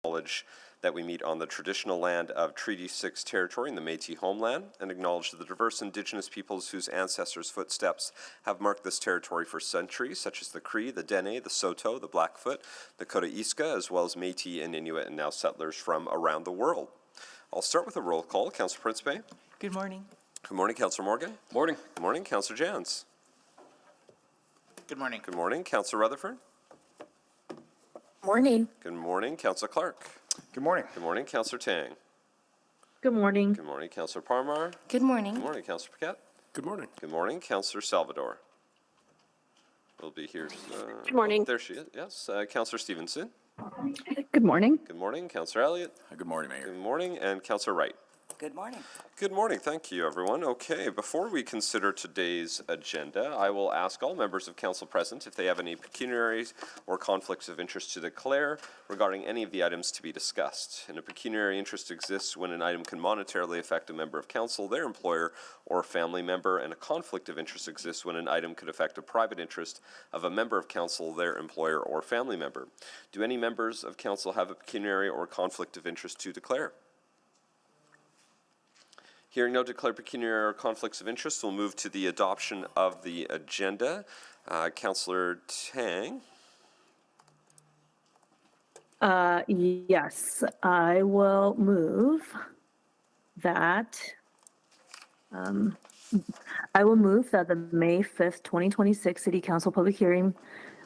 acknowledge that we meet on the traditional land of Treaty 6 territory in the Métis homeland, and acknowledge the diverse Indigenous peoples whose ancestors' footsteps have marked this territory for centuries, such as the Cree, the Dene, the Saulteaux, the Blackfoot, the Cotaisca, as well as Métis and Inuit and now settlers from around the world. I'll start with a roll call. Councillor Principe. Good morning. Good morning, Councillor Morgan. Morning. Good morning, Councillor Jans. Good morning. Good morning, Councillor Rutherford. Morning. Good morning, Councillor Clark. Good morning. Good morning, Councillor Tang. Good morning. Good morning, Councillor Parmar. Good morning. Good morning, Councillor Paquette. Good morning. Good morning, Councillor Salvador. Will be here. Good morning. There she is. Yes, Councillor Stevenson. Good morning. Good morning, Councillor Elliott. Good morning, Mayor. Good morning, and Councillor Wright. Good morning. Good morning. Thank you, everyone. Okay, before we consider today's agenda, I will ask all members of council present if they have any pecuniary or conflicts of interest to declare regarding any of the items to be discussed. And a pecuniary interest exists when an item can monetarily affect a member of council, their employer, or a family member, and a conflict of interest exists when an item could affect a private interest of a member of council, their employer, or family member. Do any members of council have a pecuniary or conflict of interest to declare? Hearing no declared pecuniary or conflicts of interest, we'll move to the adoption of the agenda. Councillor Tang. Yes, I will move that. The May 5th, 2026 City Council public hearing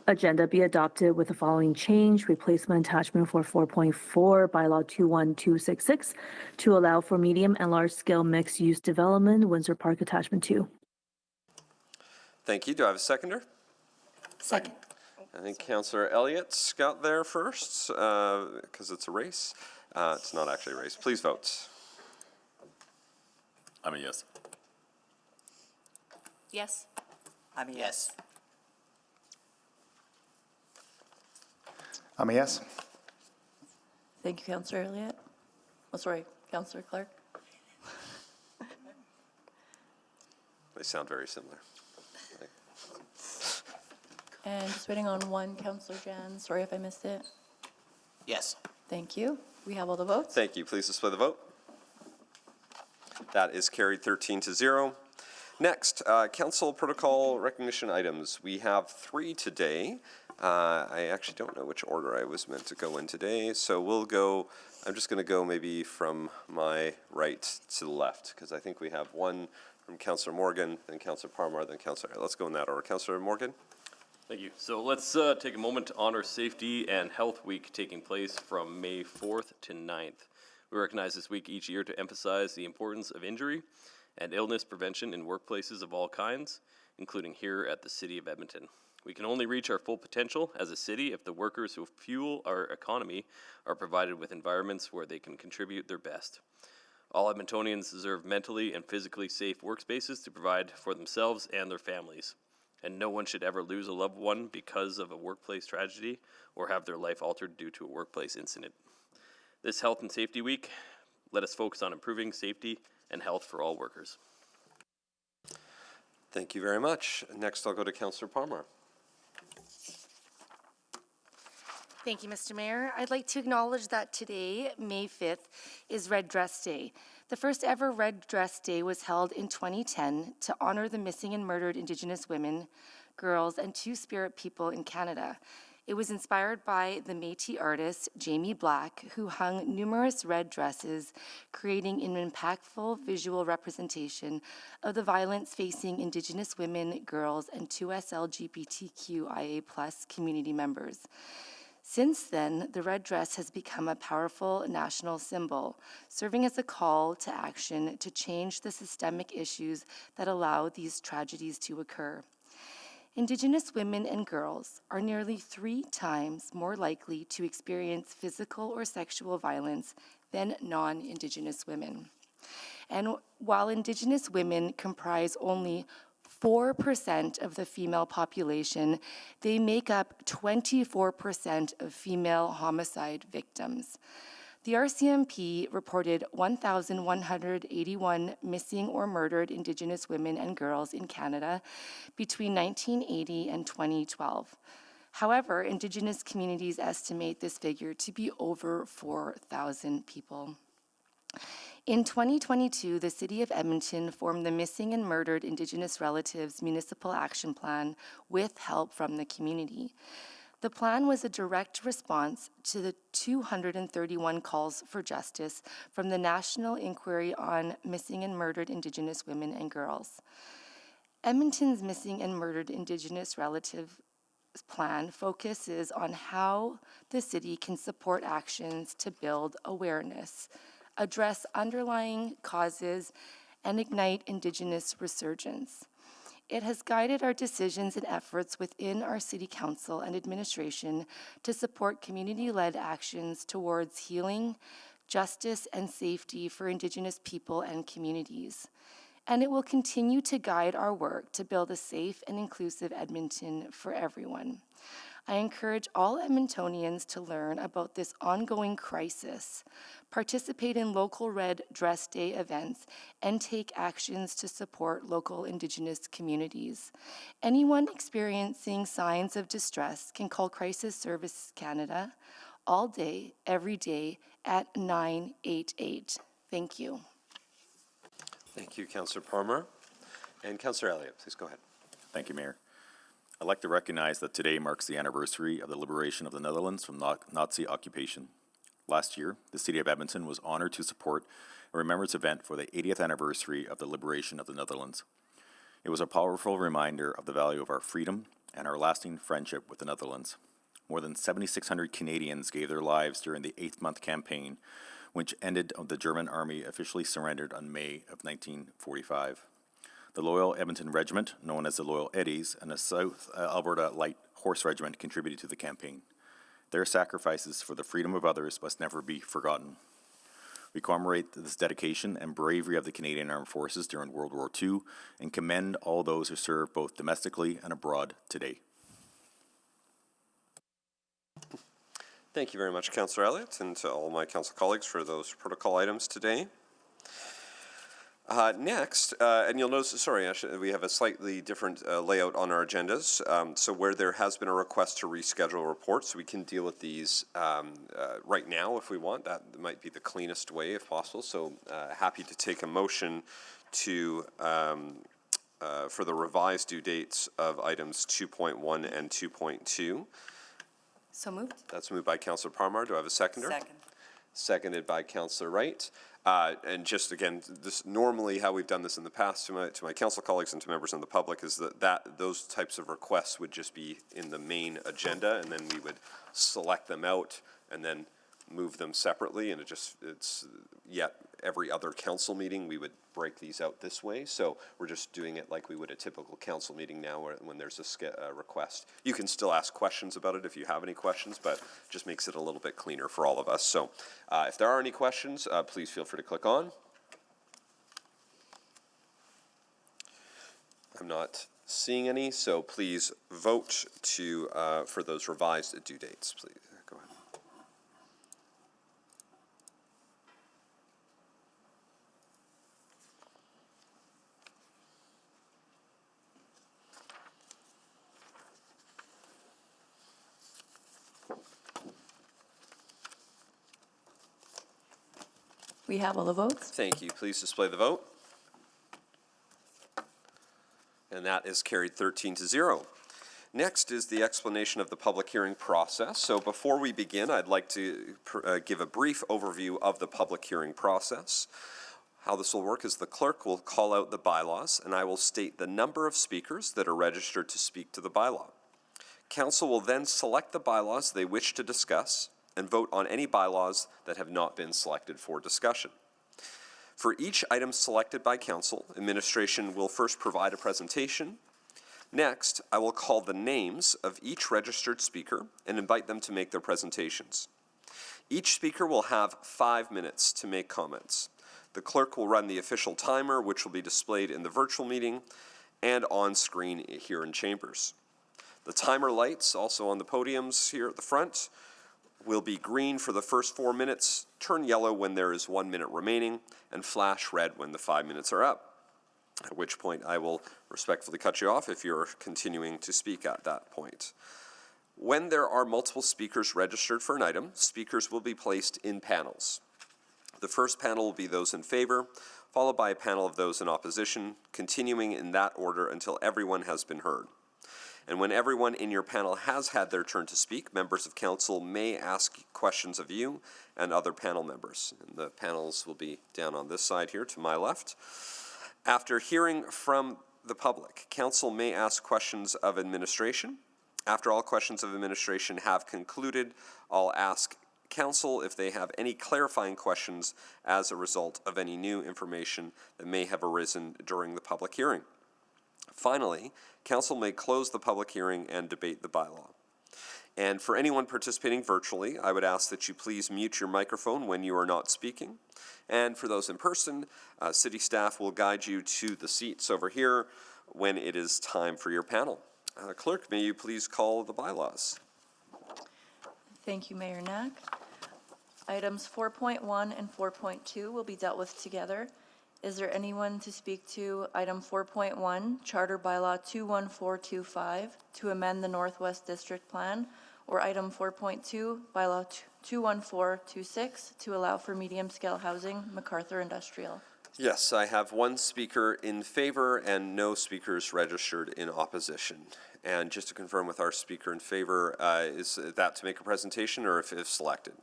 agenda be adopted with the following change: replacement attachment for 4.4 bylaw 21266 to allow for medium and large scale mixed use development, Windsor Park attachment 2. Thank you. Do I have a seconder? Second. I think Councillor Elliott's got there first because it's a race. It's not actually a race. Please vote. I'm a yes. Yes. I'm a yes. I'm a yes. Thank you, Councillor Elliott. Oh, sorry, Councillor Clark. They sound very similar. And just waiting on one, Councillor Jan. Sorry if I missed it. Yes. Thank you. We have all the votes. Thank you. Please display the vote. That is carried 13-0. Next, council protocol recognition items. We have 3 today. I actually don't know which order I was meant to go in today, so we'll go, I'm just going to go maybe from my right to the left, because I think we have one from Councillor Morgan, then Councillor Parmar, then Councillor, let's go in that order. Councillor Morgan? Thank you. So let's take a moment to honor Safety and Health Week taking place from May 4th to 9th. We recognize this week each year to emphasize the importance of injury and illness prevention in workplaces of all kinds, including here at the City of Edmonton. We can only reach our full potential as a city if the workers who fuel our economy are provided with environments where they can contribute their best. All Edmontonians deserve mentally and physically safe workspaces to provide for themselves and their families. And no one should ever lose a loved one because of a workplace tragedy or have their life altered due to a workplace incident. This Health and Safety Week, let us focus on improving safety and health for all workers. Thank you very much. Next, I'll go to Councillor Parmar. Thank you, Mr. Mayor. I'd like to acknowledge that today, May 5th, is Red Dress Day. The first ever Red Dress Day was held in 2010 to honor the missing and murdered Indigenous women, girls, and Two-Spirit people in Canada. It was inspired by the Métis artist Jamie Black, who hung numerous red dresses, creating an impactful visual representation of the violence facing Indigenous women, girls, and 2S LGBTQIA+ community members. Since then, the red dress has become a powerful national symbol, serving as a call to action to change the systemic issues that allow these tragedies to occur. Indigenous women and girls are nearly 3 times more likely to experience physical or sexual violence than non-Indigenous women. And while Indigenous women comprise only 4% of the female population, they make up 24% of female homicide victims. The RCMP reported 1,181 missing or murdered Indigenous women and girls in Canada between 1980 and 2012. However, Indigenous communities estimate this figure to be over 4,000 people. In 2022, the City of Edmonton formed the Missing and Murdered Indigenous Relatives Municipal Action Plan with help from the community. The plan was a direct response to the 231 calls for justice from the National Inquiry on Missing and Murdered Indigenous Women and Girls. Edmonton's Missing and Murdered Indigenous Relatives Plan focuses on how the city can support actions to build awareness, address underlying causes, and ignite Indigenous resurgence. It has guided our decisions and efforts within our City Council and administration to support community-led actions towards healing, justice, and safety for Indigenous people and communities. And it will continue to guide our work to build a safe and inclusive Edmonton for everyone. I encourage all Edmontonians to learn about this ongoing crisis, participate in local Red Dress Day events, and take actions to support local Indigenous communities. Anyone experiencing signs of distress can call Crisis Services Canada all day, every day at 988. Thank you. Thank you, Councillor Palmer. And Councillor Elliott, please go ahead. Thank you, Mayor. I'd like to recognize that today marks the anniversary of the liberation of the Netherlands from Nazi occupation. Last year, the City of Edmonton was honored to support a remembrance event for the 80th anniversary of the liberation of the Netherlands. It was a powerful reminder of the value of our freedom and our lasting friendship with the Netherlands. More than 7,600 Canadians gave their lives during the 8-month campaign, which ended when the German army officially surrendered on May of 1945. The Loyal Edmonton Regiment, known as the Loyal Eddies, and the South Alberta Light Horse Regiment contributed to the campaign. Their sacrifices for the freedom of others must never be forgotten. We commemorate this dedication and bravery of the Canadian Armed Forces during World War II and commend all those who serve both domestically and abroad today. Thank you very much, Councillor Elliott, and to all my council colleagues for those protocol items today. Next, and you'll notice, sorry, actually, we have a slightly different layout on our agendas. So where there has been a request to reschedule reports, we can deal with these right now if we want. That might be the cleanest way if possible. So happy to take a motion to for the revised due dates of items 2.1 and 2.2. So moved. That's moved by Councillor Parmar. Do I have a seconder? Second. Seconded by Councillor Wright. And just again, this normally how we've done this in the past to my council colleagues and to members of the public is that those types of requests would just be in the main agenda, and then we would select them out and then move them separately. And it's yet every other council meeting we would break these out this way. So we're just doing it like we would a typical council meeting now, when there's a request. You can still ask questions about it if you have any questions, but just makes it a little bit cleaner for all of us. So if there are any questions, please feel free to click on. I'm not seeing any, so please vote to for those revised due dates, please. Go ahead. We have all the votes. Thank you. Please display the vote. And that is carried 13-0. Next is the explanation of the public hearing process. So before we begin, I'd like to give a brief overview of the public hearing process. How this will work is the clerk will call out the bylaws, and I will state the number of speakers that are registered to speak to the bylaw. Council will then select the bylaws they wish to discuss and vote on any bylaws that have not been selected for discussion. For each item selected by Council, administration will first provide a presentation. Next, I will call the names of each registered speaker and invite them to make their presentations. Each speaker will have 5 minutes to make comments. The clerk will run the official timer, which will be displayed in the virtual meeting and on screen here in Chambers. The timer lights, also on the podiums here at the front, will be green for the first 4 minutes, turn yellow when there is 1 minute remaining, and flash red when the 5 minutes are up, at which point I will respectfully cut you off if you're continuing to speak at that point. When there are multiple speakers registered for an item, speakers will be placed in panels. The first panel will be those in favor, followed by a panel of those in opposition, continuing in that order until everyone has been heard. And when everyone in your panel has had their turn to speak, members of council may ask questions of you and other panel members. And the panels will be down on this side here to my left. After hearing from the public, council may ask questions of administration. After all questions of administration have concluded, I'll ask council if they have any clarifying questions as a result of any new information that may have arisen during the public hearing. Finally, council may close the public hearing and debate the bylaw. And for anyone participating virtually, I would ask that you please mute your microphone when you are not speaking. And for those in person, city staff will guide you to the seats over here when it is time for your panel. Clerk, may you please call the bylaws? Thank you, Mayor Knack. Items 4.1 and 4.2 will be dealt with together. Is there anyone to speak to item 4.1, Charter Bylaw 21425, to amend the Northwest District Plan, or item 4.2, Bylaw 21426, to allow for medium-scale housing, MacArthur Industrial? Yes, I have one speaker in favor and no speakers registered in opposition. And just to confirm with our speaker in favor, is that to make a presentation or if selected?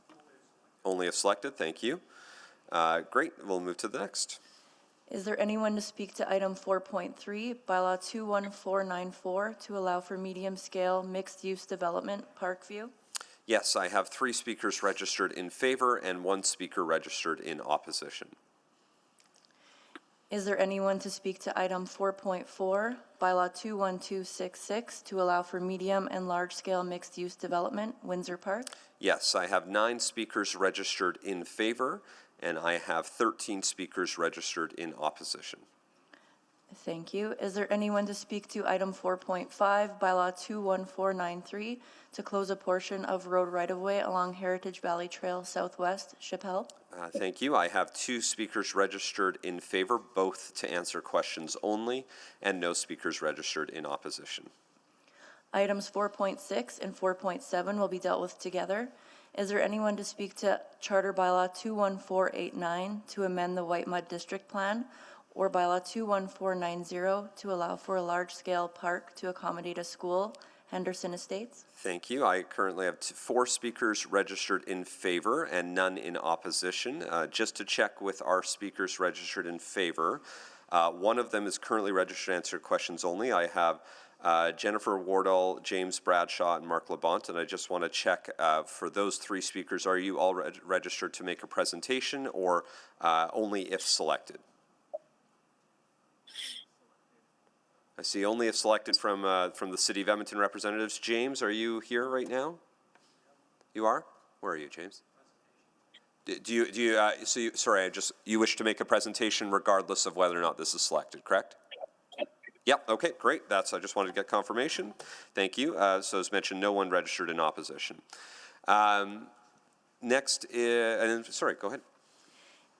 Only if selected, thank you. Great, we'll move to the next. Is there anyone to speak to item 4.3, Bylaw 21494, to allow for medium-scale mixed-use development, Parkview? Yes, I have 3 speakers registered in favor and 1 speaker registered in opposition. Is there anyone to speak to item 4.4, Bylaw 21266, to allow for medium and large-scale mixed-use development, Windsor Park? Yes, I have 9 speakers registered in favor, and I have 13 speakers registered in opposition. Thank you. Is there anyone to speak to item 4.5, Bylaw 21493, to close a portion of road right-of-way along Heritage Valley Trail Southwest, Chappelle? Thank you. I have 2 speakers registered in favor, both to answer questions only, and no speakers registered in opposition. Items 4.6 and 4.7 will be dealt with together. Is there anyone to speak to Charter Bylaw 21489 to amend the White Mud District Plan, or Bylaw 21490 to allow for a large-scale park to accommodate a school, Henderson Estates? Thank you. I currently have 4 speakers registered in favor and none in opposition. Just to check with our speakers registered in favor, one of them is currently registered to answer questions only. I have Jennifer Wardall, James Bradshaw, and Mark Labont, and I just want to check for those 3 speakers, are you all registered to make a presentation or only if selected? I see only if selected from the City of Edmonton representatives. James, are you here right now? You are? Where are you, James? You wish to make a presentation regardless of whether or not this is selected, correct? Yep, okay, great. I just wanted to get confirmation. Thank you. So as mentioned, no one registered in opposition. Next is, sorry, go ahead.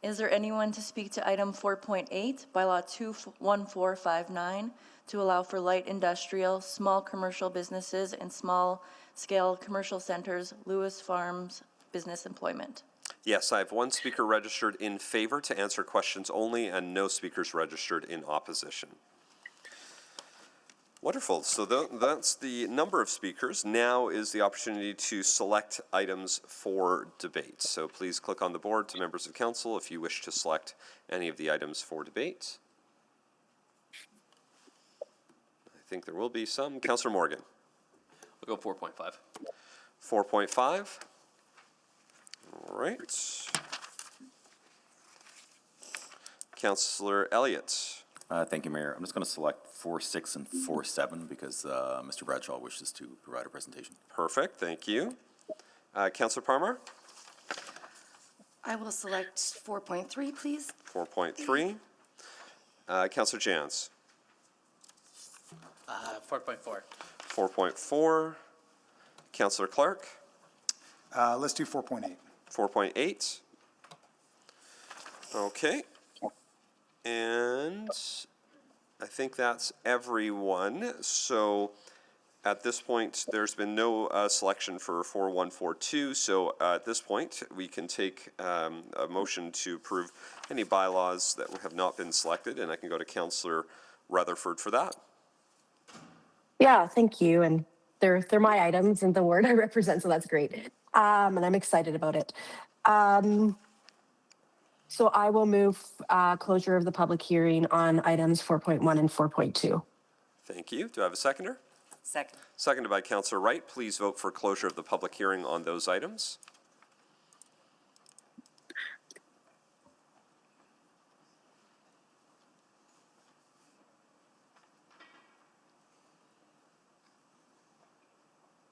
Is there anyone to speak to item 4.8, Bylaw 21459, to allow for light industrial, small commercial businesses, and small-scale commercial centers, Lewis Farms business employment? Yes, I have 1 speaker registered in favor to answer questions only and no speakers registered in opposition. Wonderful. So that's the number of speakers. Now is the opportunity to select items for debate. So please click on the board to members of council if you wish to select any of the items for debate. I think there will be some. Councillor Morgan. We'll go 4.5. 4.5. All right. Councillor Elliott. Thank you, Mayor. I'm just going to select 4.6 and 4.7 because Mr. Bradshaw wishes to provide a presentation. Perfect, thank you. Councillor Parmar? I will select 4.3, please. 4.3. Councillor Jans? 4.4. 4.4. Councillor Clark? Let's do 4.8. 4.8. Okay. And I think that's everyone. So At this point, there's been no selection for 4142, so at this point, we can take a motion to approve any bylaws that have not been selected, and I can go to Councillor Rutherford for that. Yeah, thank you. And they're my items and the ward I represent, so that's great. And I'm excited about it. So I will move closure of the public hearing on items 4.1 and 4.2. Thank you. Do I have a seconder? Second. Seconded by Councillor Wright. Please vote for closure of the public hearing on those items.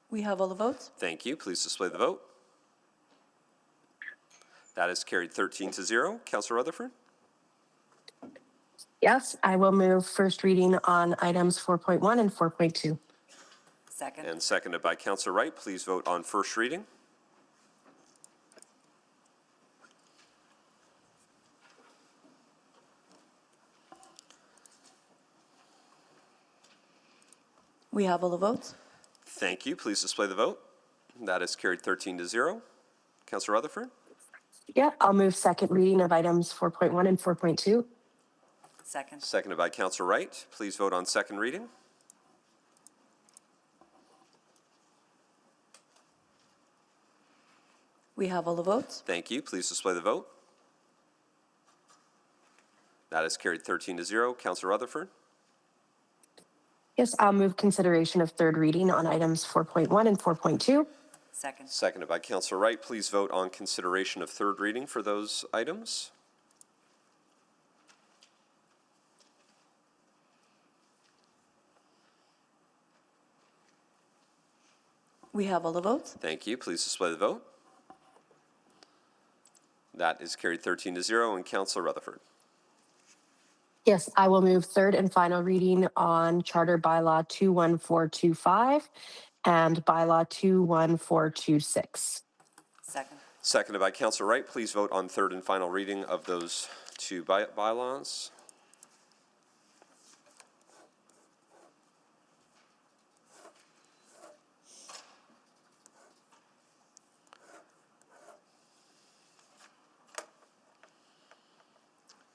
We have all the votes. Thank you. Please display the vote. That is carried 13-0. Councillor Rutherford? Yes, I will move first reading on items 4.1 and 4.2. Second. And seconded by Councillor Wright. Please vote on first reading. We have all the votes. Thank you. Please display the vote. That is carried 13-0. Councillor Rutherford? Yeah, I'll move second reading of items 4.1 and 4.2. Second. Seconded by Councillor Wright. Please vote on second reading. We have all the votes. Thank you. Please display the vote. That is carried 13-0. Councillor Rutherford? Yes, I'll move consideration of third reading on items 4.1 and 4.2. Second. Seconded by Councillor Wright. Please vote on consideration of third reading for those items. We have all the votes. Thank you. Please display the vote. That is carried 13-0. And Councillor Rutherford? Yes, I will move third and final reading on Charter Bylaw 21425 and Bylaw 21426. Second. Seconded by Councillor Wright. Please vote on third and final reading of those two bylaws.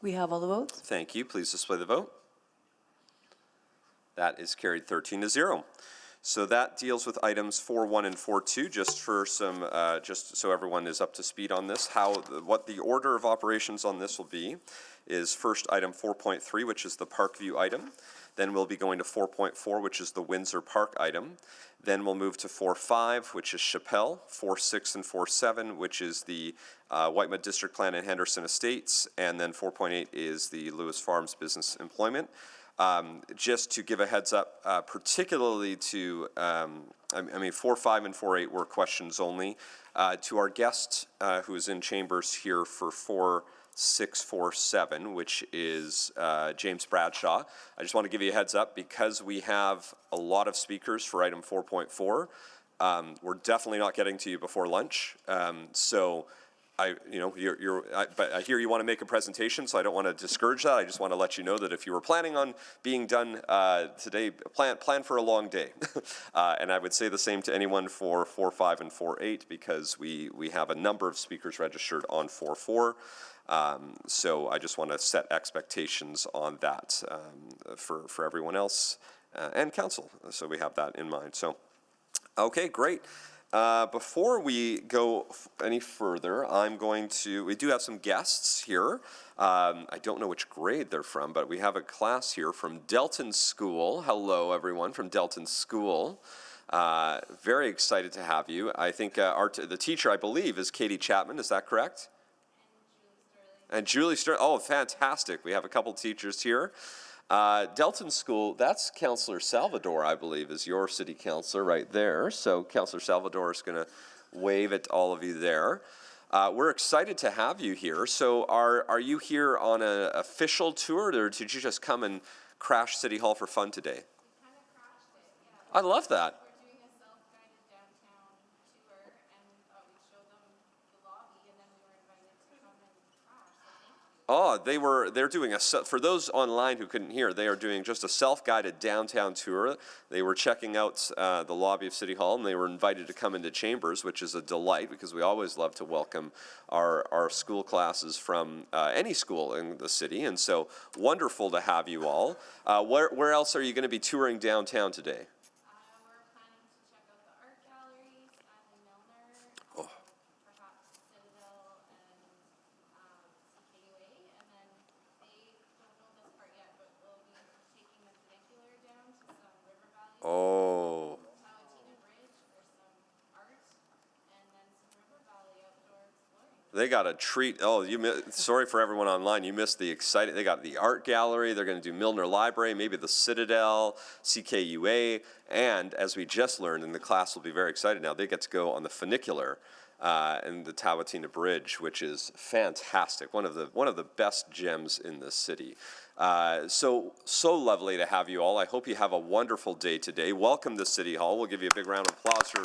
We have all the votes. Thank you. Please display the vote. That is carried 13-0. So that deals with items 4.1 and 4.2. Just for some, just so everyone is up to speed on this, what the order of operations on this will be is first item 4.3, which is the Parkview item. Then we'll be going to 4.4, which is the Windsor Park item. Then we'll move to 4.5, which is Chappelle, 4.6 and 4.7, which is the Whitemud District Plan and Henderson Estates, and then 4.8 is the Lewis Farms Business Employment. Just to give a heads up, particularly to, 4.5 and 4.8 were questions only. To our guest who is in chambers here for 4.647, which is James Bradshaw. I just want to give you a heads up because we have a lot of speakers for item 4.4. We're definitely not getting to you before lunch. But I hear you want to make a presentation, so I don't want to discourage that. I just want to let you know that if you were planning on being done today, plan for a long day. And I would say the same to anyone for 4.5 and 4.8 because we have a number of speakers registered on 4.4. So I just want to set expectations on that for everyone else and council. So we have that in mind. So, okay, great. Before we go any further, we do have some guests here. I don't know which grade they're from, but we have a class here from Delton School. Hello, everyone from Delton School. Very excited to have you. I think the teacher, I believe, is Katie Chapman. Is that correct? And Julie Sterling. Oh, fantastic. We have a couple teachers here. Delton School, that's Councillor Salvador, I believe, is your city councillor right there. So Councillor Salvador is going to wave at all of you there. We're excited to have you here. So are you here on an official tour, or did you just come and crash City Hall for fun today? We kind of crashed it, yeah. I love that. We're doing a self-guided downtown tour, and we thought we'd show them the lobby, and then we were invited to come and crash, so thank you. Oh, they're doing for those online who couldn't hear, they are doing just a self-guided downtown tour. They were checking out the lobby of City Hall, and they were invited to come into Chambers, which is a delight because we always love to welcome our school classes from any school in the city. And so wonderful to have you all. Where else are you going to be touring downtown today? We're planning to check out the art galleries in Milner, Oh. perhaps Citadel and CKUA, and then they don't know this part yet, but we'll be taking the funicular down to some river valley. Oh. Tawatina Bridge for some art, and then some river valley outdoor exploring. They got a treat. Oh, sorry for everyone online. You missed the exciting. They got the art gallery. They're going to do Milner Library, maybe the Citadel, CKUA, and as we just learned, and the class will be very excited now, they get to go on the funicular and the Tawatina Bridge, which is fantastic. One of the best gems in the city. So lovely to have you all. I hope you have a wonderful day today. Welcome to City Hall. We'll give you a big round of applause for.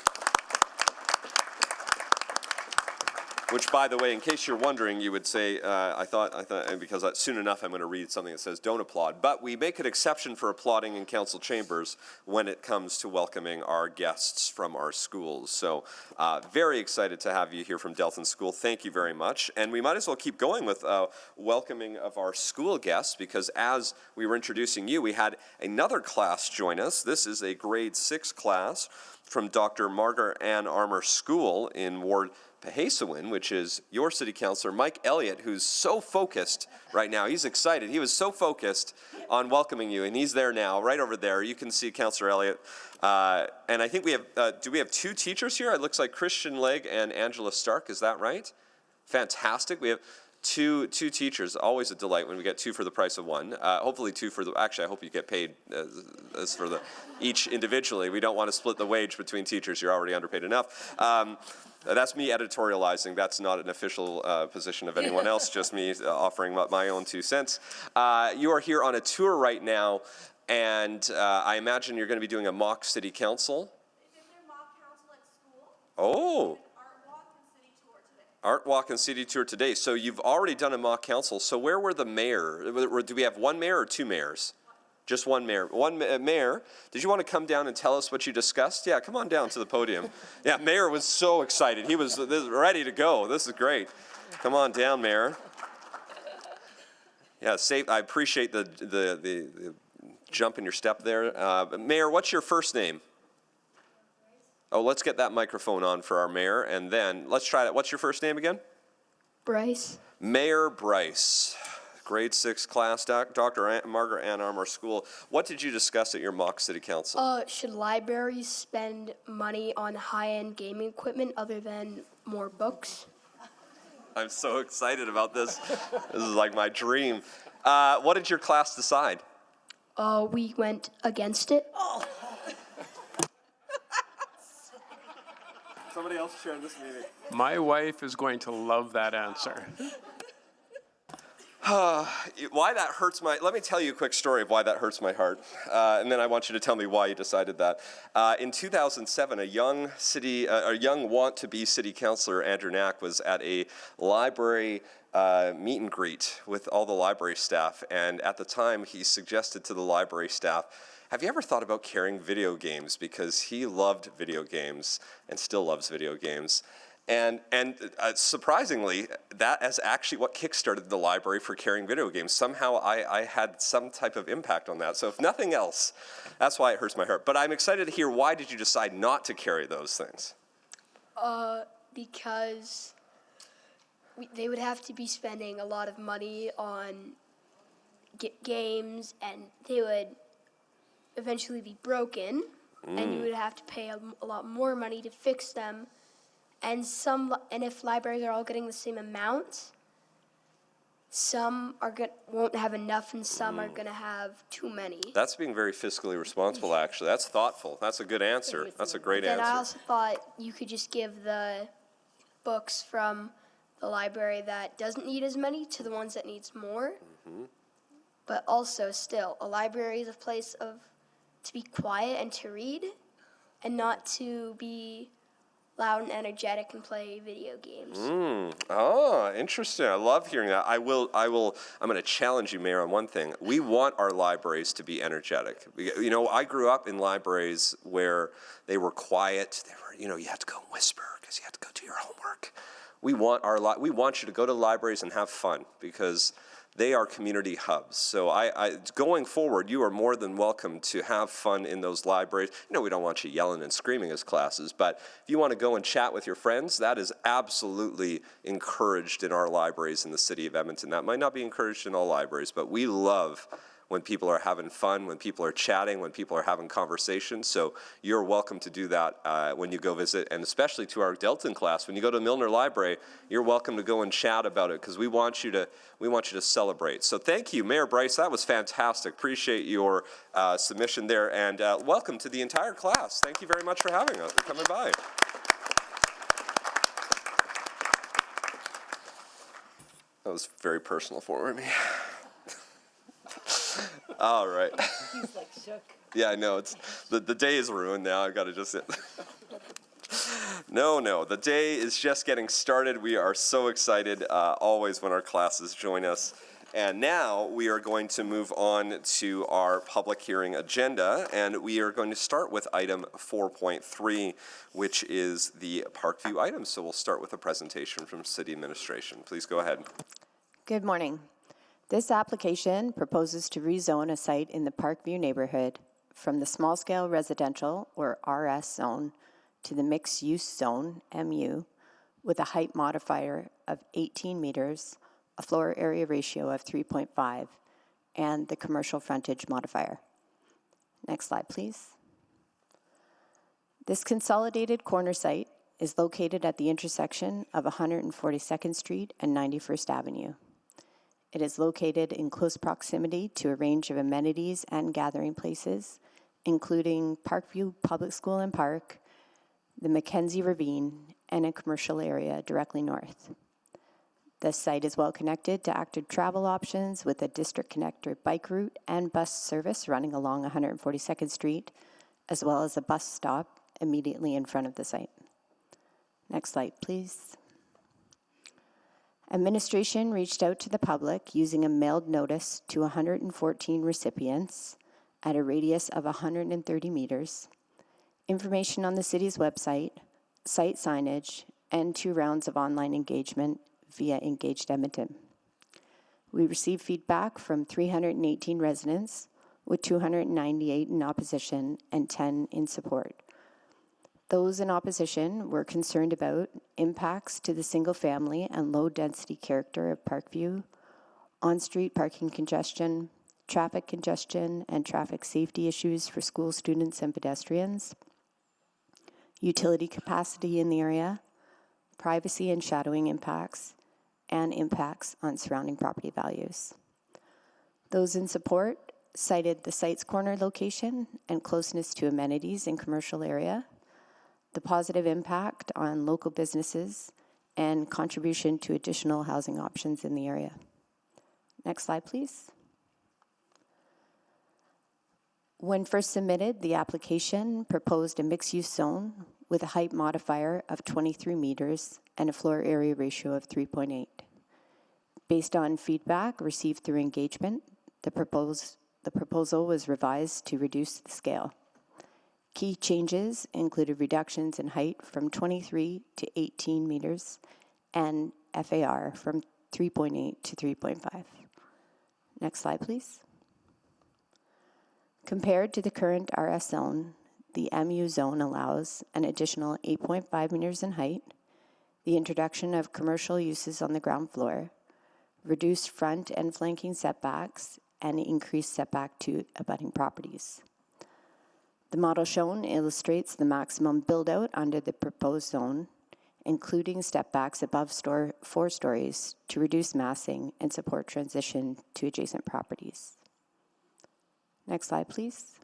Which, by the way, in case you're wondering, you would say, I thought, because soon enough I'm going to read something that says don't applaud. But we make an exception for applauding in council chambers when it comes to welcoming our guests from our schools. So very excited to have you here from Delton School. Thank you very much. And we might as well keep going with welcoming of our school guests, because as we were introducing you, we had another class join us. This is a grade 6 class from Dr. Margaret Ann Armour School in Ward Pehasawin, which is your city councillor, Mike Elliott, who's so focused right now. He's excited. He was so focused on welcoming you, and he's there now, right over there. You can see Councillor Elliott. And I think we have, do we have 2 teachers here? It looks like Christian Legg and Angela Stark. Is that right? Fantastic. We have two teachers. Always a delight when we get 2 for the price of 1. Hopefully 2 for the, actually I hope you get paid as for the each individually. We don't want to split the wage between teachers. You're already underpaid enough. That's me editorializing. That's not an official position of anyone else, just me offering my own 2 cents. You are here on a tour right now, and I imagine you're going to be doing a mock city council. Is there mock council at school? Oh. Art walk and city tour today. Art walk and city tour today. So you've already done a mock council. So where were the mayor? Do we have 1 mayor or 2 mayors? Just 1 mayor. Mayor, did you want to come down and tell us what you discussed? Yeah, come on down to the podium. Yeah, Mayor was so excited. He was ready to go. This is great. Come on down, Mayor. Yeah, I appreciate the jump in your step there. Mayor, what's your first name? Oh, let's get that microphone on for our mayor, and then let's try that. What's your first name again? Bryce. Mayor Bryce. Grade 6 class, Dr. Margaret Ann Armour School. What did you discuss at your mock city council? Should libraries spend money on high-end gaming equipment other than more books? I'm so excited about this. This is like my dream. What did your class decide? We went against it. Somebody else share this meeting. My wife is going to love that answer. Why that hurts let me tell you a quick story of why that hurts my heart, and then I want you to tell me why you decided that. In 2007, a young want-to-be city councillor, Andrew Knack, was at a library meet and greet with all the library staff, and at the time he suggested to the library staff, have you ever thought about carrying video games? Because he loved video games and still loves video games. And surprisingly, that is actually what kickstarted the library for carrying video games. Somehow I had some type of impact on that. So if nothing else, that's why it hurts my heart. But I'm excited to hear, why did you decide not to carry those things? Because they would have to be spending a lot of money on games, and they would eventually be broken, and you would have to pay a lot more money to fix them. And if libraries are all getting the same amount, some won't have enough, and some are going to have too many. That's being very fiscally responsible, actually. That's thoughtful. That's a good answer. That's a great answer. And I also thought you could just give the books from the library that doesn't need as many to the ones that needs more. Mm-hmm. But also, still, a library is a place to be quiet and to read, and not to be loud and energetic and play video games. interesting. I love hearing that. I'm going to challenge you, Mayor, on one thing. We want our libraries to be energetic. You know, I grew up in libraries where they were quiet. They were, you know, you had to go and whisper because you had to go do your homework. We want you to go to libraries and have fun because they are community hubs. So going forward, you are more than welcome to have fun in those libraries. You know, we don't want you yelling and screaming as classes, but if you want to go and chat with your friends, that is absolutely encouraged in our libraries in the city of Edmonton. That might not be encouraged in all libraries, but we love when people are having fun, when people are chatting, when people are having conversations. So you're welcome to do that when you go visit, and especially to our Delton class. When you go to Milner Library, you're welcome to go and chat about it because we want you to celebrate. So thank you, Mayor Bryce. That was fantastic. Appreciate your submission there, and welcome to the entire class. Thank you very much for having us, for coming by. That was very personal for me. All right. He's like shook. Yeah, I know. It's the day is ruined now. I've got to just. No. The day is just getting started. We are so excited always when our classes join us. And now we are going to move on to our public hearing agenda, and we are going to start with item 4.3, which is the Parkview item. So we'll start with a presentation from City Administration. Please go ahead. Good morning. This application proposes to rezone a site in the Parkview neighborhood from the small-scale residential, or RS zone, to the mixed-use zone, MU, with a height modifier of 18 meters, a floor area ratio of 3.5, and the commercial frontage modifier. Next slide, please. This consolidated corner site is located at the intersection of 142nd Street and 91st Avenue. It is located in close proximity to a range of amenities and gathering places, including Parkview Public School and Park, the Mackenzie Ravine, and a commercial area directly north. The site is well connected to active travel options with a district connector bike route and bus service running along 142nd Street, as well as a bus stop immediately in front of the site. Next slide, please. Administration reached out to the public using a mailed notice to 114 recipients at a radius of 130 meters, information on the city's website, site signage, and 2 rounds of online engagement via Engaged Edmonton. We received feedback from 318 residents, with 298 in opposition and 10 in support. Those in opposition were concerned about impacts to the single-family and low-density character of Parkview, on-street parking congestion, traffic congestion and traffic safety issues for school students and pedestrians, utility capacity in the area, privacy and shadowing impacts, and impacts on surrounding property values. Those in support cited the site's corner location and closeness to amenities in commercial area, the positive impact on local businesses, and contribution to additional housing options in the area. Next slide, please. When first submitted, the application proposed a mixed-use zone with a height modifier of 23 meters and a floor area ratio of 3.8. Based on feedback received through engagement, the proposal was revised to reduce the scale. Key changes included reductions in height from 23 to 18 meters and FAR from 3.8 to 3.5. Next slide, please. Compared to the current RS zone, the MU zone allows an additional 8.5 meters in height, the introduction of commercial uses on the ground floor, reduced front and flanking setbacks, and increased setback to abutting properties. The model shown illustrates the maximum build-out under the proposed zone, including step-backs above 4 stories to reduce massing and support transition to adjacent properties. Next slide, please.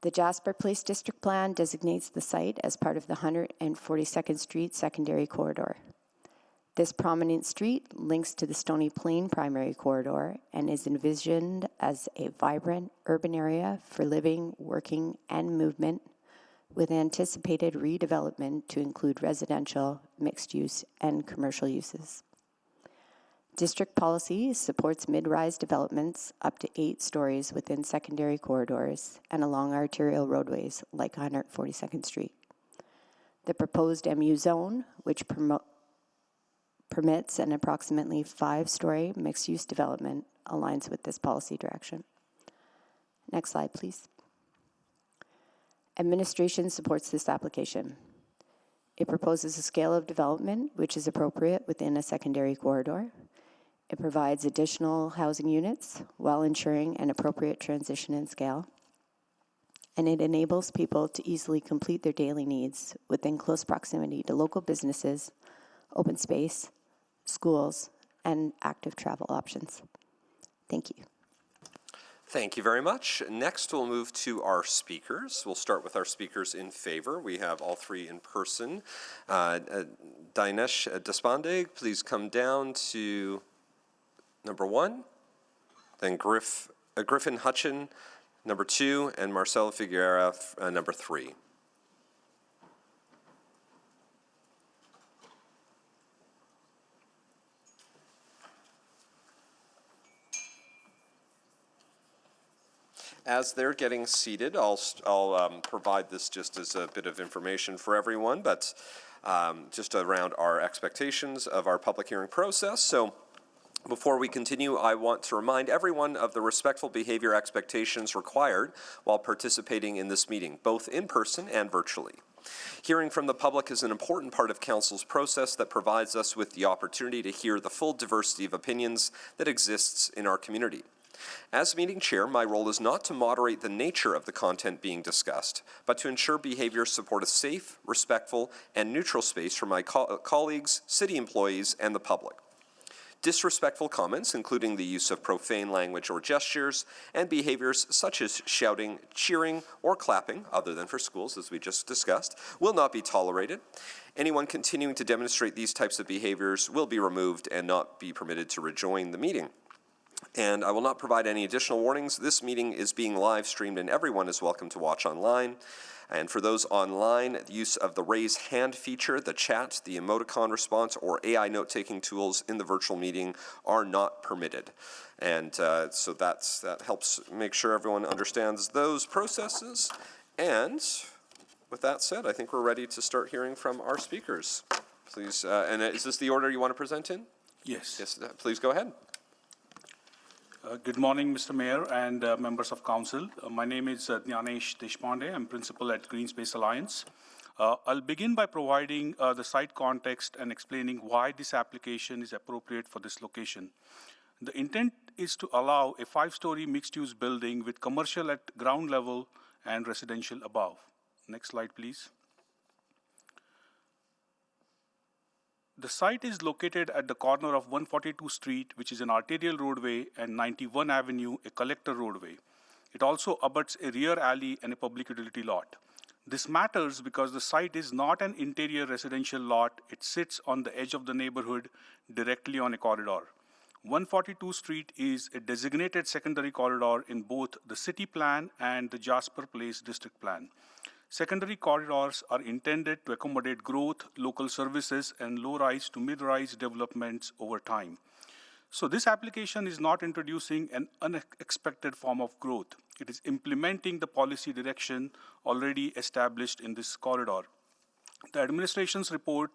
The Jasper Place District Plan designates the site as part of the 142nd Street secondary corridor. This prominent street links to the Stony Plain primary corridor and is envisioned as a vibrant urban area for living, working, and movement, with anticipated redevelopment to include residential, mixed use, and commercial uses. District policy supports mid-rise developments up to 8 stories within secondary corridors and along arterial roadways like 142nd Street. The proposed MU zone, which permits an approximately 5-story mixed-use development, aligns with this policy direction. Next slide, please. Administration supports this application. It proposes a scale of development which is appropriate within a secondary corridor. It provides additional housing units while ensuring an appropriate transition in scale. And it enables people to easily complete their daily needs within close proximity to local businesses, open space, schools, and active travel options. Thank you. Thank you very much. Next, we'll move to our speakers. We'll start with our speakers in favor. We have all 3 in person. Dinesh Deshpande, please come down to number 1. Then Griffin Hutchin, number 2, and Marcelo Figueira, number 3. As they're getting seated, I'll provide this just as a bit of information for everyone, but just around our expectations of our public hearing process. So before we continue, I want to remind everyone of the respectful behavior expectations required while participating in this meeting, both in person and virtually. Hearing from the public is an important part of Council's process that provides us with the opportunity to hear the full diversity of opinions that exists in our community. As meeting chair, my role is not to moderate the nature of the content being discussed, but to ensure behaviors support a safe, respectful, and neutral space for my colleagues, city employees, and the public. Disrespectful comments, including the use of profane language or gestures, and behaviors such as shouting, cheering, or clapping, other than for schools, as we just discussed, will not be tolerated. Anyone continuing to demonstrate these types of behaviors will be removed and not be permitted to rejoin the meeting. And I will not provide any additional warnings. This meeting is being live streamed and everyone is welcome to watch online. And for those online, the use of the raise hand feature, the chat, the emoticon response, or AI note-taking tools in the virtual meeting are not permitted. And so that helps make sure everyone understands those processes. And with that said, I think we're ready to start hearing from our speakers. Please, and is this the order you want to present in? Yes. Yes, please go ahead. Good morning, Mr. Mayor and members of council. My name is Dinesh Deshpande. I'm principal at Green Space Alliance. I'll begin by providing the site context and explaining why this application is appropriate for this location. The intent is to allow a 5-story mixed-use building with commercial at ground level and residential above. Next slide, please. The site is located at the corner of 142 Street, which is an arterial roadway, and 91 Avenue, a collector roadway. It also abuts a rear alley and a public utility lot. This matters because the site is not an interior residential lot. It sits on the edge of the neighborhood directly on a corridor. 142 Street is a designated secondary corridor in both the city plan and the Jasper Place district plan. Secondary corridors are intended to accommodate growth, local services, and low-rise to mid-rise developments over time. So this application is not introducing an unexpected form of growth. It is implementing the policy direction already established in this corridor. The administration's report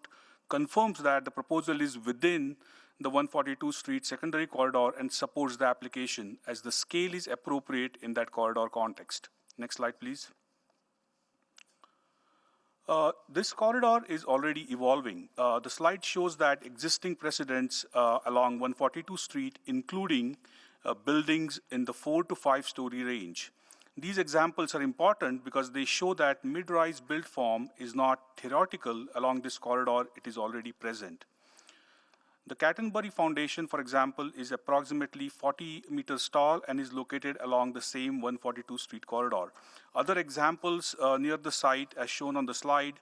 confirms that the proposal is within the 142 Street secondary corridor and supports the application as the scale is appropriate in that corridor context. Next slide, please. This corridor is already evolving. The slide shows that existing precedents along 142 Street, including buildings in the 4 to 5-story range. These examples are important because they show that mid-rise build form is not theoretical along this corridor, it is already present. The Cattenbury Foundation, for example, is approximately 40 meters tall and is located along the same 142 Street corridor. Other examples near the site, as shown on the slide,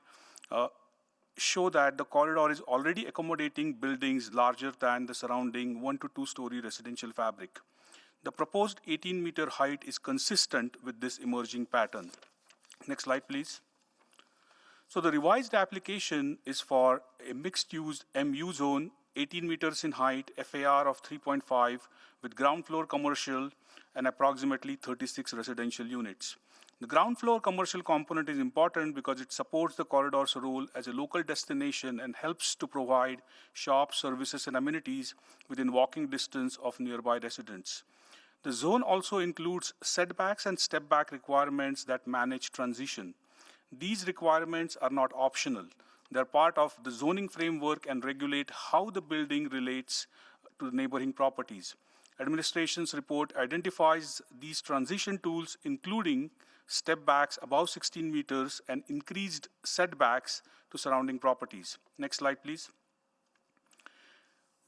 show that the corridor is already accommodating buildings larger than the surrounding 1 to 2-story residential fabric. The proposed 18-meter height is consistent with this emerging pattern. Next slide, please. So the revised application is for a mixed-use MU zone, 18 meters in height, FAR of 3.5, with ground floor commercial and approximately 36 residential units. The ground floor commercial component is important because it supports the corridor's role as a local destination and helps to provide shops, services, and amenities within walking distance of nearby residents. The zone also includes setbacks and step-back requirements that manage transition. These requirements are not optional. They're part of the zoning framework and regulate how the building relates to neighboring properties. Administration's report identifies these transition tools, including step backs above 16 meters and increased setbacks to surrounding properties. Next slide, please.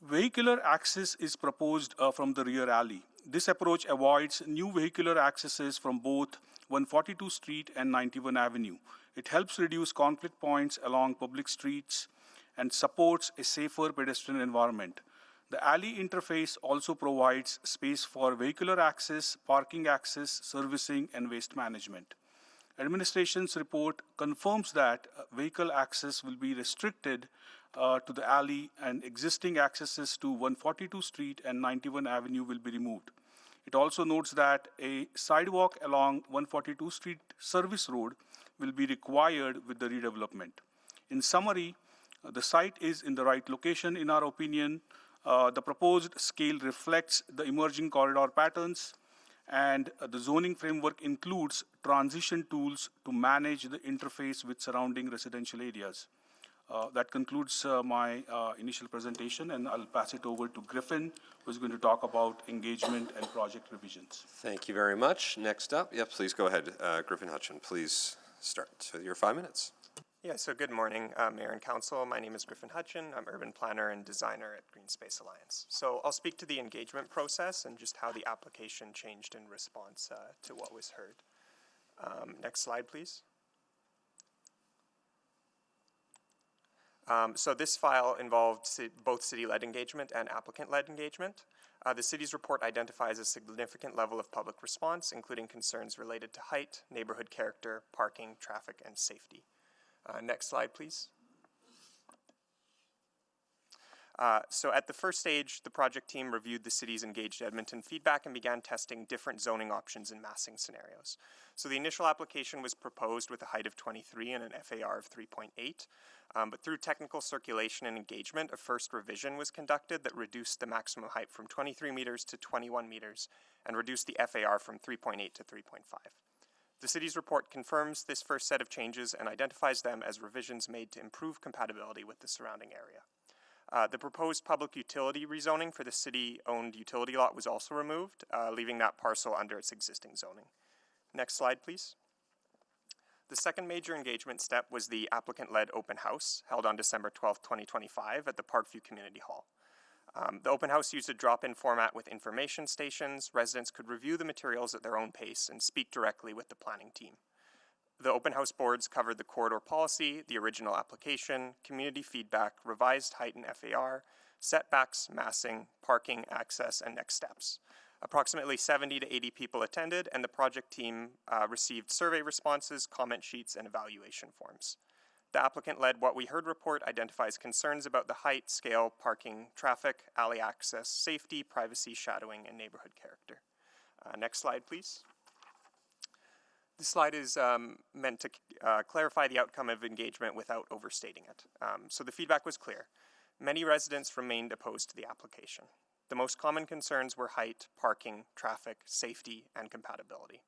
Vehicular access is proposed from the rear alley. This approach avoids new vehicular accesses from both 142 Street and 91 Avenue. It helps reduce conflict points along public streets and supports a safer pedestrian environment. The alley interface also provides space for vehicular access, parking access, servicing, and waste management. Administration's report confirms that vehicle access will be restricted to the alley and existing accesses to 142 Street and 91 Avenue will be removed. It also notes that a sidewalk along 142 Street Service Road will be required with the redevelopment. In summary, the site is in the right location in our opinion. The proposed scale reflects the emerging corridor patterns, and the zoning framework includes transition tools to manage the interface with surrounding residential areas. That concludes my initial presentation, and I'll pass it over to Griffin, who's going to talk about engagement and project revisions. Thank you very much. Next up, please go ahead. Griffin Hutchin, please start with your 5 minutes. Yeah, so good morning, Mayor and Council. My name is Griffin Hutchin. I'm urban planner and designer at Green Space Alliance. So I'll speak to the engagement process and just how the application changed in response to what was heard. Next slide, please. So this file involved both city-led engagement and applicant-led engagement. The city's report identifies a significant level of public response, including concerns related to height, neighborhood character, parking, traffic, and safety. Next slide, please. So at the first stage, the project team reviewed the city's engaged Edmonton feedback and began testing different zoning options in massing scenarios. So the initial application was proposed with a height of 23 and an FAR of 3.8. But through technical circulation and engagement, a first revision was conducted that reduced the maximum height from 23 meters to 21 meters and reduced the FAR from 3.8 to 3.5. The city's report confirms this first set of changes and identifies them as revisions made to improve compatibility with the surrounding area. The proposed public utility rezoning for the city-owned utility lot was also removed, leaving that parcel under its existing zoning. Next slide, please. The second major engagement step was the applicant-led open house held on December 12, 2025 at the Parkview Community Hall. The open house used a drop-in format with information stations. Residents could review the materials at their own pace and speak directly with the planning team. The open house boards covered the corridor policy, the original application, community feedback, revised height and FAR, setbacks, massing, parking, access, and next steps. Approximately 70 to 80 people attended, and the project team received survey responses, comment sheets, and evaluation forms. The applicant-led What We Heard report identifies concerns about the height, scale, parking, traffic, alley access, safety, privacy, shadowing, and neighborhood character. Next slide, please. This slide is meant to clarify the outcome of engagement without overstating it. So the feedback was clear. Many residents remained opposed to the application. The most common concerns were height, parking, traffic, safety, and compatibility.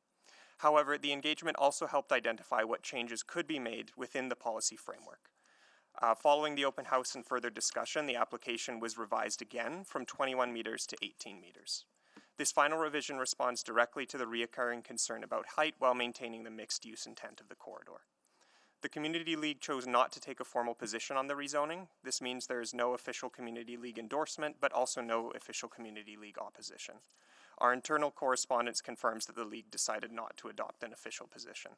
However, the engagement also helped identify what changes could be made within the policy framework. Following the open house and further discussion, the application was revised again from 21 meters to 18 meters. This final revision responds directly to the reoccurring concern about height while maintaining the mixed-use intent of the corridor. The Community League chose not to take a formal position on the rezoning. This means there is no official Community League endorsement, but also no official Community League opposition. Our internal correspondence confirms that the League decided not to adopt an official position.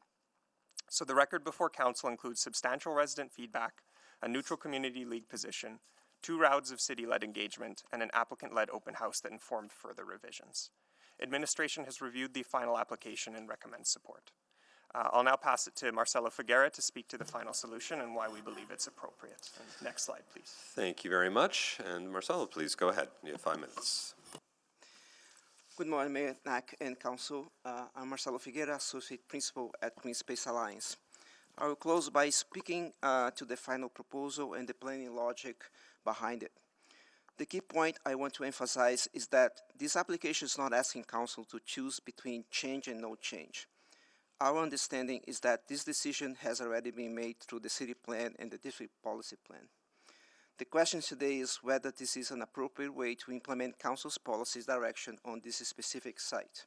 So the record before Council includes substantial resident feedback, a neutral Community League position, 2 rounds of city-led engagement, and an applicant-led open house that informed further revisions. Administration has reviewed the final application and recommends support. I'll now pass it to Marcelo Figuera to speak to the final solution and why we believe it's appropriate. And next slide, please. Thank you very much. And Marcelo, please go ahead. You have 5 minutes. Good morning, Mayor Knack and Council. I'm Marcelo Figueira, Associate Principal at Green Space Alliance. I will close by speaking to the final proposal and the planning logic behind it. The key point I want to emphasize is that this application is not asking Council to choose between change and no change. Our understanding is that this decision has already been made through the city plan and the district policy plan. The question today is whether this is an appropriate way to implement Council's policies direction on this specific site.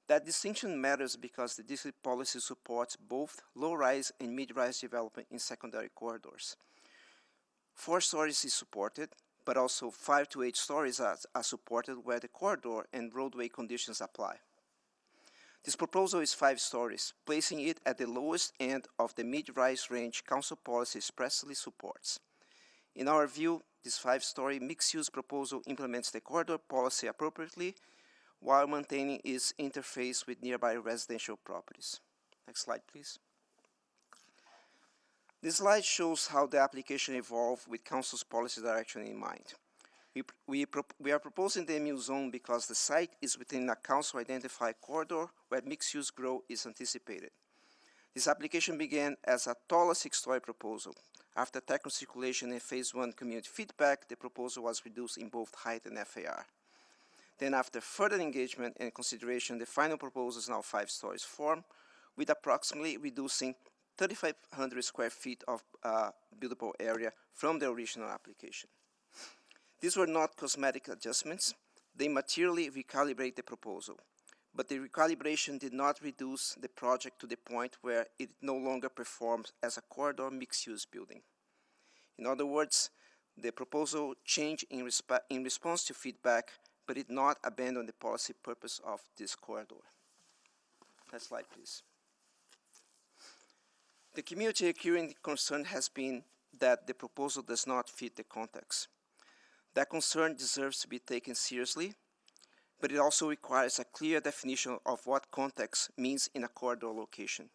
That distinction matters because the district policy supports both low-rise and mid-rise development in secondary corridors. 4 stories is supported, but also 5 to 8 stories are supported where the corridor and roadway conditions apply. This proposal is 5 stories, placing it at the lowest end of the mid-rise range Council policy expressly supports. In our view, this 5-story mixed-use proposal implements the corridor policy appropriately while maintaining its interface with nearby residential properties. Next slide, please. This slide shows how the application evolved with Council's policy direction in mind. We are proposing the MU zone because the site is within a Council-identified corridor where mixed-use growth is anticipated. This application began as a taller 6-story proposal. After technical circulation and Phase 1 community feedback, the proposal was reduced in both height and FAR. Then after further engagement and consideration, the final proposal is now 5 stories form, with approximately reducing 3,500 square feet of buildable area from the original application. These were not cosmetic adjustments. They materially recalibrate the proposal, but the recalibration did not reduce the project to the point where it no longer performs as a corridor mixed-use building. In other words, the proposal changed in response to feedback, but it did not abandon the policy purpose of this corridor. Next slide, please. The community recurring concern has been that the proposal does not fit the context. That concern deserves to be taken seriously, but it also requires a clear definition of what context means in a corridor location.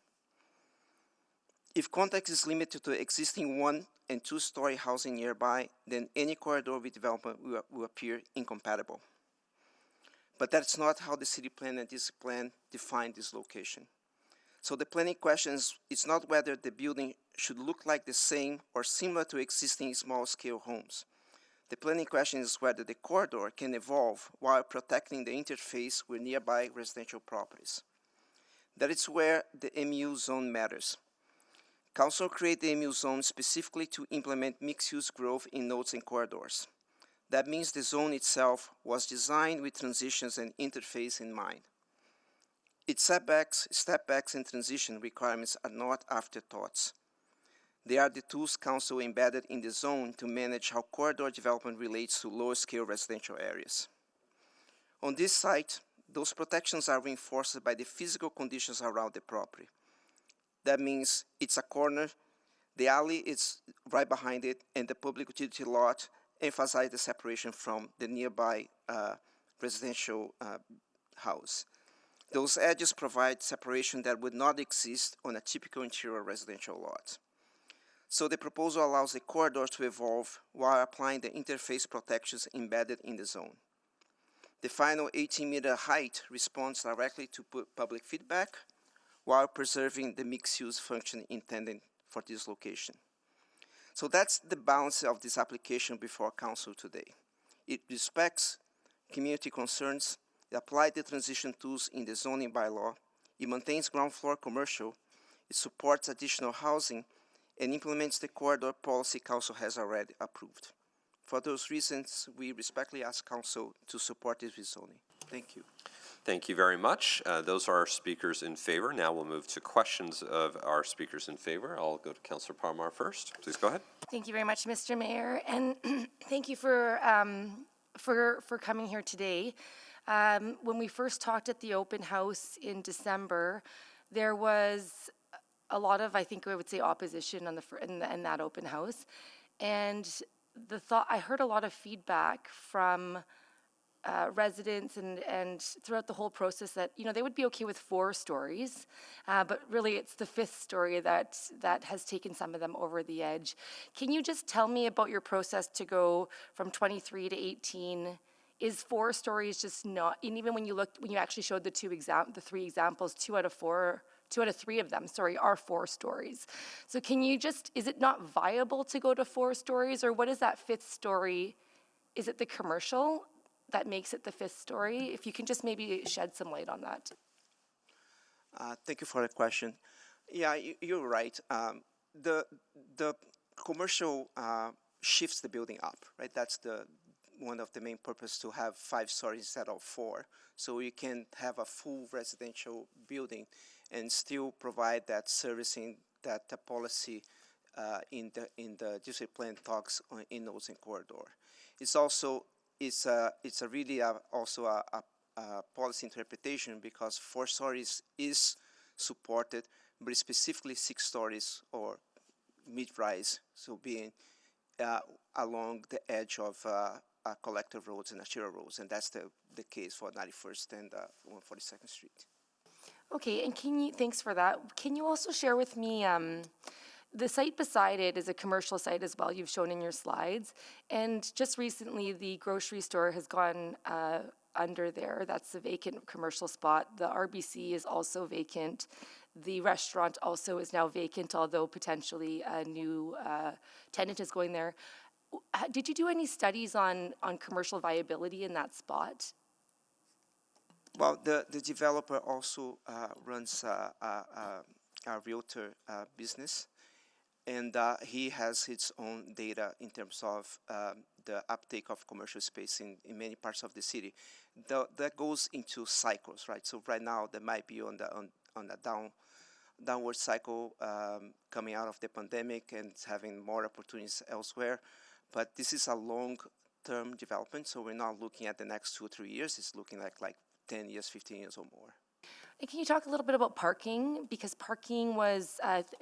If context is limited to existing 1- and 2-story housing nearby, then any corridor redevelopment will appear incompatible. But that's not how the city plan and this plan define this location. So the planning question is not whether the building should look like the same or similar to existing small-scale homes. The planning question is whether the corridor can evolve while protecting the interface with nearby residential properties. That is where the MU zone matters. Council created the MU zone specifically to implement mixed-use growth in nodes and corridors. That means the zone itself was designed with transitions and interface in mind. Its setbacks, stepbacks, and transition requirements are not afterthoughts. They are the tools Council embedded in the zone to manage how corridor development relates to lower-scale residential areas. On this site, those protections are reinforced by the physical conditions around the property. That means it's a corner, the alley is right behind it, and the public utility lot emphasize the separation from the nearby residential house. Those edges provide separation that would not exist on a typical interior residential lot. So the proposal allows the corridor to evolve while applying the interface protections embedded in the zone. The final 18-meter height responds directly to public feedback while preserving the mixed-use function intended for this location. So that's the balance of this application before Council today. It respects community concerns, it applies the transition tools in the zoning bylaw, it maintains ground floor commercial, it supports additional housing, and implements the corridor policy Council has already approved. For those reasons, we respectfully ask Council to support this rezoning. Thank you. Thank you very much. Those are our speakers in favor. Now we'll move to questions of our speakers in favor. I'll go to Councillor Parmar first. Please go ahead. Thank you very much, Mr. Mayor, and thank you for coming here today. When we first talked at the open house in December, there was a lot of, I think I would say, opposition on in that open house, and I heard a lot of feedback from residents and throughout the whole process that, you know, they would be okay with 4 stories, but really it's the 5th story that has taken some of them over the edge. Can you just tell me about your process to go from 23 to 18? Is 4 stories just not, and even when you actually showed the 3 examples, 2 out of 3 of them, are 4 stories. So can you just, is it not viable to go to 4 stories, or what is that 5th story? Is it the commercial that makes it the 5th story? If you can just maybe shed some light on that. Thank you for the question. Yeah, you're right. The commercial shifts the building up, right? That's one of the main purpose to have 5 stories instead of 4. So you can have a full residential building and still provide that servicing that the policy in the district plan talks in those in corridor. It's also it's a really also a policy interpretation, because 4 stories is supported, but specifically 6 stories or mid-rise, so being along the edge of collective roads and arterial roads, and that's the case for 91st and 142nd Street. Okay, and thanks for that. Can you also share with me, the site beside it is a commercial site as well, you've shown in your slides. And just recently, the grocery store has gone under there. That's a vacant commercial spot. The RBC is also vacant. The restaurant also is now vacant, although potentially a new tenant is going there. Did you do any studies on commercial viability in that spot? Well, the developer also runs a realtor business, and he has his own data in terms of the uptake of commercial space in many parts of the city. That goes into cycles, right? So right now, they might be on the downward cycle coming out of the pandemic and having more opportunities elsewhere. But this is a long-term development, so we're not looking at the next 2 or 3 years. It's looking like 10 years, 15 years or more. And can you talk a little bit about parking? Because parking was,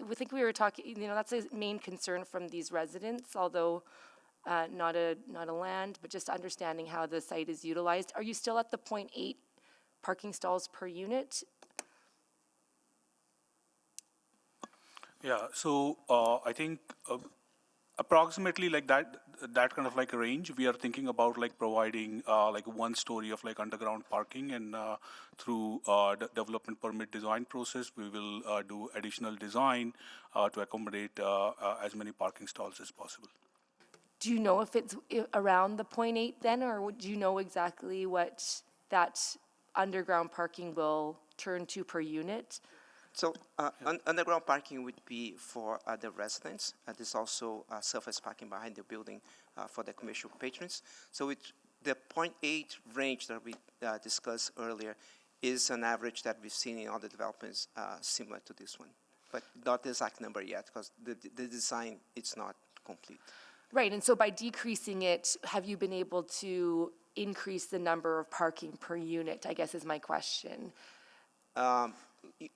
we think we were talking, you know, that's a main concern from these residents, although not a land, but just understanding how the site is utilized. Are you still at the 0.8 parking stalls per unit? Yeah, so I think approximately like that kind of like a range. We are thinking about like providing like 1 story of like underground parking, and through the development permit design process, we will do additional design to accommodate as many parking stalls as possible. Do you know if it's around the 0.8 then, or do you know exactly what that underground parking will turn to per unit? So underground parking would be for the residents. There's also surface parking behind the building for the commercial patrons. So the 0.8 range that we discussed earlier is an average that we've seen in other developments similar to this one, but not the exact number yet, because the design, it's not complete. Right, and so by decreasing it, have you been able to increase the number of parking per unit, I guess is my question.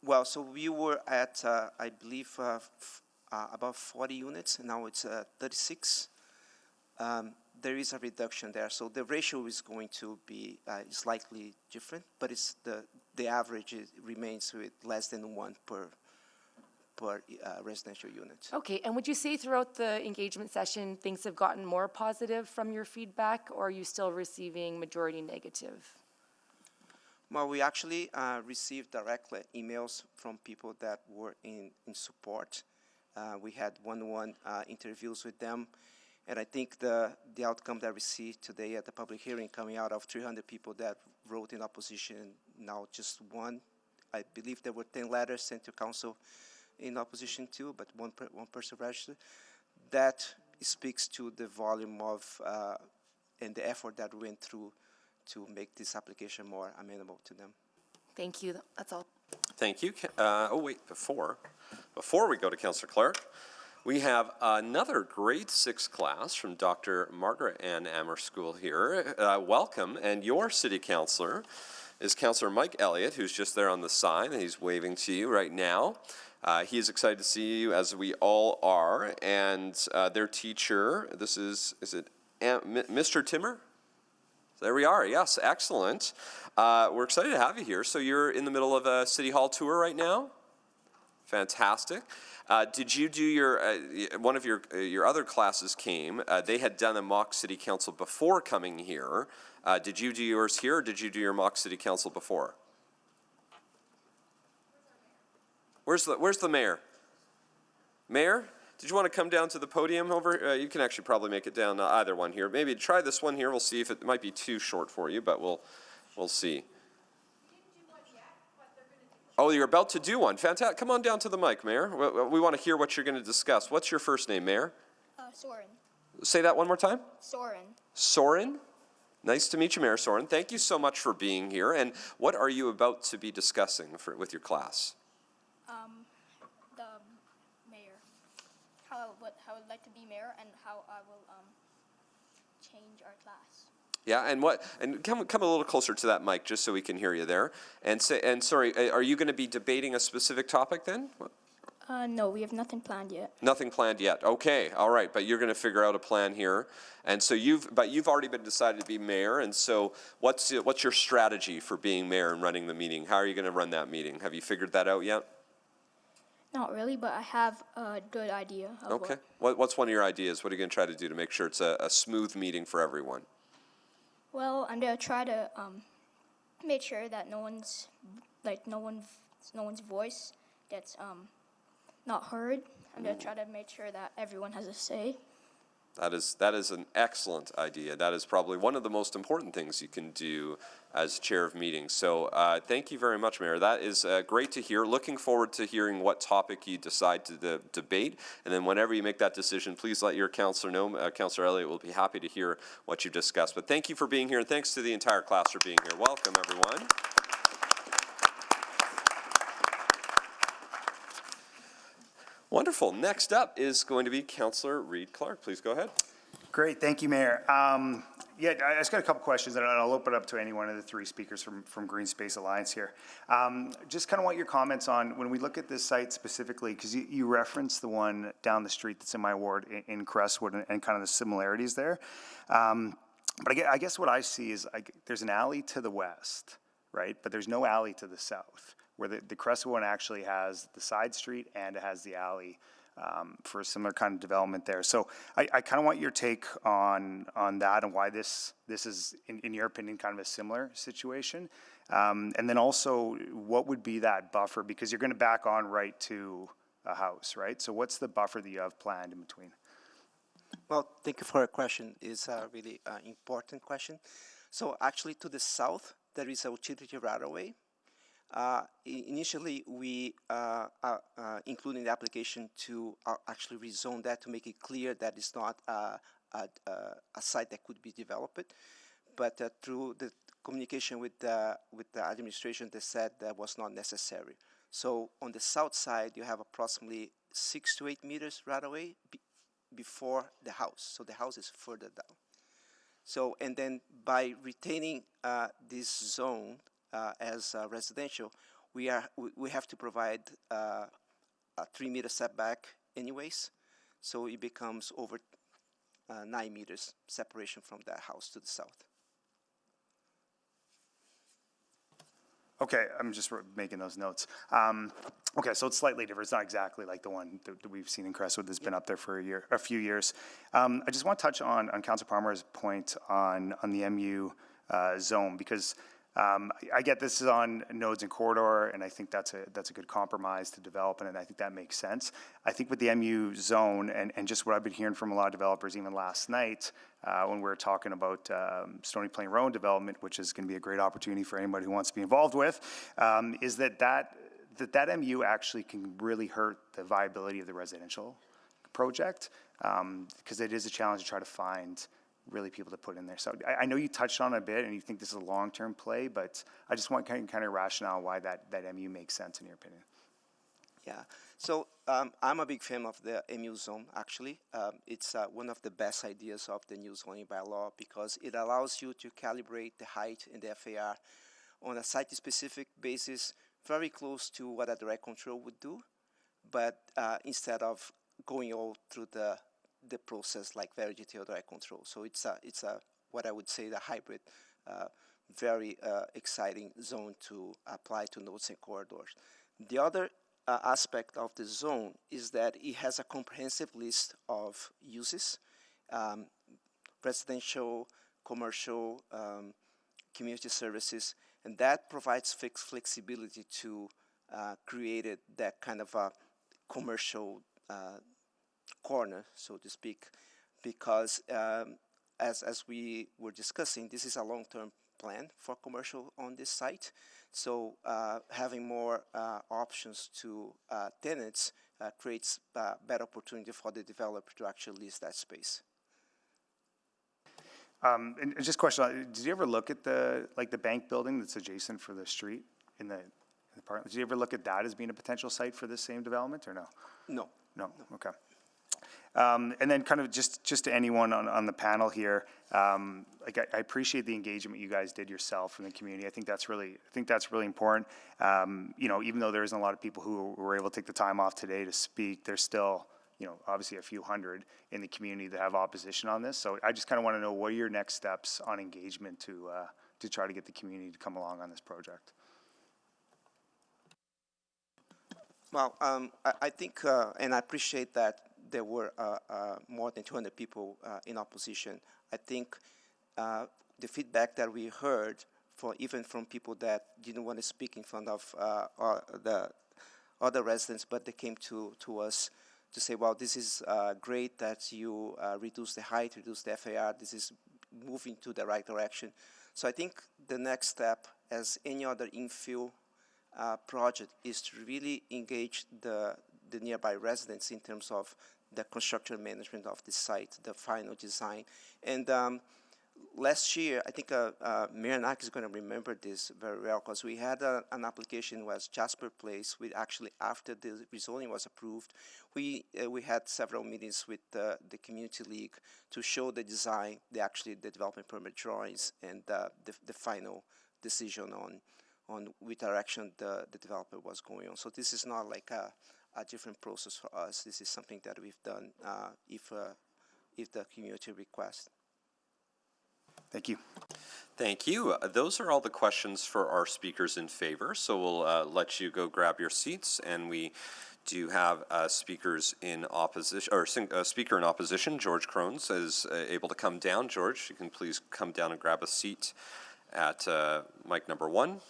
Well, so we were at, I believe, about 40 units, and now it's 36. There is a reduction there, so the ratio is going to be slightly different, but it's the average remains with less than 1 per residential unit. Okay, and would you say throughout the engagement session, things have gotten more positive from your feedback, or are you still receiving majority negative? Well, we actually received direct emails from people that were in support. We had one-on-one interviews with them, and I think the outcome that we see today at the public hearing, coming out of 300 people that wrote in opposition, now just 1. I believe there were 10 letters sent to council in opposition too, but one person registered. That speaks to the volume of and the effort that we went through to make this application more amenable to them. Thank you. That's all. Thank you. Before we go to Councillor Clark, we have another grade 6 class from Dr. Margaret Ann Amerskul here. Welcome, and your city councillor is Councillor Mike Elliott, who's just there on the side, and he's waving to you right now. He is excited to see you, as we all are, and their teacher, is it Mr. Timmer? Is There we are. Yes, excellent. We're excited to have you here. So you're in the middle of a City Hall tour right now? Fantastic. Did you do your, one of your other classes came, they had done a mock City Council before coming here. Did you do yours here, or did you do your mock City Council before? Where's the mayor? Mayor? Did you want to come down to the podium over? You can actually probably make it down either one here. Maybe try this one here. We'll see if it might be too short for you, but we'll see. Oh, you're about to do one. Fantastic. Come on down to the mic, Mayor. We want to hear what you're going to discuss. What's your first name, Mayor? Soren. Say that one more time. Soren. Soren? Nice to meet you, Mayor Soren. Thank you so much for being here. And what are you about to be discussing with your class? The mayor. How I would like to be mayor and how I will change our class. Yeah, and come a little closer to that mic just so we can hear you there. And sorry, are you going to be debating a specific topic then? No, we have nothing planned yet. Nothing planned yet. Okay, all right, but you're going to figure out a plan here. And so you've already been decided to be mayor, and so what's your strategy for being mayor and running the meeting? How are you going to run that meeting? Have you figured that out yet? Not really, but I have a good idea of Okay. What's one of your ideas? What are you going to try to do to make sure it's a smooth meeting for everyone? Well, I'm gonna try to make sure that no one's voice gets not heard. I'm gonna try to make sure that everyone has a say. That is an excellent idea. That is probably one of the most important things you can do as chair of meetings. So thank you very much, Mayor. That is great to hear. Looking forward to hearing what topic you decide to debate. And then whenever you make that decision, please let your councillor know. Councillor Elliott will be happy to hear what you've discussed. But thank you for being here, and thanks to the entire class for being here. Welcome, everyone. Wonderful. Next up is going to be Councillor Reid Clark. Please go ahead. Great, thank you, Mayor. Yeah, I just got a couple questions, and I'll open it up to any one of the three speakers from Green Space Alliance here. Just kind of want your comments on, when we look at this site specifically, because you referenced the one down the street that's in my ward in Crestwood and kind of the similarities there. But I guess what I see is there's an alley to the west, right? But there's no alley to the south, where the Crestwood one actually has the side street and it has the alley for a similar kind of development there. So I kind of want your take on that and why this is, in your opinion, kind of a similar situation. And then also, what would be that buffer? Because you're going to back on right to a house, right? So what's the buffer that you have planned in between? Well, thank you for your question. It's a really important question. So actually, to the south, there is a utility right-of-way. Initially, we included in the application to actually rezone that to make it clear that it's not a site that could be developed. But through the communication with the administration, they said that was not necessary. So on the south side, you have approximately 6 to 8 meters right away before the house. So the house is further down. So, and then by retaining this zone as residential, we have to provide a 3-meter setback anyways. So it becomes over 9 meters separation from that house to the south. Okay, I'm just making those notes. Okay, so it's slightly different. It's not exactly like the one that we've seen in Crestwood that's been up there for a few years. I just want to touch on Councilor Palmer's point on the MU zone, because I get this is on nodes and corridor, and I think that's a good compromise to develop, and I think that makes sense. I think with the MU zone, and just what I've been hearing from a lot of developers, even last night, when we were talking about Stony Plain Road development, which is going to be a great opportunity for anybody who wants to be involved with, is that MU actually can really hurt the viability of the residential project, because it is a challenge to try to find really people to put in there. So I know you touched on it a bit and you think this is a long-term play, but I just want kind of rationale why that MU makes sense in your opinion. Yeah, so I'm a big fan of the MU zone, actually. It's one of the best ideas of the new zoning bylaw because it allows you to calibrate the height in the FAR on a site-specific basis, very close to what a direct control would do, but instead of going all through the process like very detailed direct control. So it's a what I would say the hybrid very exciting zone to apply to nodes and corridors. The other aspect of the zone is that it has a comprehensive list of uses, residential, commercial, community services, and that provides flexibility to create that kind of a commercial corner, so to speak, because as we were discussing, this is a long-term plan for commercial on this site. So having more options to tenants creates better opportunity for the developer to actually lease that space. And just a question, did you ever look at the bank building that's adjacent for the street in the park? Did you ever look at that as being a potential site for this same development, or no? No. No, okay. And then kind of just to anyone on the panel here, like I appreciate the engagement you guys did yourself in the community. I think that's really important. You know, even though there isn't a lot of people who were able to take the time off today to speak, there's still, you know, obviously a few hundred in the community that have opposition on this. So I just kind of want to know, what are your next steps on engagement to try to get the community to come along on this project? Well, I think, and I appreciate that there were more than 200 people in opposition. I think the feedback that we heard, even from people that didn't want to speak in front of the other residents, but they came to us to say, well, this is great that you reduce the height, reduce the FAR, this is moving to the right direction. So I think the next step, as any other infill project, is to really engage the nearby residents in terms of the construction management of the site, the final design. And last year, I think Mayor Knack is going to remember this very well, because we had an application, was Jasper Place. We actually, after the rezoning was approved, we had several meetings with the Community League to show the design, the development permit drawings, and the final decision on which direction the developer was going on. So this is not like a different process for us. This is something that we've done if the community requests. Thank you. Thank you. Those are all the questions for our speakers in favor. So we'll let you go grab your seats, and we do have speakers in opposition, or a speaker in opposition. George Crones is able to come down. George, you can please come down and grab a seat at mic number 1.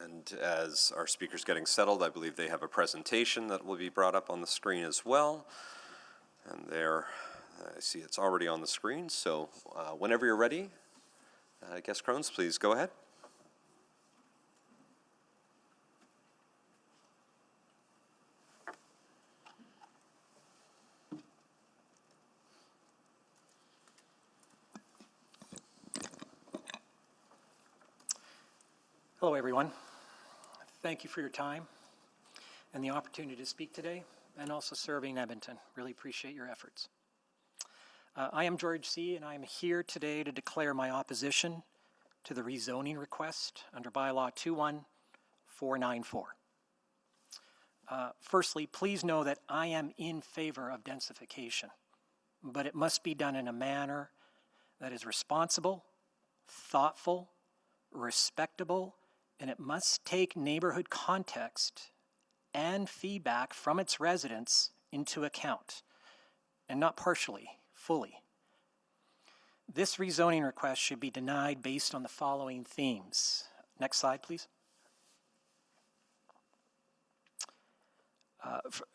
And as our speaker's getting settled, I believe they have a presentation that will be brought up on the screen as well. And there, I see it's already on the screen. So whenever you're ready, Guest Crones, please go ahead. Hello, everyone. Thank you for your time and the opportunity to speak today, and also serving Edmonton. Really appreciate your efforts. I am George C., and I am here today to declare my opposition to the rezoning request under Bylaw 21494. Firstly, please know that I am in favor of densification, but it must be done in a manner that is responsible, thoughtful, respectable, and it must take neighborhood context and feedback from its residents into account, and not partially, fully. This rezoning request should be denied based on the following themes. Next slide, please.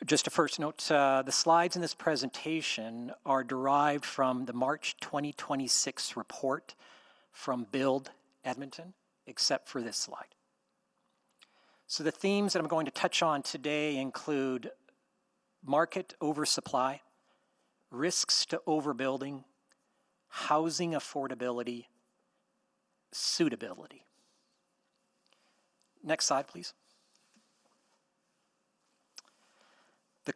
Just a first note, the slides in this presentation are derived from the March 2026 report from Build Edmonton, except for this slide. So the themes that I'm going to touch on today include market oversupply, risks to overbuilding, housing affordability, suitability. Next slide, please.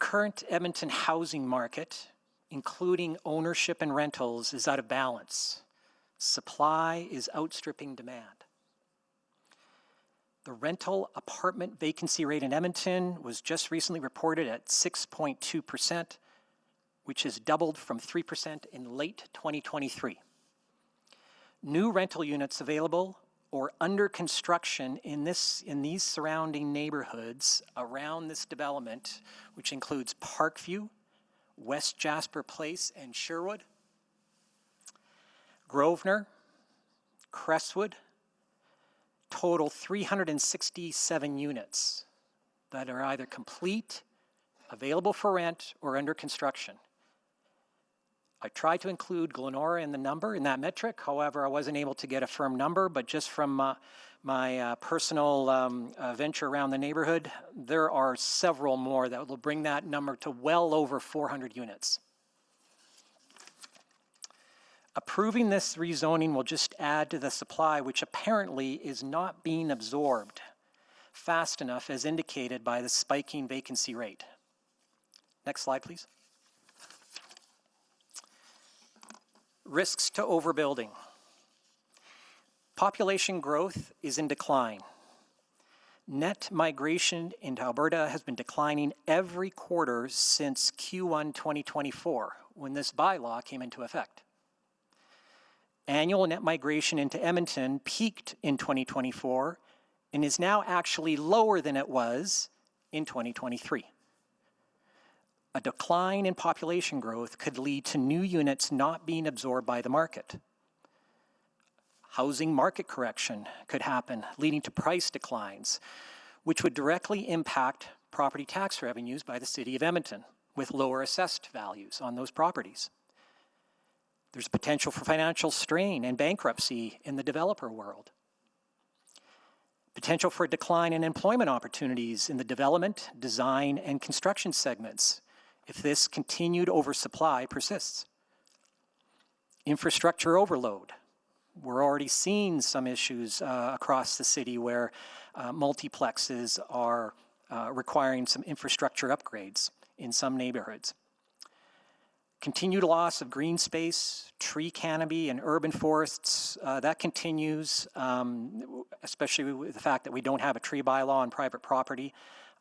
current Edmonton housing market, including ownership and rentals, is out of balance. Supply is outstripping demand. The rental apartment vacancy rate in Edmonton was just recently reported at 6.2%, which has doubled from 3% in late 2023. New rental units available or under construction in these surrounding neighborhoods around this development, which includes Parkview, West Jasper Place, and Sherwood, Grosvenor, Crestwood, total 367 units that are either complete, available for rent, or under construction. I tried to include Glenora in the number, in that metric. However, I wasn't able to get a firm number, but just from my personal venture around the neighborhood, there are several more that will bring that number to well over 400 units. Approving this rezoning will just add to the supply, which apparently is not being absorbed fast enough as indicated by the spiking vacancy rate. Next slide, please. Risks to overbuilding. Population growth is in decline. Net migration into Alberta has been declining every quarter since Q1 2024, when this bylaw came into effect. Annual net migration into Edmonton peaked in 2024 and is now actually lower than it was in 2023. A decline in population growth could lead to new units not being absorbed by the market. Housing market correction could happen, leading to price declines, which would directly impact property tax revenues by the City of Edmonton, with lower assessed values on those properties. There's potential for financial strain and bankruptcy in the developer world. Potential for a decline in employment opportunities in the development, design, and construction segments if this continued oversupply persists. Infrastructure overload. We're already seeing some issues across the city where multiplexes are requiring some infrastructure upgrades in some neighborhoods. Continued loss of green space, tree canopy, and urban forests, that continues, especially with the fact that we don't have a tree bylaw on private property.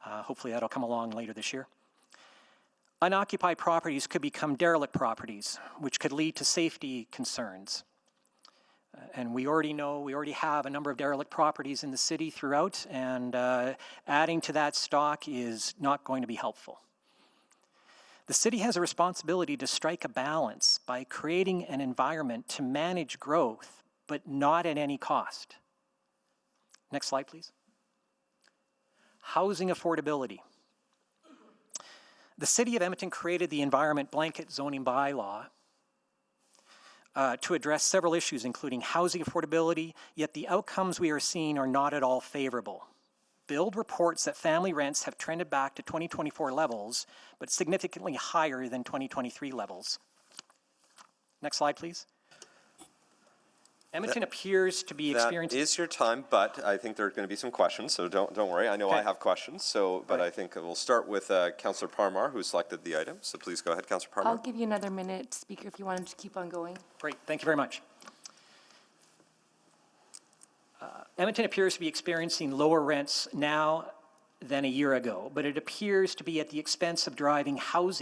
Hopefully that'll come along later this year. Unoccupied properties could become derelict properties, which could lead to safety concerns. And we already have a number of derelict properties in the city throughout, and adding to that stock is not going to be helpful. The city has a responsibility to strike a balance by creating an environment to manage growth, but not at any cost. Next slide, please. Housing affordability. The City of Edmonton created the Environment Blanket Zoning Bylaw to address several issues, including housing affordability, yet the outcomes we are seeing are not at all favorable. Build reports that family rents have trended back to 2024 levels, but significantly higher than 2023 levels. Next slide, please. Edmonton appears to be experiencing... That is your time, but I think there are going to be some questions, so don't worry. I know I have questions, but I think we'll start with Councillor Parmar, who selected the item. So please go ahead, Councillor Parmar. I'll give you another minute, Speaker, if you wanted to keep on going. Great, thank you very much. Edmonton appears to be experiencing lower rents now than a year ago, but it appears to be at the expense of driving house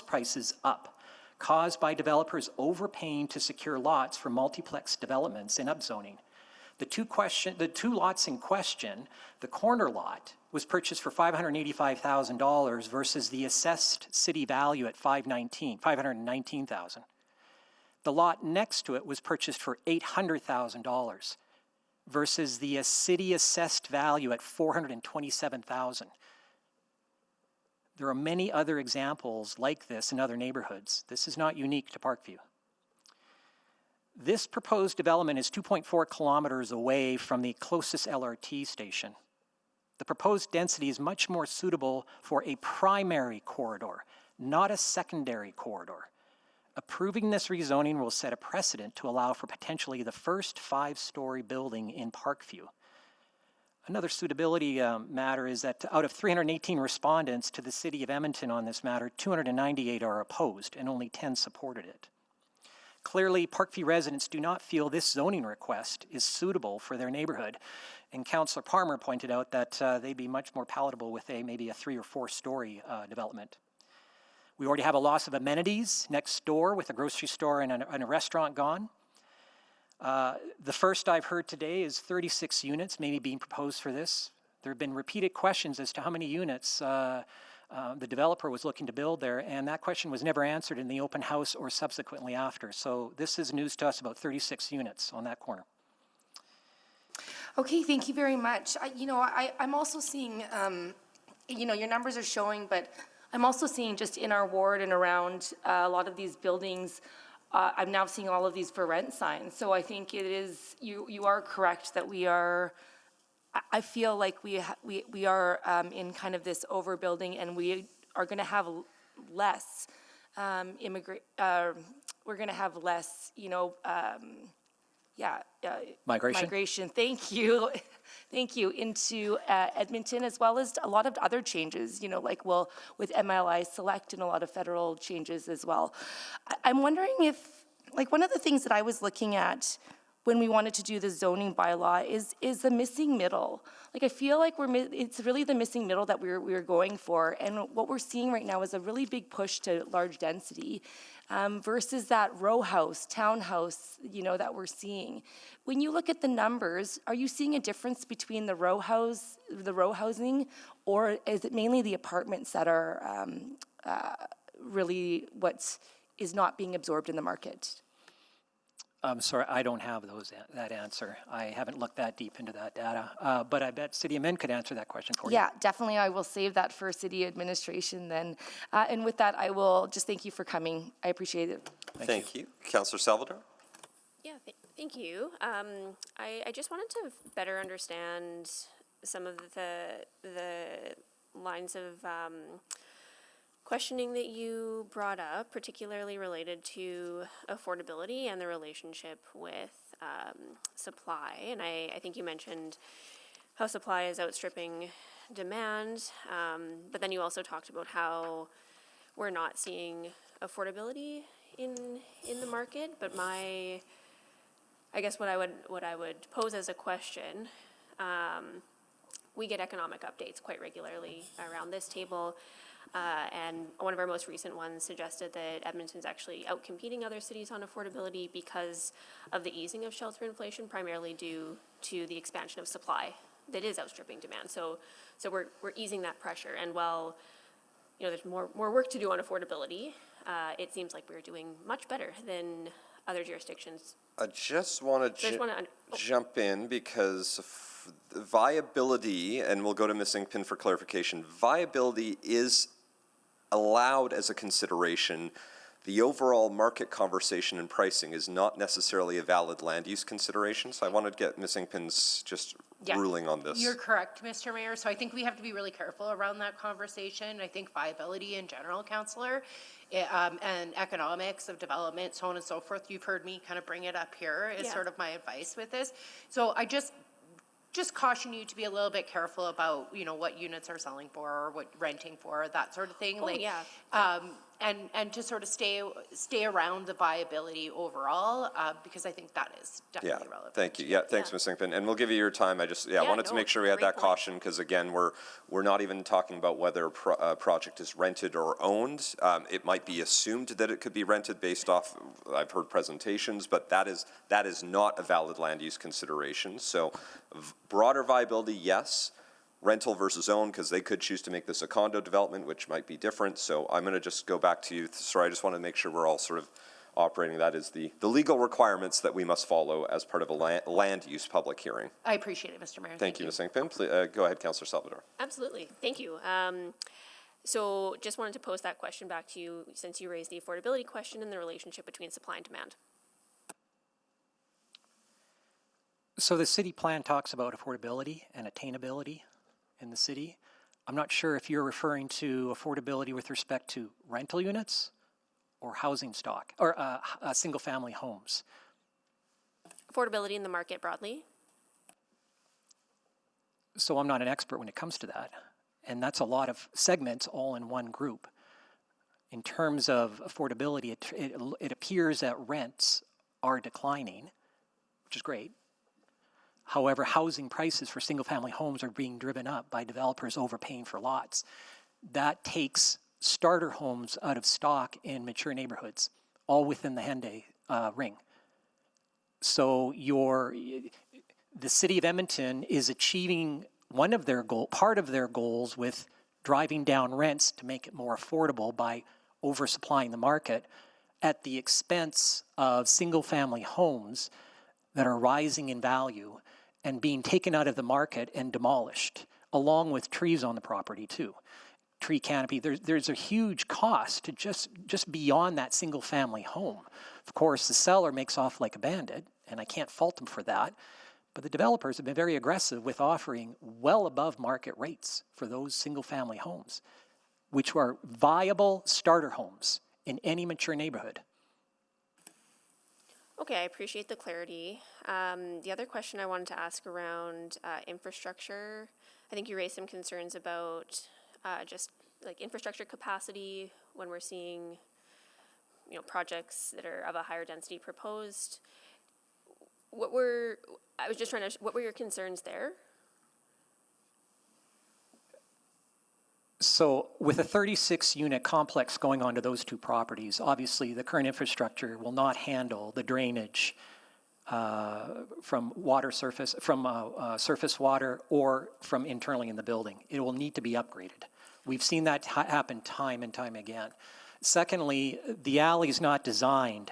prices up, caused by developers overpaying to secure lots for multiplex developments and upzoning. The two lots in question, the corner lot, was purchased for $585,000 versus the assessed city value at $519,000. The lot next to it was purchased for $800,000 versus the city assessed value at $427,000. There are many other examples like this in other neighborhoods. This is not unique to Parkview. This proposed development is 2.4 kilometers away from the closest LRT station. The proposed density is much more suitable for a primary corridor, not a secondary corridor. Approving this rezoning will set a precedent to allow for potentially the first 5-story building in Parkview. Another suitability matter is that out of 318 respondents to the City of Edmonton on this matter, 298 are opposed and only 10 supported it. Clearly, Parkview residents do not feel this zoning request is suitable for their neighborhood. And Councillor Palmer pointed out that they'd be much more palatable with maybe a 3 or 4 story development. We already have a loss of amenities next door with a grocery store and a restaurant gone. The first I've heard today is 36 units maybe being proposed for this. There have been repeated questions as to how many units the developer was looking to build there, and that question was never answered in the open house or subsequently after. So this is news to us about 36 units on that corner. Okay, thank you very much. I'm also seeing, your numbers are showing, but I'm also seeing just in our ward and around a lot of these buildings, I'm now seeing all of these for rent signs. So I think it is, you are correct that we are, I feel like we are in kind of this overbuilding, and we are going to have less we're going to have less, migration. Thank you. Thank you. Into Edmonton, as well as a lot of other changes, with MLI Select and a lot of federal changes as well. I'm wondering if, one of the things that I was looking at when we wanted to do the zoning bylaw is the missing middle. I feel like it's really the missing middle that we're going for, and what we're seeing right now is a really big push to large density versus that row house, townhouse, that we're seeing. When you look at the numbers, are you seeing a difference between the row housing, or is it mainly the apartments that are really what is not being absorbed in the market? I'm sorry, I don't have that answer. I haven't looked that deep into that data, but I bet City Admin could answer that question for you. Yeah, definitely. I will save that for City Administration then. And with that, I will just thank you for coming. I appreciate it. Thank you. Councillor Salvador? Yeah, thank you. I just wanted to better understand some of the lines of questioning that you brought up, particularly related to affordability and the relationship with supply. And I think you mentioned how supply is outstripping demand, but then you also talked about how we're not seeing affordability in the market. But I guess what I would pose as a question, we get economic updates quite regularly around this table. And one of our most recent ones suggested that Edmonton's actually outcompeting other cities on affordability because of the easing of shelter inflation, primarily due to the expansion of supply that is outstripping demand. So we're easing that pressure. And while there's more work to do on affordability, it seems like we're doing much better than other jurisdictions. I just want to jump in because viability, and we'll go to missing pin for clarification, viability is allowed as a consideration. The overall market conversation and pricing is not necessarily a valid land use consideration. So I wanted to get missing pin's ruling on this. You're correct, Mr. Mayor. So I think we have to be really careful around that conversation. I think viability in general, Councillor, and economics of development, so on and so forth. You've heard me kind of bring it up here is sort of my advice with this. So I just caution you to be a little bit careful about, what units are selling for or what renting for, that sort of thing. And to sort of stay around the viability overall, because I think that is definitely relevant. Thank you. Yeah, thanks, Ms. Singpin. And we'll give you your time. I just wanted to make sure we had that caution, because again, we're not even talking about whether a project is rented or owned. It might be assumed that it could be rented based off, I've heard presentations, but that is not a valid land use consideration. So broader viability, yes. Rental versus own, because they could choose to make this a condo development, which might be different. So I'm going to just go back to you. Sorry, I just want to make sure we're all sort of operating. That is the legal requirements that we must follow as part of a land use public hearing. I appreciate it, Mr. Mayor. Thank you, Ms. Singpin. Go ahead, Councillor Salvador. Absolutely. Thank you. So just wanted to pose that question back to you, since you raised the affordability question and the relationship between supply and demand. So the city plan talks about affordability and attainability in the city. I'm not sure if you're referring to affordability with respect to rental units or housing stock or single family homes. Affordability in the market broadly. So I'm not an expert when it comes to that. And that's a lot of segments all in one group. In terms of affordability, it appears that rents are declining, which is great. However, housing prices for single-family homes are being driven up by developers overpaying for lots. That takes starter homes out of stock in mature neighborhoods, all within the Henday ring. So the city of Edmonton is achieving part of their goals with driving down rents to make it more affordable by oversupplying the market at the expense of single-family homes that are rising in value and being taken out of the market and demolished, along with trees on the property too. Tree canopy, there's a huge cost to just beyond that single-family home. Of course, the seller makes off like a bandit, and I can't fault them for that, but the developers have been very aggressive with offering well above market rates for those single-family homes, which are viable starter homes in any mature neighborhood. Okay, I appreciate the clarity. The other question I wanted to ask around infrastructure, I think you raised some concerns about just like infrastructure capacity when we're seeing, projects that are of a higher density proposed. What were your concerns there? So with a 36-unit complex going onto those two properties, obviously the current infrastructure will not handle the drainage from surface water or from internally in the building. It will need to be upgraded. We've seen that happen time and time again. Secondly, the alley is not designed,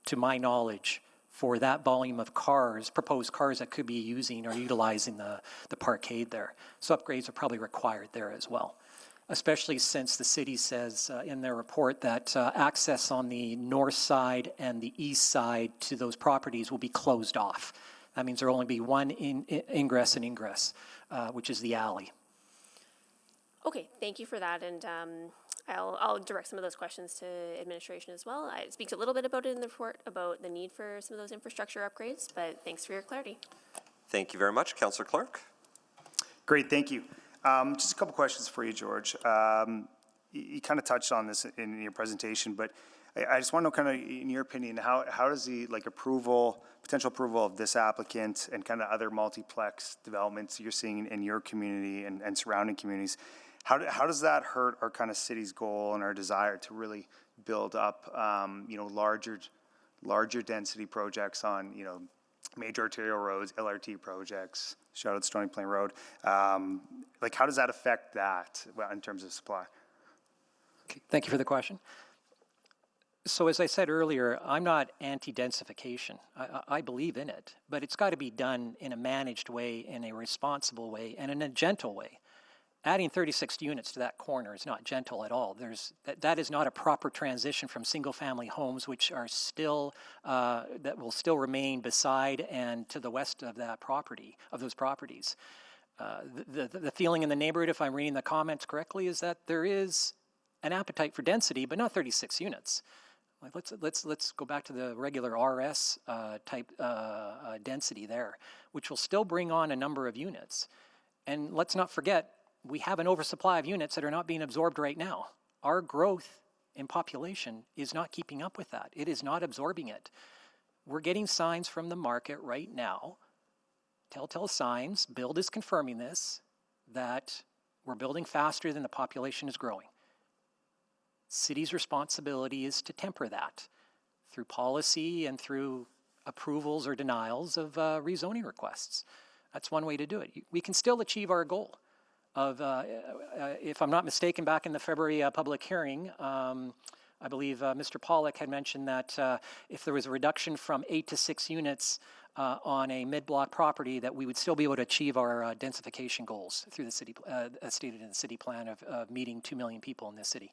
to my knowledge, for that volume of cars, proposed cars that could be using or utilizing the parkade there. So upgrades are probably required there as well, especially since the city says in their report that access on the north side and the east side to those properties will be closed off. That means there will only be one ingress and ingress, which is the alley. Okay, thank you for that, and I'll direct some of those questions to administration as well. It speaks a little bit about it in the report, about the need for some of those infrastructure upgrades, but thanks for your clarity. Thank you very much. Councillor Clark. Great, thank you. Just a couple questions for you, George. You kind of touched on this in your presentation, but I just want to know, kind of, in your opinion, how does the potential approval of this applicant and kind of other multiplex developments you're seeing in your community and surrounding communities, how does that hurt our kind of city's goal and our desire to really build up, larger density projects on, major arterial roads, LRT projects, shout out Stony Plain Road. How does that affect that in terms of supply? Okay, thank you for the question. So as I said earlier, I'm not anti-densification. I believe in it, but it's got to be done in a managed way, in a responsible way, and in a gentle way. Adding 36 units to that corner is not gentle at all. That is not a proper transition from single-family homes, which are still that will still remain beside and to the west of that property, of those properties. The feeling in the neighborhood, if I'm reading the comments correctly, is that there is an appetite for density, but not 36 units. Let's go back to the regular RS type density there, which will still bring on a number of units. And let's not forget, we have an oversupply of units that are not being absorbed right now. Our growth in population is not keeping up with that. It is not absorbing it. We're getting signs from the market right now, telltale signs, Build is confirming this, that we're building faster than the population is growing. City's responsibility is to temper that through policy and through approvals or denials of rezoning requests. That's one way to do it. We can still achieve our goal of, if I'm not mistaken, back in the February public hearing, I believe Mr. Pollack had mentioned that if there was a reduction from 8 to 6 units on a mid-block property, that we would still be able to achieve our densification goals through the city, as stated in the city plan of meeting 2 million people in this city.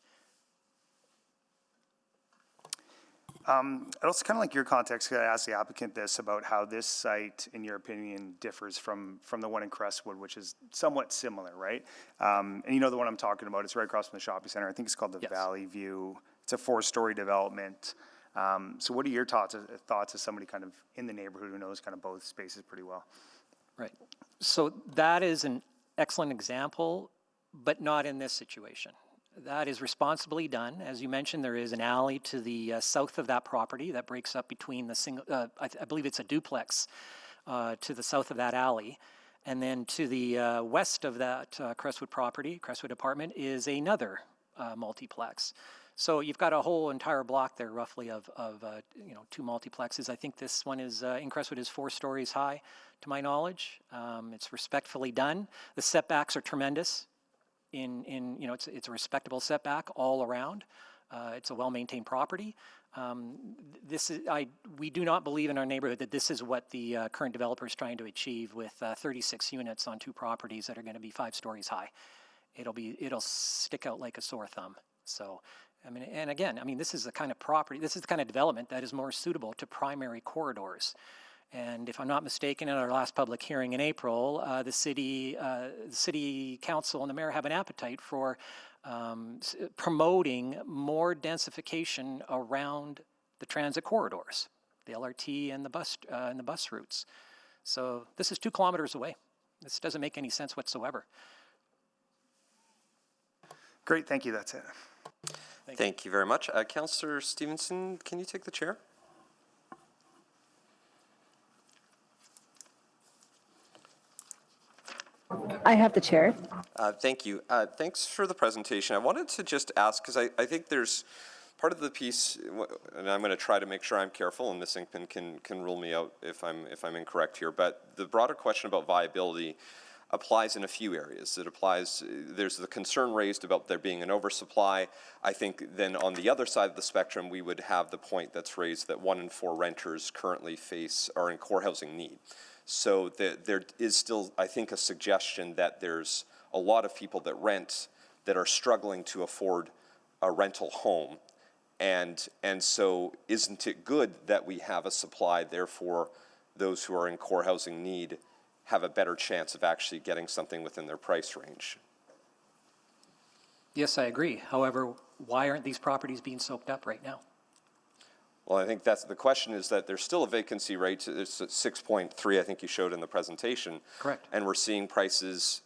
I'd also kind of like your context. I asked the applicant this about how this site, in your opinion, differs from the one in Crestwood, which is somewhat similar, right? And you know the one I'm talking about. It's right across from the shopping center. I think it's called the Valley View. It's a 4-story development. So what are your thoughts as somebody kind of in the neighborhood who knows kind of both spaces pretty well? Right. So that is an excellent example, but not in this situation. That is responsibly done. As you mentioned, there is an alley to the south of that property that breaks up between the single, I believe it's a duplex to the south of that alley. And then to the west of that Crestwood property, Crestwood apartment, is another multiplex. So you've got a whole entire block there roughly of two multiplexes. I think this one is, in Crestwood, is 4 stories high, to my knowledge. It's respectfully done. The setbacks are tremendous. It's a respectable setback all around. It's a well-maintained property. We do not believe in our neighborhood that this is what the current developer is trying to achieve with 36 units on 2 properties that are going to be 5 stories high. It'll stick out like a sore thumb. So, this is the kind of property, this is the kind of development that is more suitable to primary corridors. And if I'm not mistaken, in our last public hearing in April, the city council and the mayor have an appetite for promoting more densification around the transit corridors, the LRT and the bus routes. So this is 2 kilometers away. This doesn't make any sense whatsoever. Great, thank you, that's it. Thank you very much. Councillor Stevenson, can you take the chair? I have the chair. Thank you. Thanks for the presentation. I wanted to just ask, because I think there's part of the piece, and I'm going to try to make sure I'm careful, and Ms. Inkman can rule me out if I'm incorrect here, but the broader question about viability applies in a few areas. There's the concern raised about there being an oversupply. I think then on the other side of the spectrum, we would have the point that's raised that 1 in 4 renters currently are in core housing need. So there is still, I think, a suggestion that there's a lot of people that rent that are struggling to afford a rental home. And so isn't it good that we have a supply, therefore those who are in core housing need have a better chance of actually getting something within their price range? Yes, I agree. However, why aren't these properties being soaked up right now? Well, I think that's the question, is that there's still a vacancy rate. It's at 6.3, I think you showed in the presentation. Correct. And we're seeing prices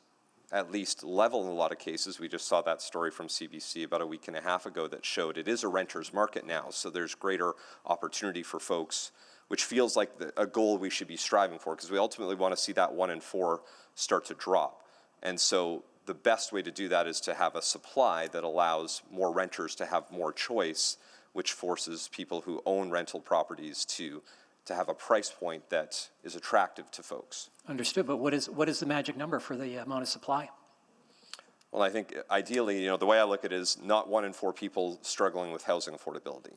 at least level in a lot of cases. We just saw that story from CBC about a week and a half ago that showed it is a renter's market now. So there's greater opportunity for folks, which feels like a goal we should be striving for, because we ultimately want to see that 1 in 4 start to drop. And so the best way to do that is to have a supply that allows more renters to have more choice, which forces people who own rental properties to have a price point that is attractive to folks. Understood, but what is the magic number for the amount of supply? Well, I think ideally, the way I look at it is not 1 in 4 people struggling with housing affordability,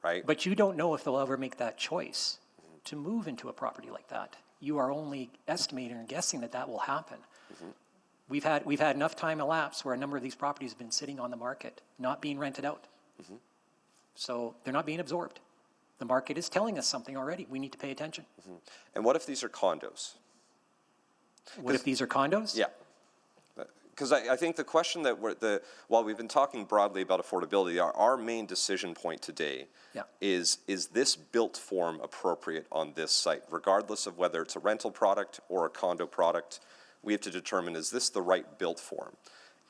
right? But you don't know if they'll ever make that choice to move into a property like that. You are only estimating and guessing that will happen. We've had enough time elapse where a number of these properties have been sitting on the market, not being rented out. So they're not being absorbed. The market is telling us something already. We need to pay attention. And what if these are condos? What if these are condos? Yeah. Because I think the question that while we've been talking broadly about affordability, our main decision point today is this built form appropriate on this site? Regardless of whether it's a rental product or a condo product, we have to determine, is this the right built form?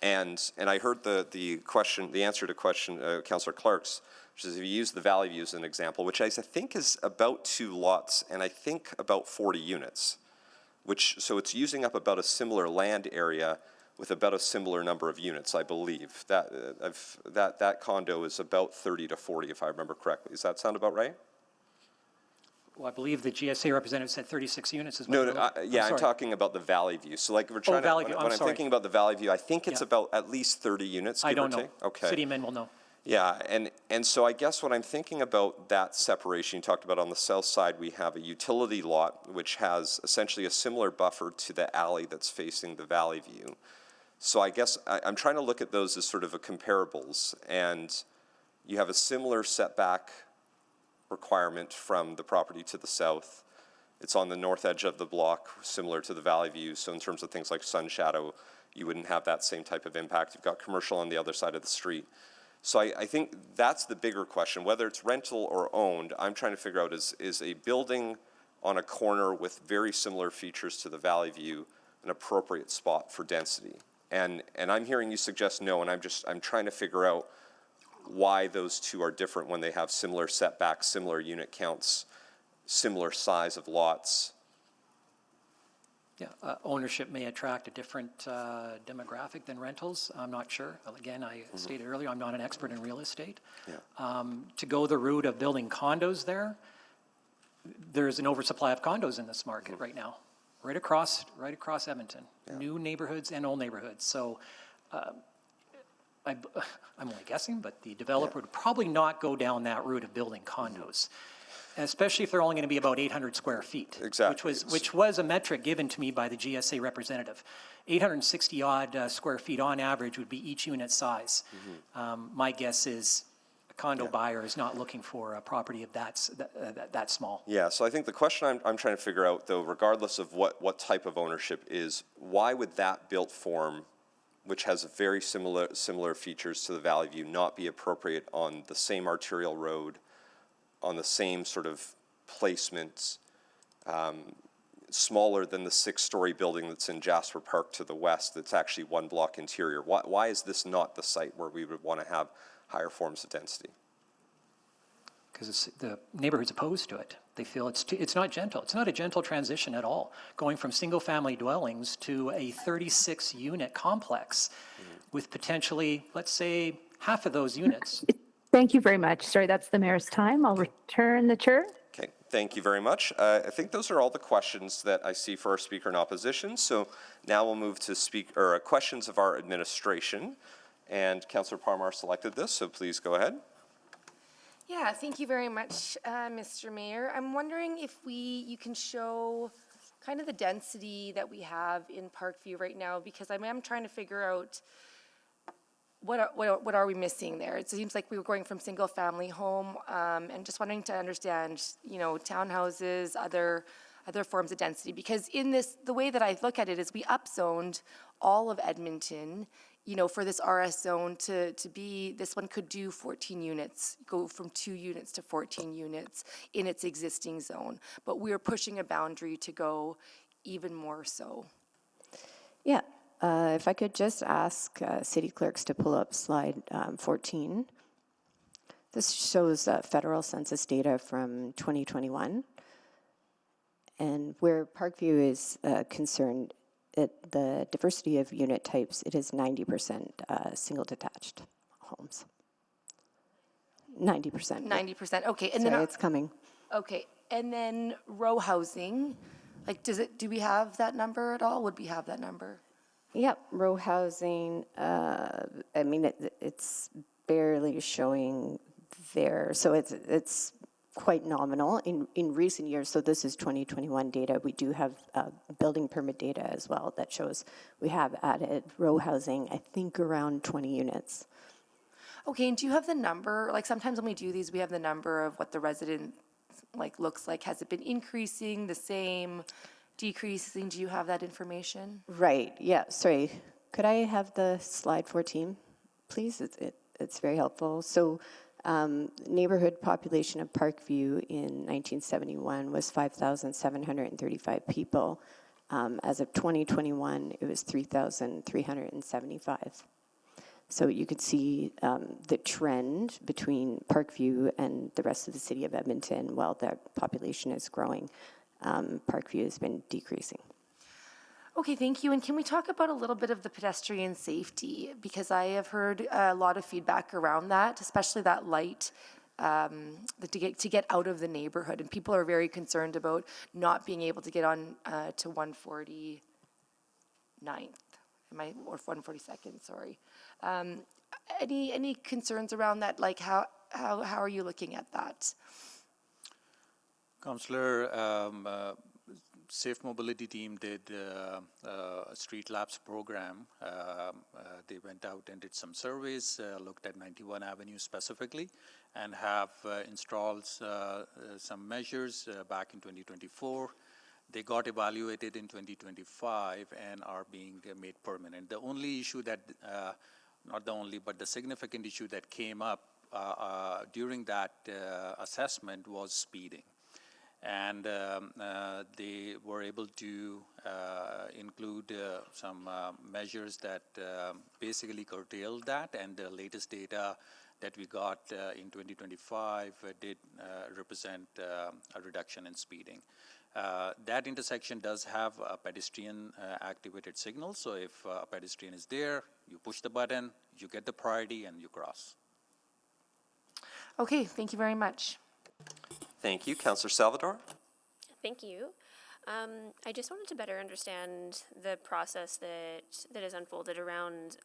And I heard the answer to question Councillor Clark's, which is if you use the Valley View as an example, which I think is about 2 lots and I think about 40 units, so it's using up about a similar land area with about a similar number of units, I believe. That condo is about 30 to 40, if I remember correctly. Does that sound about right? Well, I believe the GSA representative said 36 units. I'm talking about the Valley View. So like we're trying Valley View. when I'm thinking about the Valley View, I think it's about at least 30 units, give or take. I don't know. Okay. City men will know. Yeah, and so I guess when I'm thinking about that separation, you talked about on the south side, we have a utility lot, which has essentially a similar buffer to the alley that's facing the Valley View. So I guess I'm trying to look at those as sort of a comparables, and you have a similar setback requirement from the property to the south. It's on the north edge of the block, similar to the Valley View. So in terms of things like sun shadow, you wouldn't have that same type of impact. You've got commercial on the other side of the street. So I think that's the bigger question. Whether it's rental or owned, I'm trying to figure out is a building on a corner with very similar features to the Valley View an appropriate spot for density? And I'm hearing you suggest no, and I'm trying to figure out why those two are different when they have similar setbacks, similar unit counts, similar size of lots. Yeah, ownership may attract a different demographic than rentals. I'm not sure. Well, again, I stated earlier, I'm not an expert in real estate. Yeah. To go the route of building condos there's an oversupply of condos in this market right now, right across Edmonton, new neighborhoods and old neighborhoods. So I'm only guessing, but the developer would probably not go down that route of building condos. Especially if they're only going to be about 800 square feet. Exactly. Which was a metric given to me by the GSA representative. 860 odd square feet on average would be each unit size. My guess is a condo buyer is not looking for a property of that small. Yeah, so I think the question I'm trying to figure out, though, regardless of what type of ownership is, why would that built form, which has very similar features to the Valley View, not be appropriate on the same arterial road, on the same sort of placement, smaller than the 6-story building that's in Jasper Park to the west that's actually one block interior? Why is this not the site where we would want to have higher forms of density? Because the neighborhood's opposed to it. They feel it's not gentle. It's not a gentle transition at all, going from single-family dwellings to a 36-unit complex with potentially, let's say, half of those units. Thank you very much. Sorry, that's the mayor's time. I'll return the chair. Okay, thank you very much. I think those are all the questions that I see for our speaker in opposition. So now we'll move to questions of our administration. And Councillor Parmar selected this, so please go ahead. Yeah, thank you very much, Mr. Mayor. I'm wondering if you can show kind of the density that we have in Parkview right now, because I am trying to figure out what are we missing there? It seems like we were going from single-family home, and just wanting to understand, townhouses, other forms of density. Because in the way that I look at it is we upzoned all of Edmonton, for this RS zone to be, this one could do 14 units, go from 2 units to 14 units in its existing zone. But we're pushing a boundary to go even more so. Yeah. If I could just ask city clerks to pull up slide 14. This shows federal census data from 2021. And where Parkview is concerned, the diversity of unit types, it is 90% single detached homes. 90%. 90%, okay. And Sorry, then it's coming. Okay, and then row housing, do we have that number at all? Would we have that number? Yep, row housing, it's barely showing there. So it's quite nominal in recent years. So this is 2021 data. We do have building permit data as well that shows we have added row housing, I think around 20 units. Okay, and do you have the number? Like sometimes when we do these, we have the number of what the resident looks like. Has it been increasing, the same, decreasing? Do you have that information? Right, yeah, sorry. Could I have the slide 14, please? It's very helpful. So neighborhood population of Parkview in 1971 was 5,735 people. As of 2021, it was 3,375. So you could see the trend between Parkview and the rest of the city of Edmonton. While the population is growing, Parkview has been decreasing. Okay, thank you. And can we talk about a little bit of the pedestrian safety? Because I have heard a lot of feedback around that, especially that light to get out of the neighborhood. And people are very concerned about not being able to get on to 149th, or 142nd, sorry. Any concerns around that? Like how are you looking at that? Councillor, Safe Mobility team did a street labs program. They went out and did some surveys, looked at 91 Avenue specifically, and have installed some measures back in 2024. They got evaluated in 2025 and are being made permanent. The only issue that, not the only, but the significant issue that came up during that assessment was speeding. And they were able to include some measures that basically curtailed that, and the latest data that we got in 2025 did represent a reduction in speeding. That intersection does have a pedestrian activated signal, so if a pedestrian is there, you push the button, you get the priority, and you cross. Okay, thank you very much. Thank you. Councillor Salvador? Thank you. I just wanted to better understand the process that has unfolded around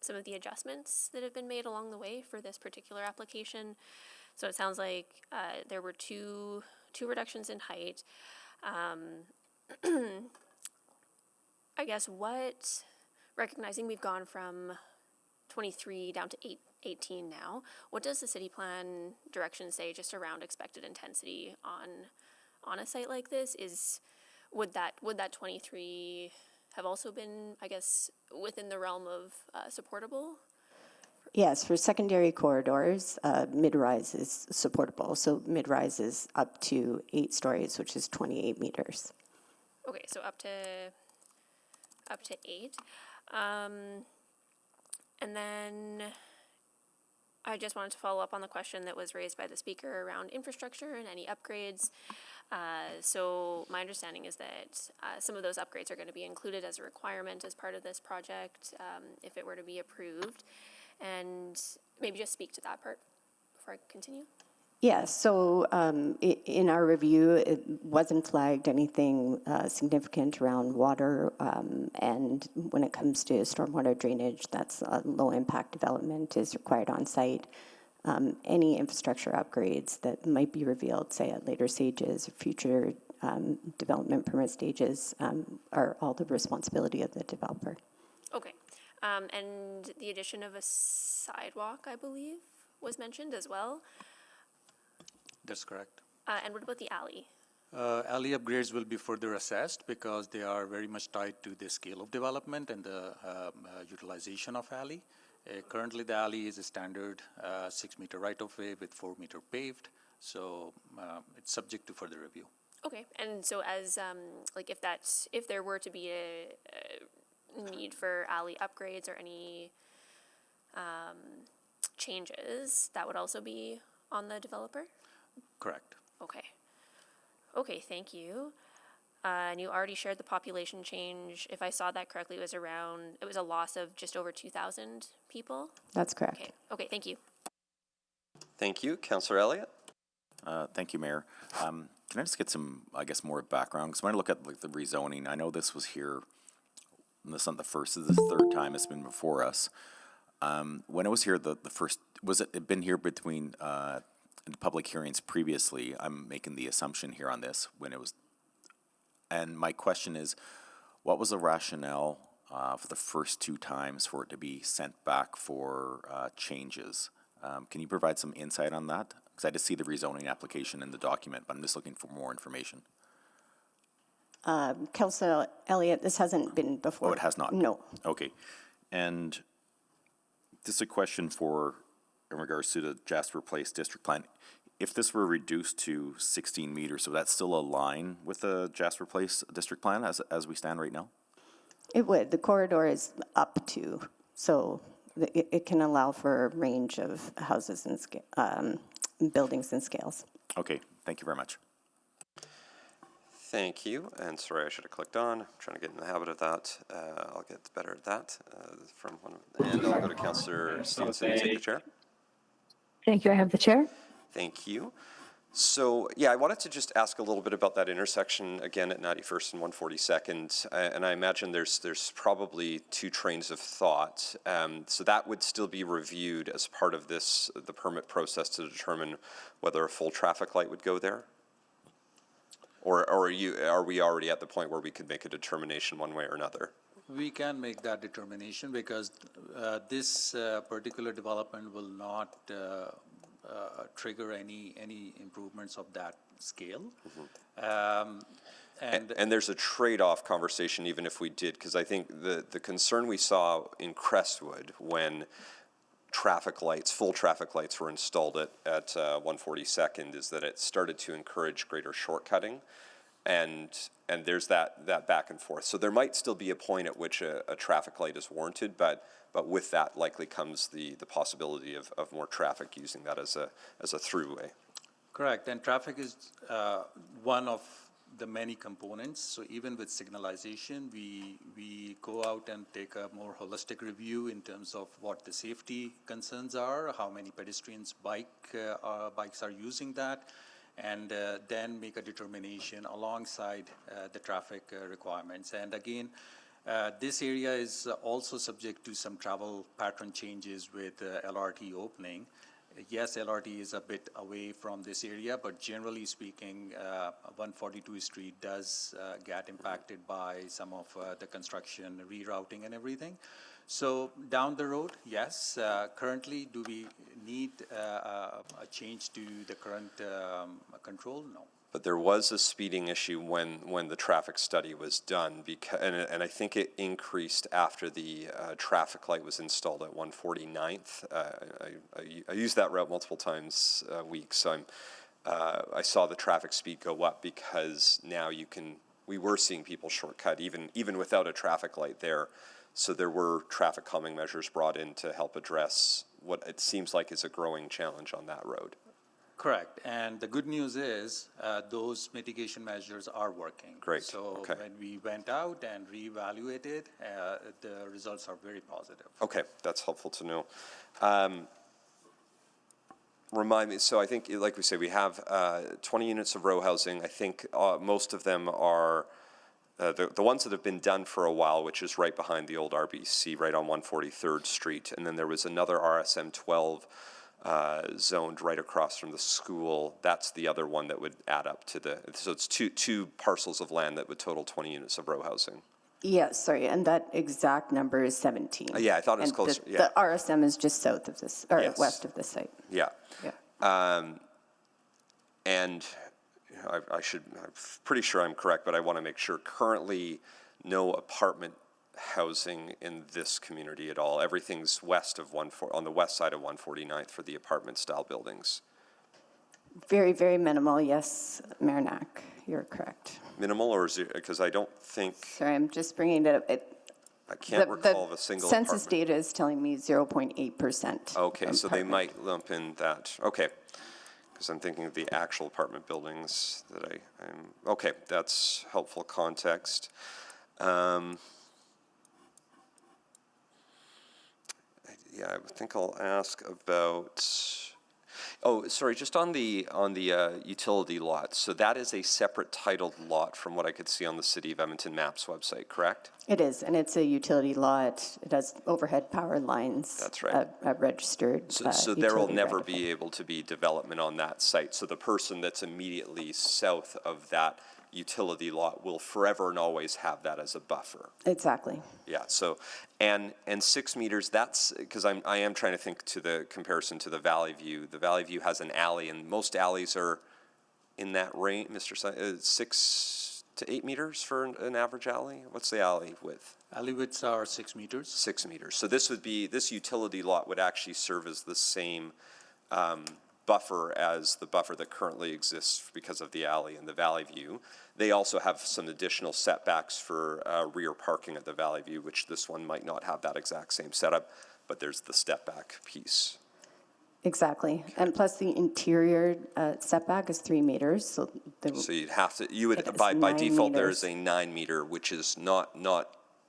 some of the adjustments that have been made along the way for this particular application. So it sounds like there were two reductions in height. I guess recognizing we've gone from 23 down to 18 now, what does the city plan direction say just around expected intensity on a site like this? Would that 23 have also been, I guess, within the realm of supportable? Yes, for secondary corridors, mid-rise is supportable. So mid-rise is up to 8 stories, which is 28 meters. Okay, so up to 8. And then I just wanted to follow up on the question that was raised by the speaker around infrastructure and any upgrades. So my understanding is that some of those upgrades are going to be included as a requirement as part of this project if it were to be approved. And maybe just speak to that part before I continue. Yes, so in our review, it wasn't flagged anything significant around water, and when it comes to stormwater drainage, that's a low-impact development is required on site. Any infrastructure upgrades that might be revealed, say at later stages, or future development permit stages, are all the responsibility of the developer. Okay, and the addition of a sidewalk, I believe, was mentioned as well. That's correct. And what about the alley? Alley upgrades will be further assessed because they are very much tied to the scale of development and the utilization of alley. Currently, the alley is a standard 6-meter right-of-way with 4-meter paved, so it's subject to further review. Okay, and so as if there were to be a need for alley upgrades or any changes, that would also be on the developer? Correct. Okay. Okay, thank you. And you already shared the population change. If I saw that correctly, it was a loss of just over 2,000 people? That's correct. Okay, okay, thank you. Thank you. Councillor Elliott? Thank you, Mayor. Can I just get some, I guess, more background? Because when I look at the rezoning, I know this was here, this is not the first, this is the third time it's been before us. When it was here, the first, was it been here between the public hearings previously? I'm making the assumption here on this, when it was, and my question is, what was the rationale for the first 2 times for it to be sent back for changes? Can you provide some insight on that? Because I just see the rezoning application in the document, but I'm just looking for more information. Councillor Elliott, this hasn't been before. Oh, it has not? No. Okay. And this is a question in regards to the Jasper Place district plan. If this were reduced to 16 meters, so that's still align with the Jasper Place district plan as we stand right now? It would. The corridor is up to, so it can allow for a range of houses and buildings and scales. Okay, thank you very much. Thank you. And sorry, I should have clicked on. I'm trying to get in the habit of that. I'll get better at that and I'll go to Councillor Stevenson to take the chair. Thank you. I have the chair. Thank you. So, yeah, I wanted to just ask a little bit about that intersection again at 91st and 142nd. And I imagine there's probably 2 trains of thought. So that would still be reviewed as part of the permit process to determine whether a full traffic light would go there? Or are we already at the point where we could make a determination one way or another? We can make that determination because this particular development will not trigger any improvements of that scale. Mm-hmm. And there's a trade-off conversation even if we did, because I think the concern we saw in Crestwood when traffic lights, full traffic lights were installed at 142nd is that it started to encourage greater shortcutting. And there's that back and forth. So there might still be a point at which a traffic light is warranted, but with that likely comes the possibility of more traffic using that as a throughway. Correct, and traffic is one of the many components. So even with signalization, we go out and take a more holistic review in terms of what the safety concerns are, how many pedestrians bikes are using that, and then make a determination alongside the traffic requirements. And again, this area is also subject to some travel pattern changes with LRT opening. Yes, LRT is a bit away from this area, but generally speaking, 142 Street does get impacted by some of the construction, rerouting and everything. So down the road, yes. Currently, do we need a change to the current control? No. But there was a speeding issue when the traffic study was done, and I think it increased after the traffic light was installed at 149th. I used that route multiple times a week, so I saw the traffic speed go up because now we were seeing people shortcut even without a traffic light there. So there were traffic calming measures brought in to help address what it seems like is a growing challenge on that road. Correct, and the good news is those mitigation measures are working. Great. So okay. When we went out and reevaluated, the results are very positive. Okay, that's helpful to know. Remind me, so I think, like we say, we have 20 units of row housing. I think most of them are the ones that have been done for a while, which is right behind the old RBC, right on 143rd Street. And then there was another RSM 12 zoned right across from the school. That's the other one that would add up to so it's two parcels of land that would total 20 units of row housing. Yes, sorry, and that exact number is 17. Yeah, I thought it was and closer. The RSM is just south of this, or yes. west of this site. Yeah. Yeah. And I'm pretty sure I'm correct, but I want to make sure. Currently, no apartment housing in this community at all. Everything's west of on the west side of 149th for the apartment style buildings. Very, very minimal, yes, Mayor Knack, you're correct. Minimal, or is it, because I don't think. Sorry, I'm just bringing it up. I can't recall of a single census apartment. data is telling me 0.8%. Okay, so they might lump in that. Okay, because I'm thinking of the actual apartment buildings that I'm. Okay, that's helpful context. Yeah, I think I'll ask about. Oh, sorry, just on the utility lot. So that is a separate titled lot from what I could see on the City of Edmonton Maps website, correct? It is, and it's a utility lot. It has overhead power lines. That's right. A registered So there will utility never right-of-way. be able to be development on that site. So the person that's immediately south of that utility lot will forever and always have that as a buffer. Exactly. Yeah, so, and 6 meters, that's, because I am trying to think to the comparison to the Valley View. The Valley View has an alley, and most alleys are in that range, Mr. 6 to 8 meters for an average alley? What's the alley width? Alley widths are 6 meters. 6 meters. So this utility lot would actually serve as the same buffer as the buffer that currently exists because of the alley and the Valley View. They also have some additional setbacks for rear parking at the Valley View, which this one might not have that exact same setup, but there's the step back piece. Exactly. Okay. And plus the interior setback is 3 meters. So you would, by default, there's a 9 meter, which is not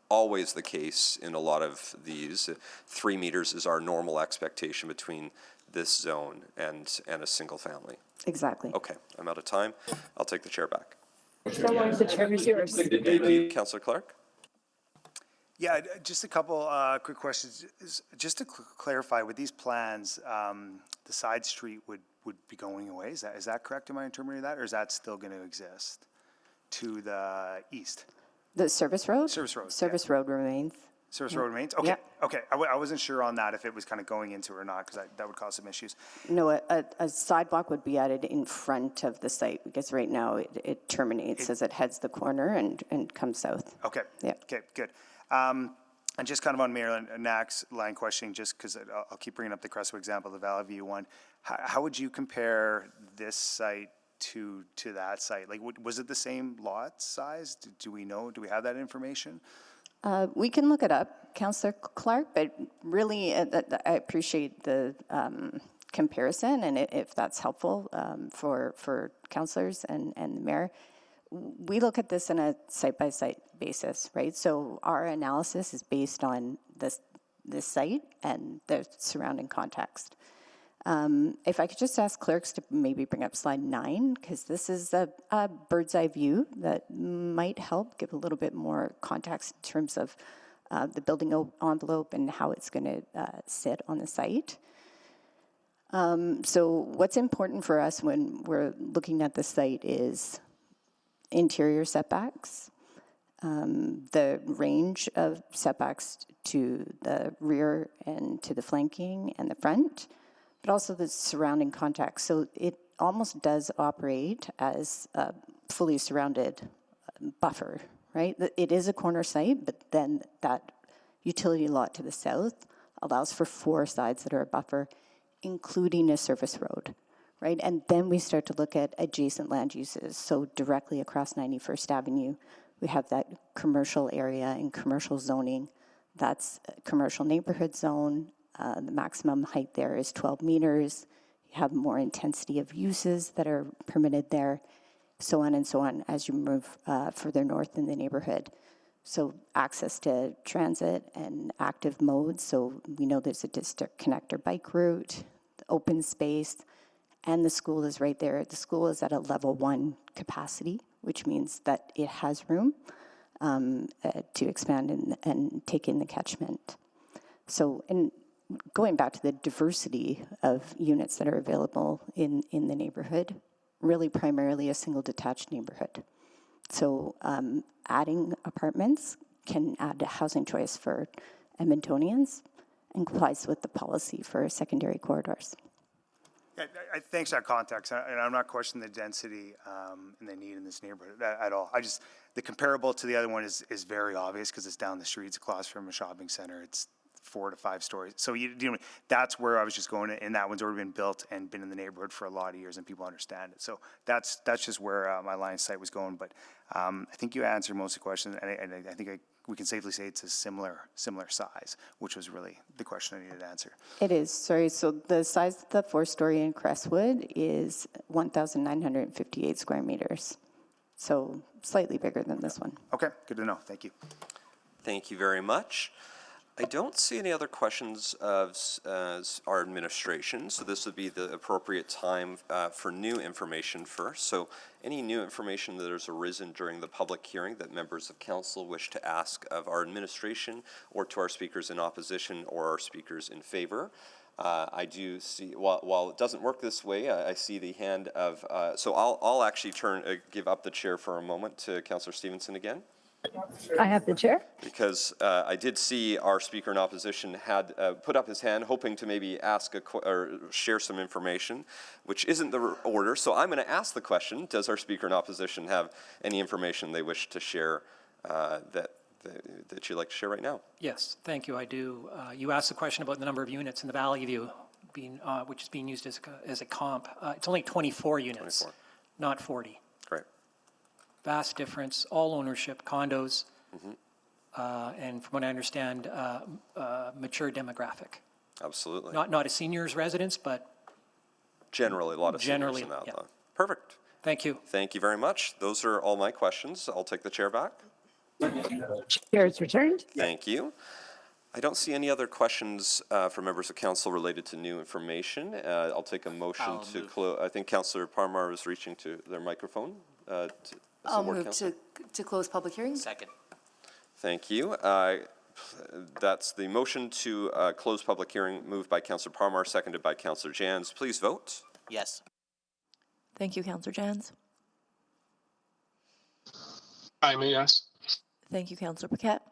always the case in a lot of these. 3 meters is our normal expectation between this zone and a single family. Exactly. Okay, I'm out of time. I'll take the chair back. The chair is yours. Thank you, Councillor Clark. Yeah, just a couple quick questions. Just to clarify, with these plans, the side street would be going away. Is that correct? Am I interpreting that, or is that still going to exist to the east? The service road? Service road. Service road remains. Service road remains? Okay. Yeah. Okay. I wasn't sure on that if it was kind of going into it or not, because that would cause some issues. No, a sidewalk would be added in front of the site because right now it terminates as it heads the corner and comes south. Okay. Yeah. Okay, good. And just kind of on Mayor Knack's line questioning, just because I'll keep bringing up the Crestwood example, the Valley View one. How would you compare this site to that site? Like, was it the same lot size? Do we know? Do we have that information? We can look it up, Councillor Clark, but really, I appreciate the comparison, and if that's helpful for councillors and the mayor. We look at this in a site-by-site basis, right? So our analysis is based on this site and the surrounding context. If I could just ask clerks to maybe bring up slide 9, because this is a bird's eye view that might help give a little bit more context in terms of the building envelope and how it's going to sit on the site. So what's important for us when we're looking at the site is interior setbacks, the range of setbacks to the rear and to the flanking and the front, but also the surrounding context. So it almost does operate as a fully surrounded buffer, right? It is a corner site, but then that utility lot to the south allows for 4 sides that are a buffer, including a service road, right? And then we start to look at adjacent land uses. So directly across 91st Avenue, we have that commercial area and commercial zoning. That's a commercial neighborhood zone. The maximum height there is 12 meters. You have more intensity of uses that are permitted there, so on as you move further north in the neighborhood. So access to transit and active modes. So we know there's a district connector bike route, open space, and the school is right there. The school is at a level 1 capacity, which means that it has room to expand and take in the catchment. So, and going back to the diversity of units that are available in the neighborhood, really primarily a single detached neighborhood. So adding apartments can add a housing choice for Edmontonians and complies with the policy for secondary corridors. Yeah, thanks for that context, and I'm not questioning the density and the need in this neighborhood at all. The comparable to the other one is very obvious because it's down the streets across from a shopping center. It's 4 to 5 stories. So that's where I was just going, and that one's already been built and been in the neighborhood for a lot of years, and people understand it. So that's just where my line of sight was going. But I think you answered most of the questions, and I think we can safely say it's a similar size, which was really the question I needed to answer. It is, sorry. So the size of the 4-story in Crestwood is 1,958 square meters. So slightly bigger than this one. Okay, good to know. Thank you. Thank you very much. I don't see any other questions of our administration, so this would be the appropriate time for new information first. So any new information that has arisen during the public hearing that members of council wish to ask of our administration or to our speakers in opposition or our speakers in favor. I do see, while it doesn't work this way, I see the hand of, so I'll actually give up the chair for a moment to Councillor Stevenson again. I have the chair. Because I did see our speaker in opposition had put up his hand, hoping to maybe ask or share some information, which isn't the order. So I'm going to ask the question: does our speaker in opposition have any information they wish to share that you'd like to share right now? Yes, thank you. I do. You asked the question about the number of units in the Valley View, which is being used as a comp. It's only 24 units, 24. Not 40. Great. Vast difference, all ownership, condos, and from what I understand, mature demographic. Absolutely. Not a senior's residence, but generally a lot of seniors in that. Yeah. Perfect. Thank you. Thank you very much. Those are all my questions. I'll take the chair back. Chair is returned. Thank you. I don't see any other questions from members of council related to new information. I'll take a motion to close. I think Councillor Parmar is reaching to their microphone. I'll move to close public hearing. Second. Thank you. That's the motion to close public hearing, moved by Councillor Parmar, seconded by Councillor Jans. Please vote. Yes. Thank you, Councillor Jans. I'm a yes. Thank you, Councillor Paquette.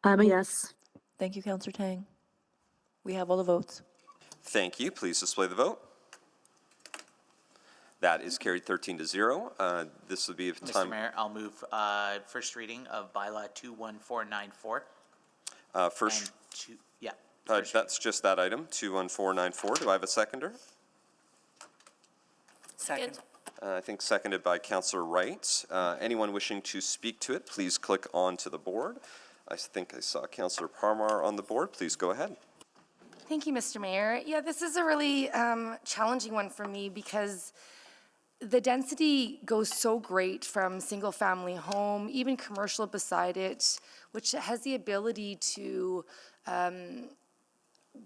I'm a yes. Thank you, Councillor Tang. We have all the votes. Thank you. Please display the vote. That is carried 13-0. This would be a time. Mr. Mayor, I'll move first reading of bylaw 21494. First, Yeah. that's just that item, 21494. Do I have a seconder? Second. I think seconded by Councillor Wright. Anyone wishing to speak to it, please click onto the board. I think I saw Councillor Parmar on the board. Please go ahead. Thank you, Mr. Mayor. Yeah, this is a really challenging one for me because the density goes so great from single-family home, even commercial beside it, which has the ability to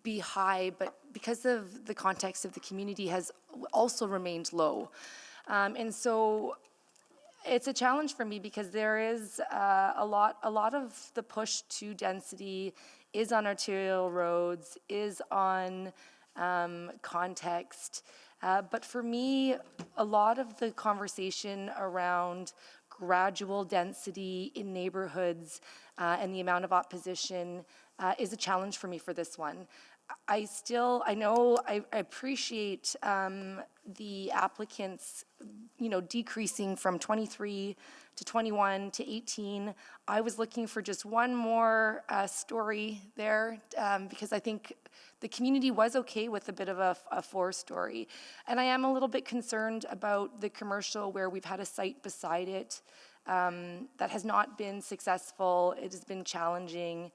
be high, but because of the context of the community has also remained low. And so it's a challenge for me because there is a lot of the push to density is on arterial roads, is on context. But for me, a lot of the conversation around gradual density in neighborhoods and the amount of opposition is a challenge for me for this one. I appreciate the applicants, decreasing from 23 to 21 to 18. I was looking for just one more story there because I think the community was okay with a bit of a 4-story. And I am a little bit concerned about the commercial where we've had a site beside it that has not been successful. It has been challenging.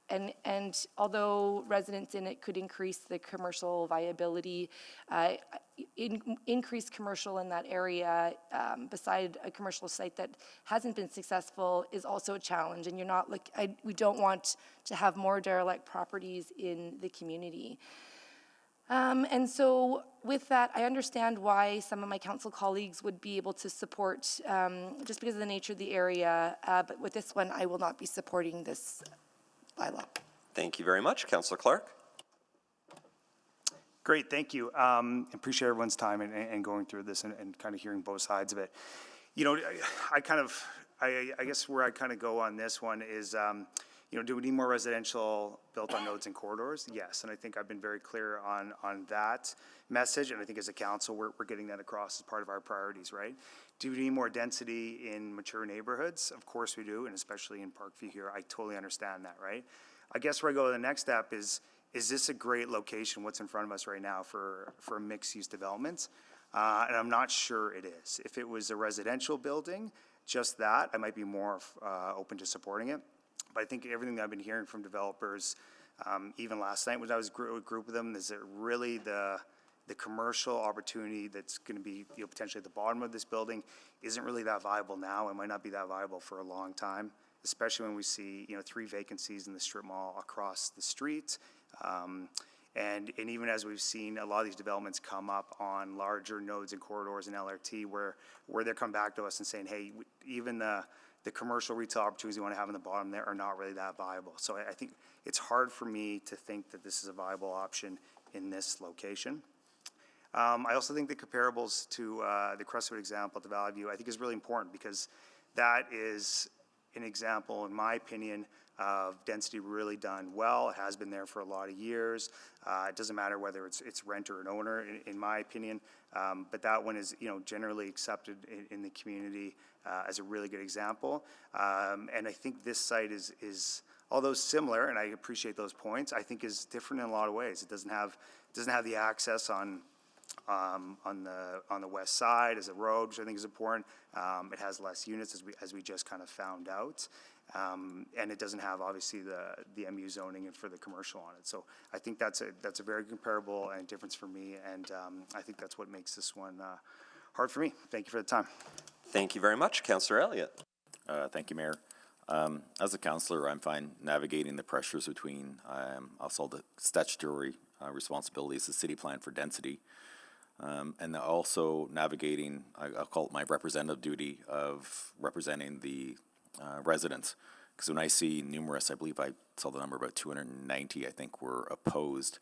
And although residents in it could increase the commercial viability, increased commercial in that area beside a commercial site that hasn't been successful is also a challenge. And we don't want to have more derelict properties in the community. And so with that, I understand why some of my council colleagues would be able to support just because of the nature of the area. But with this one, I will not be supporting this bylaw. Thank you very much. Councillor Clark. Great, thank you. Appreciate everyone's time and going through this and kind of hearing both sides of it. I guess where I kind of go on this one is, do we need more residential built on nodes and corridors? Yes, and I think I've been very clear on that message, and I think as a council, we're getting that across as part of our priorities, right? Do we need more density in mature neighborhoods? Of course we do, and especially in Parkview here, I totally understand that, right? I guess where I go to the next step is this a great location, what's in front of us right now for mixed-use developments? And I'm not sure it is. If it was a residential building, just that, I might be more open to supporting it. But I think everything that I've been hearing from developers, even last night when I was a group of them, is that really the commercial opportunity that's going to be potentially at the bottom of this building isn't really that viable now and might not be that viable for a long time, especially when we see 3 vacancies in the strip mall across the street. And even as we've seen a lot of these developments come up on larger nodes and corridors in LRT where they're come back to us and saying, hey, even the commercial retail opportunities we want to have in the bottom there are not really that viable. So I think it's hard for me to think that this is a viable option in this location. I also think the comparables to the Crestwood example at the Valley View, I think is really important because that is an example, in my opinion, of density really done well. It has been there for a lot of years. It doesn't matter whether it's rent or an owner, in my opinion. But that one is generally accepted in the community as a really good example. And I think this site is although similar, and I appreciate those points, I think is different in a lot of ways. It doesn't have the access on the west side as a road, which I think is important. It has less units as we just kind of found out. And it doesn't have obviously the MU zoning and for the commercial on it. So I think that's a very comparable and difference for me, and I think that's what makes this one hard for me. Thank you for the time. Thank you very much. Councillor Elliott. Thank you, Mayor. As a councillor, I'm fine navigating the pressures between also the statutory responsibilities, the city plan for density, and also navigating, I'll call it my representative duty of representing the residents. Because when I see numerous, I believe I saw the number about 290, I think, were opposed,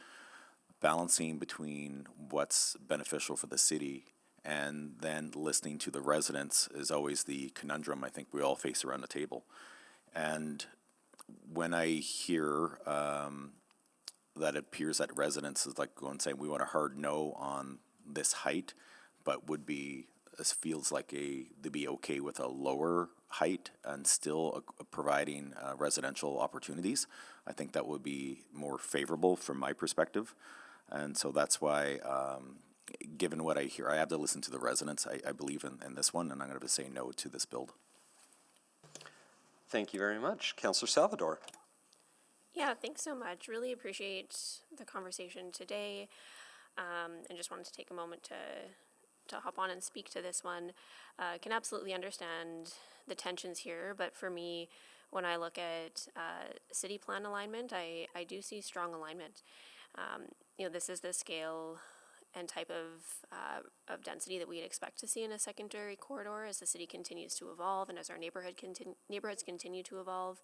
balancing between what's beneficial for the city and then listening to the residents is always the conundrum I think we all face around the table. And when I hear that it appears that residents is like going and saying we want a hard no on this height, but would be, feels like they'd be okay with a lower height and still providing residential opportunities. I think that would be more favorable from my perspective. And so that's why, given what I hear, I have to listen to the residents. I believe in this one, and I'm going to say no to this build. Thank you very much. Councillor Salvador. Yeah, thanks so much. Really appreciate the conversation today, and just wanted to take a moment to hop on and speak to this one. Can absolutely understand the tensions here, but for me, when I look at city plan alignment, I do see strong alignment. This is the scale and type of density that we'd expect to see in a secondary corridor as the city continues to evolve and as our neighborhoods continue to evolve.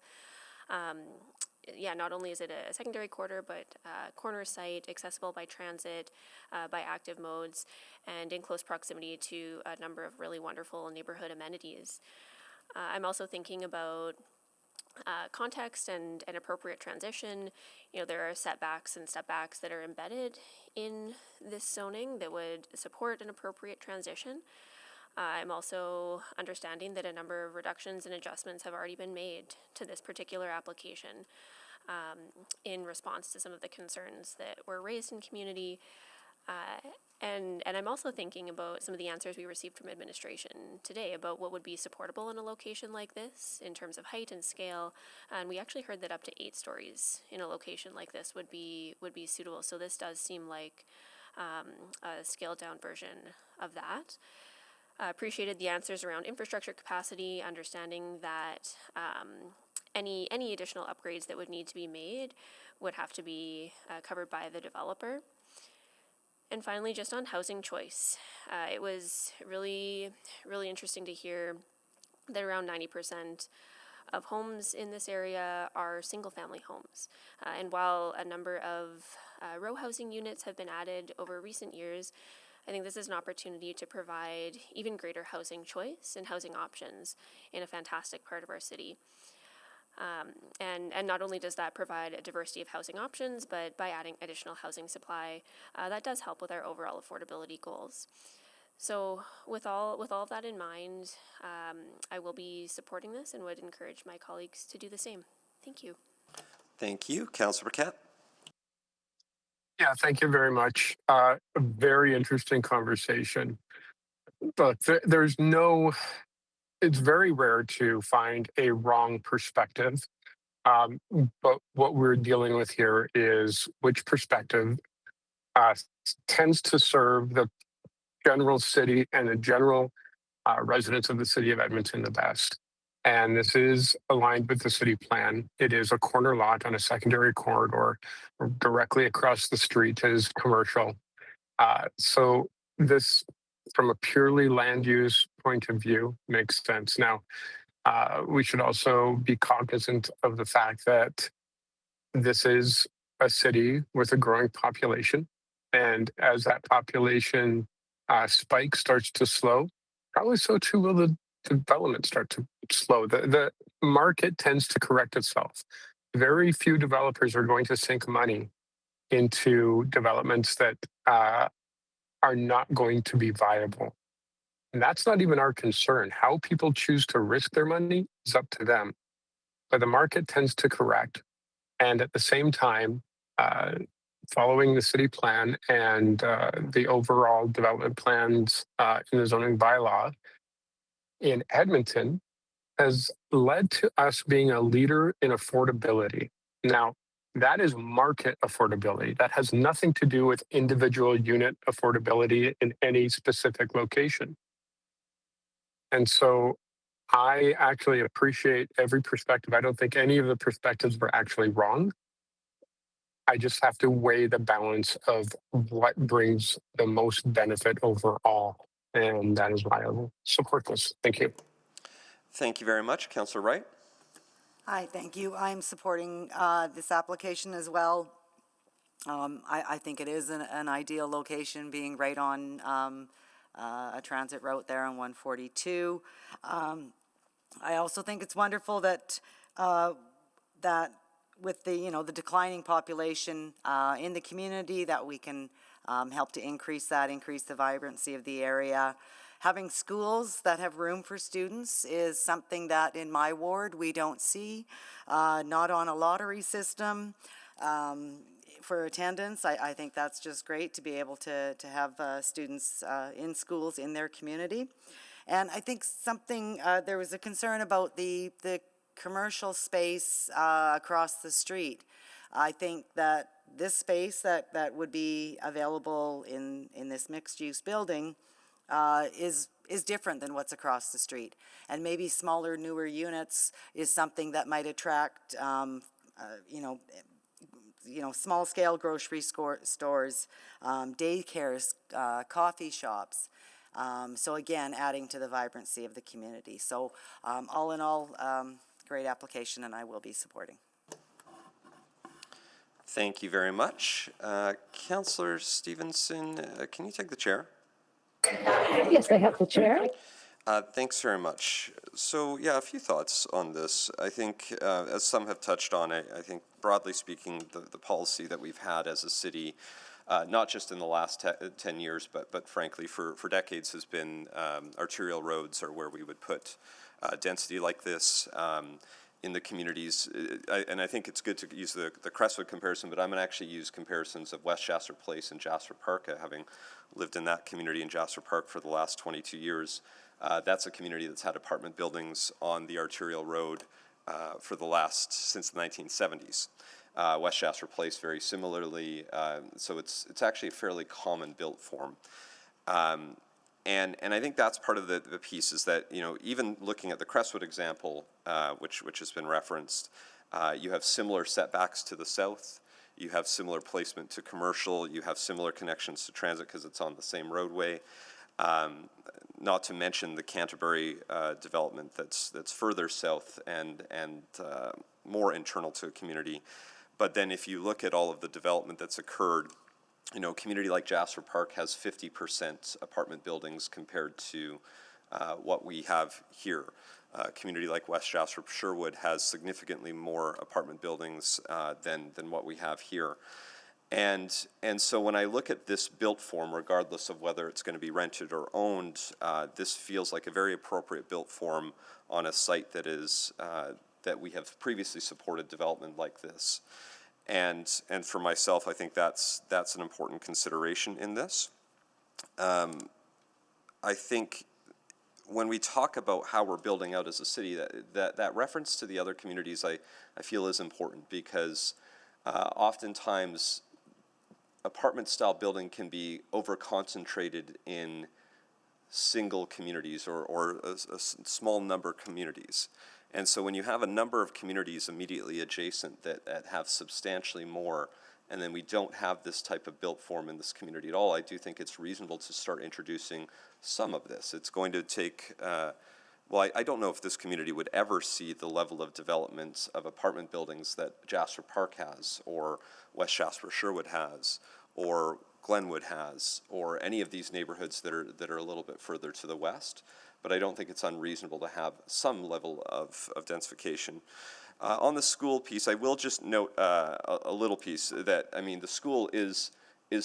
Not only is it a secondary corridor, but corner site, accessible by transit, by active modes, and in close proximity to a number of really wonderful neighborhood amenities. I'm also thinking about context and appropriate transition. There are setbacks and stepbacks that are embedded in this zoning that would support an appropriate transition. I'm also understanding that a number of reductions and adjustments have already been made to this particular application in response to some of the concerns that were raised in community. And I'm also thinking about some of the answers we received from administration today about what would be supportable in a location like this in terms of height and scale. And we actually heard that up to 8 stories in a location like this would be suitable. So this does seem like a scaled down version of that. Appreciated the answers around infrastructure capacity, understanding that any additional upgrades that would need to be made would have to be covered by the developer. And finally, just on housing choice, it was really, really interesting to hear that around 90% of homes in this area are single-family homes. And while a number of row housing units have been added over recent years, I think this is an opportunity to provide even greater housing choice and housing options in a fantastic part of our city. And not only does that provide a diversity of housing options, but by adding additional housing supply, that does help with our overall affordability goals. So with all of that in mind, I will be supporting this and would encourage my colleagues to do the same. Thank you. Thank you. Councillor Paquette. Yeah, thank you very much. A very interesting conversation. But it's very rare to find a wrong perspective. But what we're dealing with here is which perspective tends to serve the general city and the general residents of the city of Edmonton the best. And this is aligned with the city plan. It is a corner lot on a secondary corridor. Directly across the street is commercial. So this, from a purely land use point of view, makes sense. Now, we should also be cognizant of the fact that this is a city with a growing population. And as that population spike starts to slow, probably so too will the development start to slow. The market tends to correct itself. Very few developers are going to sink money into developments that are not going to be viable. And that's not even our concern. How people choose to risk their money is up to them. But the market tends to correct. And at the same time, following the city plan and the overall development plans in the zoning bylaw in Edmonton has led to us being a leader in affordability. Now, that is market affordability. That has nothing to do with individual unit affordability in any specific location. And so I actually appreciate every perspective. I don't think any of the perspectives were actually wrong. I just have to weigh the balance of what brings the most benefit overall. And that is why I will support this. Thank you. Thank you very much. Councillor Wright. Hi, thank you. I'm supporting this application as well. I think it is an ideal location, being right on a transit route there on 142. I also think it's wonderful that that with the the declining population in the community, that we can help to increase the vibrancy of the area. Having schools that have room for students is something that in my ward we don't see, not on a lottery system. For attendance, I think that's just great to be able to have students in schools in their community. And I think there was a concern about the commercial space across the street. I think that this space that would be available in this mixed-use building is different than what's across the street. And maybe smaller, newer units is something that might attract, small-scale grocery stores, daycares, coffee shops. So again, adding to the vibrancy of the community. So all in all, great application, and I will be supporting. Thank you very much. Councillor Stevenson, can you take the chair? Yes, I have the chair. Thanks very much. So, yeah, a few thoughts on this. I think, as some have touched on, I think broadly speaking, the policy that we've had as a city, not just in the last 10 years, but frankly for decades, has been arterial roads are where we would put density like this in the communities. And I think it's good to use the Crestwood comparison, but I'm going to actually use comparisons of West Jasper Place and Jasper Park, having lived in that community in Jasper Park for the last 22 years. That's a community that's had apartment buildings on the arterial road since the 1970s. West Jasper Place very similarly, so it's actually a fairly common built form. And I think that's part of the piece is that, even looking at the Crestwood example, which has been referenced, you have similar setbacks to the south, you have similar placement to commercial, you have similar connections to transit because it's on the same roadway. Not to mention the Canterbury development that's further south and more internal to a community. But then if you look at all of the development that's occurred, a community like Jasper Park has 50% apartment buildings compared to what we have here. A community like West Jasper Sherwood has significantly more apartment buildings than what we have here. And so when I look at this built form, regardless of whether it's going to be rented or owned, this feels like a very appropriate built form on a site that we have previously supported development like this. And for myself, I think that's an important consideration in this. I think when we talk about how we're building out as a city, that reference to the other communities I feel is important because oftentimes apartment-style building can be over-concentrated in single communities or a small number of communities. And so when you have a number of communities immediately adjacent that have substantially more, and then we don't have this type of built form in this community at all, I do think it's reasonable to start introducing some of this. It's going to take, I don't know if this community would ever see the level of development of apartment buildings that Jasper Park has, or West Jasper Sherwood has, or Glenwood has, or any of these neighborhoods that are a little bit further to the west. But I don't think it's unreasonable to have some level of densification. On the school piece, I will just note a little piece that, the school is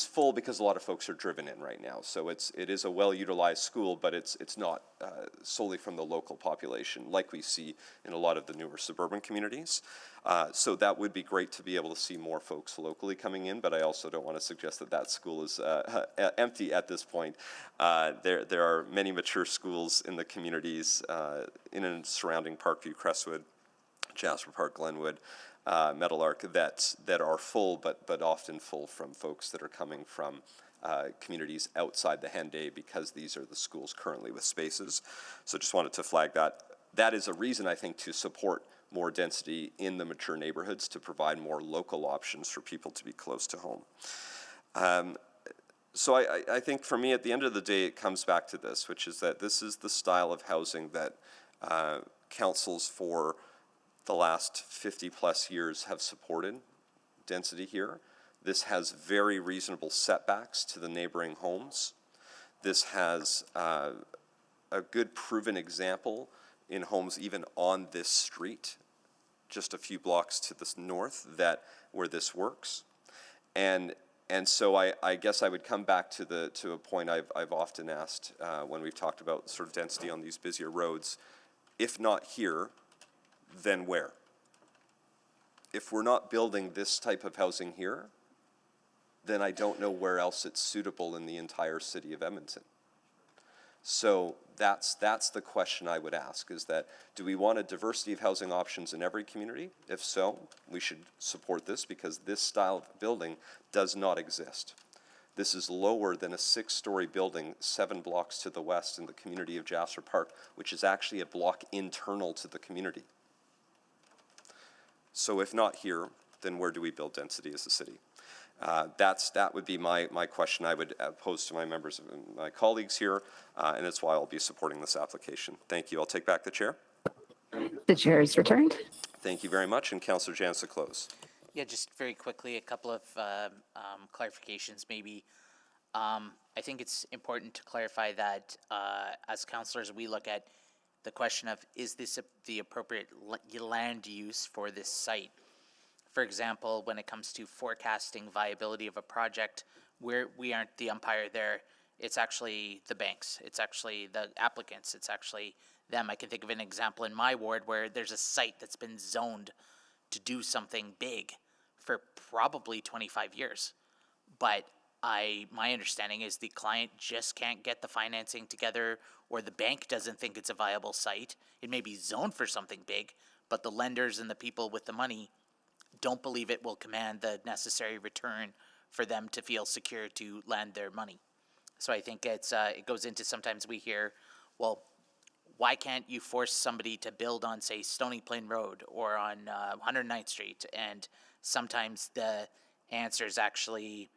full because a lot of folks are driven in right now. So it is a well-utilized school, but it's not solely from the local population like we see in a lot of the newer suburban communities. So that would be great to be able to see more folks locally coming in, but I also don't want to suggest that school is empty at this point. There are many mature schools in the communities in and surrounding Parkview, Crestwood, Jasper Park, Glenwood, Meadowlark that are full, but often full from folks that are coming from communities outside the Henday because these are the schools currently with spaces. So just wanted to flag that. That is a reason, I think, to support more density in the mature neighborhoods to provide more local options for people to be close to home. So I think for me, at the end of the day, it comes back to this, which is that this is the style of housing that councils for the last 50 plus years have supported density here. This has very reasonable setbacks to the neighboring homes. This has a good proven example in homes even on this street, just a few blocks to the north, where this works. And And so I guess I would come back to a point I've often asked when we've talked about sort of density on these busier roads. If not here, then where? If we're not building this type of housing here, then I don't know where else it's suitable in the entire city of Edmonton. So that's the question I would ask, is that do we want a diversity of housing options in every community? If so, we should support this because this style of building does not exist. This is lower than a 6-story building 7 blocks to the west in the community of Jasper Park, which is actually a block internal to the community. So if not here, then where do we build density as a city? That would be my question I would pose to my members, my colleagues here, and it's why I'll be supporting this application. Thank you. I'll take back the chair. The chair is returned. Thank you very much, and Councillor Jans to close. Yeah, just very quickly, a couple of clarifications maybe. I think it's important to clarify that as councillors, we look at the question of, is this the appropriate land use for this site? For example, when it comes to forecasting viability of a project, we aren't the umpire there. It's actually the banks. It's actually the applicants. It's actually them. I can think of an example in my ward where there's a site that's been zoned to do something big for probably 25 years. But my understanding is the client just can't get the financing together, or the bank doesn't think it's a viable site. It may be zoned for something big, but the lenders and the people with the money don't believe it will command the necessary return for them to feel secure to lend their money. So I think it goes into, sometimes we hear, well, why can't you force somebody to build on, say, Stony Plain Road or on 109th Street? And sometimes the answer is actually,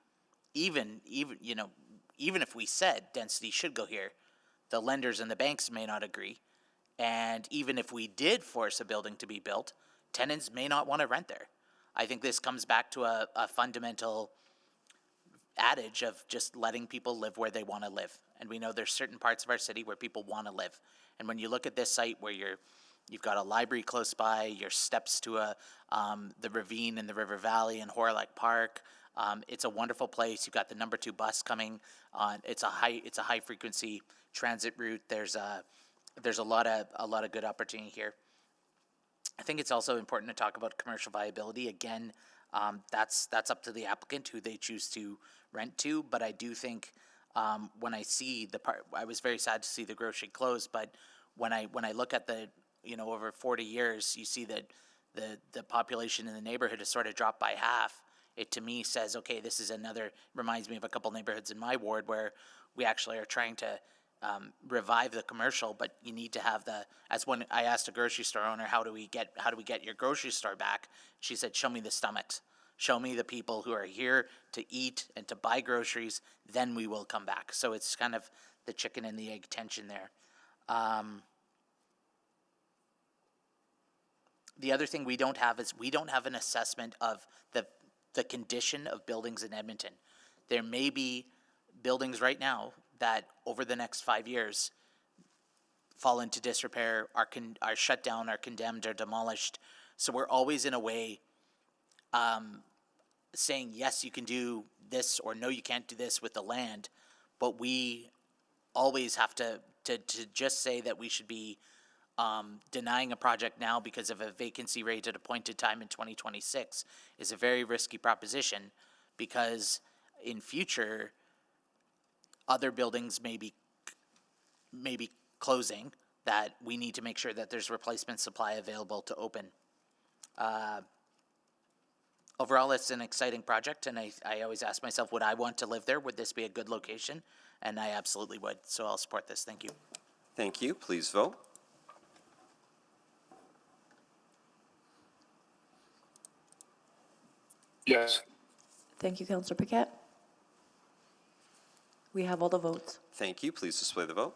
even if we said density should go here, the lenders and the banks may not agree. And even if we did force a building to be built, tenants may not want to rent there. I think this comes back to a fundamental adage of just letting people live where they want to live. And we know there's certain parts of our city where people want to live. And when you look at this site where you've got a library close by, your steps to the ravine in the River Valley and Horlock Park, it's a wonderful place. You've got the number 2 bus coming on. It's a high frequency transit route. There's a lot of good opportunity here. I think it's also important to talk about commercial viability. Again, that's up to the applicant who they choose to rent to. But I do think when I see the part, I was very sad to see the grocery close. But when I look at the over 40 years, you see that the population in the neighborhood has sort of dropped by half. It to me says, okay, this is reminds me of a couple neighborhoods in my ward where we actually are trying to revive the commercial, but you need to have as when I asked a grocery store owner, how do we get your grocery store back? She said, show me the stomachs. Show me the people who are here to eat and to buy groceries, then we will come back. So it's kind of the chicken and the egg tension there. The other thing we don't have is we don't have an assessment of the condition of buildings in Edmonton. There may be buildings right now that over the next 5 years fall into disrepair, are shut down, are condemned, are demolished. So we're always in a way saying, yes, you can do this, or no, you can't do this with the land. But we always have to just say that we should be denying a project now because of a vacancy rate at a point in time in 2026 is a very risky proposition, because in future, other buildings may be closing that we need to make sure that there's replacement supply available to open. Overall, it's an exciting project, and I always ask myself, would I want to live there? Would this be a good location? And I absolutely would, so I'll support this. Thank you. Thank you. Please vote. Yes. Thank you, Councillor Paquette. We have all the votes. Thank you. Please display the vote.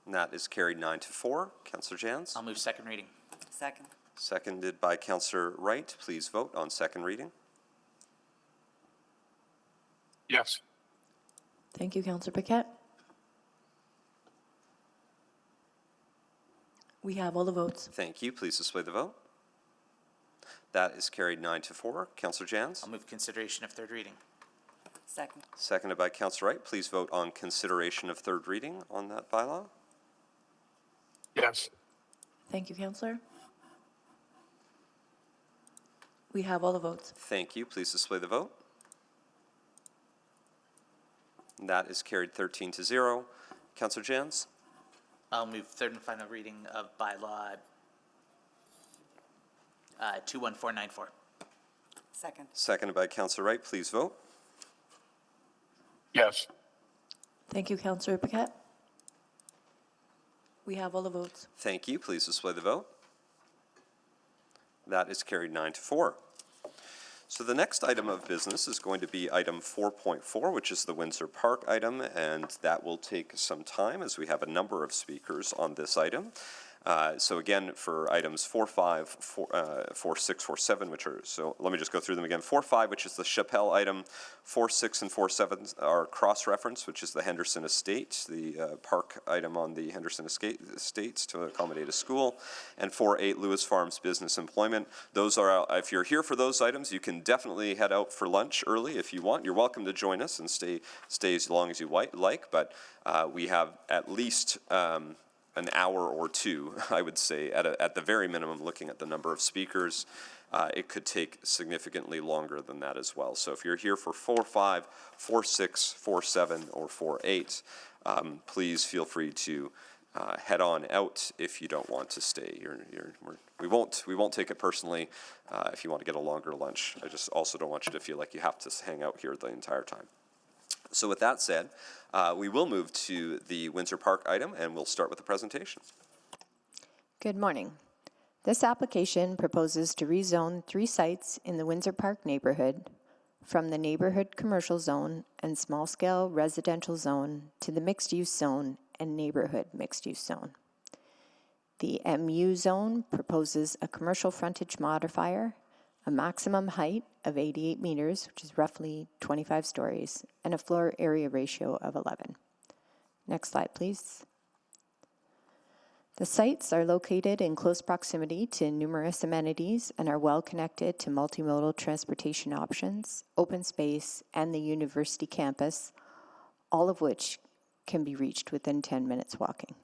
And that is carried 9-4. Councillor Jans. I'll move second reading. Second. Seconded by Councillor Wright. Please vote on second reading. Yes. Thank you, Councillor Paquette. We have all the votes. Thank you. Please display the vote. That is carried 9-4. Councillor Jans? I'll move consideration of third reading. Second. Seconded by Councillor Wright. Please vote on consideration of third reading on that bylaw. Yes. Thank you, Counselor. We have all the votes. Thank you. Please display the vote. That is carried 13-0. Councillor Jans? I'll move third and final reading of bylaw 21494. Second. Seconded by Councillor Wright. Please vote. Yes. Thank you, Counselor Paquette. We have all the votes. Thank you. Please display the vote. That is carried 9-4. So the next item of business is going to be item 4.4, which is the Windsor Park item, and that will take some time as we have a number of speakers on this item. So again, for items 4, 5, 4, 6, 4, 7, which are, so let me just go through them again. 4, 5, which is the Chappelle item. 4, 6, and 4, 7 are cross-reference, which is the Henderson Estate, the park item on the Henderson Estates to accommodate a school. And 4, 8, Lewis Farms Business Employment. Those are, if you're here for those items, you can definitely head out for lunch early if you want. You're welcome to join us and stay as long as you like, but we have at least an hour or two, I would say, at the very minimum, looking at the number of speakers. It could take significantly longer than that as well. So if you're here for 4, 5, 4, 6, 4, 7, or 4, 8, please feel free to head on out if you don't want to stay. We won't take it personally if you want to get a longer lunch. I just also don't want you to feel like you have to hang out here the entire time. So with that said, we will move to the Windsor Park item, and we'll start with the presentation. Good morning. This application proposes to rezone 3 sites in the Windsor Park neighborhood from the neighborhood commercial zone and small-scale residential zone to the mixed-use zone and neighborhood mixed-use zone. The MU zone proposes a commercial frontage modifier, a maximum height of 88 meters, which is roughly 25 stories, and a floor area ratio of 11. Next slide, please. The sites are located in close proximity to numerous amenities and are well connected to multimodal transportation options, open space, and the university campus, all of which can be reached within 10 minutes walking.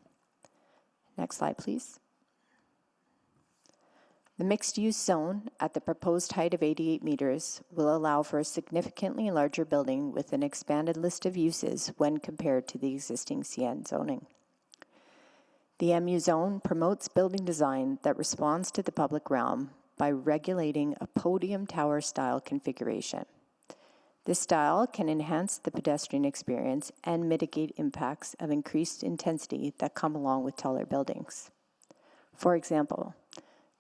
Next slide, please. The mixed-use zone at the proposed height of 88 meters will allow for a significantly larger building with an expanded list of uses when compared to the existing CN zoning. The MU zone promotes building design that responds to the public realm by regulating a podium tower style configuration. This style can enhance the pedestrian experience and mitigate impacts of increased intensity that come along with taller buildings. For example,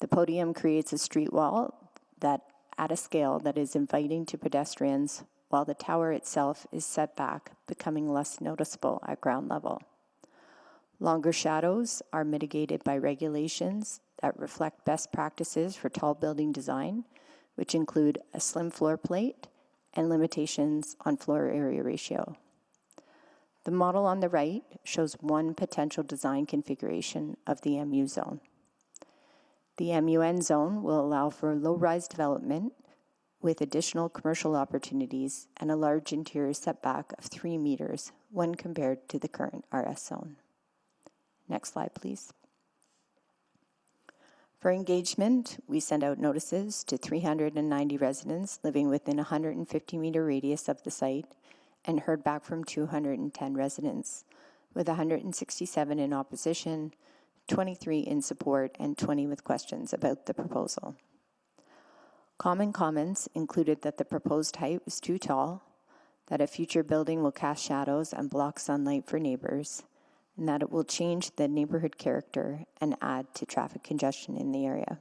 the podium creates a street wall that at a scale that is inviting to pedestrians, while the tower itself is set back, becoming less noticeable at ground level. Longer shadows are mitigated by regulations that reflect best practices for tall building design, which include a slim floor plate and limitations on floor area ratio. The model on the right shows one potential design configuration of the MU zone. The MUN zone will allow for low-rise development with additional commercial opportunities and a large interior setback of 3 meters when compared to the current RS zone. Next slide, please. For engagement, we send out notices to 390 residents living within a 150-meter radius of the site and heard back from 210 residents, with 167 in opposition, 23 in support, and 20 with questions about the proposal. Common comments included that the proposed height was too tall, that a future building will cast shadows and block sunlight for neighbors, and that it will change the neighborhood character and add to traffic congestion in the area.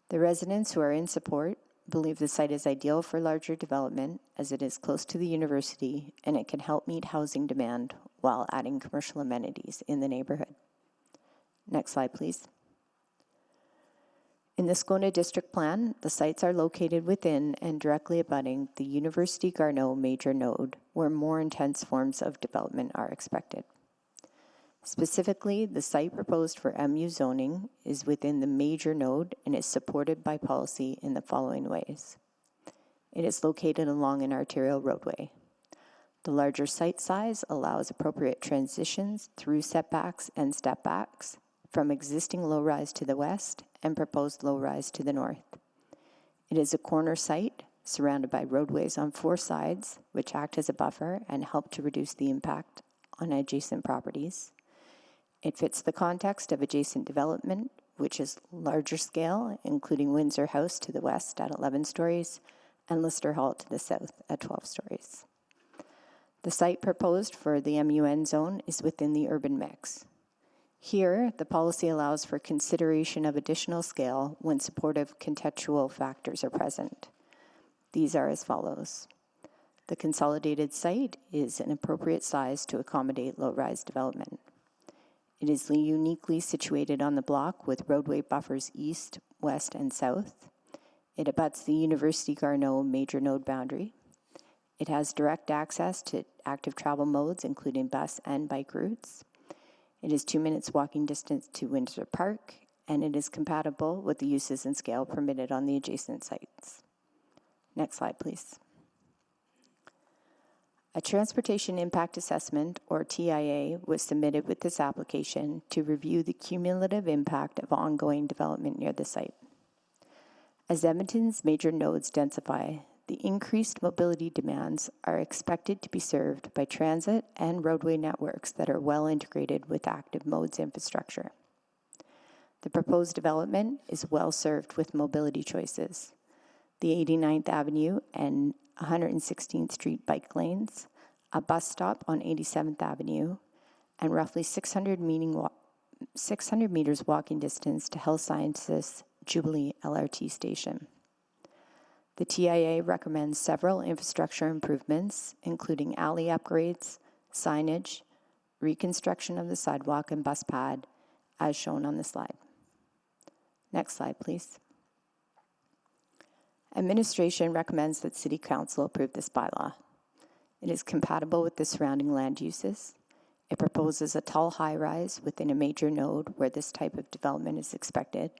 The residents who are in support believe the site is ideal for larger development as it is close to the university and it can help meet housing demand while adding commercial amenities in the neighborhood. Next slide, please. In the Scona District Plan, the sites are located within and directly abutting the University Garneau major node, where more intense forms of development are expected. Specifically, the site proposed for MU zoning is within the major node and is supported by policy in the following ways. It is located along an arterial roadway. The larger site size allows appropriate transitions through setbacks and stepbacks from existing low-rise to the west and proposed low-rise to the north. It is a corner site surrounded by roadways on 4 sides, which act as a buffer and help to reduce the impact on adjacent properties. It fits the context of adjacent development, which is larger scale, including Windsor House to the west at 11 stories and Lister Hall to the south at 12 stories. The site proposed for the MUN zone is within the urban mix. Here, the policy allows for consideration of additional scale when supportive contextual factors are present. These are as follows. The consolidated site is an appropriate size to accommodate low-rise development. It is uniquely situated on the block with roadway buffers east, west, and south. It abuts the University Garneau major node boundary. It has direct access to active travel modes, including bus and bike routes. It is 2 minutes walking distance to Windsor Park, and it is compatible with the uses and scale permitted on the adjacent sites. Next slide, please. A Transportation Impact Assessment, or TIA, was submitted with this application to review the cumulative impact of ongoing development near the site. As Edmonton's major nodes densify, the increased mobility demands are expected to be served by transit and roadway networks that are well integrated with active modes infrastructure. The proposed development is well served with mobility choices. The 89th Avenue and 116th Street bike lanes, a bus stop on 87th Avenue, and roughly 600 meters walking distance to Health Sciences Jubilee LRT station. The TIA recommends several infrastructure improvements, including alley upgrades, signage, reconstruction of the sidewalk and bus pad, as shown on the slide. Next slide, please. Administration recommends that City Council approve this bylaw. It is compatible with the surrounding land uses. It proposes a tall high-rise within a major node where this type of development is expected,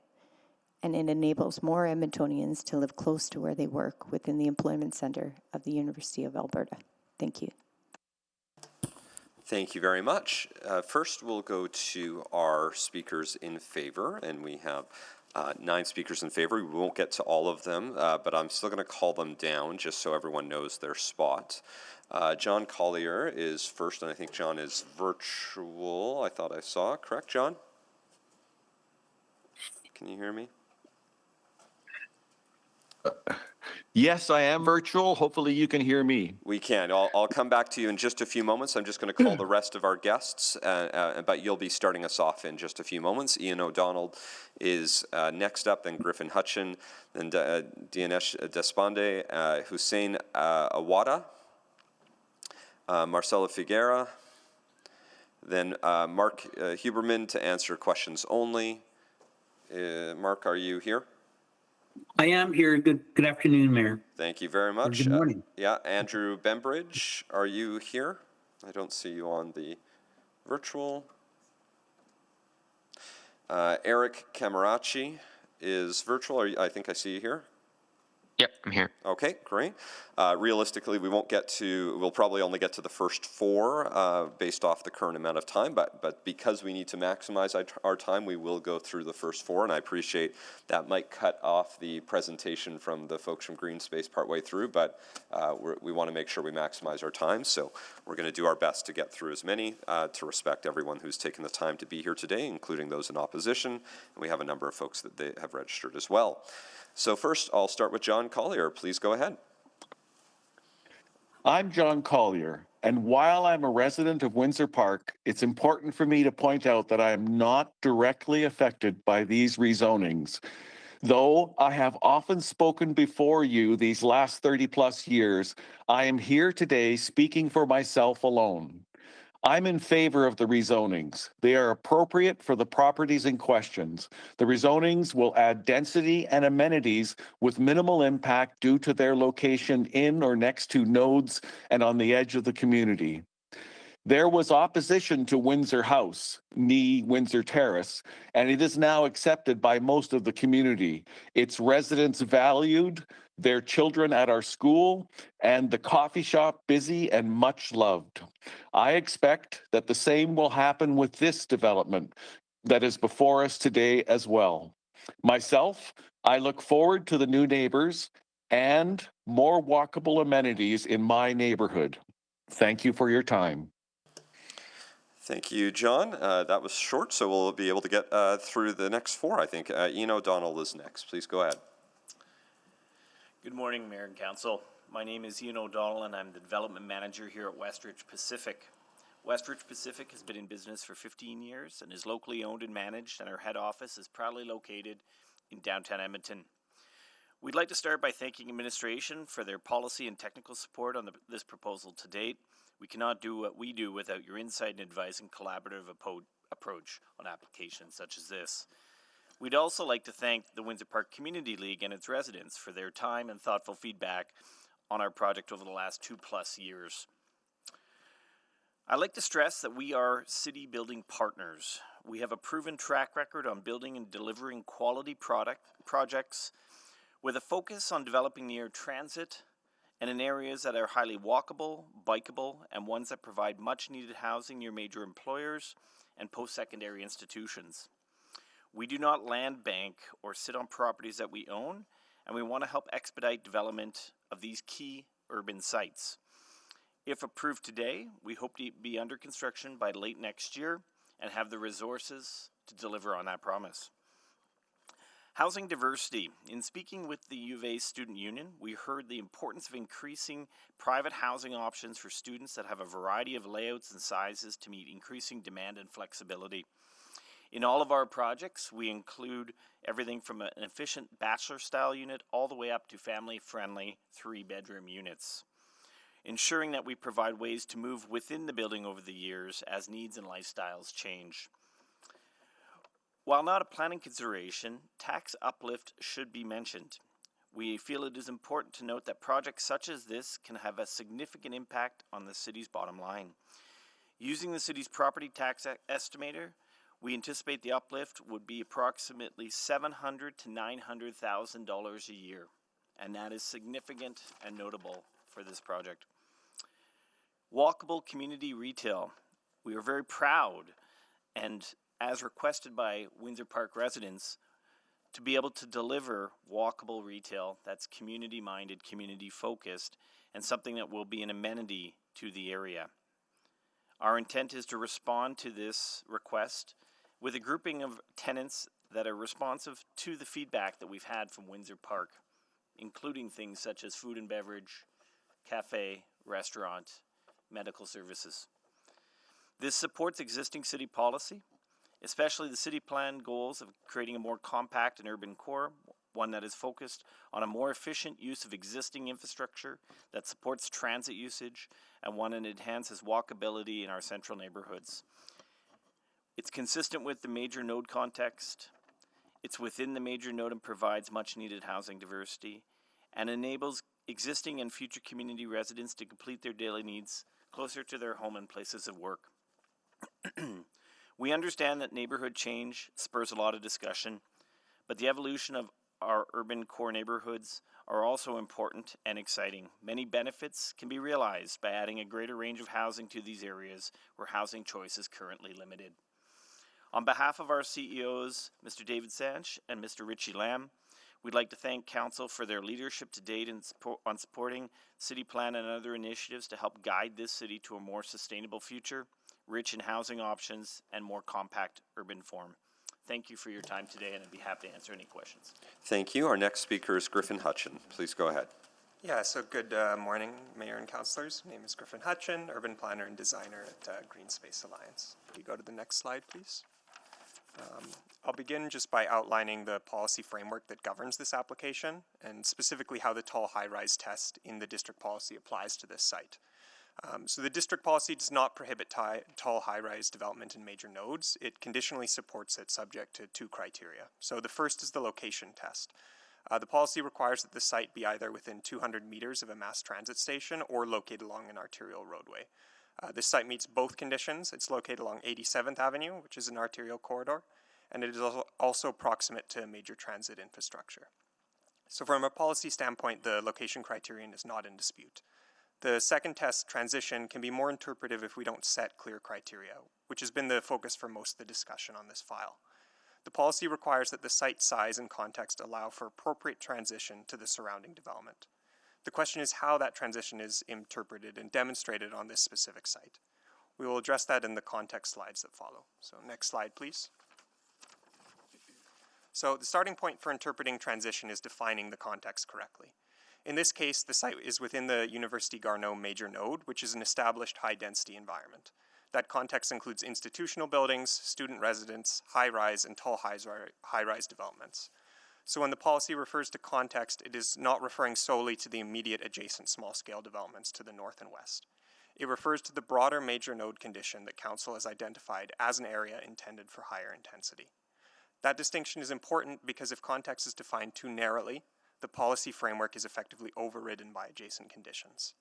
and it enables more Edmontonians to live close to where they work within the employment center of the University of Alberta. Thank you. Thank you very much. First, we'll go to our speakers in favor, and we have 9 speakers in favor. We won't get to all of them, but I'm still going to call them down just so everyone knows their spot. John Collier is first, and I think John is virtual. I thought I saw. Correct, John? Can you hear me? Yes, I am virtual. Hopefully you can hear me. We can. I'll come back to you in just a few moments. I'm just going to call the rest of our guests, but you'll be starting us off in just a few moments. Ian O'Donnell is next up, then Griffin Hutchin, then Dinesh Despande, Hussein Awada, Marcela Figuera, then Mark Huberman to answer questions only. Mark, are you here? I am here. Good afternoon, Mayor. Thank you very much. Good morning. Yeah, Andrew Bembridge, are you here? I don't see you on the virtual. Eric Camarachi is virtual. I think I see you here. Yep, I'm here. Okay, great. Realistically, we'll probably only get to the first 4 based off the current amount of time, but because we need to maximize our time, we will go through the first 4, and I appreciate that might cut off the presentation from the folks from Green Space partway through, but we want to make sure we maximize our time, so we're going to do our best to get through as many to respect everyone who's taken the time to be here today, including those in opposition, and we have a number of folks that they have registered as well. So first, I'll start with John Collier. Please go ahead. I'm John Collier, and while I'm a resident of Windsor Park, it's important for me to point out that I am not directly affected by these rezonings. Though I have often spoken before you these last 30-plus years, I am here today speaking for myself alone. I'm in favor of the rezonings. They are appropriate for the properties in questions. The rezonings will add density and amenities with minimal impact due to their location in or next to nodes and on the edge of the community. There was opposition to Windsor House, nee Windsor Terrace, and it is now accepted by most of the community. Its residents valued, their children at our school, and the coffee shop busy and much loved. I expect that the same will happen with this development that is before us today as well. Myself, I look forward to the new neighbors and more walkable amenities in my neighborhood. Thank you for your time. Thank you, John. That was short, so we'll be able to get through the next four, I think. Ian O'Donnell is next. Please go ahead. Good morning, Mayor and Council. My name is Ian O'Donnell, and I'm the Development Manager here at Westridge Pacific. Westridge Pacific has been in business for 15 years and is locally owned and managed, and our head office is proudly located in downtown Edmonton. We'd like to start by thanking administration for their policy and technical support on this proposal to date. We cannot do what we do without your insight and advice and collaborative approach on applications such as this. We'd also like to thank the Windsor Park Community League and its residents for their time and thoughtful feedback on our project over the last 2+ years. I'd like to stress that we are city building partners. We have a proven track record on building and delivering quality projects with a focus on developing near transit and in areas that are highly walkable, bikeable, and ones that provide much needed housing near major employers and post-secondary institutions. We do not land bank or sit on properties that we own, and we want to help expedite development of these key urban sites. If approved today, we hope to be under construction by late next year and have the resources to deliver on that promise. Housing diversity. In speaking with the U of A Student Union, we heard the importance of increasing private housing options for students that have a variety of layouts and sizes to meet increasing demand and flexibility. In all of our projects, we include everything from an efficient bachelor-style unit all the way up to family-friendly 3-bedroom units, ensuring that we provide ways to move within the building over the years as needs and lifestyles change. While not a planning consideration, tax uplift should be mentioned. We feel it is important to note that projects such as this can have a significant impact on the city's bottom line. Using the city's property tax estimator, we anticipate the uplift would be approximately $700,000 to $900,000 a year, and that is significant and notable for this project. Walkable community retail. We are very proud, and as requested by Windsor Park residents, to be able to deliver walkable retail that's community-minded, community-focused, and something that will be an amenity to the area. Our intent is to respond to this request with a grouping of tenants that are responsive to the feedback that we've had from Windsor Park, including things such as food and beverage, cafe, restaurant, medical services. This supports existing city policy, especially the city plan goals of creating a more compact and urban core, one that is focused on a more efficient use of existing infrastructure that supports transit usage, and one that enhances walkability in our central neighborhoods. It's consistent with the major node context. It's within the major node and provides much needed housing diversity, and enables existing and future community residents to complete their daily needs closer to their home and places of work. We understand that neighborhood change spurs a lot of discussion, but the evolution of our urban core neighborhoods are also important and exciting. Many benefits can be realized by adding a greater range of housing to these areas where housing choice is currently limited. On behalf of our CEOs, Mr. David Sanch and Mr. Richie Lamb, we'd like to thank Council for their leadership to date on supporting city plan and other initiatives to help guide this city to a more sustainable future, rich in housing options, and more compact urban form. Thank you for your time today, and I'd be happy to answer any questions. Thank you. Our next speaker is Griffin Hutchin. Please go ahead. Yeah, so good morning, Mayor and Councillors. My name is Griffin Hutchin, Urban Planner and Designer at Green Space Alliance. Can you go to the next slide, please? I'll begin just by outlining the policy framework that governs this application, and specifically how the tall high-rise test in the district policy applies to this site. So the district policy does not prohibit tall high-rise development in major nodes. It conditionally supports it subject to 2 criteria. So the first is the location test. The policy requires that the site be either within 200 meters of a mass transit station or located along an arterial roadway. This site meets both conditions. It's located along 87th Avenue, which is an arterial corridor, and it is also proximate to major transit infrastructure. So from a policy standpoint, the location criterion is not in dispute. The second test, transition, can be more interpretive if we don't set clear criteria, which has been the focus for most of the discussion on this file. The policy requires that the site size and context allow for appropriate transition to the surrounding development. The question is how that transition is interpreted and demonstrated on this specific site. We will address that in the context slides that follow. So next slide, please. So the starting point for interpreting transition is defining the context correctly. In this case, the site is within the University Garneau major node, which is an established high-density environment. That context includes institutional buildings, student residence, high-rise, and tall high-rise developments. So when the policy refers to context, it is not referring solely to the immediate adjacent small-scale developments to the north and west. It refers to the broader major node condition that Council has identified as an area intended for higher intensity. That distinction is important because if context is defined too narrowly, the policy framework is effectively overridden by adjacent conditions.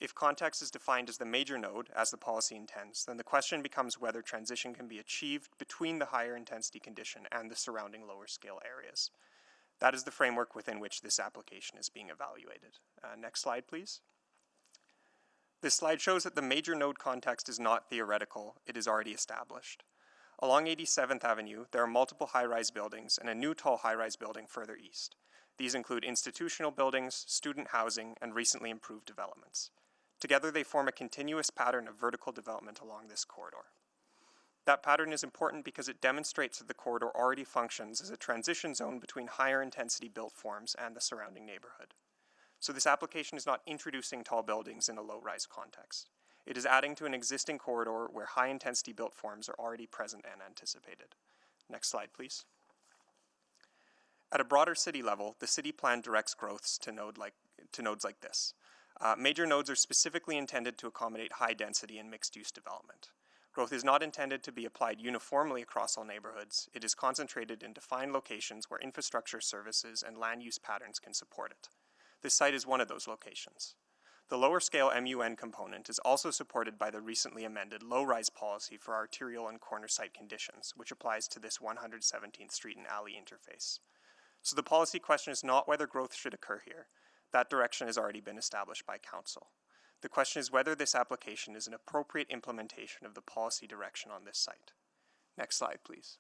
If context is defined as the major node, as the policy intends, then the question becomes whether transition can be achieved between the higher intensity condition and the surrounding lower scale areas. That is the framework within which this application is being evaluated. Next slide, please. This slide shows that the major node context is not theoretical, it is already established. Along 87th Avenue, there are multiple high-rise buildings and a new tall high-rise building further east. These include institutional buildings, student housing, and recently improved developments. Together, they form a continuous pattern of vertical development along this corridor. That pattern is important because it demonstrates that the corridor already functions as a transition zone between higher intensity built forms and the surrounding neighborhood. So this application is not introducing tall buildings in a low-rise context. It is adding to an existing corridor where high-intensity built forms are already present and anticipated. Next slide, please. At a broader city level, the city plan directs growths to nodes like this. Major nodes are specifically intended to accommodate high density and mixed-use development. Growth is not intended to be applied uniformly across all neighborhoods. It is concentrated in defined locations where infrastructure services and land use patterns can support it. This site is one of those locations. The lower scale MUN component is also supported by the recently amended low-rise policy for arterial and corner site conditions, which applies to this 117th Street and Alley interface. So the policy question is not whether growth should occur here. That direction has already been established by Council. The question is whether this application is an appropriate implementation of the policy direction on this site. Next slide, please.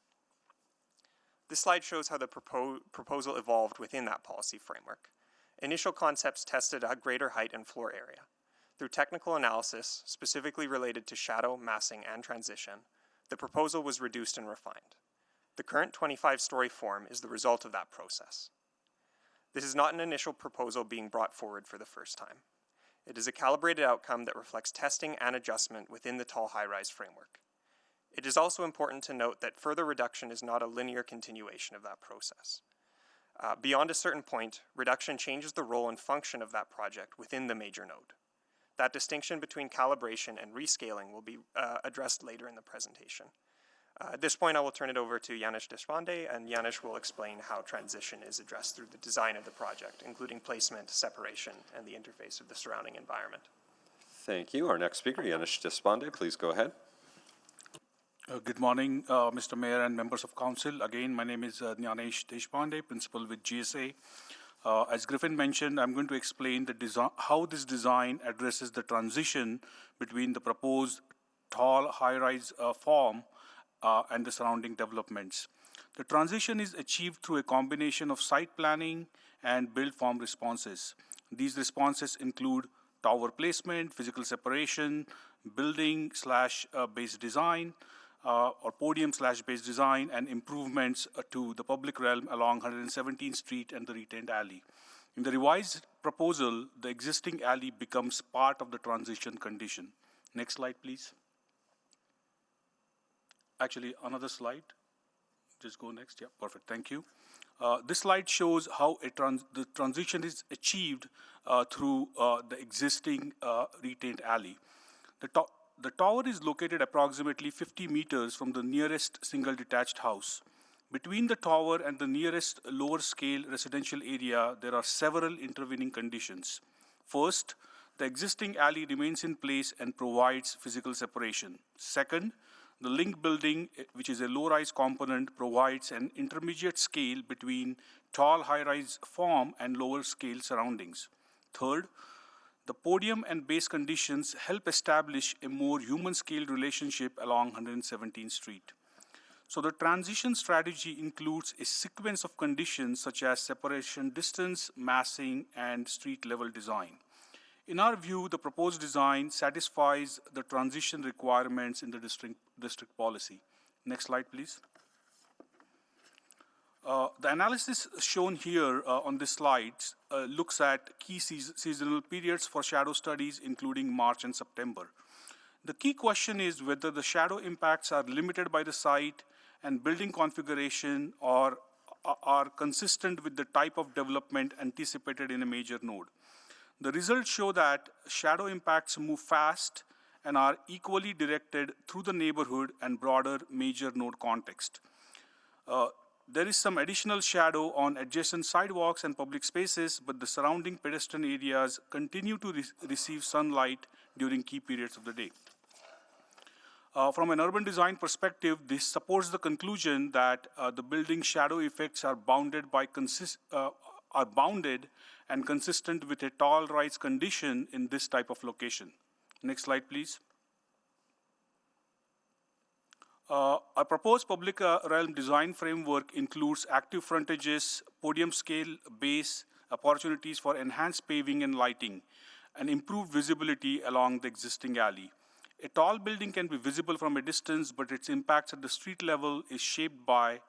This slide shows how the proposal evolved within that policy framework. Initial concepts tested a greater height and floor area. Through technical analysis, specifically related to shadow, massing, and transition, the proposal was reduced and refined. The current 25-story form is the result of that process. This is not an initial proposal being brought forward for the first time. It is a calibrated outcome that reflects testing and adjustment within the tall high-rise framework. It is also important to note that further reduction is not a linear continuation of that process. Beyond a certain point, reduction changes the role and function of that project within the major node. That distinction between calibration and rescaling will be addressed later in the presentation. At this point, I will turn it over to Janusz Deshpande, and Janusz will explain how transition is addressed through the design of the project, including placement, separation, and the interface of the surrounding environment. Thank you. Our next speaker, Janusz Deshpande, please go ahead. Good morning, Mr. Mayor and members of council. Again, my name is Janusz Deshpande, principal with GSA. As Griffin mentioned, I'm going to explain the how this design addresses the transition between the proposed tall high-rise form and the surrounding developments. The transition is achieved through a combination of site planning and build form responses. These responses include tower placement, physical separation, building/base design, or podium/base design, and improvements to the public realm along 117th Street and the retained alley. In the revised proposal, the existing alley becomes part of the transition condition. Next slide, please. Actually, another slide. Just go next. Yeah, perfect. Thank you. This slide shows how the transition is achieved through the existing retained alley. The tower is located approximately 50 meters from the nearest single detached house. Between the tower and the nearest lower scale residential area, there are several intervening conditions. First, The existing alley remains in place and provides physical separation. Second, the link building, which is a low-rise component, provides an intermediate scale between tall high-rise form and lower-scale surroundings. Third, the podium and base conditions help establish a more human-scale relationship along 117th Street. So the transition strategy includes a sequence of conditions such as separation distance, massing, and street-level design. In our view, the proposed design satisfies the transition requirements in the district policy. Next slide, please. The analysis shown here on this slide looks at key seasonal periods for shadow studies, including March and September. The key question is whether the shadow impacts are limited by the site and building configuration or are consistent with the type of development anticipated in a major node. The results show that shadow impacts move fast and are equally directed through the neighborhood and broader major node context. There is some additional shadow on adjacent sidewalks and public spaces, but the surrounding pedestrian areas continue to receive sunlight during key periods of the day. From an urban design perspective, this supports the conclusion that the building shadow effects are bounded and consistent with a tall rise condition in this type of location. Next slide, please. Our proposed public realm design framework includes active frontages, podium scale base, opportunities for enhanced paving and lighting, and improved visibility along the existing alley. A tall building can be visible from a distance, but its impacts at the street level is shaped by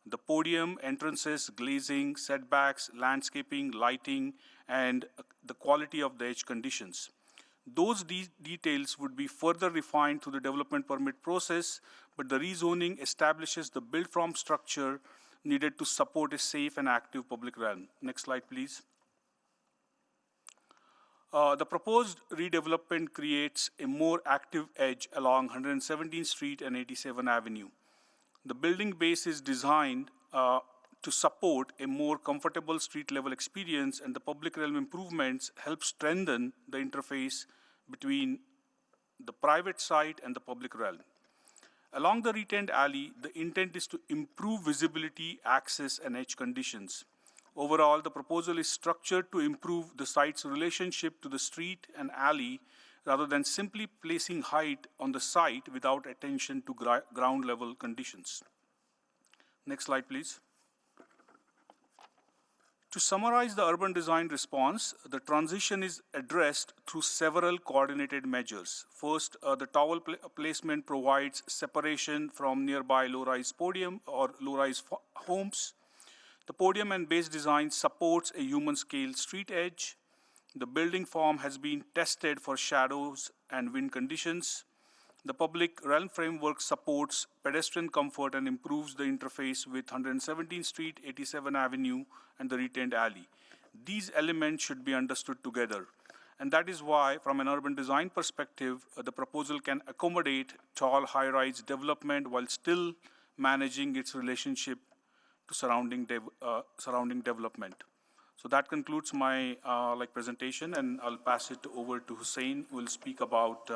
the podium, entrances, glazing, setbacks, landscaping, lighting, and the quality of the edge conditions. Those details would be further refined through the development permit process, but the rezoning establishes the built-form structure needed to support a safe and active public realm. Next slide, please. The proposed redevelopment creates a more active edge along 117th Street and 87th Avenue. The building base is designed to support a more comfortable street-level experience, and the public realm improvements help strengthen the interface between the private site and the public realm. Along the retained alley, the intent is to improve visibility, access, and edge conditions. Overall, the proposal is structured to improve the site's relationship to the street and alley rather than simply placing height on the site without attention to ground-level conditions. Next slide, please. To summarize the urban design response, the transition is addressed through several coordinated measures. First, the towel placement provides separation from nearby low-rise podium or low-rise homes. The podium and base design supports a human-scale street edge. The building form has been tested for shadows and wind conditions. The public realm framework supports pedestrian comfort and improves the interface with 117th Street, 87th Avenue, and the retained alley. These elements should be understood together. And that is why, from an urban design perspective, the proposal can accommodate tall, high-rise development while still managing its relationship to surrounding development. So that concludes my presentation, and I'll pass it over to Hussein, who will speak about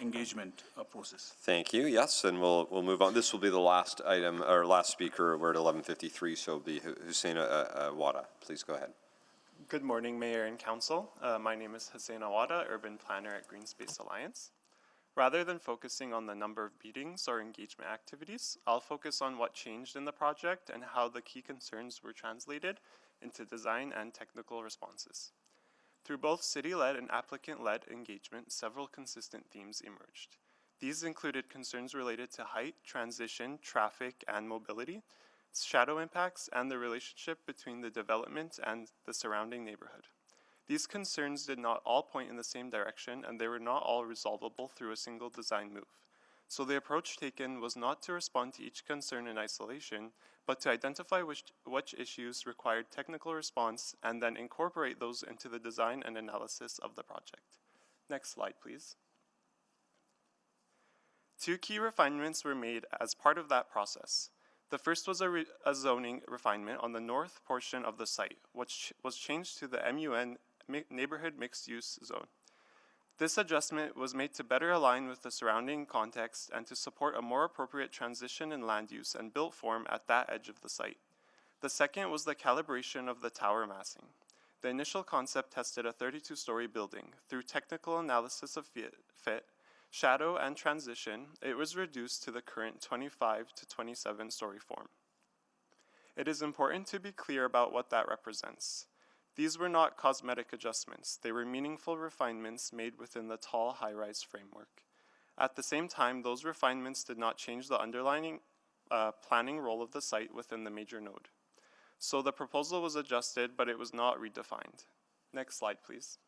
engagement process. Thank you. Yes, and we'll move on. This will be the last item, or last speaker. We're at 11:53, so it'll be Hussein Awada. Please go ahead. Good morning, Mayor and Council. My name is Hussein Awada, Urban Planner at Green Space Alliance. Rather than focusing on the number of meetings or engagement activities, I'll focus on what changed in the project and how the key concerns were translated into design and technical responses. Through both city-led and applicant-led engagement, several consistent themes emerged. These included concerns related to height, transition, traffic, and mobility, shadow impacts, and the relationship between the development and the surrounding neighborhood. These concerns did not all point in the same direction, and they were not all resolvable through a single design move. So the approach taken was not to respond to each concern in isolation, but to identify which issues required technical response and then incorporate those into the design and analysis of the project. Next slide, please. Two key refinements were made as part of that process. The first was a zoning refinement on the north portion of the site, which was changed to the MUN neighborhood mixed-use zone. This adjustment was made to better align with the surrounding context and to support a more appropriate transition in land use and built form at that edge of the site. The second was the calibration of the tower massing. The initial concept tested a 32-story building. Through technical analysis of fit, shadow, and transition, it was reduced to the current 25 to 27-story form. It is important to be clear about what that represents. These were not cosmetic adjustments. They were meaningful refinements made within the tall high-rise framework. At the same time, those refinements did not change the underlying planning role of the site within the major node. So the proposal was adjusted, but it was not redefined. Next slide, please.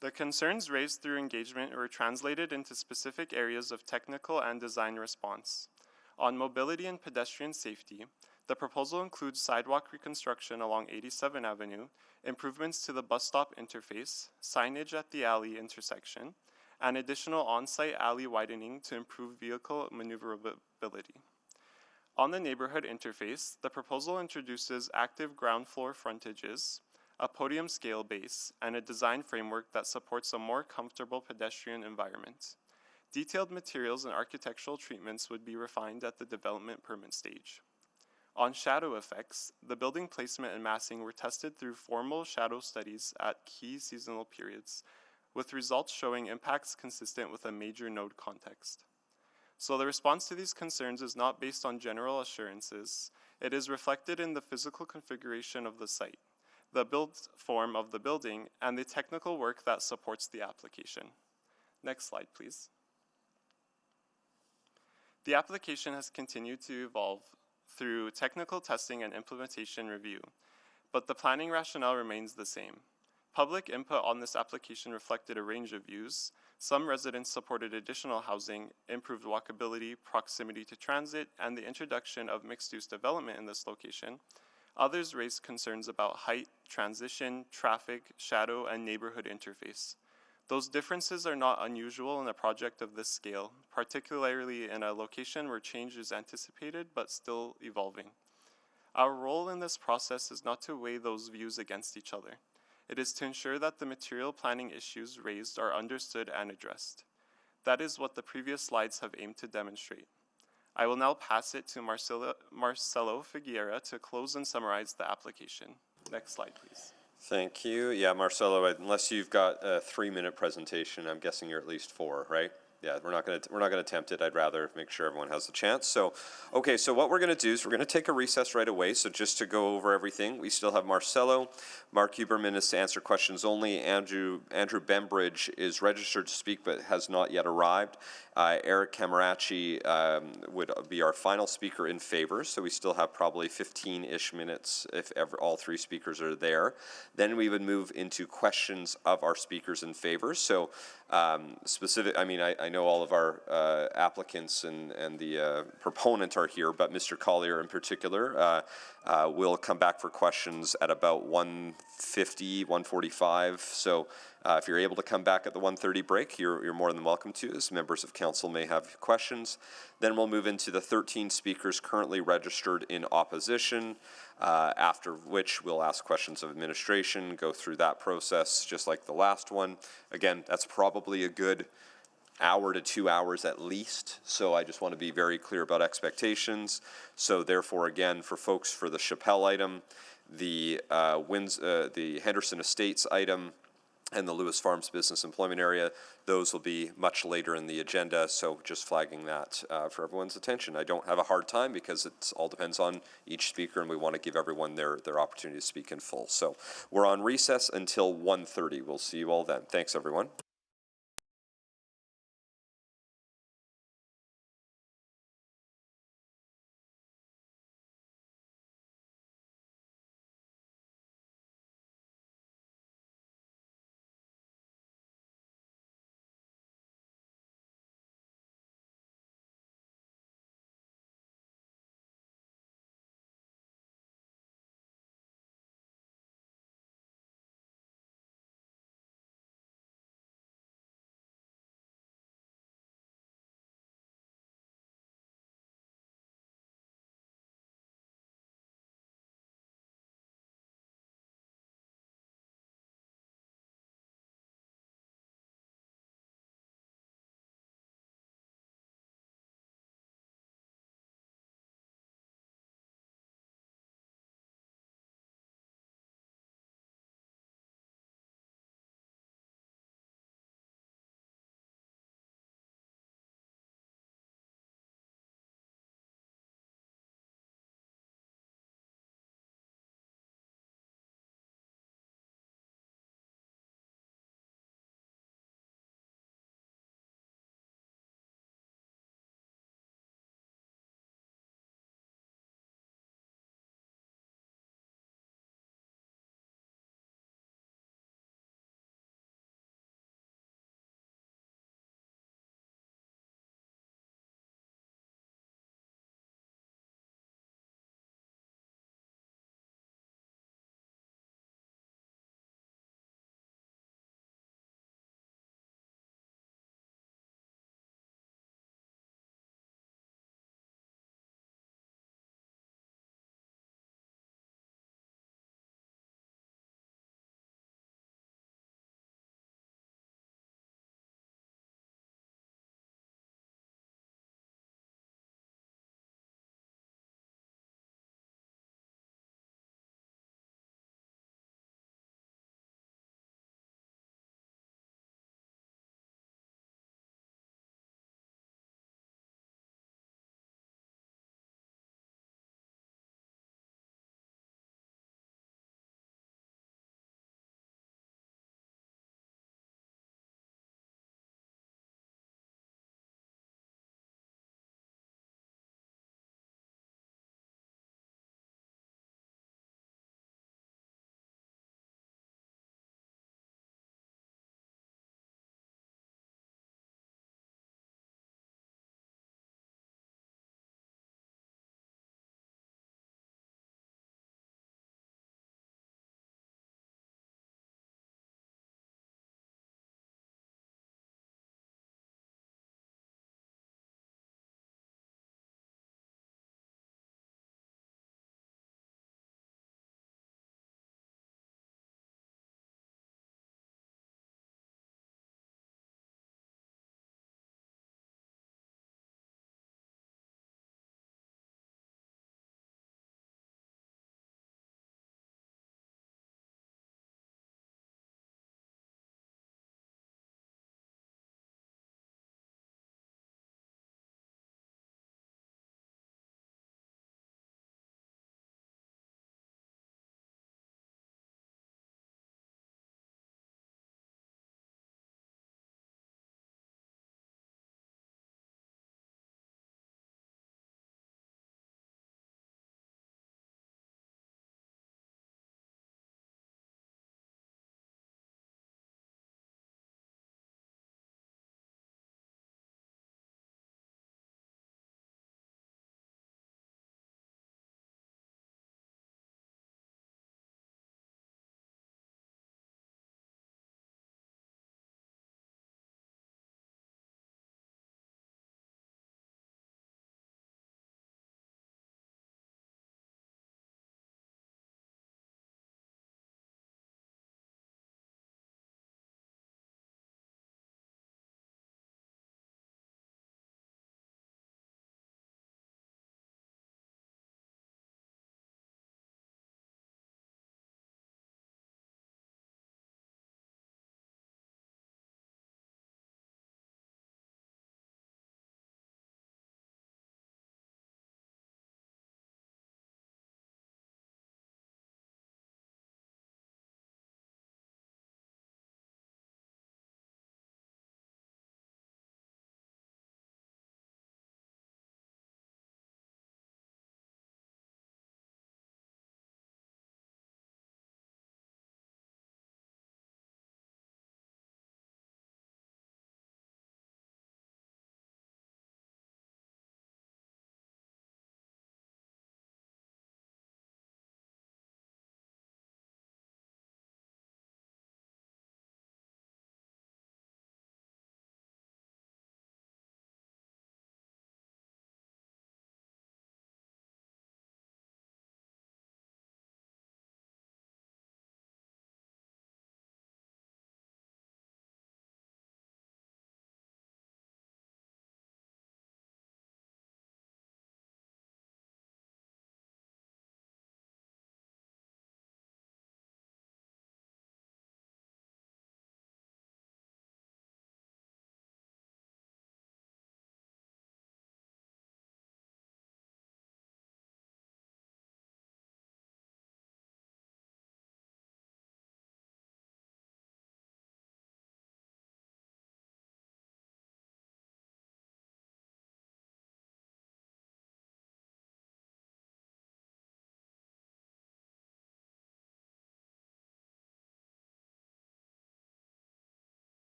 The concerns raised through engagement were translated into specific areas of technical and design response. On mobility and pedestrian safety, the proposal includes sidewalk reconstruction along 87 Avenue, improvements to the bus stop interface, signage at the alley intersection, and additional on-site alley widening to improve vehicle maneuverability. On the neighborhood interface, the proposal introduces active ground floor frontages, a podium scale base, and a design framework that supports a more comfortable pedestrian environment. Detailed materials and architectural treatments would be refined at the development permit stage. On shadow effects, the building placement and massing were tested through formal shadow studies at key seasonal periods, with results showing impacts consistent with a major node context. So the response to these concerns is not based on general assurances. It is reflected in the physical configuration of the site, the build form of the building, and the technical work that supports the application. Next slide, please. The application has continued to evolve through technical testing and implementation review, but the planning rationale remains the same. Public input on this application reflected a range of views. Some residents supported additional housing, improved walkability, proximity to transit, and the introduction of mixed-use development in this location. Others raised concerns about height, transition, traffic, shadow, and neighborhood interface. Those differences are not unusual in a project of this scale, particularly in a location where change is anticipated but still evolving. Our role in this process is not to weigh those views against each other. It is to ensure that the material planning issues raised are understood and addressed. That is what the previous slides have aimed to demonstrate. I will now pass it to Marcelo Figueira to close and summarize the application. Next slide, please. Thank you. Yeah, Marcelo, unless you've got a 3-minute presentation, I'm guessing you're at least 4, right? Yeah, we're not gonna attempt it. I'd rather make sure everyone has the chance. So, okay, so what we're gonna do is we're gonna take a recess right away. So just to go over everything, we still have Marcelo. Mark Huberman is to answer questions only. Andrew Bembridge is registered to speak but has not yet arrived. Eric Camaracci would be our final speaker in favor. So we still have probably 15-ish minutes if all 3 speakers are there. Then we would move into questions of our speakers in favor. So I know all of our applicants and the proponent are here, but Mr. Collier in particular will come back for questions at about 1:50, 1:45. So if you're able to come back at the 1:30 break, you're more than welcome to, as members of council may have questions. Then we'll move into the 13 speakers currently registered in opposition, after which we'll ask questions of administration, go through that process just like the last one. Again, that's probably a good hour to 2 hours at least, so I just want to be very clear about expectations. So therefore, again, for folks for the Chappelle item, the Henderson Estates item, and the Lewis Farms Business Employment Area, those will be much later in the agenda, so just flagging that for everyone's attention. I don't have a hard time because it all depends on each speaker, and we want to give everyone their opportunity to speak in full. So we're on recess until 1:30. We'll see you all then. Thanks, everyone.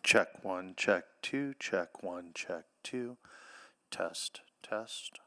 Check one, check two, check one, check two. Test, test.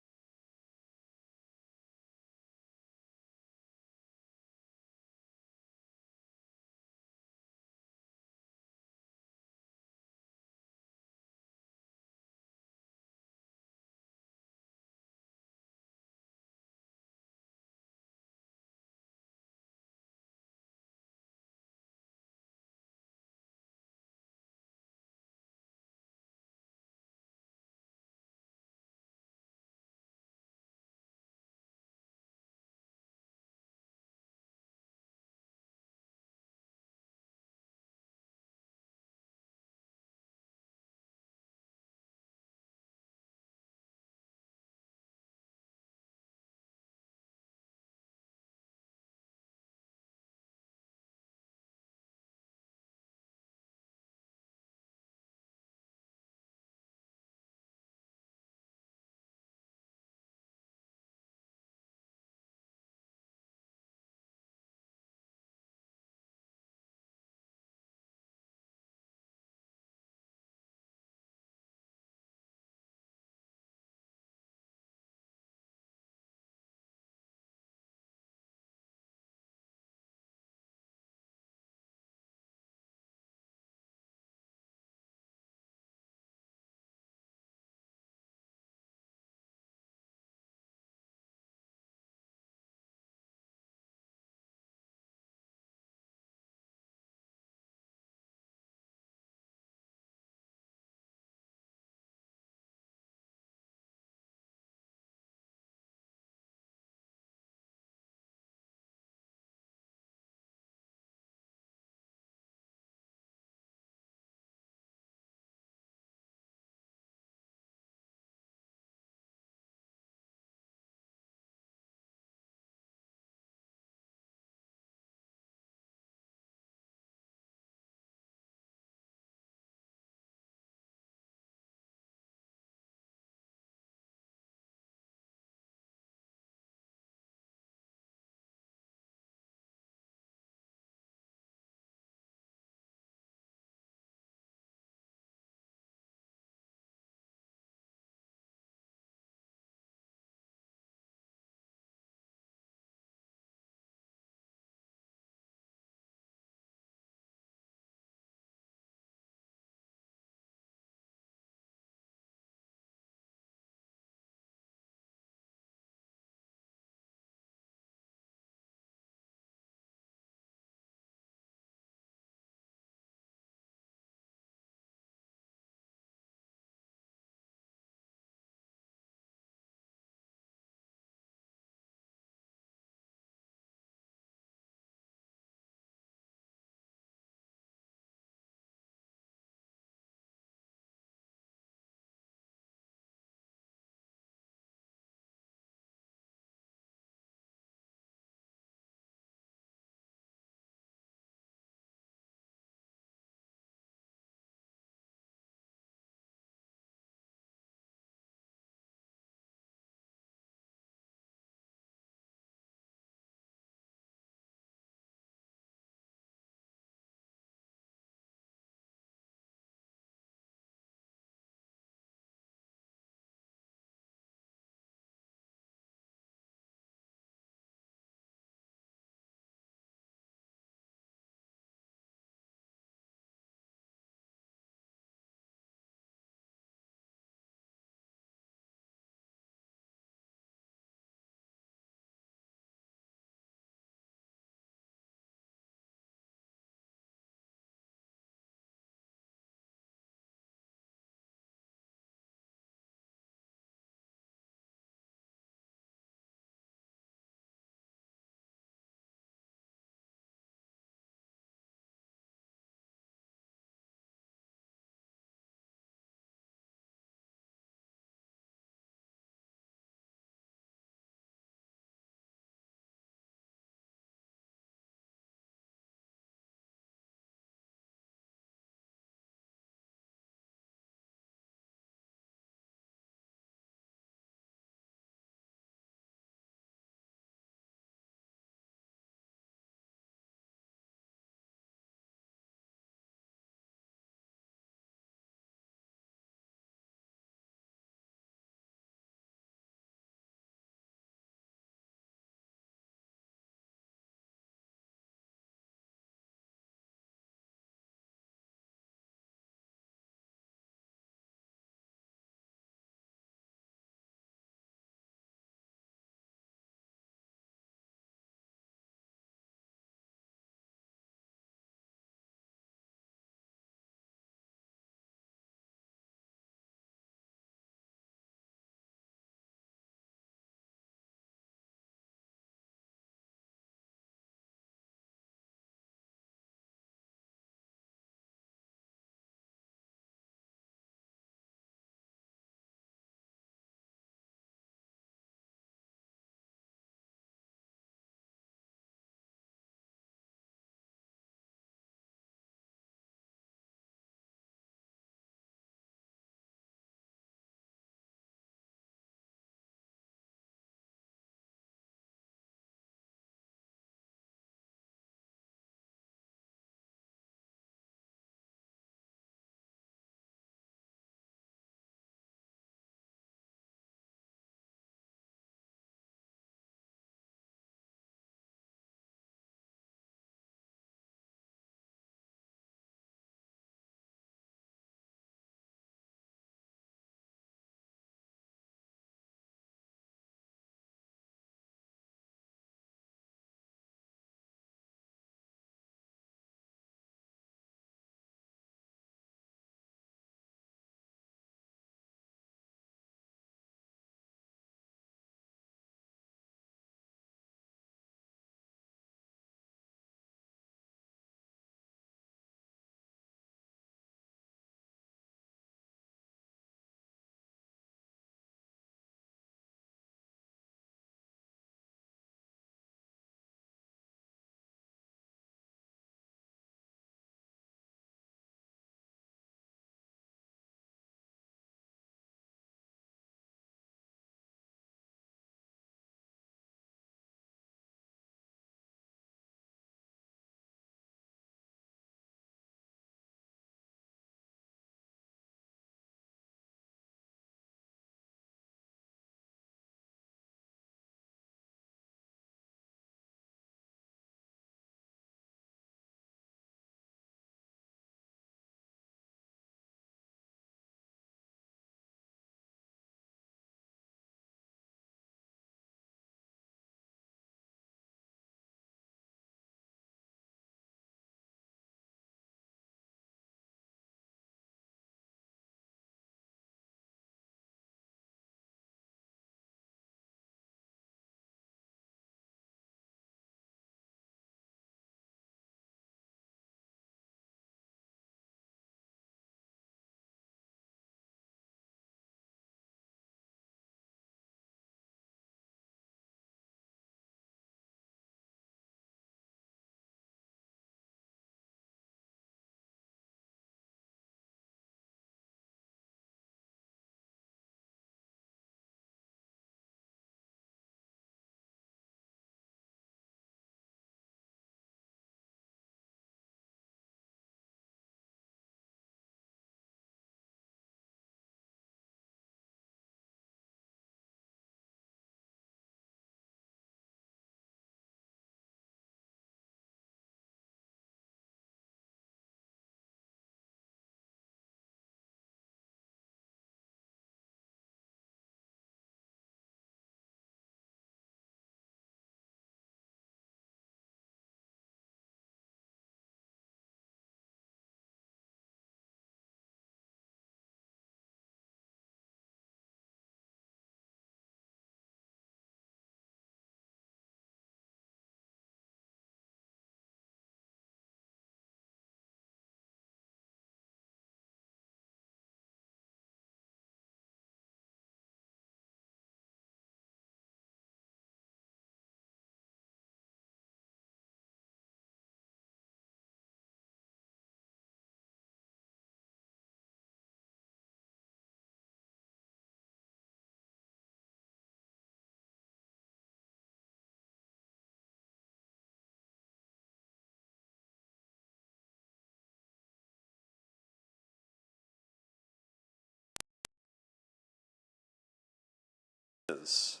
Is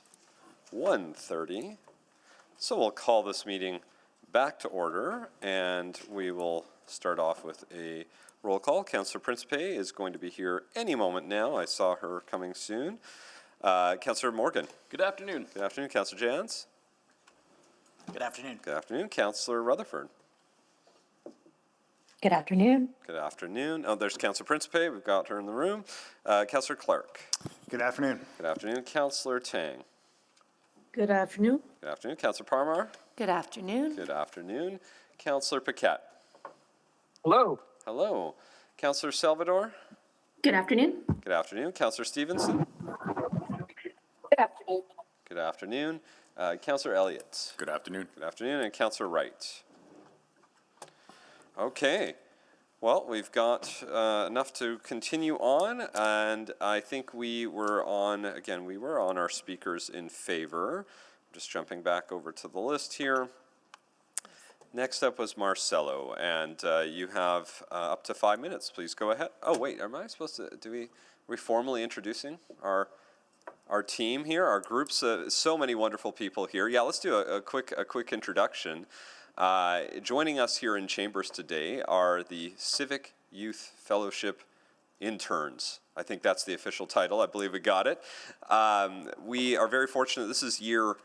1:30, so we'll call this meeting back to order, and we will start off with a roll call. Councillor Principe is going to be here any moment now. I saw her coming soon. Councillor Morgan. Good afternoon. Good afternoon. Councillor Jans. Good afternoon. Good afternoon. Councillor Rutherford. Good afternoon. Good afternoon. Oh, there's Councillor Principe. We've got her in the room. Councillor Clark. Good afternoon. Good afternoon. Councillor Tang. Good afternoon. Good afternoon. Councillor Parmar. Good afternoon. Good afternoon. Councillor Paquette. Hello. Hello. Councillor Salvador. Good afternoon. Good afternoon. Councillor Stevenson. Good afternoon. Good afternoon. Councillor Elliott. Good afternoon. Good afternoon. And Councillor Wright. Okay. Well, we've got enough to continue on, and I think we were on our speakers in favor. Just jumping back over to the list here. Next up was Marcelo, and you have up to 5 minutes. Please go ahead. Oh, wait, am I supposed to, are we formally introducing our team here, our groups? So many wonderful people here. Yeah, let's do a quick introduction. Joining us here in Chambers today are the Civic Youth Fellowship interns. I think that's the official title. I believe we got it. We are very fortunate. This is year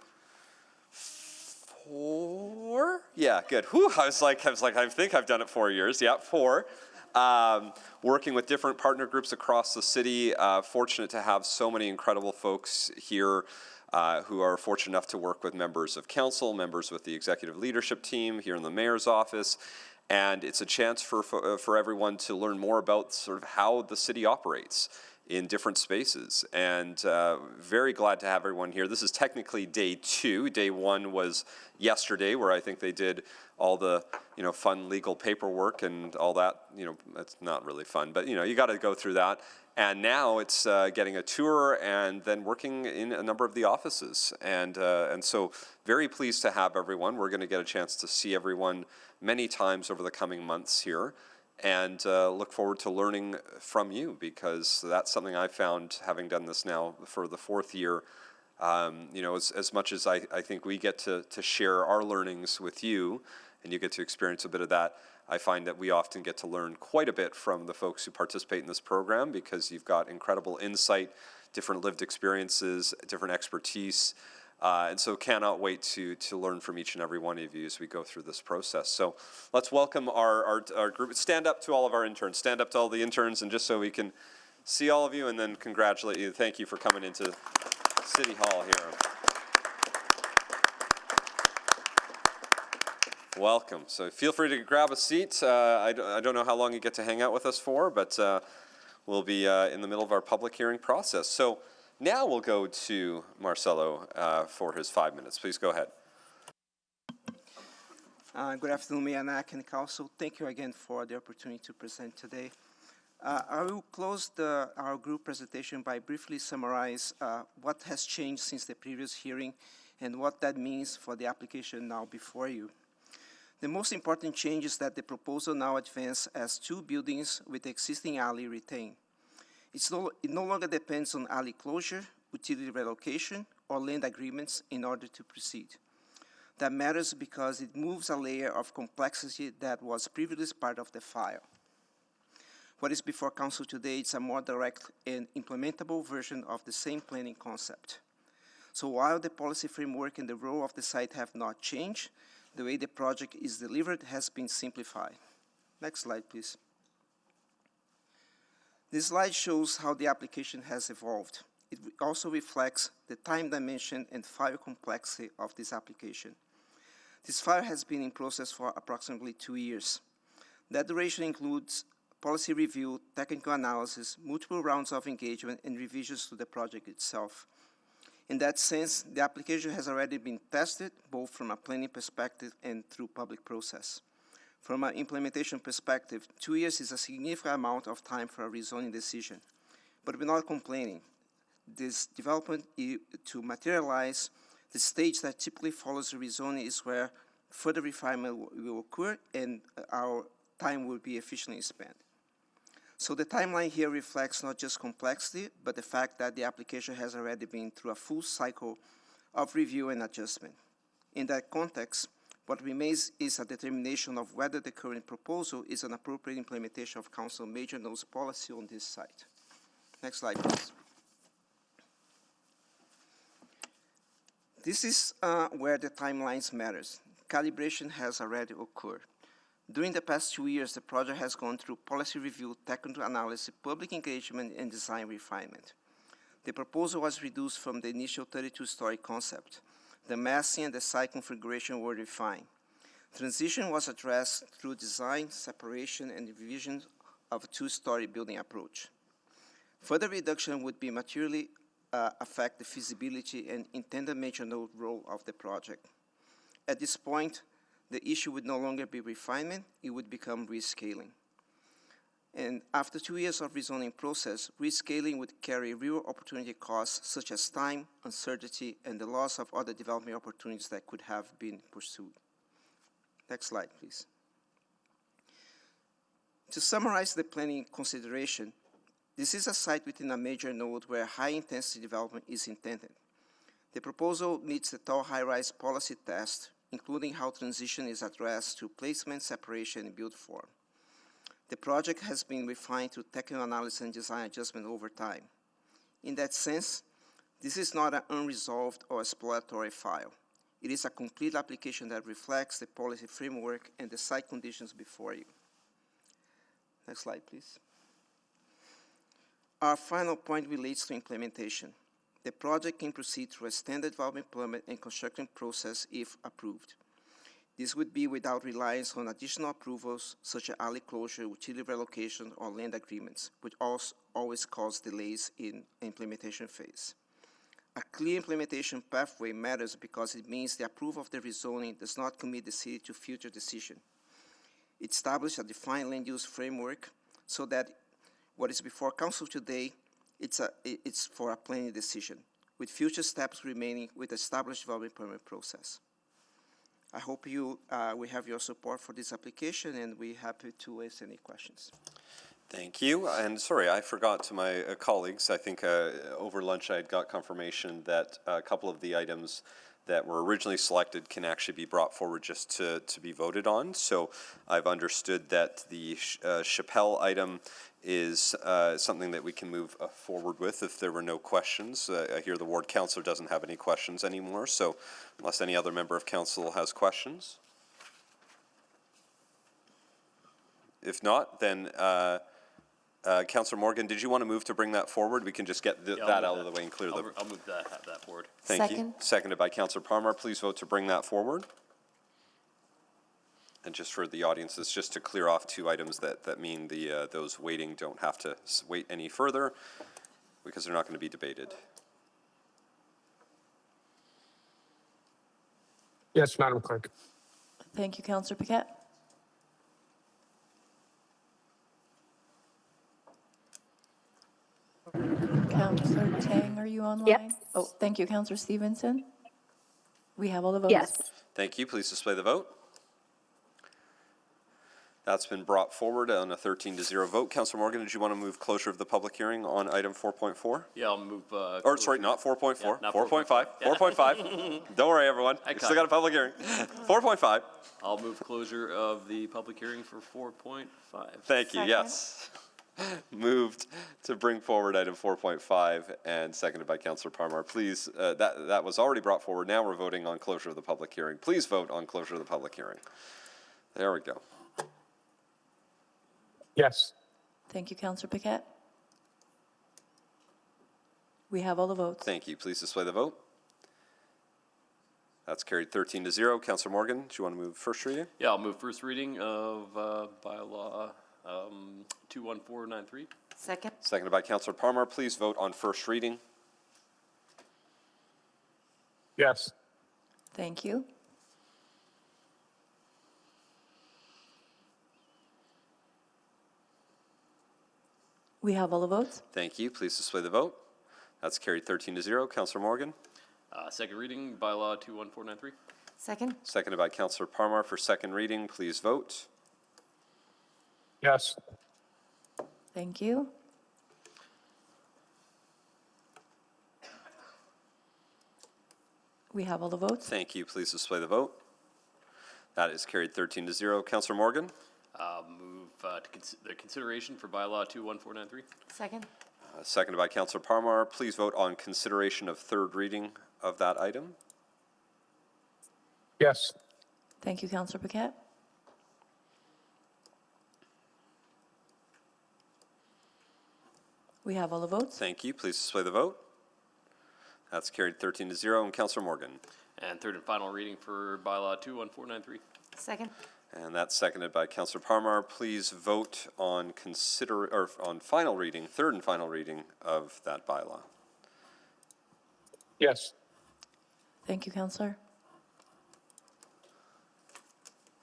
4? Yeah, good. Whew, I was like, I think I've done it 4 years. Yeah, 4. Working with different partner groups across the city. Fortunate to have so many incredible folks here who are fortunate enough to work with members of council, members with the executive leadership team here in the mayor's office. And it's a chance for everyone to learn more about sort of how the city operates in different spaces. And very glad to have everyone here. This is technically day 2. Day 1 was yesterday, where I think they did all the fun legal paperwork and all that. It's not really fun, but you got to go through that. And now it's getting a tour and then working in a number of the offices. And so very pleased to have everyone. We're going to get a chance to see everyone many times over the coming months here, and look forward to learning from you, because that's something I found, having done this now for the 4th year. As much as I think we get to share our learnings with you, and you get to experience a bit of that, I find that we often get to learn quite a bit from the folks who participate in this program, because you've got incredible insight, different lived experiences, different expertise, and so cannot wait to learn from each and every one of you as we go through this process. So let's welcome our group. Stand up to all of our interns. Stand up to all the interns, and just so we can see all of you, and then congratulate you. Thank you for coming into City Hall here. Welcome. So feel free to grab a seat. I don't know how long you get to hang out with us for, but we'll be in the middle of our public hearing process. So now we'll go to Marcelo for his 5 minutes. Please go ahead. Good afternoon, Mayor Knack and Council. Thank you again for the opportunity to present today. I will close our group presentation by briefly summarize what has changed since the previous hearing and what that means for the application now before you. The most important change is that the proposal now advances as 2 buildings with the existing alley retained. It no longer depends on alley closure, utility relocation, or land agreements in order to proceed. That matters because it moves a layer of complexity that was previously part of the file. What is before Council today is a more direct and implementable version of the same planning concept. So while the policy framework and the role of the site have not changed, the way the project is delivered has been simplified. Next slide, please. This slide shows how the application has evolved. It also reflects the time dimension and file complexity of this application. This file has been in process for approximately 2 years. That duration includes policy review, technical analysis, multiple rounds of engagement, and revisions to the project itself. In that sense, the application has already been tested, both from a planning perspective and through public process. From an implementation perspective, 2 years is a significant amount of time for a rezoning decision, but we're not complaining. This development to materialize, the stage that typically follows the rezoning is where further refinement will occur and our time will be efficiently spent. So the timeline here reflects not just complexity, but the fact that the application has already been through a full cycle of review and adjustment. In that context, what remains is a determination of whether the current proposal is an appropriate implementation of Council major nodes policy on this site. Next slide, please. This is where the timelines matters. Calibration has already occurred. During the past 2 years, the project has gone through policy review, technical analysis, public engagement, and design refinement. The proposal was reduced from the initial 32-story concept. The massing and the site configuration were refined. Transition was addressed through design, separation, and revision of a 2-story building approach. Further reduction would be materially affect the feasibility and intended major node role of the project. At this point, the issue would no longer be refinement, it would become rescaling. And after 2 years of rezoning process, rescaling would carry real opportunity costs such as time, uncertainty, and the loss of other development opportunities that could have been pursued. Next slide, please. To summarize the planning consideration, this is a site within a major node where high-intensity development is intended. The proposal meets the tall high-rise policy test, including how transition is addressed through placement, separation, and build form. The project has been refined through technical analysis and design adjustment over time. In that sense, this is not an unresolved or exploratory file. It is a complete application that reflects the policy framework and the site conditions before you. Next slide, please. Our final point relates to implementation. The project can proceed through a standard development permit and construction process if approved. This would be without reliance on additional approvals such as alley closure, utility relocation, or land agreements, which always cause delays in implementation phase. A clear implementation pathway matters because it means the approval of the rezoning does not commit the city to future decision. It establishes a defined land use framework so that what is before council today, it's for a planning decision, with future steps remaining with the established development permit process. I hope we have your support for this application, and we're happy to answer any questions. Thank you. And sorry, I forgot to my colleagues. I think over lunch I had got confirmation that a couple of the items that were originally selected can actually be brought forward just to be voted on. So I've understood that the Chappelle item is something that we can move forward with if there were no questions. I hear the ward councillor doesn't have any questions anymore, so unless any other member of council has questions. If not, then Councillor Morgan, did you want to move to bring that forward? We can just get that out of the way and clear I'll move that forward. Thank you. Seconded by Councillor Palmer. Please vote to bring that forward. And just for the audience, it's just to clear off two items that mean those waiting don't have to wait any further because they're not going to be debated. Yes, Madam Clerk. Thank you, Councillor Paquette. Councillor Tang, are you online? Yes. Oh, thank you, Councillor Stevenson. We have all the votes. Yes. Thank you. Please display the vote. That's been brought forward on a 13-0 vote. Councillor Morgan, did you want to move closure of the public hearing on item 4.4? Yeah, I'll move. Or sorry, not 4.4, Yeah, not 4.5. Yeah. 4.5. Don't worry, everyone. We still got a public hearing. 4.5. I'll move closure of the public hearing for 4.5. Thank you. Yes. Moved to bring forward item 4.5 and seconded by Councillor Palmer. Please, that was already brought forward. Now we're voting on closure of the public hearing. Please vote on closure of the public hearing. There we go. Yes. Thank you, Councillor Paquette. We have all the votes. Thank you. Please display the vote. That's carried 13-0. Councillor Morgan, do you want to move first reading? Yeah, I'll move first reading of bylaw 21493. Second. Seconded by Councillor Palmer. Please vote on first reading. Yes. Thank you. We have all the votes. Thank you. Please display the vote. That's carried 13-0. Councillor Morgan. Second reading, bylaw 21493. Second. Seconded by Councillor Palmer for second reading. Please vote. Yes. Thank you. We have all the votes. Thank you. Please display the vote. That is carried 13-0. Councillor Morgan? Move the consideration for bylaw 21493. Second? Seconded by Councillor Parmar. Please vote on consideration of third reading of that item. Yes. Thank you, Councillor Paquette. We have all the votes. Thank you. Please display the vote. That's carried 13-0. And Councillor Morgan? And third and final reading for bylaw 21493. Second? And that's seconded by Councillor Parmar. Please vote on on final reading, third and final reading of that bylaw. Yes. Thank you, Councillor.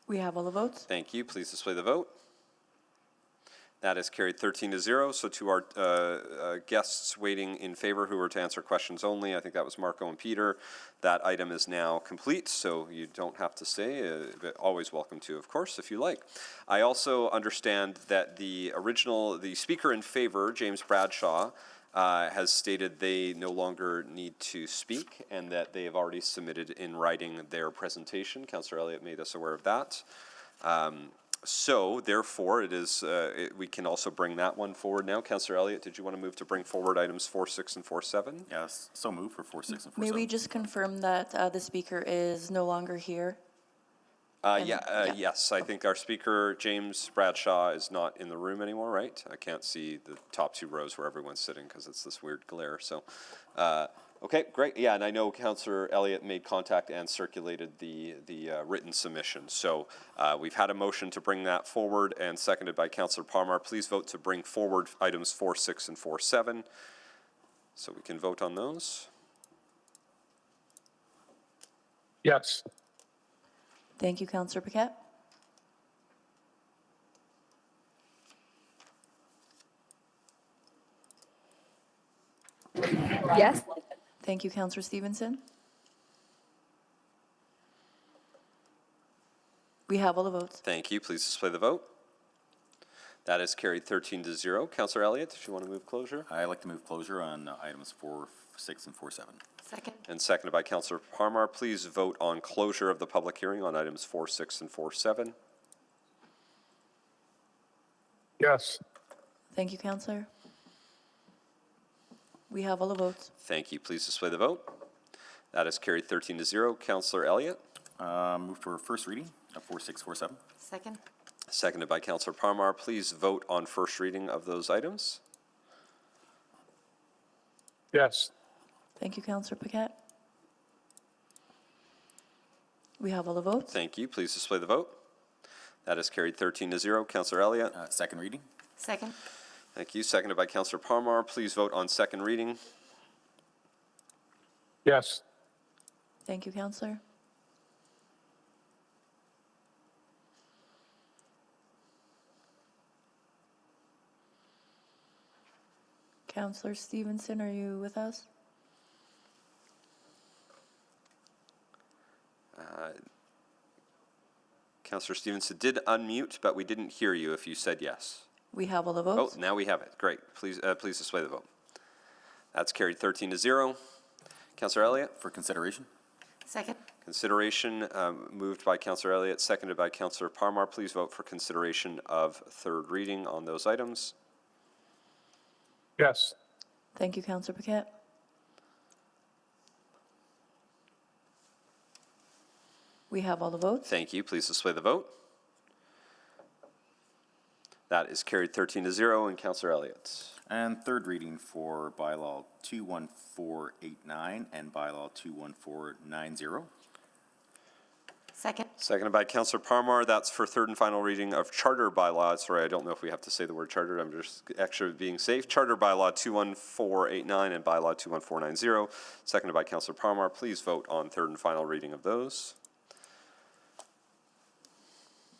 We have all the votes. Thank you. Please display the vote. That is carried 13-0. So to our guests waiting in favor who were to answer questions only, I think that was Marco and Peter, that item is now complete, so you don't have to stay. But always welcome to, of course, if you like. I also understand that the speaker in favor, James Bradshaw, has stated they no longer need to speak and that they have already submitted in writing their presentation. Councillor Elliott made us aware of that. So, therefore, it is. We can also bring that one forward now. Councillor Elliott, did you want to move to bring forward items 4.6 and 4.7? Yes, so move for 4.6 and 4.7. May we just confirm that the speaker is no longer here? Yes, I think our speaker, James Bradshaw, is not in the room anymore, right? I can't see the top two rows where everyone's sitting because it's this weird glare. So, okay, great. Yeah, and I know Councillor Elliott made contact and circulated the written submission. So we've had a motion to bring that forward and seconded by Councillor Parmar. Please vote to bring forward items 4.6 and 4.7 so we can vote on those. Yes. Thank you, Councillor Paquette. Yes. Thank you, Councillor Stevenson. We have all the votes. Thank you. Please display the vote. That is carried 13-0. Councillor Elliott, if you want to move closure. I'd like to move closure on items 4.6 and 4.7. Second? And seconded by Councillor Parmar. Please vote on closure of the public hearing on items 4.6 and 4.7. Yes. Thank you, Councillor. We have all the votes. Thank you. Please display the vote. That is carried 13-0. Councillor Elliott. Move for first reading of 4.6, 4.7. Second? Seconded by Councillor Parmar. Please vote on first reading of those items. Yes. Thank you, Councillor Paquette. We have all the votes. Thank you. Please display the vote. That is carried 13-0. Councillor Elliott. Second reading. Second? Thank you. Seconded by Councillor Parmar. Please vote on second reading. Yes. Thank you, Councillor. Councillor Stevenson, are you with us? Councillor Stevenson did unmute, but we didn't hear you if you said yes. We have all the votes. Oh, now we have it. Great. Please display the vote. That's carried 13-0. Councillor Elliott. For consideration. Second? Consideration moved by Councillor Elliott, seconded by Councillor Parmar. Please vote for consideration of third reading on those items. Yes. Thank you, Councillor Paquette. We have all the votes. Thank you. Please display the vote. That is carried 13-0. And Councillor Elliott. And third reading for bylaw 21489 and bylaw 21490. Second? Seconded by Councillor Parmar. That's for third and final reading of charter bylaw. Sorry, I don't know if we have to say the word charter. I'm just actually being safe. Charter bylaw 21489 and bylaw 21490. Seconded by Councillor Parmar. Please vote on third and final reading of those.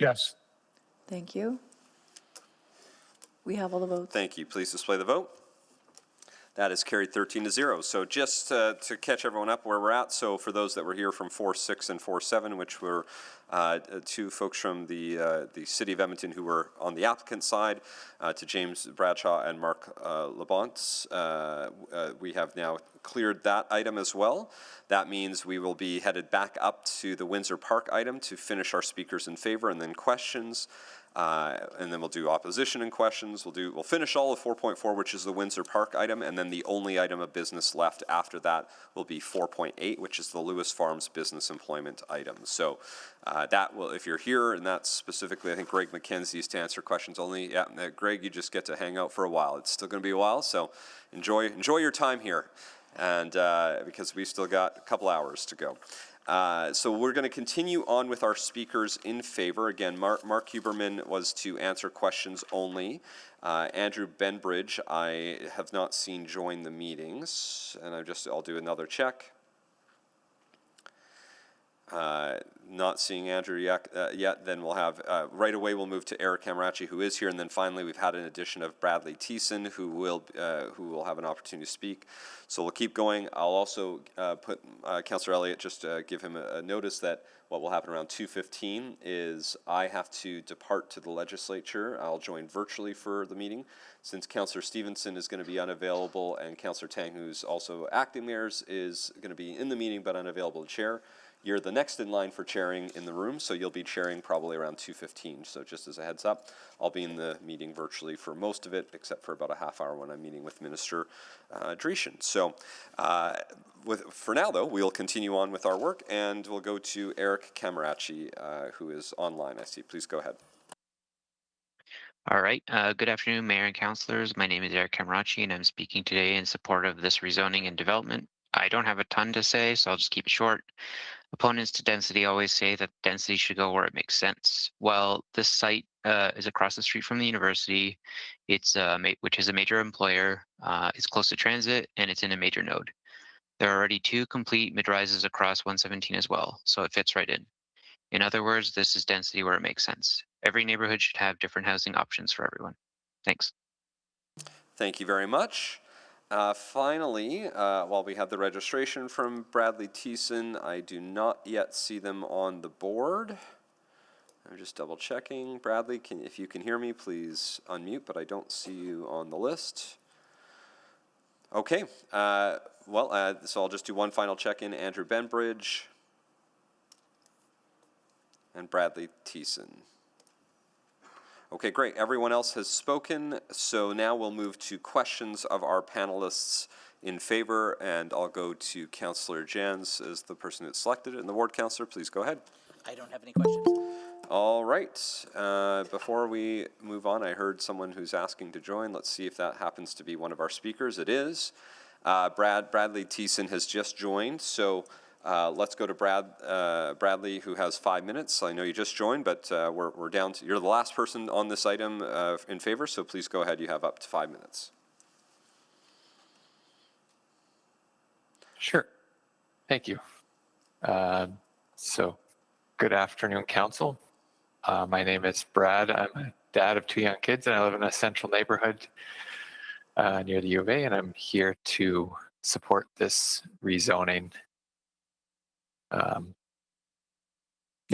Yes. Thank you. We have all the votes. Thank you. Please display the vote. That is carried 13-0. So just to catch everyone up where we're at, so for those that were here from 4-6 and 4-7, which were two folks from the City of Edmonton who were on the applicant side, to James Bradshaw and Mark Labonte, we have now cleared that item as well. That means we will be headed back up to the Windsor Park item to finish our speakers in favor and then questions. And then we'll do opposition and questions. We'll finish all of 4.4, which is the Windsor Park item, and then the only item of business left after that will be 4.8, which is the Lewis Farms business employment item. So that will, if you're here, and that's specifically, I think Greg McKenzie's to answer questions only. Yeah, Greg, you just get to hang out for a while. It's still going to be a while, so enjoy your time here, and because we've still got a couple hours to go. So we're going to continue on with our speakers in favor. Again, Mark Huberman was to answer questions only. Andrew Benbridge, I have not seen join the meetings, and I'll do another check. Not seeing Andrew yet, then we'll have, right away we'll move to Eric Camarachi, who is here, and then finally we've had an addition of Bradley Thiessen, who will have an opportunity to speak. So we'll keep going. I'll also put Councillor Elliott, just give him a notice that what will happen around 2:15 is I have to depart to the legislature. I'll join virtually for the meeting. Since Councillor Stevenson is going to be unavailable and Councillor Tang, who's also acting mayor, is going to be in the meeting but unavailable to chair, you're the next in line for chairing in the room, so you'll be chairing probably around 2:15. So just as a heads up, I'll be in the meeting virtually for most of it, except for about a half hour when I'm meeting with Minister Dreeshen. So for now, though, we'll continue on with our work, and we'll go to Eric Camarachi, who is online. I see. Please go ahead. All right. Good afternoon, Mayor and Councilors. My name is Eric Camarachi, and I'm speaking today in support of this rezoning and development. I don't have a ton to say, so I'll just keep it short. Opponents to density always say that density should go where it makes sense. Well, this site is across the street from the university. It's which is a major employer. It's close to transit, and it's in a major node. There are already 2 complete mid-rises across 117 as well, so it fits right in. In other words, this is density where it makes sense. Every neighborhood should have different housing options for everyone. Thanks. Thank you very much. Finally, while we have the registration from Bradley Thiessen, I do not yet see them on the board. I'm just double checking. Bradley, if you can hear me, please unmute, but I don't see you on the list. Okay, so I'll just do one final check-in. Andrew Benbridge and Bradley Thiessen. Okay, great. Everyone else has spoken, so now we'll move to questions of our panelists in favor, and I'll go to Councillor Jans as the person that's selected, and the ward councillor, please go ahead. I don't have any questions. All right. Before we move on, I heard someone who's asking to join. Let's see if that happens to be one of our speakers. It is. Bradley Thiessen has just joined, so let's go to Bradley, who has 5 minutes. I know you just joined, but we're down to, you're the last person on this item in favor, so please go ahead. You have up to 5 minutes. Sure. Thank you. So good afternoon, Council. My name is Brad. I'm a dad of 2 young kids, and I live in a central neighborhood near the U of A, and I'm here to support this rezoning.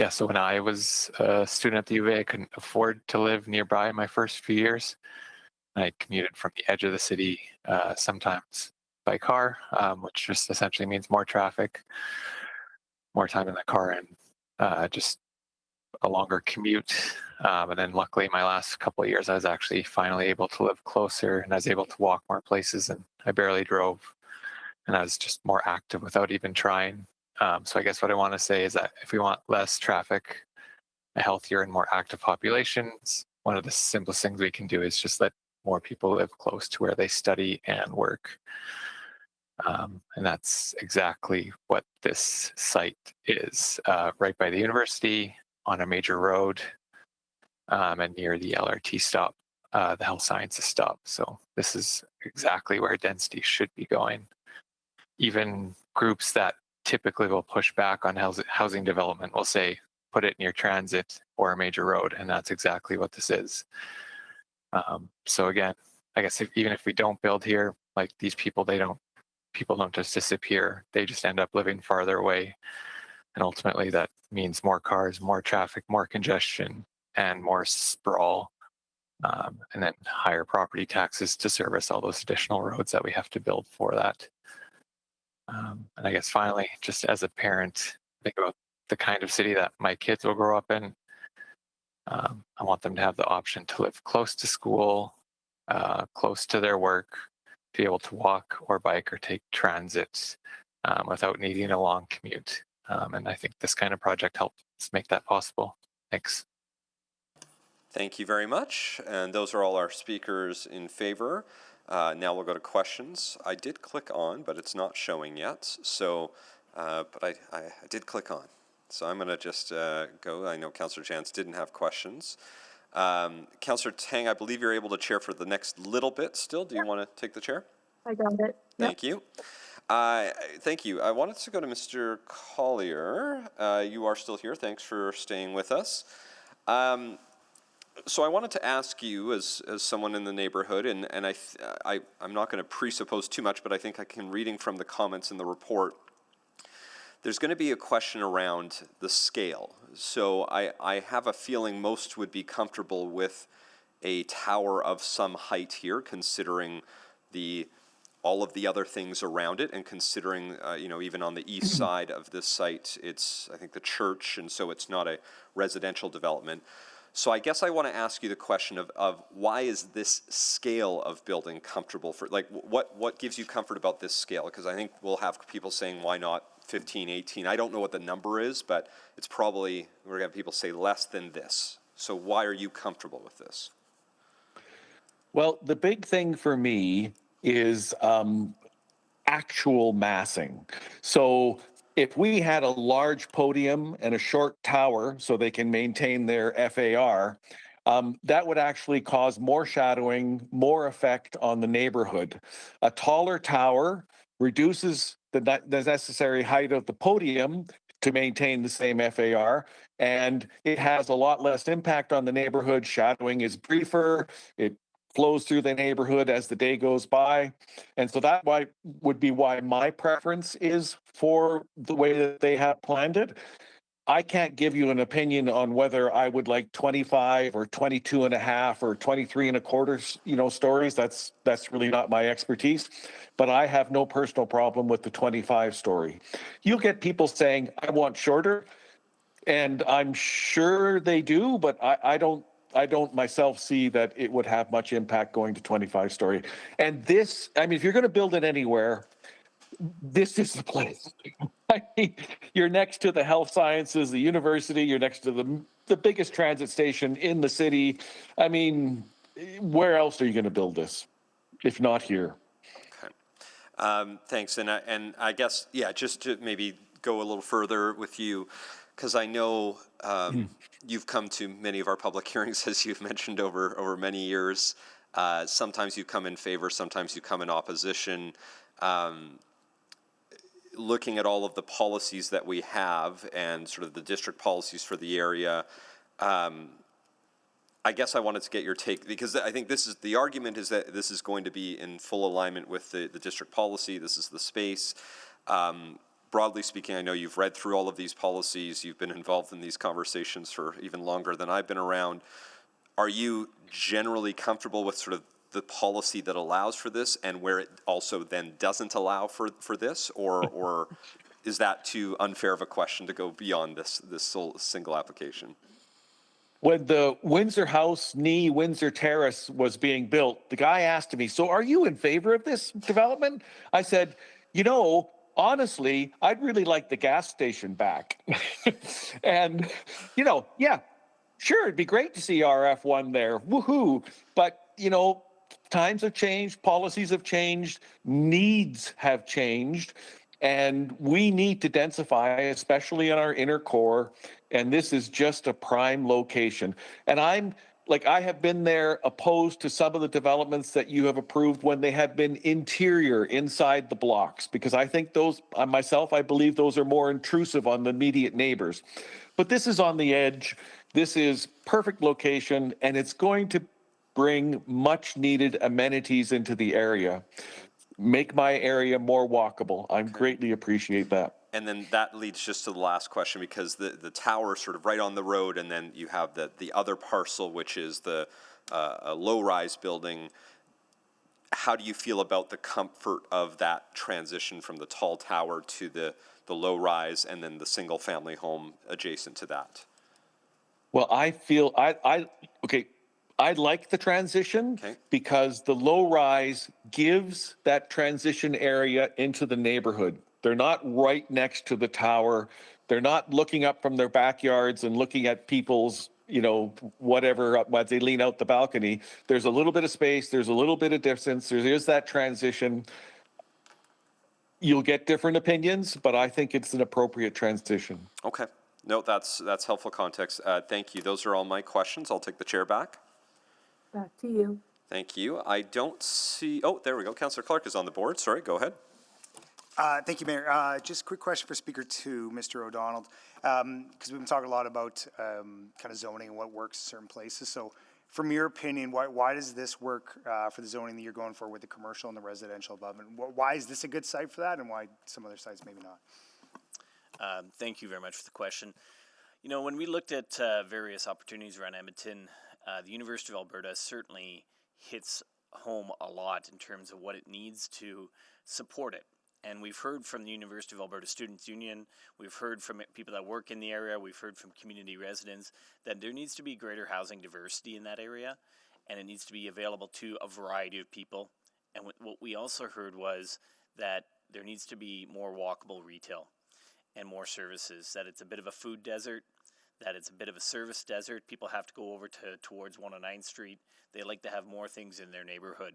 So when I was a student at the U of A, I couldn't afford to live nearby my first few years. I commuted from the edge of the city, sometimes by car, which just essentially means more traffic, more time in the car, and just a longer commute. And then luckily my last couple of years, I was actually finally able to live closer, and I was able to walk more places, and I barely drove, and I was just more active without even trying. So I guess what I want to say is that if we want less traffic, a healthier and more active populations, one of the simplest things we can do is just let more people live close to where they study and work. And that's exactly what this site is, right by the university, on a major road, and near the LRT stop, the health sciences stop. So this is exactly where density should be going. Even groups that typically will push back on housing development will say, put it near transit or a major road, and that's exactly what this is. So again, I guess even if we don't build here, Like these people, people don't just disappear. They just end up living farther away. And ultimately that means more cars, more traffic, more congestion, and more sprawl. And then higher property taxes to service all those additional roads that we have to build for that. And I guess finally, just as a parent, think about the kind of city that my kids will grow up in. I want them to have the option to live close to school, close to their work, to be able to walk or bike or take transit without needing a long commute. And I think this kind of project helps make that possible. Thanks. Thank you very much. And those are all our speakers in favor. Now we'll go to questions. I did click on, but it's not showing yet. So, but I did click on. So I'm going to just go. I know Councillor Chance didn't have questions. Councillor Tang, I believe you're able to chair for the next little bit still. Do you want to take the chair? I got it. Thank you. Thank you. I wanted to go to Mr. Collier. You are still here. Thanks for staying with us. So I wanted to ask you, as someone in the neighborhood, and I'm not going to presuppose too much, but I think I can, reading from the comments in the report, there's going to be a question around the scale. So I have a feeling most would be comfortable with a tower of some height here, considering all of the other things around it, and considering, even on the east side of this site, it's, I think, the church, and so it's not a residential development. So I guess I want to ask you the question of why is this scale of building comfortable for, like, what gives you comfort about this scale? Because I think we'll have people saying, why not 15, 18? I don't know what the number is, but it's probably, we're going to have people say less than this. So why are you comfortable with this? Well, the big thing for me is actual massing. So if we had a large podium and a short tower so they can maintain their FAR, that would actually cause more shadowing, more effect on the neighborhood. A taller tower reduces the necessary height of the podium to maintain the same FAR, and it has a lot less impact on the neighborhood. Shadowing is briefer. It flows through the neighborhood as the day goes by. And so that would be why my preference is for the way that they have planned it. I can't give you an opinion on whether I would like 25 or 22 and a half or 23 and a quarter, stories. That's really not my expertise, but I have no personal problem with the 25 story. You'll get people saying, I want shorter, and I'm sure they do, but I don't myself see that it would have much impact going to 25 story. And this, if you're going to build it anywhere, this is the place. You're next to the health sciences, the university, you're next to the biggest transit station in the city. Where else are you going to build this, if not here? Okay. Thanks. And I guess, just to maybe go a little further with you, because I know you've come to many of our public hearings, as you've mentioned, over many years. Sometimes you come in favor, sometimes you come in opposition. Looking at all of the policies that we have and sort of the district policies for the area, I guess I wanted to get your take, because I think the argument is that this is going to be in full alignment with the district policy. This is the space. Broadly speaking, I know you've read through all of these policies. You've been involved in these conversations for even longer than I've been around. Are you generally comfortable with sort of the policy that allows for this, and where it also then doesn't allow for this, or is that too unfair of a question to go beyond this single application? When the Windsor House, Windsor Terrace was being built, the guy asked me, so are you in favor of this development? I said, honestly, I'd really like the gas station back. And, sure, it'd be great to see RF1 there. Woohoo. But, times have changed, policies have changed, needs have changed, and we need to densify, especially in our inner core. And this is just a prime location. And I have been there opposed to some of the developments that you have approved when they have been interior inside the blocks, because I think those, I believe those are more intrusive on the immediate neighbors. But this is on the edge. This is perfect location, and it's going to bring much needed amenities into the area. make my area more walkable. I greatly appreciate that. And then that leads just to the last question, because the tower is sort of right on the road, and then you have the other parcel, which is the a low-rise building. How do you feel about the comfort of that transition from the tall tower to the low-rise and then the single-family home adjacent to that? Well, I feel, I like the transition because the low rise gives that transition area into the neighborhood. They're not right next to the tower. They're not looking up from their backyards and looking at people's, whatever, as they lean out the balcony. There's a little bit of space. There's a little bit of distance. There's that transition. You'll get different opinions, but I think it's an appropriate transition. Okay. No, that's helpful context. Thank you. Those are all my questions. I'll take the chair back. Back to you. Thank you. I don't see, oh, there we go. Councillor Clark is on the board. Sorry, go ahead. Thank you, Mayor. Just a quick question for Speaker 2, Mr. O'Donnell, because we've been talking a lot about kind of zoning and what works in certain places. So from your opinion, why does this work for the zoning that you're going for with the commercial and the residential above? And why is this a good site for that, and why some other sites maybe not? Thank you very much for the question. When we looked at various opportunities around Edmonton, the University of Alberta certainly hits home a lot in terms of what it needs to support it. And we've heard from the University of Alberta Students' Union, we've heard from people that work in the area, we've heard from community residents that there needs to be greater housing diversity in that area, and it needs to be available to a variety of people. And what we also heard was that there needs to be more walkable retail and more services, that it's a bit of a food desert, that it's a bit of a service desert. People have to go over towards 109th Street. They like to have more things in their neighborhood.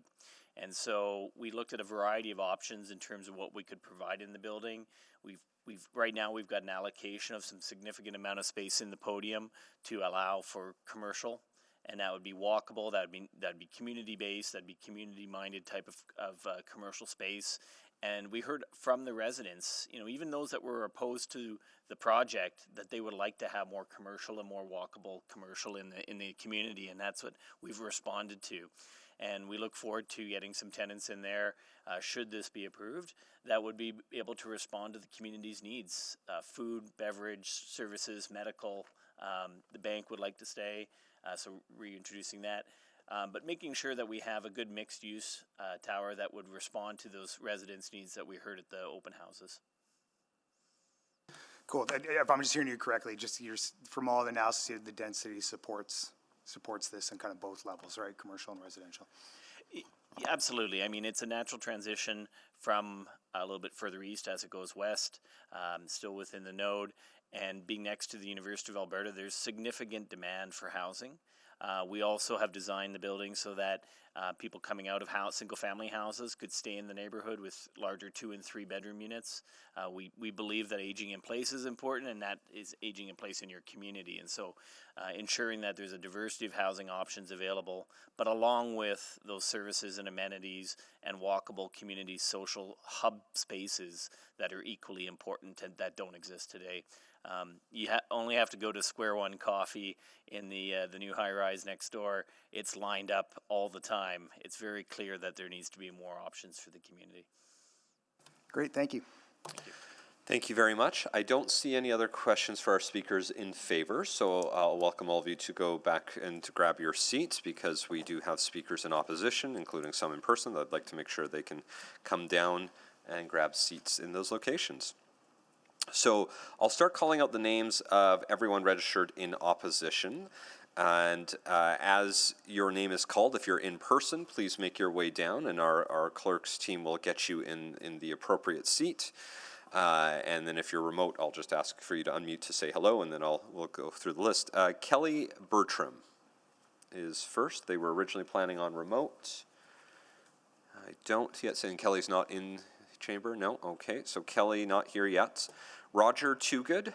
And so we looked at a variety of options in terms of what we could provide in the building. Right now we've got an allocation of some significant amount of space in the podium to allow for commercial, and that would be walkable, that'd be community based, that'd be community minded type of commercial space. And we heard from the residents, even those that were opposed to the project, that they would like to have more commercial and more walkable commercial in the community, and that's what we've responded to. And we look forward to getting some tenants in there, should this be approved, that would be able to respond to the community's needs, food, beverage, services, medical. The bank would like to stay, so reintroducing that. But making sure that we have a good mixed-use tower that would respond to those residents' needs that we heard at the open houses. Cool. If I'm just hearing you correctly, from all the analysis, the density supports this on kind of both levels, right? Commercial and residential. Absolutely. I mean, it's a natural transition from a little bit further east as it goes west, still within the node. And being next to the University of Alberta, there's significant demand for housing. We also have designed the building so that people coming out of single-family houses could stay in the neighborhood with larger 2- and 3-bedroom units. We believe that aging in place is important, and that is aging in place in your community. And so ensuring that there's a diversity of housing options available, but along with those services and amenities and walkable community social hub spaces that are equally important and that don't exist today. You only have to go to Square One Coffee in the new high-rise next door. It's lined up all the time. It's very clear that there needs to be more options for the community. Great, thank you. Thank you. Thank you very much. I don't see any other questions for our speakers in favor, so I'll welcome all of you to go back and to grab your seats, because we do have speakers in opposition, including some in person, that I'd like to make sure they can come down and grab seats in those locations. So I'll start calling out the names of everyone registered in opposition. And as your name is called, if you're in person, please make your way down, and our clerk's team will get you in the appropriate seat. And then if you're remote, I'll just ask for you to unmute to say hello, and then we'll go through the list. Kelly Bertram is first. They were originally planning on remote. I don't yet saying Kelly's not in chamber. No, okay. So Kelly not here yet. Roger Toogood.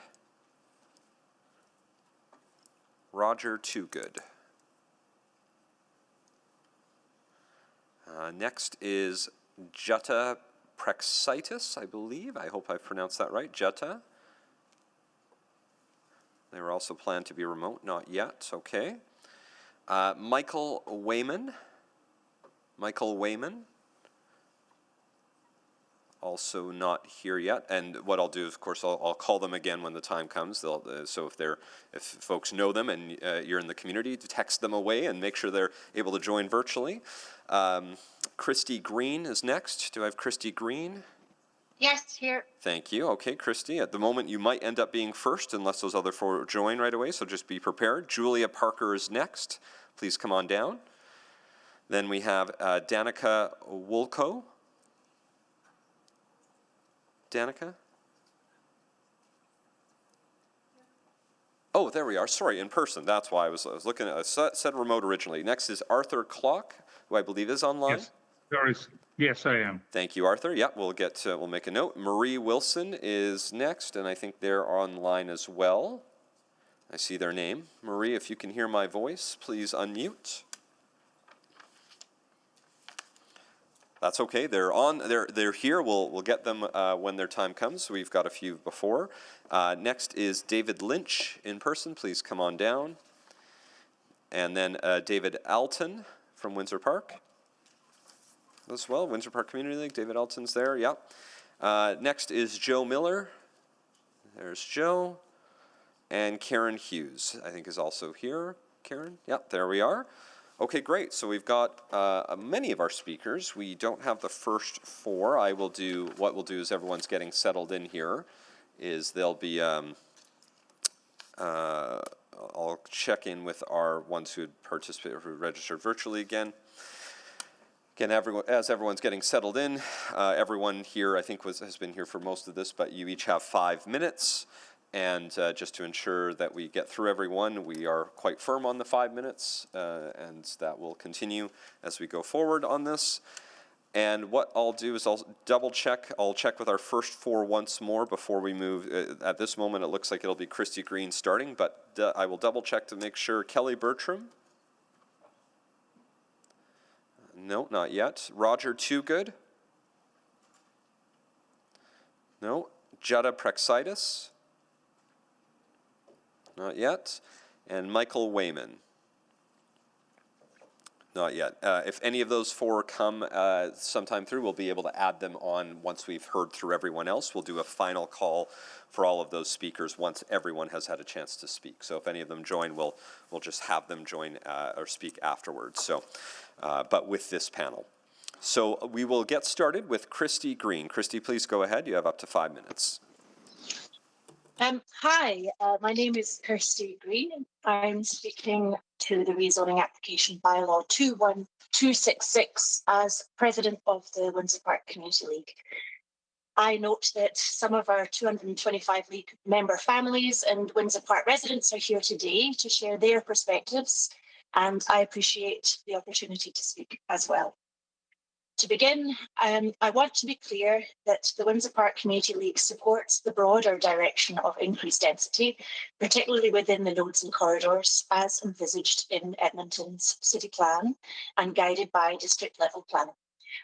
Roger Toogood. Next is Jutta Prexitis, I believe. I hope I pronounced that right. Jutta. They were also planned to be remote. Not yet. Okay. Michael Wayman. Michael Wayman. also not here yet. And what I'll do is, of course, I'll call them again when the time comes. They'll, so if folks know them and you're in the community, text them away and make sure they're able to join virtually. Christy Green is next. Do I have Christy Green? Yes, here. Thank you. Okay, Christy, at the moment you might end up being first unless those other four join right away, so just be prepared. Julia Parker is next. Please come on down. Then we have Danica Woolko. Danica? Oh, there we are. Sorry, in person. That's why I was looking at, I said remote originally. Next is Arthur Clock, who I believe is online. Yes, there is. Yes, I am. Thank you, Arthur. Yeah, we'll make a note. Marie Wilson is next, and I think they're online as well. I see their name. Marie, if you can hear my voice, please unmute. That's okay. They're on. They're here. We'll get them when their time comes. We've got a few before. Next is David Lynch in person. Please come on down. And then David Alton from Windsor Park as well. Windsor Park Community League. David Alton's there. Yep. Next is Joe Miller. There's Joe. And Karen Hughes, I think, is also here. Karen? Yep. There we are. Okay, great. So we've got many of our speakers. We don't have the first four. What we'll do is everyone's getting settled in here. They'll be, I'll check in with our ones who had participated, who registered virtually again. Again, as everyone's getting settled in, everyone here I think has been here for most of this, but you each have 5 minutes. And just to ensure that we get through everyone, we are quite firm on the 5 minutes, and that will continue as we go forward on this. And what I'll do is I'll double check. I'll check with our first four once more before we move. At this moment, it looks like it'll be Christy Green starting, but I will double check to make sure. Kelly Bertram? No, not yet. Roger Toogood? No. Jutta Prexitis? Not yet. And Michael Wayman? Not yet. If any of those four come sometime through, we'll be able to add them on once we've heard through everyone else. We'll do a final call for all of those speakers once everyone has had a chance to speak. So if any of them join, we'll just have them join or speak afterwards. So, but with this panel. So we will get started with Christy Green. Christy, please go ahead. You have up to 5 minutes. Hi, my name is Kirsty Green. I'm speaking to the rezoning application bylaw 21266 as president of the Windsor Park Community League. I note that some of our 225 league member families and Windsor Park residents are here today to share their perspectives, and I appreciate the opportunity to speak as well. To begin, I want to be clear that the Windsor Park Community League supports the broader direction of increased density, particularly within the nodes and corridors as envisaged in Edmonton's city plan and guided by district level planning.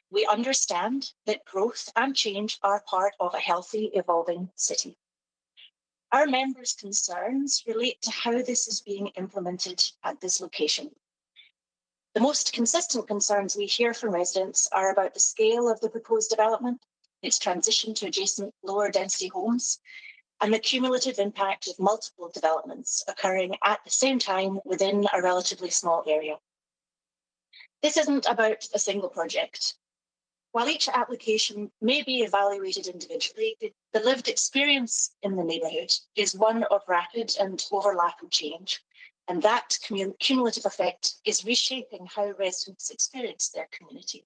We understand that growth and change are part of a healthy, evolving city. Our members' concerns relate to how this is being implemented at this location. The most consistent concerns we hear from residents are about the scale of the proposed development, its transition to adjacent lower density homes, and the cumulative impact of multiple developments occurring at the same time within a relatively small area. This isn't about a single project. While each application may be evaluated individually, the lived experience in the neighbourhood is one of rapid and overlapping change. And that cumulative effect is reshaping how residents experience their community.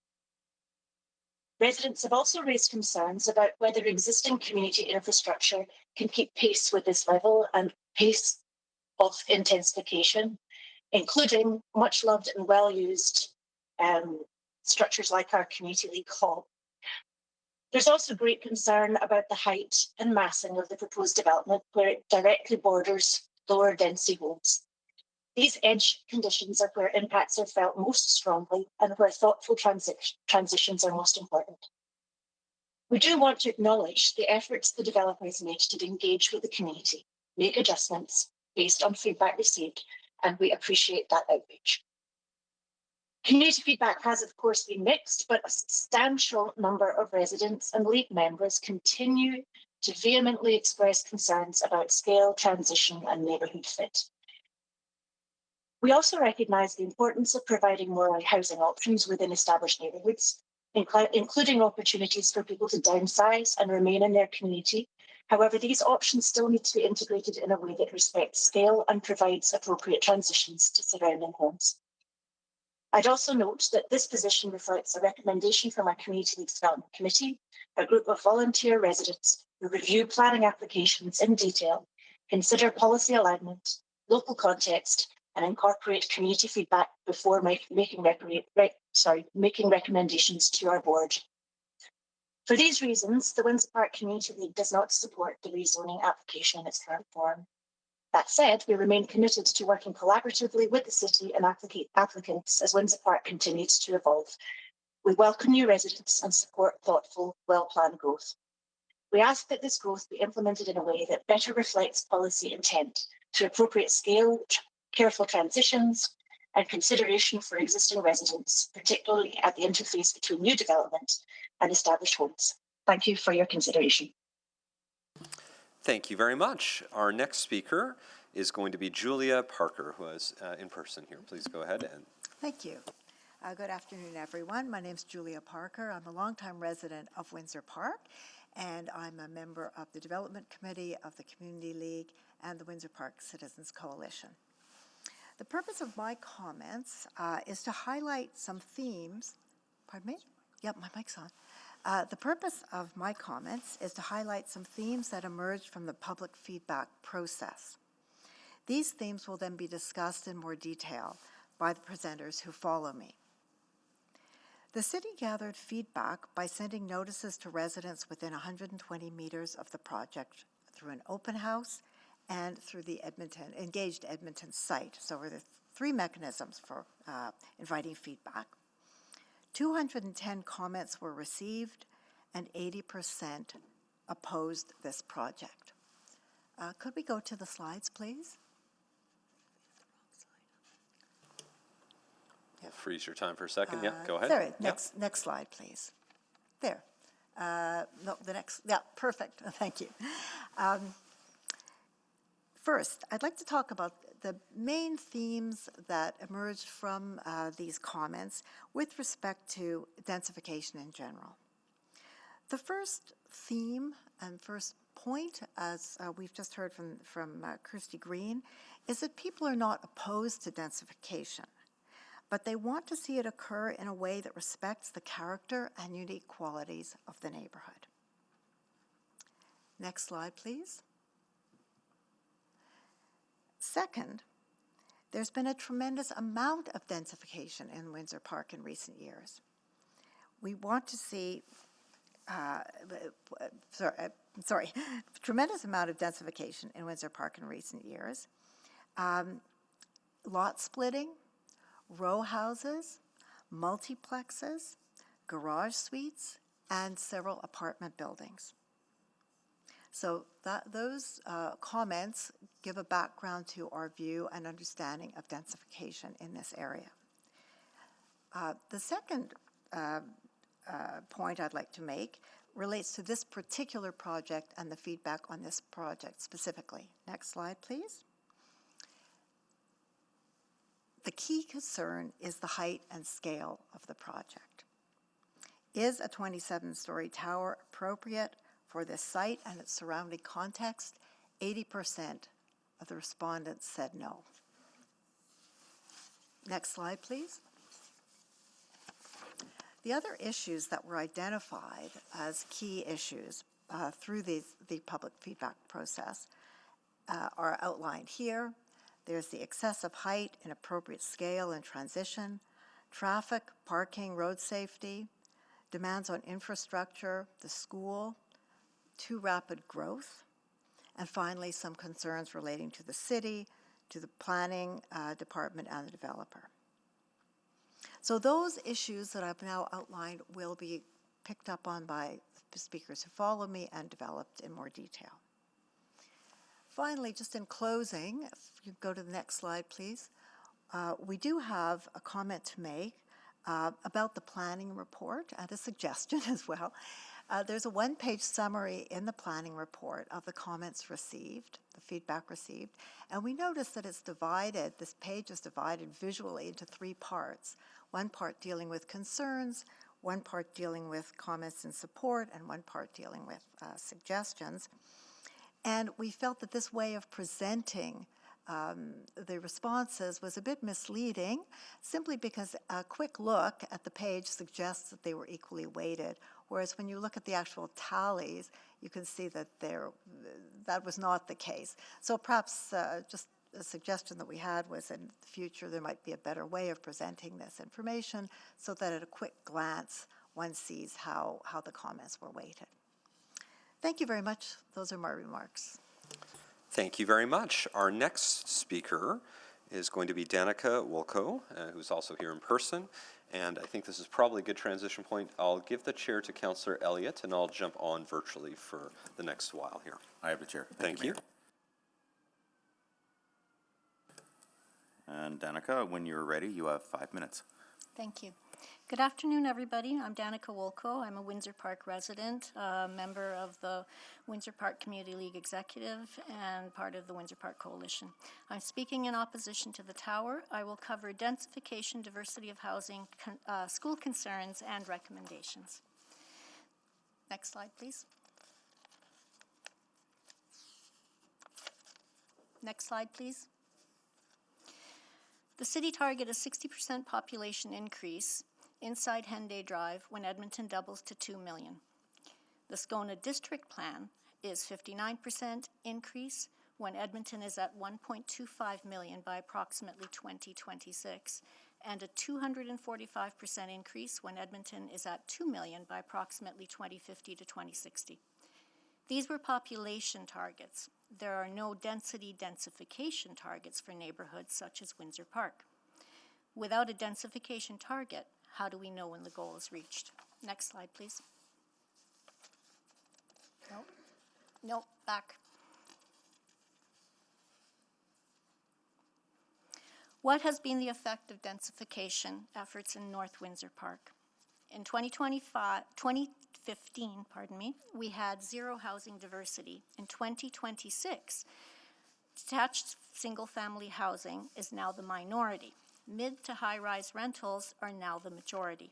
Residents have also raised concerns about whether existing community infrastructure can keep pace with this level and pace of intensification, including much loved and well-used structures like our Community League Hall. There's also great concern about the height and massing of the proposed development where it directly borders lower density homes. These edge conditions are where impacts are felt most strongly and where thoughtful transitions are most important. We do want to acknowledge the efforts the developer has made to engage with the community, make adjustments based on feedback received, and we appreciate that outreach. Community feedback has, of course, been mixed, but a substantial number of residents and League members continue to vehemently express concerns about scale, transition, and neighbourhood fit. We also recognise the importance of providing more housing options within established neighbourhoods, including opportunities for people to downsize and remain in their community. However, these options still need to be integrated in a way that respects scale and provides appropriate transitions to surrounding homes. I'd also note that this position reflects a recommendation from our Community Leagues Development Committee, a group of volunteer residents who review planning applications in detail, consider policy alignment, local context, and incorporate community feedback before making recommendations to our board. For these reasons, the Windsor Park Community League does not support the rezoning application in its current form. That said, we remain committed to working collaboratively with the city and applicants as Windsor Park continues to evolve. We welcome new residents and support thoughtful, well-planned growth. We ask that this growth be implemented in a way that better reflects policy intent through appropriate scale, careful transitions, and consideration for existing residents, particularly at the interface between new development and established homes. Thank you for your consideration. Thank you very much. Our next speaker is going to be Julia Parker, who is in person here. Please go ahead. Thank you. Good afternoon, everyone. My name is Julia Parker. I'm a longtime resident of Windsor Park, and I'm a member of the Development Committee of the Community League and the Windsor Park Citizens Coalition. The purpose of my comments is to highlight some themes. Pardon me? Yep, my mic's on. The purpose of my comments is to highlight some themes that emerged from the public feedback process. These themes will then be discussed in more detail by the presenters who follow me. The city gathered feedback by sending notices to residents within 120 meters of the project through an open house and through the engaged Edmonton site. So there are three mechanisms for inviting feedback. 210 comments were received and 80% opposed this project. Could we go to the slides, please? Yep. Freeze your time for a second. Yeah, go ahead. Sorry, next slide, please. There. No, the next, yeah, perfect. Thank you. First, I'd like to talk about the main themes that emerged from these comments with respect to densification in general. The first theme and first point, as we've just heard from Kirsty Green, is that people are not opposed to densification, but they want to see it occur in a way that respects the character and unique qualities of the neighborhood. Next slide, please. Second, there's been a tremendous amount of densification in Windsor Park in recent years. We want to see, tremendous amount of densification in Windsor Park in recent years. Lot splitting, row houses, multiplexes, garage suites, and several apartment buildings. So those comments give a background to our view and understanding of densification in this area. The second point I'd like to make relates to this particular project and the feedback on this project specifically. Next slide, please. The key concern is the height and scale of the project. Is a 27-story tower appropriate for this site and its surrounding context? 80% of the respondents said no. Next slide, please. The other issues that were identified as key issues through the public feedback process are outlined here. There's the excessive height, inappropriate scale and transition, traffic, parking, road safety, demands on infrastructure, the school, too rapid growth, and finally some concerns relating to the city, to the planning department and the developer. So those issues that I've now outlined will be picked up on by the speakers who follow me and developed in more detail. Finally, just in closing, if you go to the next slide, please, we do have a comment to make about the planning report and a suggestion as well. There's a one-page summary in the planning report of the comments received, the feedback received, and we noticed that it's divided, this page is divided visually into three parts. One part dealing with concerns, one part dealing with comments and support, and one part dealing with suggestions. And we felt that this way of presenting the responses was a bit misleading, simply because a quick look at the page suggests that they were equally weighted, whereas when you look at the actual tallies, you can see that that was not the case. So perhaps just a suggestion that we had was in the future there might be a better way of presenting this information so that at a quick glance one sees how the comments were weighted. Thank you very much. Those are my remarks. Thank you very much. Our next speaker is going to be Danica Wolko, who's also here in person. And I think this is probably a good transition point. I'll give the chair to Councillor Elliott, and I'll jump on virtually for the next while here. I have the chair. Thank you. And Danica, when you're ready, you have 5 minutes. Thank you. Good afternoon, everybody. I'm Danica Wolko. I'm a Windsor Park resident, member of the Windsor Park Community League Executive, and part of the Windsor Park Coalition. I'm speaking in opposition to the tower. I will cover densification, diversity of housing, school concerns, and recommendations. Next slide, please. Next slide, please. The city target a 60% population increase inside Henday Drive when Edmonton doubles to 2 million. The Scona District Plan is 59% increase when Edmonton is at 1.25 million by approximately 2026, and a 245% increase when Edmonton is at 2 million by approximately 2050 to 2060. These were population targets. There are no densification targets for neighborhoods such as Windsor Park. Without a densification target, how do we know when the goal is reached? Next slide, please. Nope, back. What has been the effect of densification efforts in North Windsor Park? In 2015, we had zero housing diversity. In 2026, detached single-family housing is now the minority. Mid to high-rise rentals are now the majority.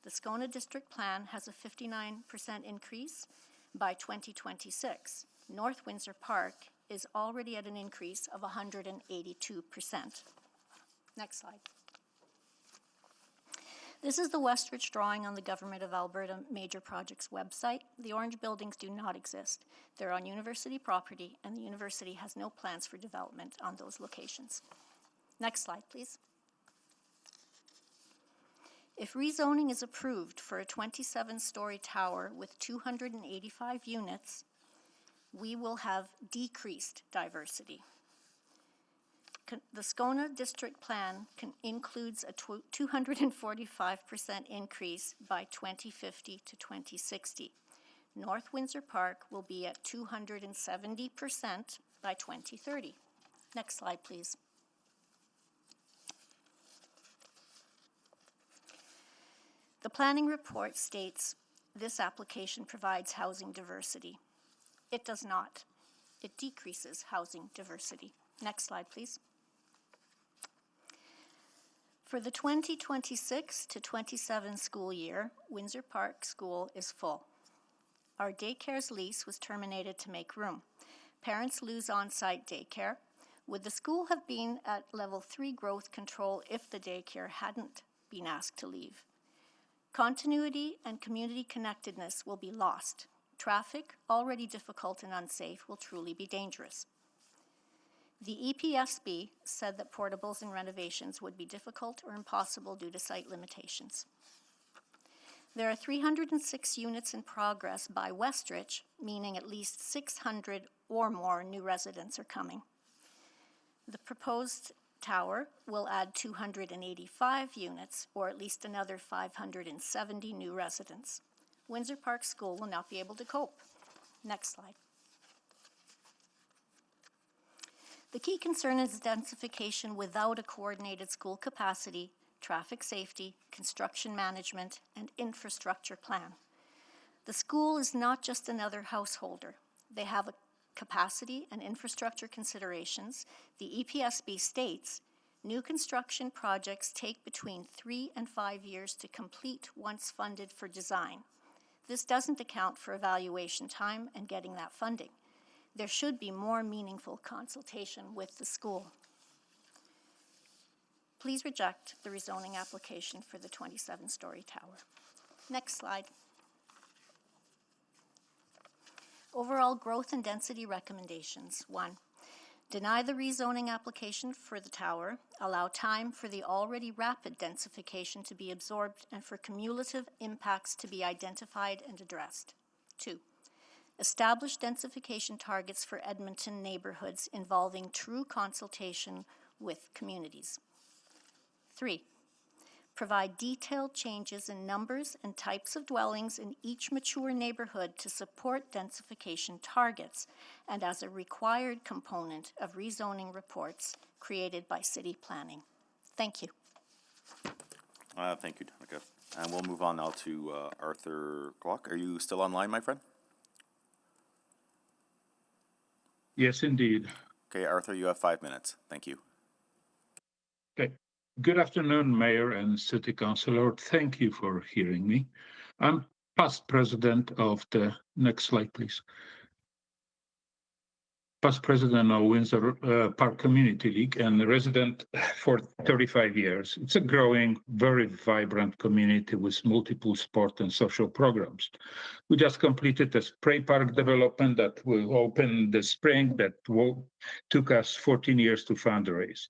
The Scona District Plan has a 59% increase by 2026. North Windsor Park is already at an increase of 182%. Next slide. This is the Westridge drawing on the Government of Alberta Major Projects website. The orange buildings do not exist. They're on university property, and the university has no plans for development on those locations. Next slide, please. If rezoning is approved for a 27-story tower with 285 units, we will have decreased diversity. The Scona District Plan includes a 245% increase by 2050 to 2060. North Windsor Park will be at 270% by 2030. Next slide, please. The planning report states this application provides housing diversity. It does not. It decreases housing diversity. Next slide, please. For the 2026 to 27 school year, Windsor Park School is full. Our daycare's lease was terminated to make room. Parents lose on-site daycare. Would the school have been at level 3 growth control if the daycare hadn't been asked to leave? Continuity and community connectedness will be lost. Traffic, already difficult and unsafe, will truly be dangerous. The EPSB said that portables and renovations would be difficult or impossible due to site limitations. There are 306 units in progress by Westridge, meaning at least 600 or more new residents are coming. The proposed tower will add 285 units, or at least another 570 new residents. Windsor Park School will not be able to cope. Next slide. The key concern is densification without a coordinated school capacity, traffic safety, construction management, and infrastructure plan. The school is not just another householder. They have a capacity and infrastructure considerations. The EPSB states, new construction projects take between 3 and 5 years to complete once funded for design. This doesn't account for evaluation time and getting that funding. There should be more meaningful consultation with the school. Please reject the rezoning application for the 27-story tower. Next slide. Overall growth and density recommendations. 1, deny the rezoning application for the tower, allow time for the already rapid densification to be absorbed and for cumulative impacts to be identified and addressed. 2, establish densification targets for Edmonton neighborhoods involving true consultation with communities. 3, provide detailed changes in numbers and types of dwellings in each mature neighborhood to support densification targets and as a required component of rezoning reports created by city planning. Thank you. Thank you, Danica. And we'll move on now to Arthur Glock. Are you still online, my friend? Yes, indeed. Okay, Arthur, you have 5 minutes. Thank you. Okay. Good afternoon, Mayor and City Councilor. Thank you for hearing me. I'm past president of the, next slide, please. Past president of Windsor Park Community League and resident for 35 years. It's a growing, very vibrant community with multiple sport and social programs. We just completed a spray park development that will open this spring that took us 14 years to fundraise.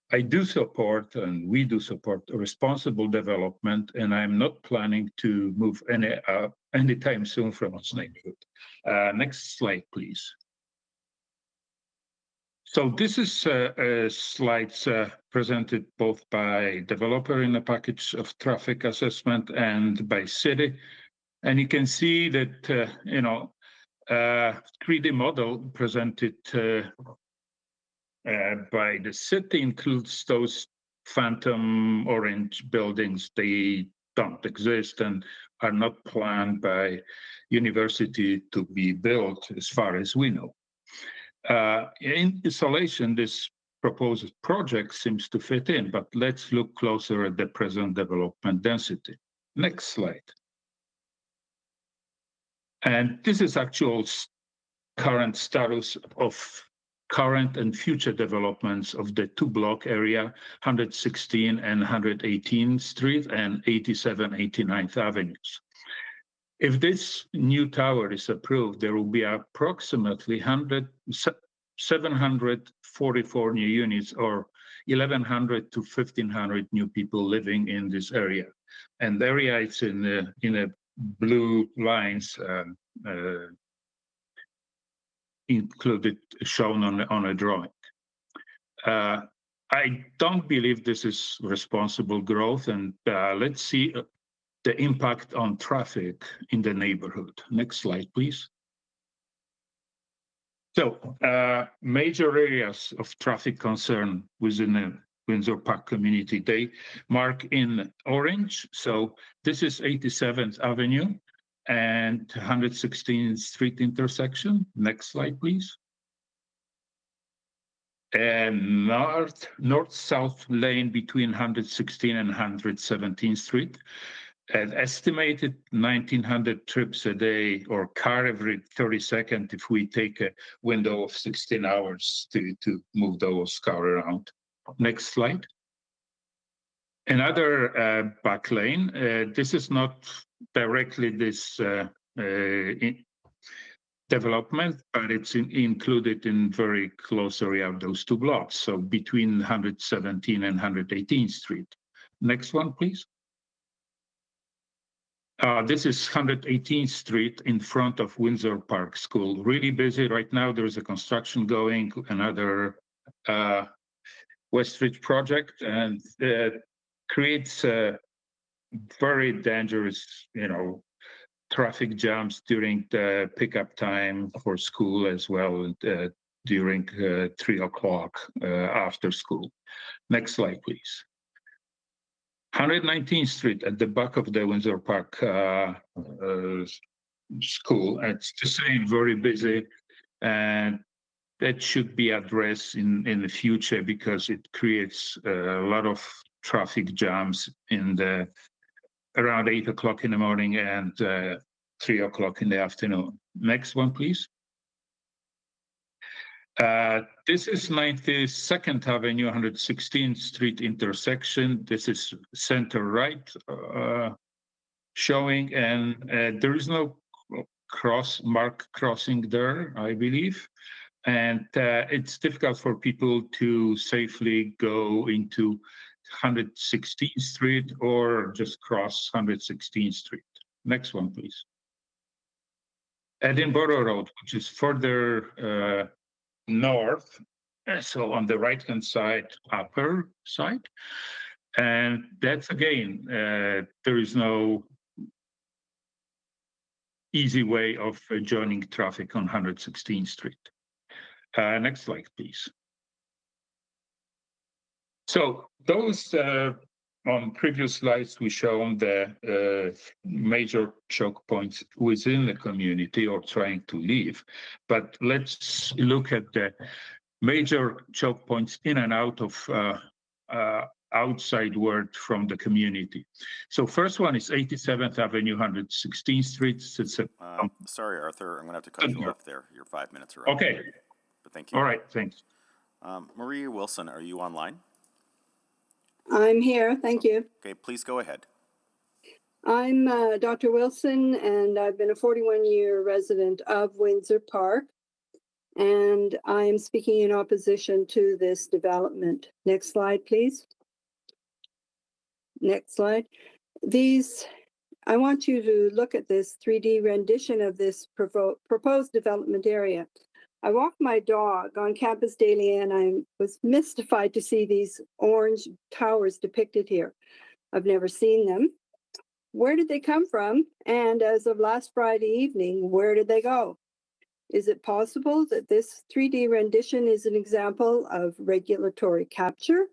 I do support, and we do support, responsible development, and I'm not planning to move anytime soon from this neighborhood. Next slide, please. So this is slides presented both by developer in a package of traffic assessment and by city. And you can see that, 3D model presented by the city includes those phantom orange buildings. They don't exist and are not planned by university to be built as far as we know. In isolation, this proposed project seems to fit in, but let's look closer at the present development density. Next slide. And this is actual current status of current and future developments of the two-block area, 116 and 118th Street and 87, 89th Avenues. If this new tower is approved, there will be approximately 744 new units or 1,100 to 1,500 new people living in this area. And the area is in the blue lines included, shown on a drawing. I don't believe this is responsible growth, and let's see the impact on traffic in the neighborhood. Next slide, please. So, major areas of traffic concern within the Windsor Park community, they mark in orange. So this is 87th Avenue and 116th Street intersection. Next slide, please. And north-south lane between 116 and 117th Street. An estimated 1,900 trips a day or car every 30 seconds if we take a window of 16 hours to move those cars around. Next slide. Another back lane. This is not directly this development, but it's included in very close area of those two blocks. So between 117 and 118th Street. Next one, please. This is 118th Street in front of Windsor Park School. Really busy right now. There is a construction going, another Westridge project, and creates very dangerous, traffic jams during the pickup time for school as well during 3 o'clock after school. Next slide, please. 119th Street at the back of the Windsor Park school. It's the same, very busy, and that should be addressed in the future because it creates a lot of traffic jams around 8 o'clock in the morning and 3 o'clock in the afternoon. Next one, please. This is 92nd Avenue, 116th Street intersection. This is center right showing, and there is no crossing there, I believe. And it's difficult for people to safely go into 116th Street or just cross 116th Street. Next one, please. Edinburgh Road, which is further north, so on the right-hand side, upper side. And that's again, there is no easy way of joining traffic on 116th Street. Next slide, please. So those on previous slides, we shown the major choke points within the community or trying to leave. But let's look at the major choke points in and out of outside world from the community. So first one is 87th Avenue, 116th Street. Sorry, Arthur, I'm going to have to cut you off there. Your 5 minutes are up. Okay. But thank you. All right, thanks. Maria Wilson, are you online? I'm here, thank you. Okay, please go ahead. I'm Dr. Wilson, and I've been a 41-year resident of Windsor Park, and I'm speaking in opposition to this development. Next slide, please. Next slide. I want you to look at this 3D rendition of this proposed development area. I walk my dog on campus daily, and I was mystified to see these orange towers depicted here. I've never seen them. Where did they come from? And as of last Friday evening, where did they go? Is it possible that this 3D rendition is an example of regulatory capture?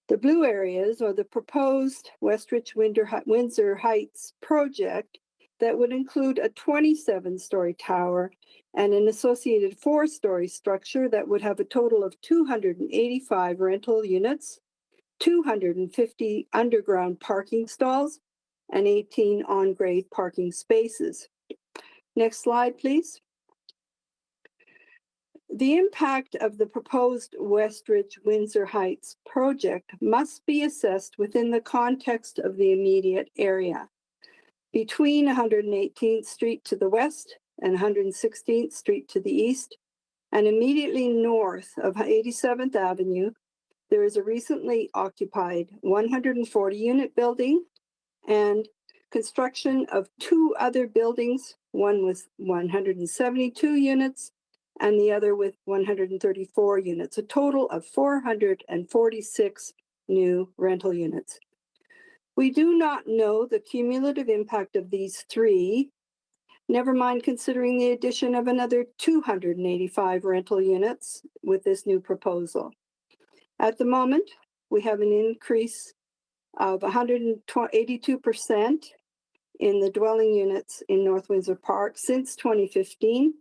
The blue areas are the proposed Westridge Windsor Heights project that would include a 27-story tower and an associated 4-story structure that would have a total of 285 rental units, 250 underground parking stalls, and 18 on-grade parking spaces. Next slide, please. The impact of the proposed Westridge Windsor Heights project must be assessed within the context of the immediate area. Between 118th Street to the west and 116th Street to the east, and immediately north of 87th Avenue, there is a recently occupied 140-unit building and construction of 2 other buildings, one with 172 units and the other with 134 units, a total of 446 new rental units. We do not know the cumulative impact of these 3, never mind considering the addition of another 285 rental units with this new proposal. At the moment, we have an increase of 182% in the dwelling units in North Windsor Park since 2015.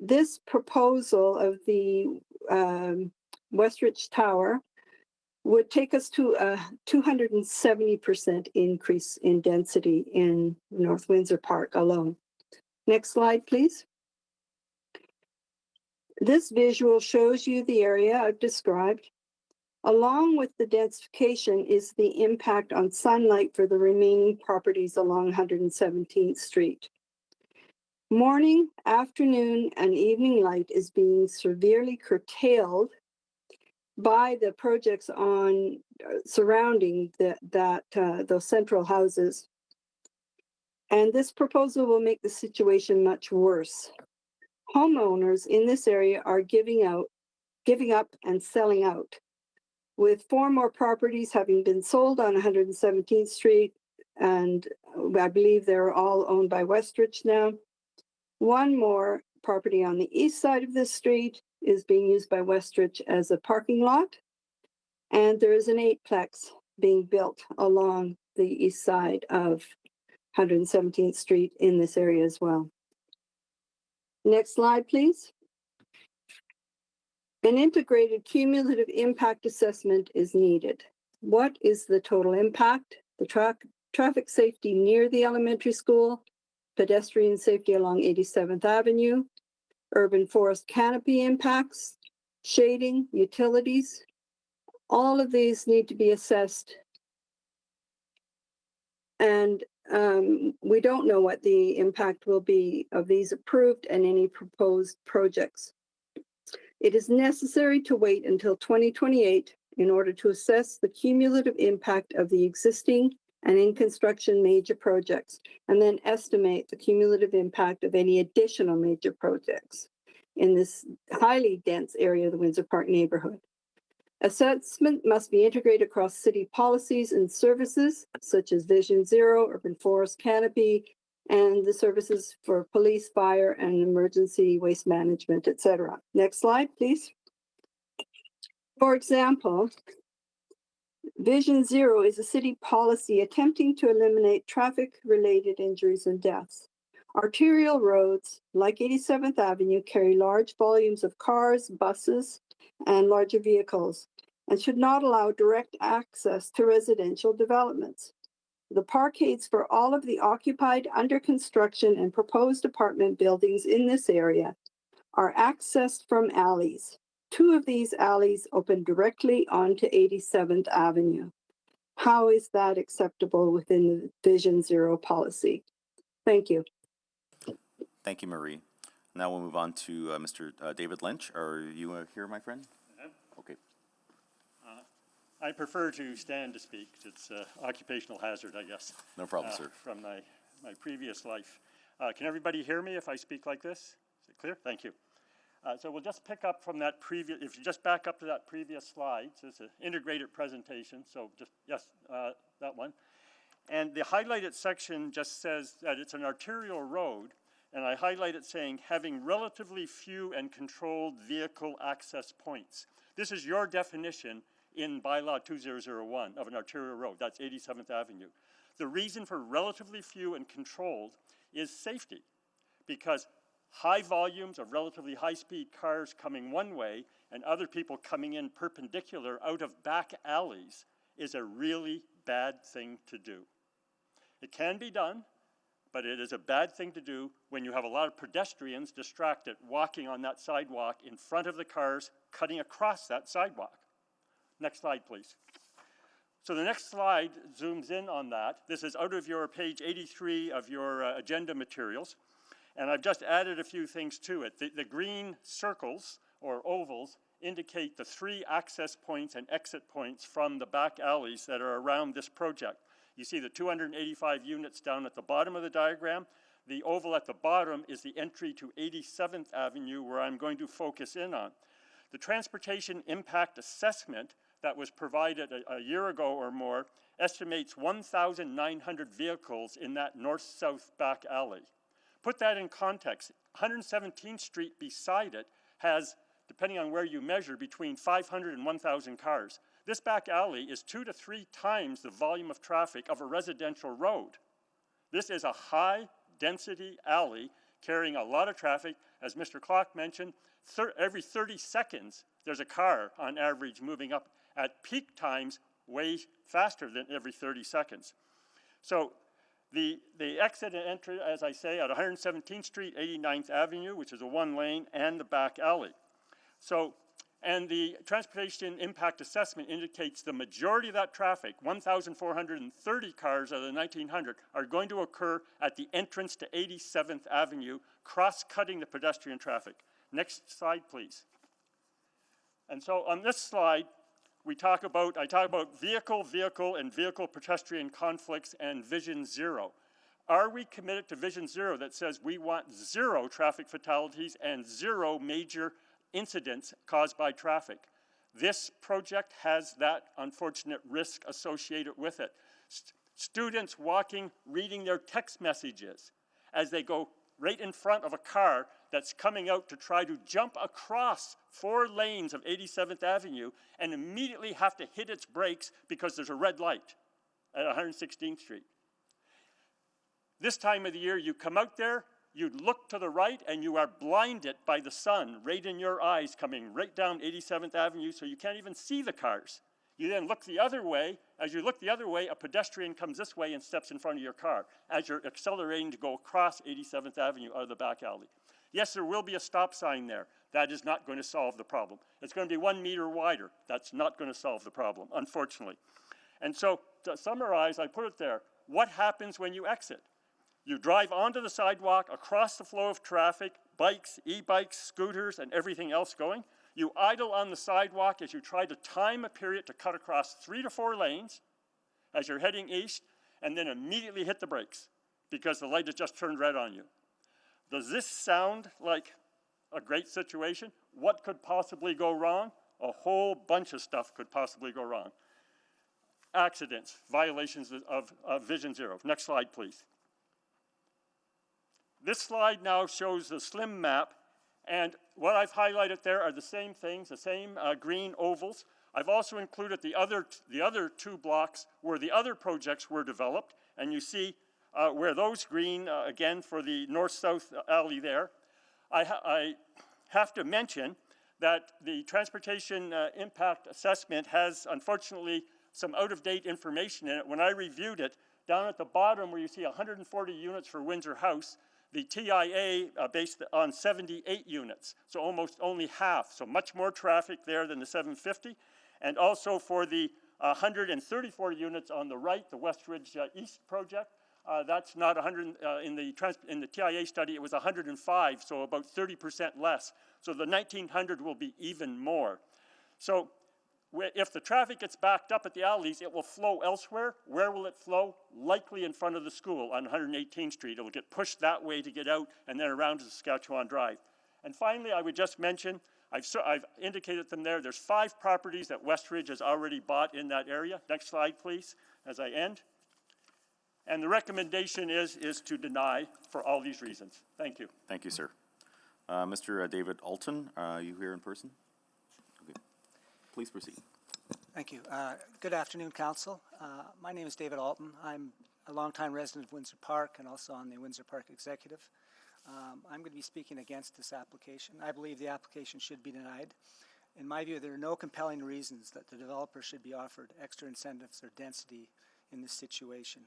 This proposal of the Westridge Tower would take us to a 270% increase in density in North Windsor Park alone. Next slide, please. This visual shows you the area I've described. Along with the densification is the impact on sunlight for the remaining properties along 117th Street. Morning, afternoon, and evening light is being severely curtailed by the projects surrounding those central houses. And this proposal will make the situation much worse. Homeowners in this area are giving up and selling out, with 4 more properties having been sold on 117th Street, and I believe they're all owned by Westridge now. 1 more property on the east side of this street is being used by Westridge as a parking lot. And there is an 8-plex being built along the east side of 117th Street in this area as well. Next slide, please. An integrated cumulative impact assessment is needed. What is the total impact? The traffic safety near the elementary school, pedestrian safety along 87th Avenue, urban forest canopy impacts, shading, utilities. All of these need to be assessed. And we don't know what the impact will be of these approved and any proposed projects. It is necessary to wait until 2028 in order to assess the cumulative impact of the existing and in construction major projects, and then estimate the cumulative impact of any additional major projects in this highly dense area of the Windsor Park neighborhood. Assessment must be integrated across city policies and services such as Vision Zero, urban forest canopy, and the services for police, fire, and emergency waste management, etc. Next slide, please. For example, Vision Zero is a city policy attempting to eliminate traffic-related injuries and deaths. Arterial roads, like 87th Avenue, carry large volumes of cars, buses, and larger vehicles, and should not allow direct access to residential developments. The parkades for all of the occupied, under construction, and proposed apartment buildings in this area are accessed from alleys. 2 of these alleys open directly onto 87th Avenue. How is that acceptable within the Vision Zero policy? Thank you. Thank you, Marie. Now we'll move on to Mr. David Lynch. Are you here, my friend? Okay. I prefer to stand to speak. It's occupational hazard, I guess. No problem, sir. From my previous life. Can everybody hear me if I speak like this? Is it clear? Thank you. So we'll just pick up from that previous, if you just back up to that previous slide, so it's an integrated presentation, so just, yes, that one. And the highlighted section just says that it's an arterial road, and I highlight it saying having relatively few and controlled vehicle access points. This is your definition in bylaw 2001 of an arterial road. That's 87th Avenue. The reason for relatively few and controlled is safety, because high volumes of relatively high-speed cars coming one way and other people coming in perpendicular out of back alleys is a really bad thing to do. It can be done, but it is a bad thing to do when you have a lot of pedestrians distracted walking on that sidewalk in front of the cars cutting across that sidewalk. Next slide, please. So the next slide zooms in on that. This is out of your page 83 of your agenda materials. And I've just added a few things to it. The green circles or ovals indicate the 3 access points and exit points from the back alleys that are around this project. You see the 285 units down at the bottom of the diagram. The oval at the bottom is the entry to 87th Avenue, where I'm going to focus in on. The transportation impact assessment that was provided a year ago or more estimates 1,900 vehicles in that north-south back alley. Put that in context, 117th Street beside it has, depending on where you measure, between 500 and 1,000 cars. This back alley is 2 to 3 times the volume of traffic of a residential road. This is a high-density alley carrying a lot of traffic. As Mr. Clark mentioned, every 30 seconds there's a car on average moving up. At peak times, way faster than every 30 seconds. So the exit and entry, as I say, at 117th Street, 89th Avenue, which is a 1-lane, and the back alley. So, and the transportation impact assessment indicates the majority of that traffic, 1,430 cars out of the 1,900, are going to occur at the entrance to 87th Avenue, cross-cutting the pedestrian traffic. Next slide, please. And so on this slide, I talk about vehicle, and vehicle pedestrian conflicts and Vision Zero. Are we committed to Vision Zero that says we want 0 traffic fatalities and 0 major incidents caused by traffic? This project has that unfortunate risk associated with it. Students walking, reading their text messages as they go right in front of a car that's coming out to try to jump across 4 lanes of 87th Avenue and immediately have to hit its brakes because there's a red light at 116th Street. This time of the year, you come out there, you look to the right, and you are blinded by the sun right in your eyes coming right down 87th Avenue, so you can't even see the cars. You then look the other way. As you look the other way, a pedestrian comes this way and steps in front of your car as you're accelerating to go across 87th Avenue out of the back alley. Yes, there will be a stop sign there. That is not going to solve the problem. It's going to be 1 meter wider. That's not going to solve the problem, unfortunately. And so, to summarize, I put it there. What happens when you exit? You drive onto the sidewalk, across the flow of traffic, bikes, e-bikes, scooters, and everything else going. You idle on the sidewalk as you try to time a period to cut across 3 to 4 lanes as you're heading east, and then immediately hit the brakes because the light has just turned red on you. Does this sound like a great situation? What could possibly go wrong? A whole bunch of stuff could possibly go wrong. Accidents, violations of Vision Zero. Next slide, please. This slide now shows the SLIM map, and what I've highlighted there are the same things, the same green ovals. I've also included the other 2 blocks where the other projects were developed, and you see where those green, again, for the north-south alley there. I have to mention that the transportation impact assessment has, unfortunately, some out-of-date information in it. When I reviewed it, down at the bottom where you see 140 units for Windsor House, the TIA based on 78 units, so almost only half, so much more traffic there than the 750. And also for the 134 units on the right, the Westridge East project, that's not 100, in the TIA study, it was 105, so about 30% less. So the 1900 will be even more. So if the traffic gets backed up at the alleys, it will flow elsewhere. Where will it flow? Likely in front of the school on 118th Street. It will get pushed that way to get out and then around to Saskatchewan Drive. And finally, I would just mention, I've indicated them there. There's 5 properties that Westridge has already bought in that area. Next slide, please, as I end. And the recommendation is to deny for all these reasons. Thank you. Thank you, sir. Mr. David Alton, are you here in person? Okay. Please proceed. Thank you. Good afternoon, Council. My name is David Alton. I'm a longtime resident of Windsor Park and also on the Windsor Park Executive. I'm going to be speaking against this application. I believe the application should be denied. In my view, there are no compelling reasons that the developer should be offered extra incentives or density in this situation.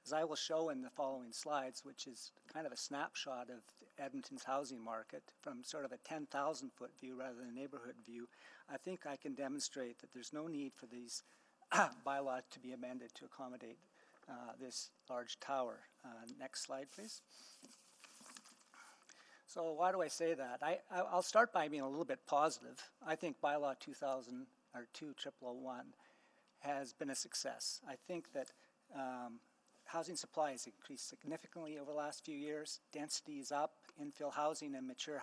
As I will show in the following slides, which is kind of a snapshot of Edmonton's housing market from sort of a 10,000-foot view rather than a neighborhood view, I think I can demonstrate that there's no need for these bylaws to be amended to accommodate this large tower. Next slide, please. So why do I say that? I'll start by being a little bit positive. I think bylaw 2001 has been a success. I think that housing supply has increased significantly over the last few years. Density is up. Infill housing in mature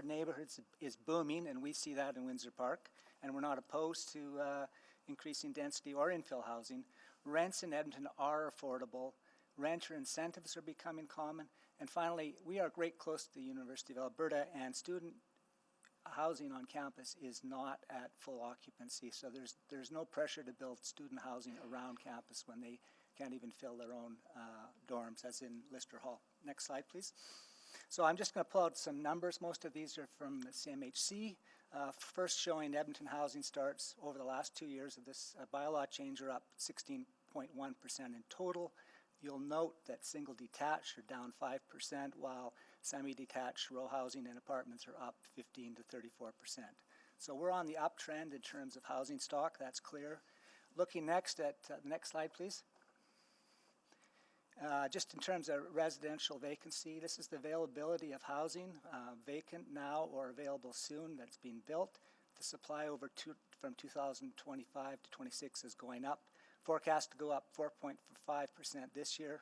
neighborhoods is booming, and we see that in Windsor Park. And we're not opposed to increasing density or infill housing. Rents in Edmonton are affordable. Renter incentives are becoming common. And finally, we are great close to the University of Alberta, and student housing on campus is not at full occupancy. So there's no pressure to build student housing around campus when they can't even fill their own dorms, as in Lister Hall. Next slide, please. So I'm just going to pull out some numbers. Most of these are from the CMHC. First showing Edmonton housing starts over the last 2 years of this bylaw change are up 16.1% in total. You'll note that single detached are down 5%, while semi-detached row housing and apartments are up 15 to 34%. So we're on the uptrend in terms of housing stock, that's clear. Looking next at the next slide, please. Just in terms of residential vacancy, this is the availability of housing vacant now or available soon that's being built. The supply from 2025 to 26 is going up. Forecast to go up 4.5% this year.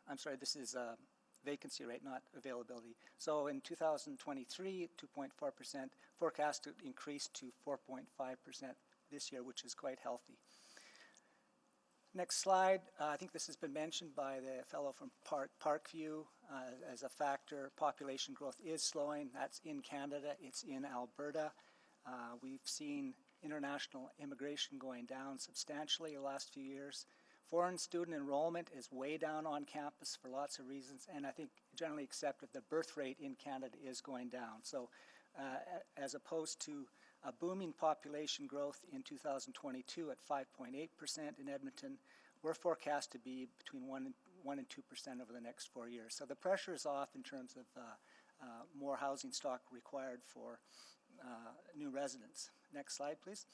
I'm sorry, this is vacancy rate, not availability. So in 2023, 2.4%, forecast to increase to 4.5% this year, which is quite healthy. Next slide. I think this has been mentioned by the fellow from Parkview as a factor. Population growth is slowing. That's in Canada. It's in Alberta. We've seen international immigration going down substantially the last few years. Foreign student enrollment is way down on campus for lots of reasons, and I think generally accepted the birth rate in Canada is going down. So as opposed to a booming population growth in 2022 at 5.8% in Edmonton, we're forecast to be between 1% and 2% over the next 4 years. So the pressure is off in terms of more housing stock required for new residents. Next slide, please.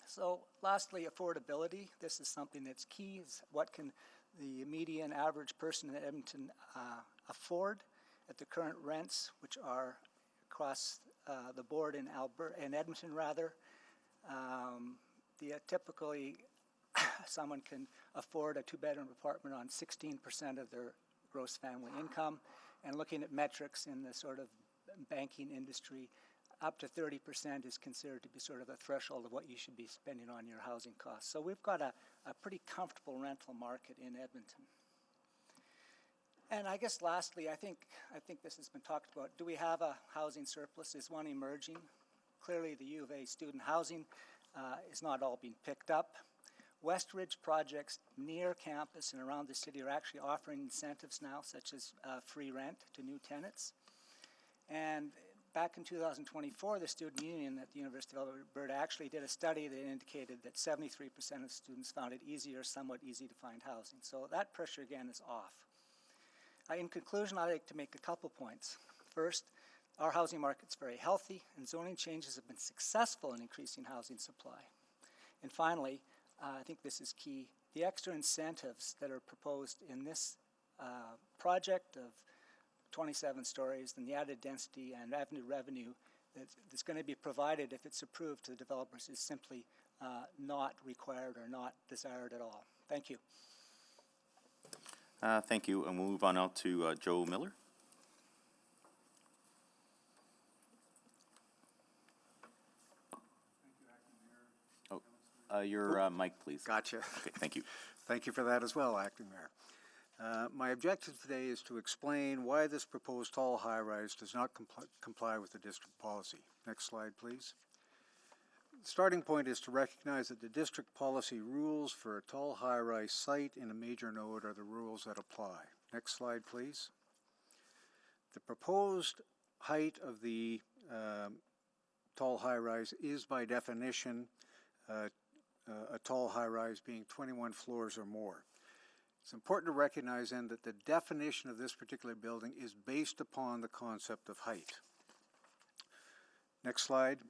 So lastly, affordability. This is something that's key, is what can the median average person in Edmonton afford at the current rents, which are across the board in Edmonton rather. Typically, someone can afford a two-bedroom apartment on 16% of their gross family income, and looking at metrics in the sort of banking industry, up to 30% is considered to be sort of the threshold of what you should be spending on your housing costs. So we've got a pretty comfortable rental market in Edmonton. And I guess lastly, I think this has been talked about. Do we have a housing surplus? Is one emerging? Clearly the U of A student housing is not all being picked up. Westridge projects near campus and around the city are actually offering incentives now, such as free rent to new tenants. And back in 2024, the student union at the University of Alberta actually did a study that indicated that 73% of students found it easy or somewhat easy to find housing. So that pressure again is off. In conclusion, I'd like to make a couple points. First, our housing market's very healthy, and zoning changes have been successful in increasing housing supply. And finally, I think this is key, the extra incentives that are proposed in this project of 27 stories and the added density and revenue that's going to be provided if it's approved to the developers is simply not required or not desired at all. Thank you. Thank you, and we'll move on now to Joe Miller. Your mic, please. Gotcha. Okay, thank you. Thank you for that as well, Acting Mayor. My objective today is to explain why this proposed tall high-rise does not comply with the district policy. Next slide, please. The starting point is to recognize that the district policy rules for a tall high-rise site in a major node are the rules that apply. Next slide, please. The proposed height of the tall high-rise is by definition a tall high-rise being 21 floors or more. It's important to recognize then that the definition of this particular building is based upon the concept of height. Next slide.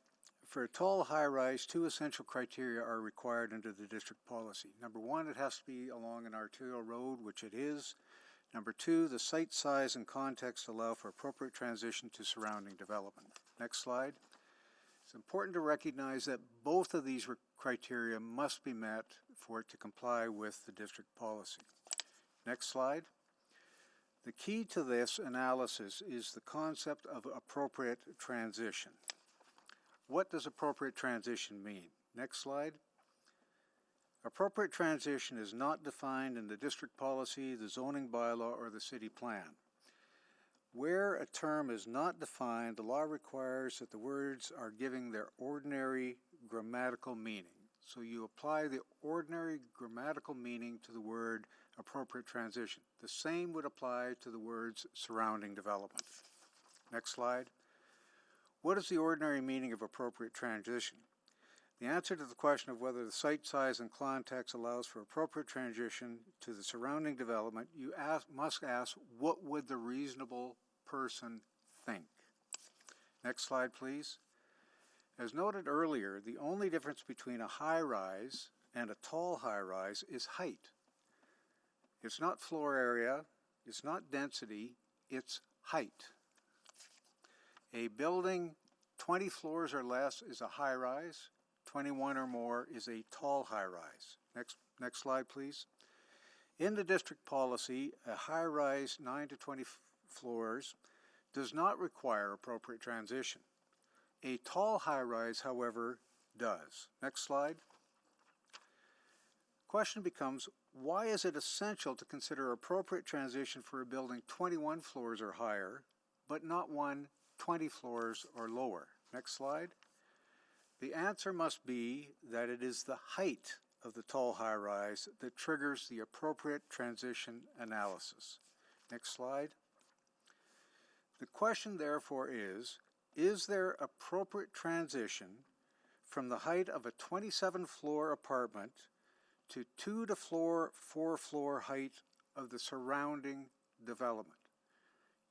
For a tall high-rise, two essential criteria are required under the district policy. Number one, it has to be along an arterial road, which it is. Number two, the site size and context allow for appropriate transition to surrounding development. Next slide. It's important to recognize that both of these criteria must be met for it to comply with the district policy. Next slide. The key to this analysis is the concept of appropriate transition. What does appropriate transition mean? Next slide. Appropriate transition is not defined in the district policy, the zoning bylaw, or the city plan. Where a term is not defined, the law requires that the words are giving their ordinary grammatical meaning. So you apply the ordinary grammatical meaning to the word appropriate transition. The same would apply to the words surrounding development. Next slide. What is the ordinary meaning of appropriate transition? The answer to the question of whether the site size and context allows for appropriate transition to the surrounding development, you must ask, what would the reasonable person think? Next slide, please. As noted earlier, the only difference between a high-rise and a tall high-rise is height. It's not floor area, it's not density, it's height. A building 20 floors or less is a high-rise, 21 or more is a tall high-rise. Next slide, please. In the district policy, a high-rise 9 to 20 floors does not require appropriate transition. A tall high-rise, however, does. Next slide. question becomes, why is it essential to consider appropriate transition for a building 21 floors or higher, but not one 20 floors or lower? Next slide. The answer must be that it is the height of the tall high-rise that triggers the appropriate transition analysis. Next slide. The question, therefore, is there appropriate transition from the height of a 27-floor apartment to 2 to 4-floor height of the surrounding development?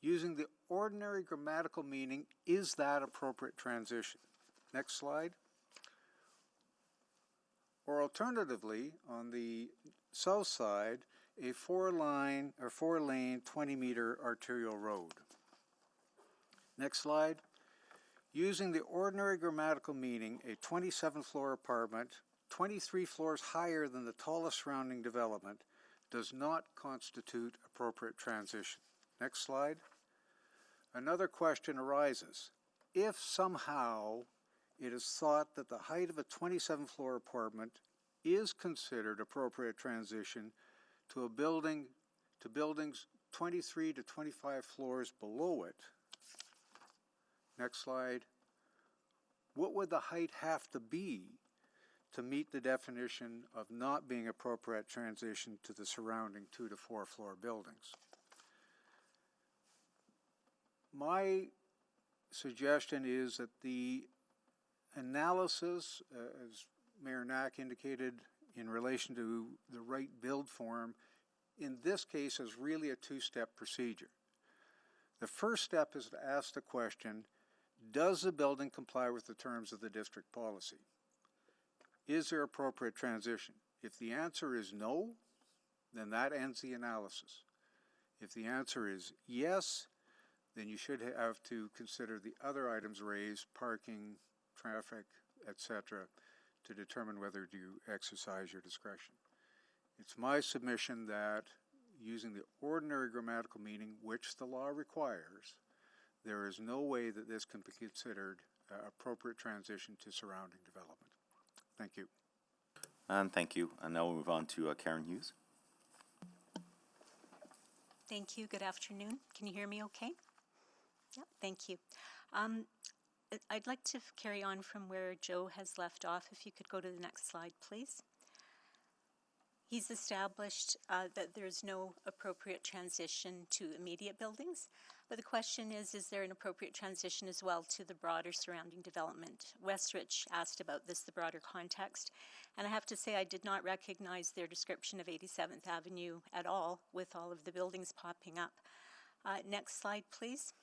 Using the ordinary grammatical meaning, is that appropriate transition? Next slide. Or alternatively, on the south side, a 4-lane 20-meter arterial road. Next slide. Using the ordinary grammatical meaning, a 27-floor apartment, 23 floors higher than the tallest surrounding development, does not constitute appropriate transition. Next slide. Another question arises. If somehow it is thought that the height of a 27-floor apartment is considered appropriate transition to buildings 23 to 25 floors below it, next slide, what would the height have to be to meet the definition of not being appropriate transition to the surrounding 2 to 4 floor buildings? My suggestion is that the analysis, as Mayor Knack indicated in relation to the right build form, in this case is really a two-step procedure. The first step is to ask the question, does the building comply with the terms of the district policy? Is there appropriate transition? If the answer is no, then that ends the analysis. If the answer is yes, then you should have to consider the other items raised, parking, traffic, etc., to determine whether to exercise your discretion. It's my submission that using the ordinary grammatical meaning, which the law requires, there is no way that this can be considered appropriate transition to surrounding development. Thank you. And thank you. And now we'll move on to Karen Hughes. Thank you. Good afternoon. Can you hear me okay? Yep, thank you. I'd like to carry on from where Joe has left off. If you could go to the next slide, please. He's established that there's no appropriate transition to immediate buildings, but the question is there an appropriate transition as well to the broader surrounding development? Westridge asked about this, the broader context, and I have to say I did not recognize their description of 87th Avenue at all with all of the buildings popping up. Next slide, please.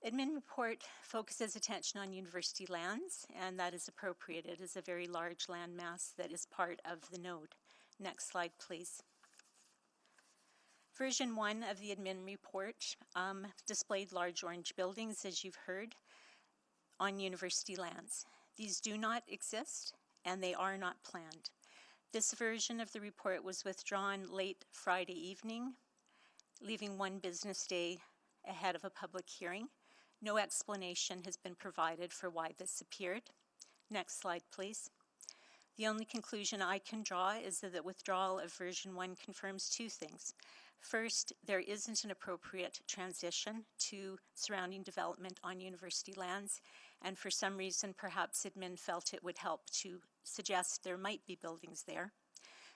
Admin report focuses attention on university lands, and that is appropriate. It is a very large land mass that is part of the node. Next slide, please. Version 1 of the admin report displayed large orange buildings, as you've heard, on university lands. These do not exist, and they are not planned. This version of the report was withdrawn late Friday evening, leaving one business day ahead of a public hearing. No explanation has been provided for why this appeared. Next slide, please. The only conclusion I can draw is that the withdrawal of version 1 confirms two things. First, there isn't an appropriate transition to surrounding development on university lands, and for some reason, perhaps admin felt it would help to suggest there might be buildings there.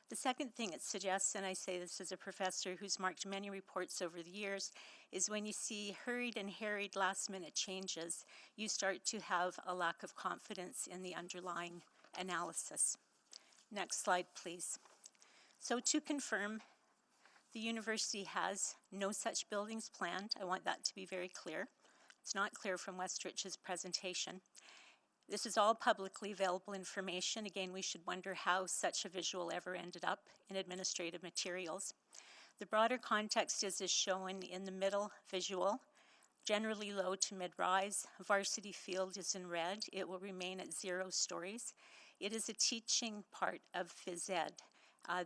The second thing it suggests, and I say this as a professor who's marked many reports over the years, is when you see hurried and harried last-minute changes, you start to have a lack of confidence in the underlying analysis. Next slide, please. So to confirm, the university has no such buildings planned. I want that to be very clear. It's not clear from Westridge's presentation. This is all publicly available information. Again, we should wonder how such a visual ever ended up in administrative materials. The broader context is shown in the middle visual, generally low to mid-rise. Varsity Field is in red. It will remain at 0 stories. It is a teaching part of phys ed.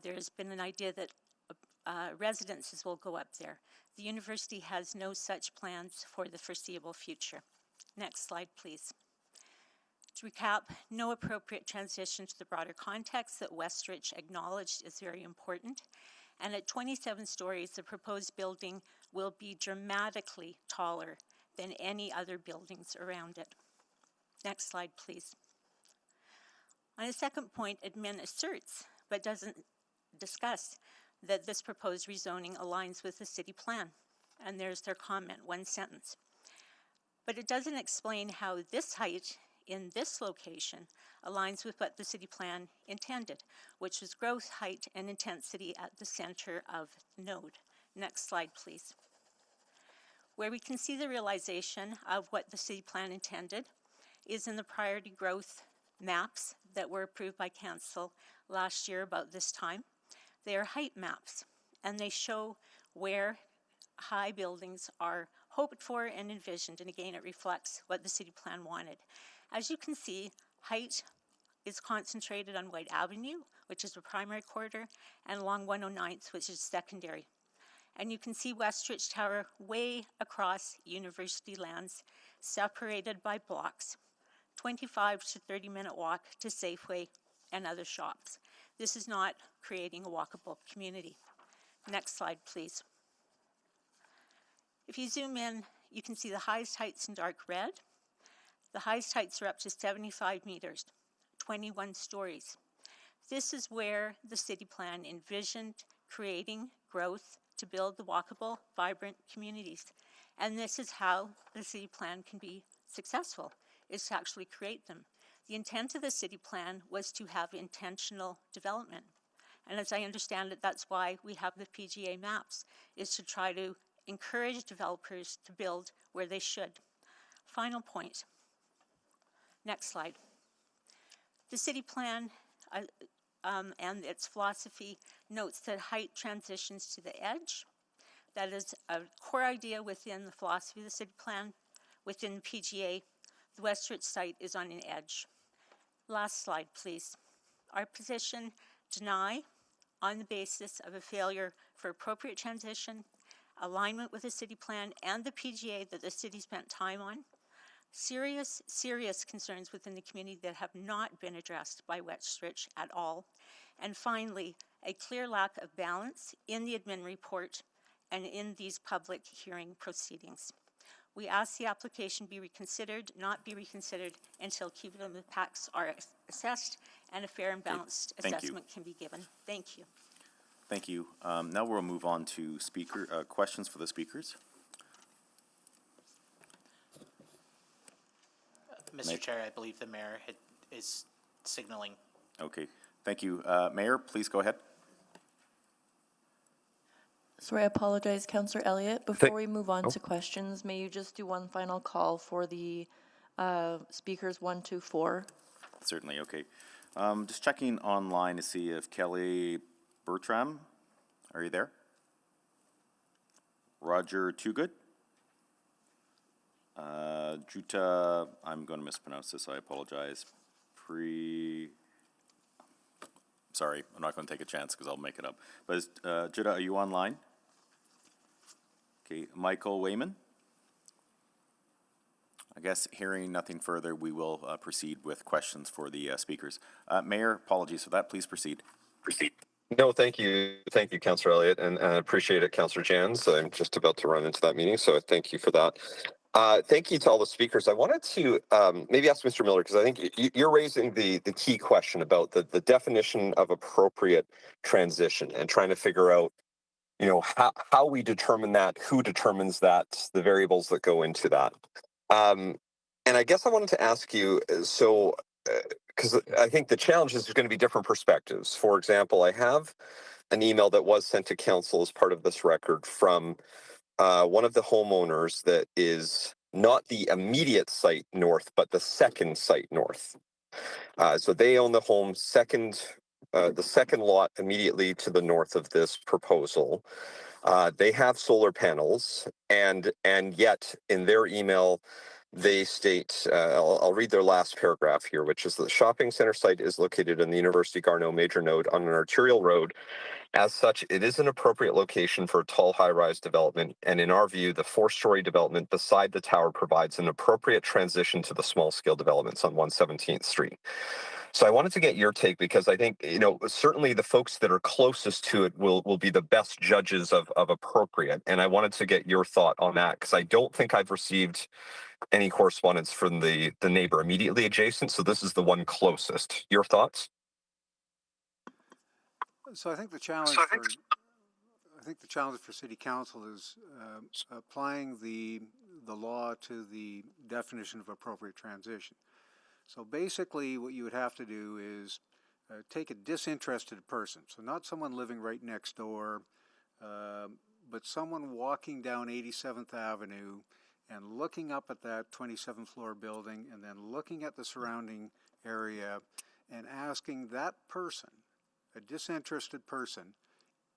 There has been an idea that residences will go up there. The university has no such plans for the foreseeable future. Next slide, please. To recap, no appropriate transition to the broader context that Westridge acknowledged is very important. And at 27 stories, the proposed building will be dramatically taller than any other buildings around it. Next slide, please. On a second point, admin asserts, but doesn't discuss, that this proposed rezoning aligns with the city plan. And there's their comment, one sentence. But it doesn't explain how this height in this location aligns with what the city plan intended, which was growth, height, and intensity at the center of the node. Next slide, please. Where we can see the realization of what the city plan intended is in the priority growth maps that were approved by council last year about this time. They are height maps, and they show where high buildings are hoped for and envisioned, and again, it reflects what the city plan wanted. As you can see, height is concentrated on White Avenue, which is the primary corridor, and along 109th, which is secondary. And you can see Westridge Tower way across university lands, separated by blocks, 25 to 30-minute walk to Safeway and other shops. This is not creating a walkable community. Next slide, please. If you zoom in, you can see the highest heights in dark red. The highest heights are up to 75 meters, 21 stories. This is where the city plan envisioned creating growth to build the walkable, vibrant communities. And this is how the city plan can be successful, is to actually create them. The intent of the city plan was to have intentional development. And as I understand it, that's why we have the PGA maps, is to try to encourage developers to build where they should. Final point. Next slide. The city plan and its philosophy notes that height transitions to the edge. That is a core idea within the philosophy of the city plan. Within the PGA, the Westridge site is on an edge. Last slide, please. Our position, deny on the basis of a failure for appropriate transition, alignment with the city plan and the PGA that the city spent time on, serious concerns within the community that have not been addressed by Westridge at all, and finally, a clear lack of balance in the admin report and in these public hearing proceedings. We ask the application be reconsidered, not be reconsidered until cumulative impacts are assessed and a fair and balanced assessment can be given. Thank you. Thank you. Now we'll move on to questions for the speakers. Mr. Chair, I believe the mayor is signaling. Okay, thank you. Mayor, please go ahead. Sorry, I apologize, Councillor Elliott. Before we move on to questions, may you just do one final call for the speakers 1, 2, 4? Certainly, okay. Just checking online to see if Kelly Bertram, are you there? Roger Toogood? Juta, I'm going to mispronounce this, I apologize. Sorry, I'm not going to take a chance because I'll make it up. But Juta, are you online? Okay, Michael Wayman? I guess hearing nothing further, we will proceed with questions for the speakers. Mayor, apologies for that. Please proceed. No, thank you. Thank you, Councillor Elliott, and I appreciate it, Councillor Jans. I'm just about to run into that meeting, so thank you for that. Thank you to all the speakers. I wanted to maybe ask Mr. Miller, because I think you're raising the key question about the definition of appropriate transition and trying to figure out, you know, how we determine that, who determines that, the variables that go into that. And I guess I wanted to ask you, so, because I think the challenge is there's going to be different perspectives. For example, I have an email that was sent to council as part of this record from one of the homeowners that is not the immediate site north, but the second site north. So they own the home the second lot immediately to the north of this proposal. They have solar panels, and yet in their email, they state, I'll read their last paragraph here, which is the shopping center site is located in the University Garneau major node on an arterial road As such, it is an appropriate location for a tall high-rise development, and in our view, the four-story development beside the tower provides an appropriate transition to the small-scale developments on 117th Street. So I wanted to get your take because I think, certainly the folks that are closest to it will be the best judges of appropriate. And I wanted to get your thought on that because I don't think I've received any correspondence from the neighbor immediately adjacent. So this is the one closest. Your thoughts? So I think the challenge for City Council is applying the law to the definition of appropriate transition. So basically what you would have to do is take a disinterested person, so not someone living right next door, but someone walking down 87th Avenue and looking up at that 27th floor building and then looking at the surrounding area and asking that person, a disinterested person,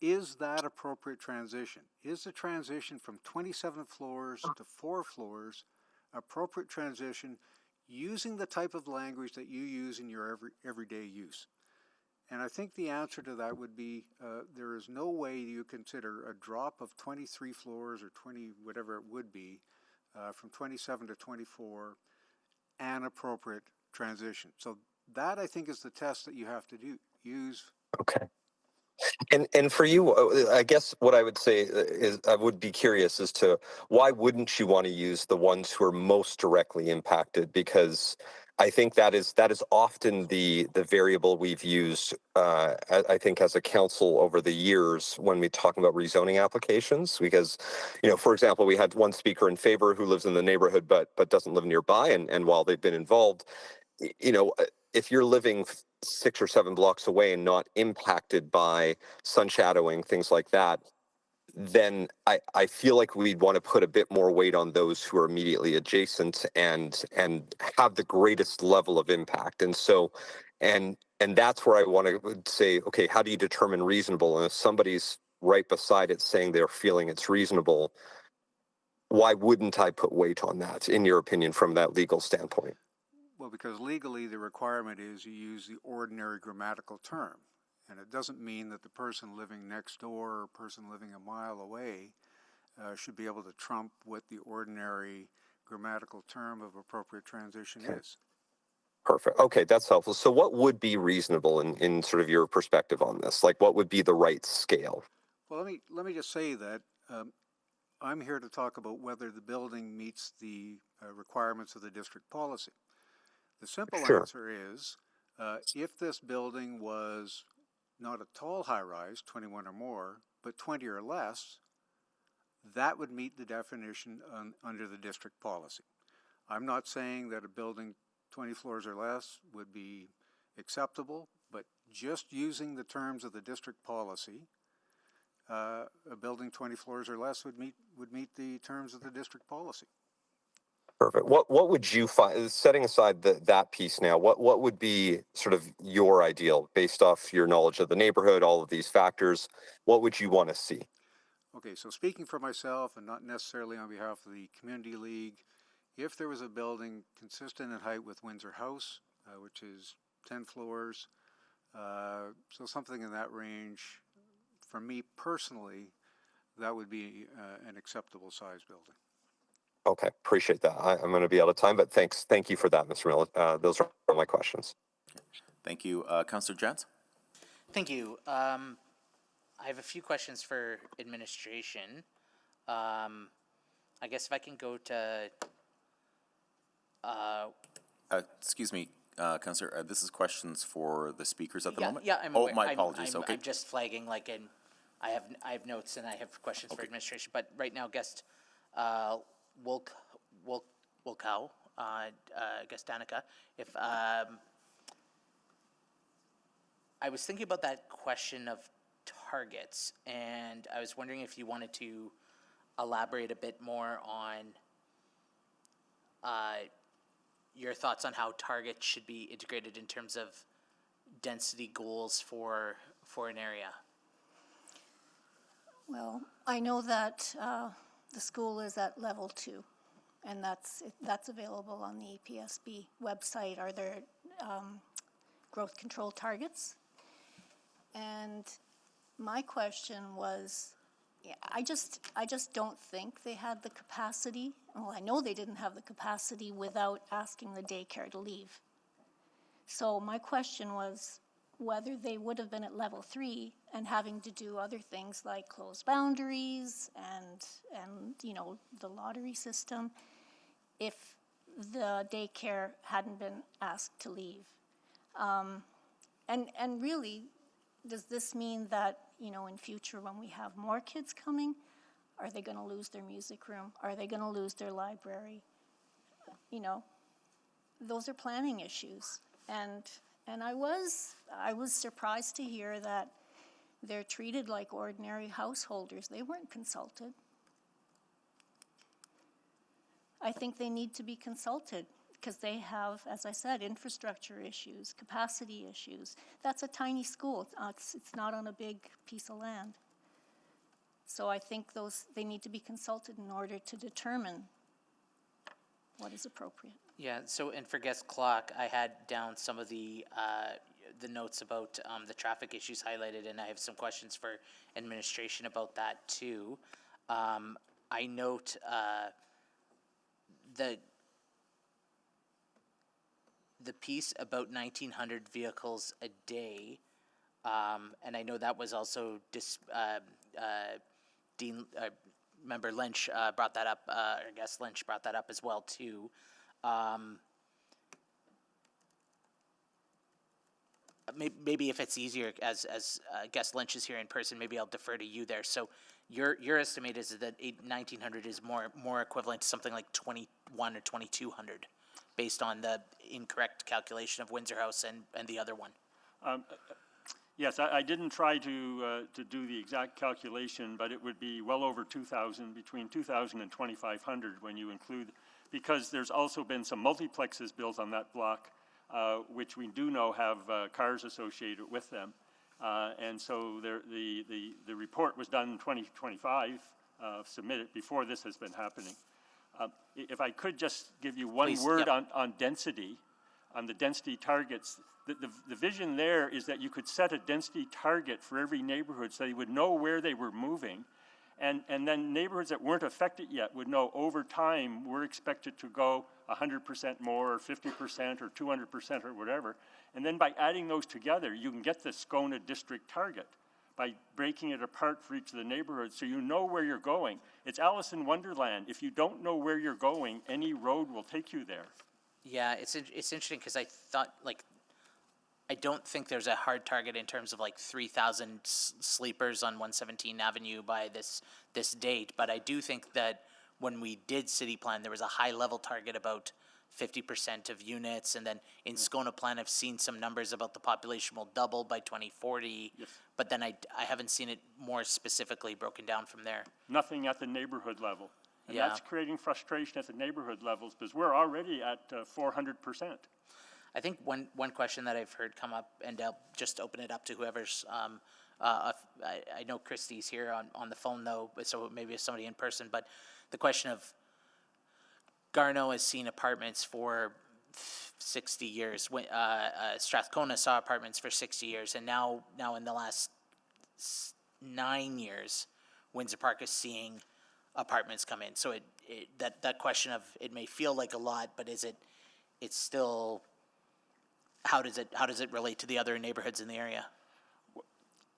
is that appropriate transition? Is the transition from 27 floors to 4 floors appropriate transition using the type of language that you use in your everyday use? And I think the answer to that would be there is no way you consider a drop of 23 floors or 20, whatever it would be, from 27 to 24 an appropriate transition. So that, I think, is the test that you have to use. Okay. And for you, I guess what I would say is I would be curious as to why wouldn't you want to use the ones who are most directly impacted? Because I think that is often the variable we've used, I think, as a council over the years when we talk about rezoning applications. Because, for example, we had one speaker in favor who lives in the neighborhood but doesn't live nearby, and while they've been involved, if you're living 6 or 7 blocks away and not impacted by sun shadowing, things like that, then I feel like we'd want to put a bit more weight on those who are immediately adjacent and have the greatest level of impact. And so, and that's where I want to say, okay, how do you determine reasonable? And if somebody's right beside it saying they're feeling it's reasonable, why wouldn't I put weight on that, in your opinion, from that legal standpoint? Well, because legally the requirement is you use the ordinary grammatical term. And it doesn't mean that the person living next door or person living a mile away should be able to trump what the ordinary grammatical term of appropriate transition is. Perfect. Okay, that's helpful. So what would be reasonable in sort of your perspective on this? Like, what would be the right scale? Well, let me just say that I'm here to talk about whether the building meets the requirements of the district policy. The simple answer is if this building was not a tall high-rise, 21 or more, but 20 or less, that would meet the definition under the district policy. I'm not saying that a building 20 floors or less would be acceptable, but just using the terms of the district policy, a building 20 floors or less would meet the terms of the district policy. Perfect. What would you find, setting aside that piece now, what would be sort of your ideal based off your knowledge of the neighborhood, all of these factors? What would you want to see? Okay, so speaking for myself and not necessarily on behalf of the Community League, if there was a building consistent in height with Windsor House, which is 10 floors, so something in that range, for me personally, that would be an acceptable size building. Okay, appreciate that. I'm going to be out of time, but thank you for that, Mr. Miller. Those are all my questions. Thank you. Councillor Jans? Thank you. I have a few questions for administration. I guess if I can go to... excuse me, Councillor, this is questions for the speakers at the moment? Yeah, I'm Oh, aware. my apologies. Okay. I'm just flagging, I have notes and I have questions for administration, but right now, guest Wilkow, guest Danica, if I was thinking about that question of targets, and I was wondering if you wanted to elaborate a bit more on your thoughts on how targets should be integrated in terms of density goals for an area. Well, I know that the school is at level 2, and that's available on the EPSB website. Are there growth control targets? And My question was, yeah, I just don't think they had the capacity. Well, I know they didn't have the capacity without asking the daycare to leave. So my question was whether they would have been at level 3 and having to do other things like close boundaries and you know, the lottery system if the daycare hadn't been asked to leave. And really, does this mean that, you know, in future when we have more kids coming, are they going to lose their music room? Are they going to lose their library? You know, those are planning issues. And I was surprised to hear that they're treated like ordinary householders. They weren't consulted. I think they need to be consulted because they have, as I said, infrastructure issues, capacity issues. That's a tiny school. It's not on a big piece of land. So I think they need to be consulted in order to determine what is appropriate. Yeah, so, and for guest clock, I had down some of the notes about the traffic issues highlighted, and I have some questions for administration about that too. I note the piece about 1,900 vehicles a day, and I know that was also Dean, Member Lynch brought that up, or guest Lynch brought that up as well too. Maybe if it's easier, as guest Lynch is here in person, maybe I'll defer to you there. So your estimate is that 1,900 is more equivalent to something like 2,100 or 2,200, based on the incorrect calculation of Windsor House and the other one. Yes, I didn't try to do the exact calculation, but it would be well over 2,000, between 2,000 and 2,500 when you include, because there's also been some multiplexes built on that block, which we do know have cars associated with them. And so the report was done in 2025, submitted before this has been happening. If I could just give you one Please, word yep. on density, on the density targets. The vision there is that you could set a density target for every neighborhood so they would know where they were moving. And then neighborhoods that weren't affected yet would know over time we're expected to go 100% more or 50% or 200% or whatever. And then by adding those together, you can get the SCONA district target by breaking it apart for each of the neighborhoods so you know where you're going. It's Alice in Wonderland. If you don't know where you're going, any road will take you there. Yeah, it's interesting because I thought, like, I don't think there's a hard target in terms of like 3,000 sleepers on 117 Avenue by this date, but I do think that when we did city plan, there was a high level target about 50% of units, and then in SCONA plan, I've seen some numbers about the population will double by 2040, Yes. but then I haven't seen it more specifically broken down from there. Nothing at the neighborhood level. And Yeah. that's creating frustration at the neighborhood levels because we're already at 400%. I think one question that I've heard come up, and I'll just open it up to whoever's, I know Christie's here on the phone though, so maybe it's somebody in person, but the question of Garneau has seen apartments for 60 years. Strathcona saw apartments for 60 years, and now in the last 9 years, Windsor Park is seeing apartments come in. So that question of, it may feel like a lot, but it's still, how does it relate to the other neighborhoods in the area?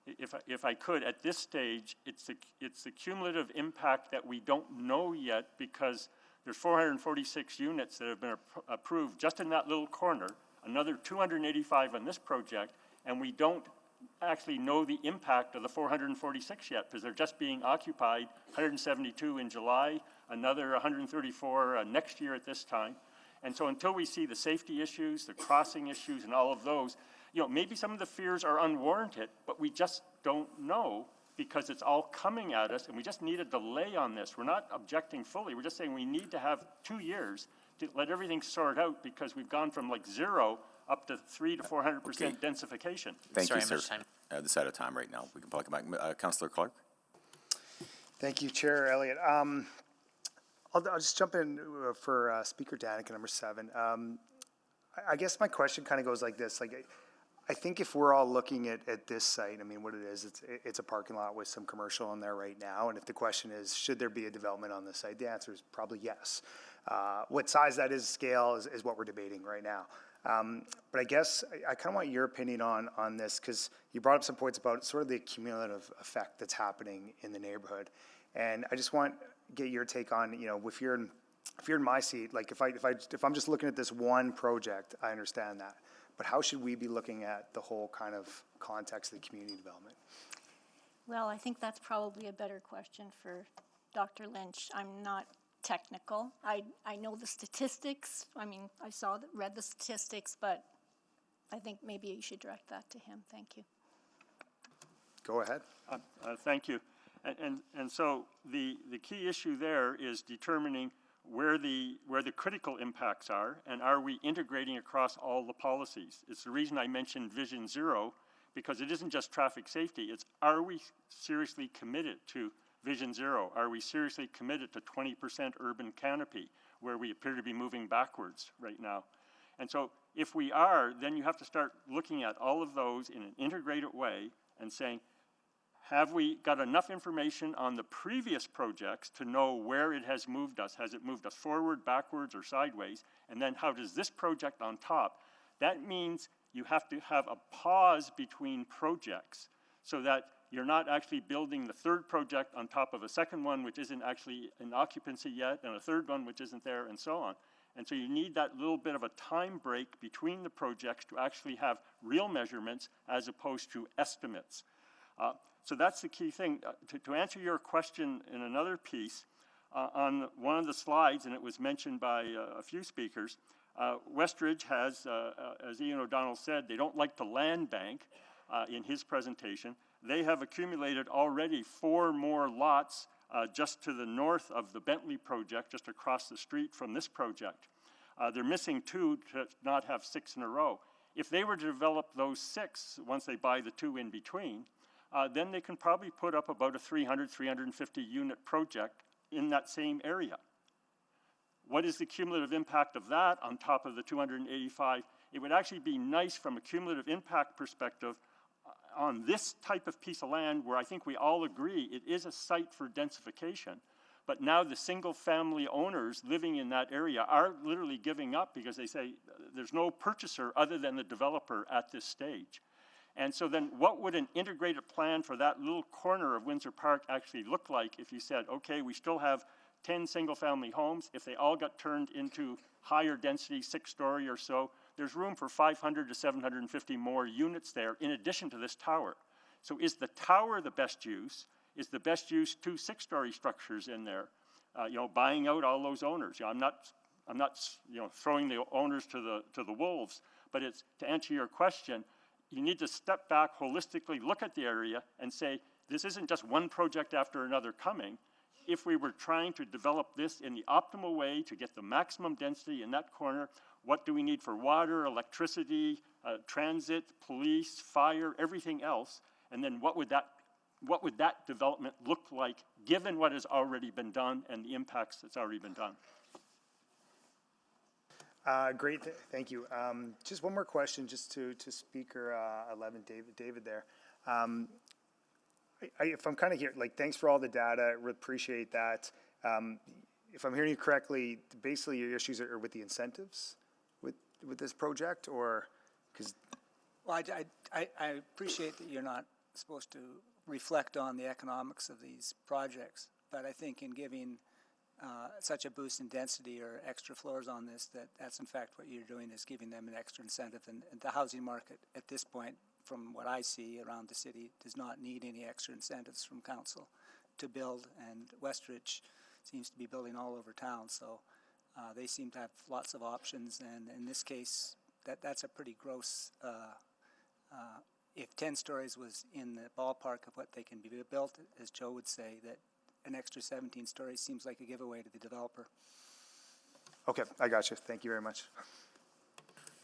If I could, at this stage, it's the cumulative impact that we don't know yet because there's 446 units that have been approved just in that little corner, another 285 on this project, and we don't actually know the impact of the 446 yet because they're just being occupied, 172 in July, another 134 next year at this time. And so until we see the safety issues, the crossing issues, and all of those, maybe some of the fears are unwarranted, but we just don't know because it's all coming at us, and we just need a delay on this. We're not objecting fully. We're just saying we need to have 2 years to let everything sort out because we've gone from like 0 up to 300 to 400% densification. Thank Sorry, you, sir. much time. This is out of time right now. We can probably come back. Councillor Clark. Thank you, Chair Elliott. I'll just jump in for Speaker Danica, number 7. I guess my question kind of goes like this. I think if we're all looking at this site, I mean, what it is, it's a parking lot with some commercial in there right now. And if the question is, should there be a development on this site? The answer is probably yes. What size that is, scale, is what we're debating right now. But I guess I kind of want your opinion on this, because you brought up some points about sort of the cumulative effect that's happening in the neighborhood. And I just want to get your take on, you know, if you're in my seat, like if I'm just looking at this one project, I understand that. But how should we be looking at the whole kind of context of the community development? Well, I think that's probably a better question for Dr. Lynch. I'm not technical. I know the statistics. I mean, I read the statistics, but I think maybe you should direct that to him. Thank you. Go ahead. Thank you. And so the key issue there is determining where the critical impacts are, and are we integrating across all the policies? It's the reason I mentioned Vision Zero, because it isn't just traffic safety. It's, are we seriously committed to Vision Zero? Are we seriously committed to 20% urban canopy, where we appear to be moving backwards right now? And so if we are, then you have to start looking at all of those in an integrated way and saying, have we got enough information on the previous projects to know where it has moved us? Has it moved us forward, backwards, or sideways? And then how does this project on top? That means you have to have a pause between projects so that you're not actually building the third project on top of a second one which isn't actually in occupancy yet, and a third one which isn't there, and so on. And so you need that little bit of a time break between the projects to actually have real measurements as opposed to estimates. So that's the key thing. To answer your question in another piece, on one of the slides, and it was mentioned by a few speakers, Westridge has, as Ian O'Donnell said, they don't like the land bank in his presentation. They have accumulated already 4 more lots just to the north of the Bentley project, just across the street from this project. They're missing 2 to not have 6 in a row. If they were to develop those 6, once they buy the 2 in between, then they can probably put up about a 300, 350 unit project in that same area. What is the cumulative impact of that on top of the 285? It would actually be nice from a cumulative impact perspective on this type of piece of land where I think we all agree it is a site for densification, but now the single family owners living in that area are literally giving up because they say there's no purchaser other than the developer at this stage. And so then what would an integrated plan for that little corner of Windsor Park actually look like if you said, okay, we still have 10 single-family homes. If they all got turned into higher density, 6-story or so, there's room for 500 to 750 more units there in addition to this tower. So is the tower the best use? Is the best use 2 6-story structures in there? Buying out all those owners. I'm not throwing the owners to the wolves, but it's to answer your question. You need to step back holistically, look at the area, and say, this isn't just one project after another coming. If we were trying to develop this in the optimal way to get the maximum density in that corner, what do we need for water, electricity, transit, police, fire, everything else? And then what would that development look like given what has already been done and the impacts that's already been done? Great, thank you. Just one more question, just to Speaker 11, David there. If I'm kind of here, thanks for all the data, appreciate that. If I'm hearing you correctly, basically your issues are with the incentives with this project, or because? Well, I appreciate that you're not supposed to reflect on the economics of these projects, but I think in giving such a boost in density or extra floors on this, that's in fact what you're doing, is giving them an extra incentive. And the housing market at this point, from what I see around the city, does not need any extra incentives from council to build, and Westridge seems to be building all over town, so they seem to have lots of options, and in this case, that's a pretty gross, if 10 stories was in the ballpark of what they can be built, as Joe would say, that an extra 17 stories seems like a giveaway to the developer. Okay, I got you. Thank you very much.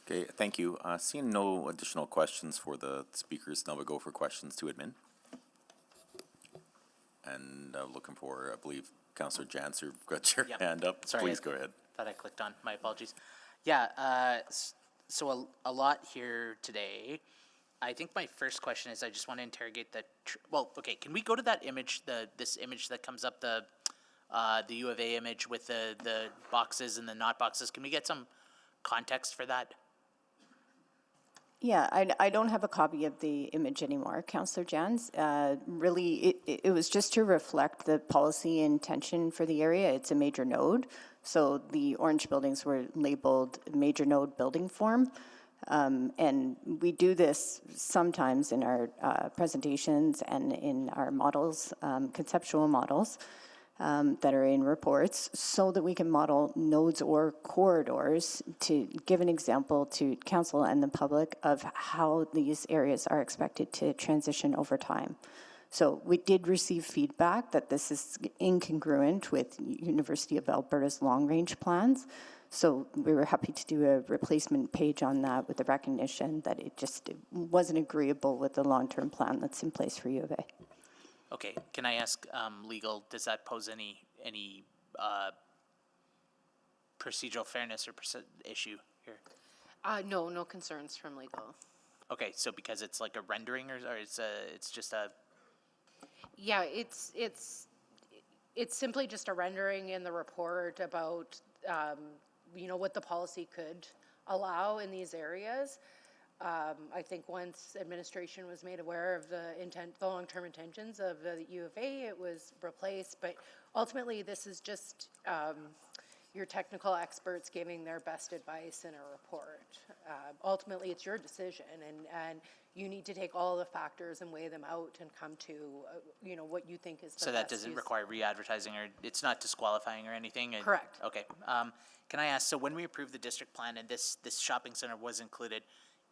Okay, thank you. Seeing no additional questions for the speakers, now we go for questions to admin. And looking for, I believe, Councillor Janser, got your hand up. Sorry, Please go ahead. Thought I clicked on. My apologies. Yeah, so a lot here today. I think my first question is I just want to interrogate the, well, okay, can we go to that image, this image that comes up, the U of A image with the boxes and the not boxes? Can we get some context for that? Yeah, I don't have a copy of the image anymore, Councillor Jans. Really, it was just to reflect the policy intention for the area. It's a major node, so the orange buildings were labeled major node building form. And we do this sometimes in our presentations and in our models, conceptual models that are in reports, so that we can model nodes or corridors to give an example to council and the public of how these areas are expected to transition over time. So we did receive feedback that this is incongruent with University of Alberta's long-range plans. So we were happy to do a replacement page on that with the recognition that it wasn't agreeable with the long-term plan that's in place for U of A. Okay, can I ask legal, does that pose any procedural fairness or issue here? No, no concerns from legal. Okay, so because it's like a rendering or it's just a... Yeah, it's simply just a rendering in the report about what the policy could allow in these areas. I think once administration was made aware of the long-term intentions of the U of A, it was replaced. But ultimately, this is just your technical experts giving their best advice in a report. Ultimately, it's your decision, and you need to take all the factors and weigh them out and come to what you think is the best. So that doesn't require re-advertising, or it's not disqualifying or anything? Correct. Okay. Can I ask, so when we approved the district plan and this shopping center was included,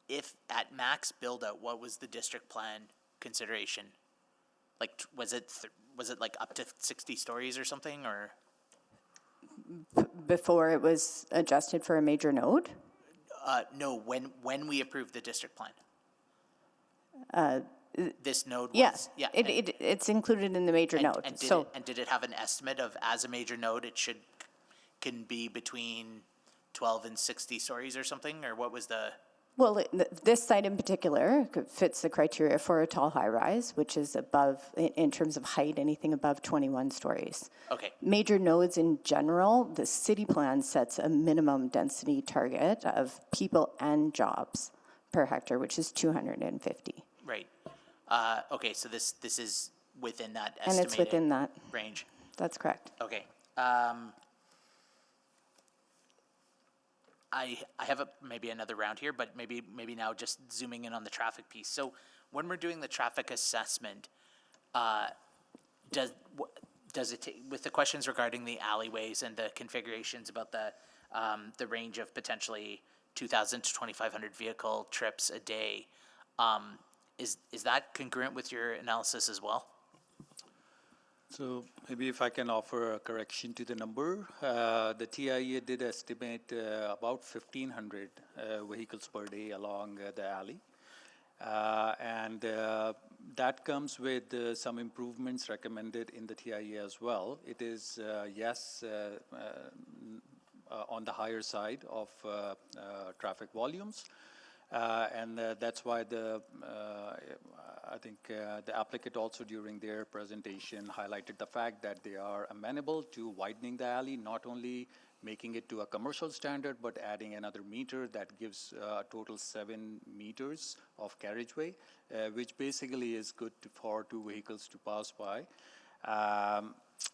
if at max build-out, what was the district plan consideration? Like, was it like up to 60 stories or something, or? Before it was adjusted for a major node? No, when we approved the district plan. This node was? Yes, Yeah. it's included in the major node. And did it have an estimate of, as a major node, it can be between 12 and 60 stories or something, or what was the? Well, this site in particular fits the criteria for a tall high-rise, which is above, in terms of height, anything above 21 stories. Okay. Major nodes in general, the city plan sets a minimum density target of people and jobs per hectare, which is 250. Right. Okay, so this is within that estimated And it's within that range. That's correct. Okay. I have maybe another round here, but maybe now just zooming in on the traffic piece. So when we're doing the traffic assessment, does it take, with the questions regarding the alleyways and the configurations about the range of potentially 2,000 to 2,500 vehicle trips a day, is that congruent with your analysis as well? So maybe if I can offer a correction to the number, the TIA did estimate about 1,500 vehicles per day along the alley. And that comes with some improvements recommended in the TIA as well. It is, yes, on the higher side of traffic volumes. And that's why I think the applicant also during their presentation highlighted the fact that they are amenable to widening the alley, not only making it to a commercial standard, but adding another meter that gives a total 7 meters of carriageway, which basically is good for 2 vehicles to pass by.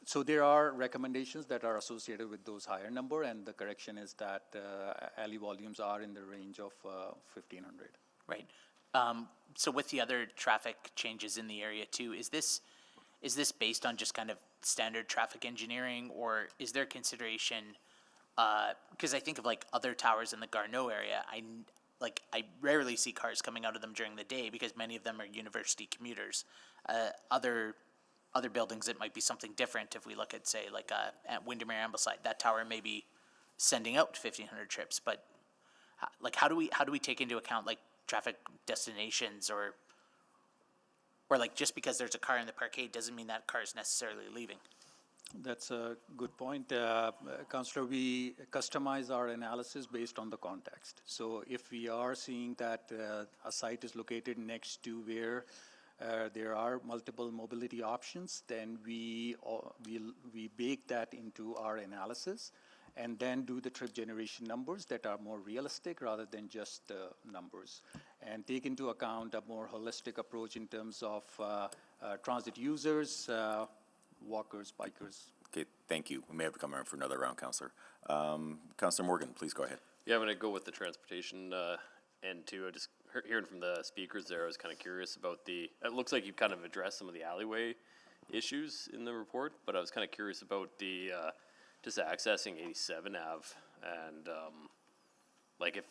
So there are recommendations that are associated with those higher number, and the correction is that alley volumes are in the range of 1,500. Right. So with the other traffic changes in the area too, is this based on just kind of standard traffic engineering, or is there consideration? Because I think of like other towers in the Garneau area, I rarely see cars coming out of them during the day because many of them are university commuters. Other buildings, it might be something different. If we look at, say, like at Windermere Ambleside, that tower may be sending out 1,500 trips, but like how do we take into account like traffic destinations, or like just because there's a car in the parkade doesn't mean that car is necessarily leaving? That's a good point. Councillor, we customize our analysis based on the context. So if we are seeing that a site is located next to where there are multiple mobility options, then we bake that into our analysis and then do the trip generation numbers that are more realistic rather than just the numbers, and take into account a more holistic approach in terms of transit users, walkers, bikers. Okay, thank you. We may have to come around for another round, Councillor. Councillor Morgan, please go ahead. Yeah, I'm going to go with the transportation end too. I just hearing from the speakers there, I was kind of curious about it looks like you kind of addressed some of the alleyway issues in the report, but I was kind of curious about the just accessing 87 Ave and like if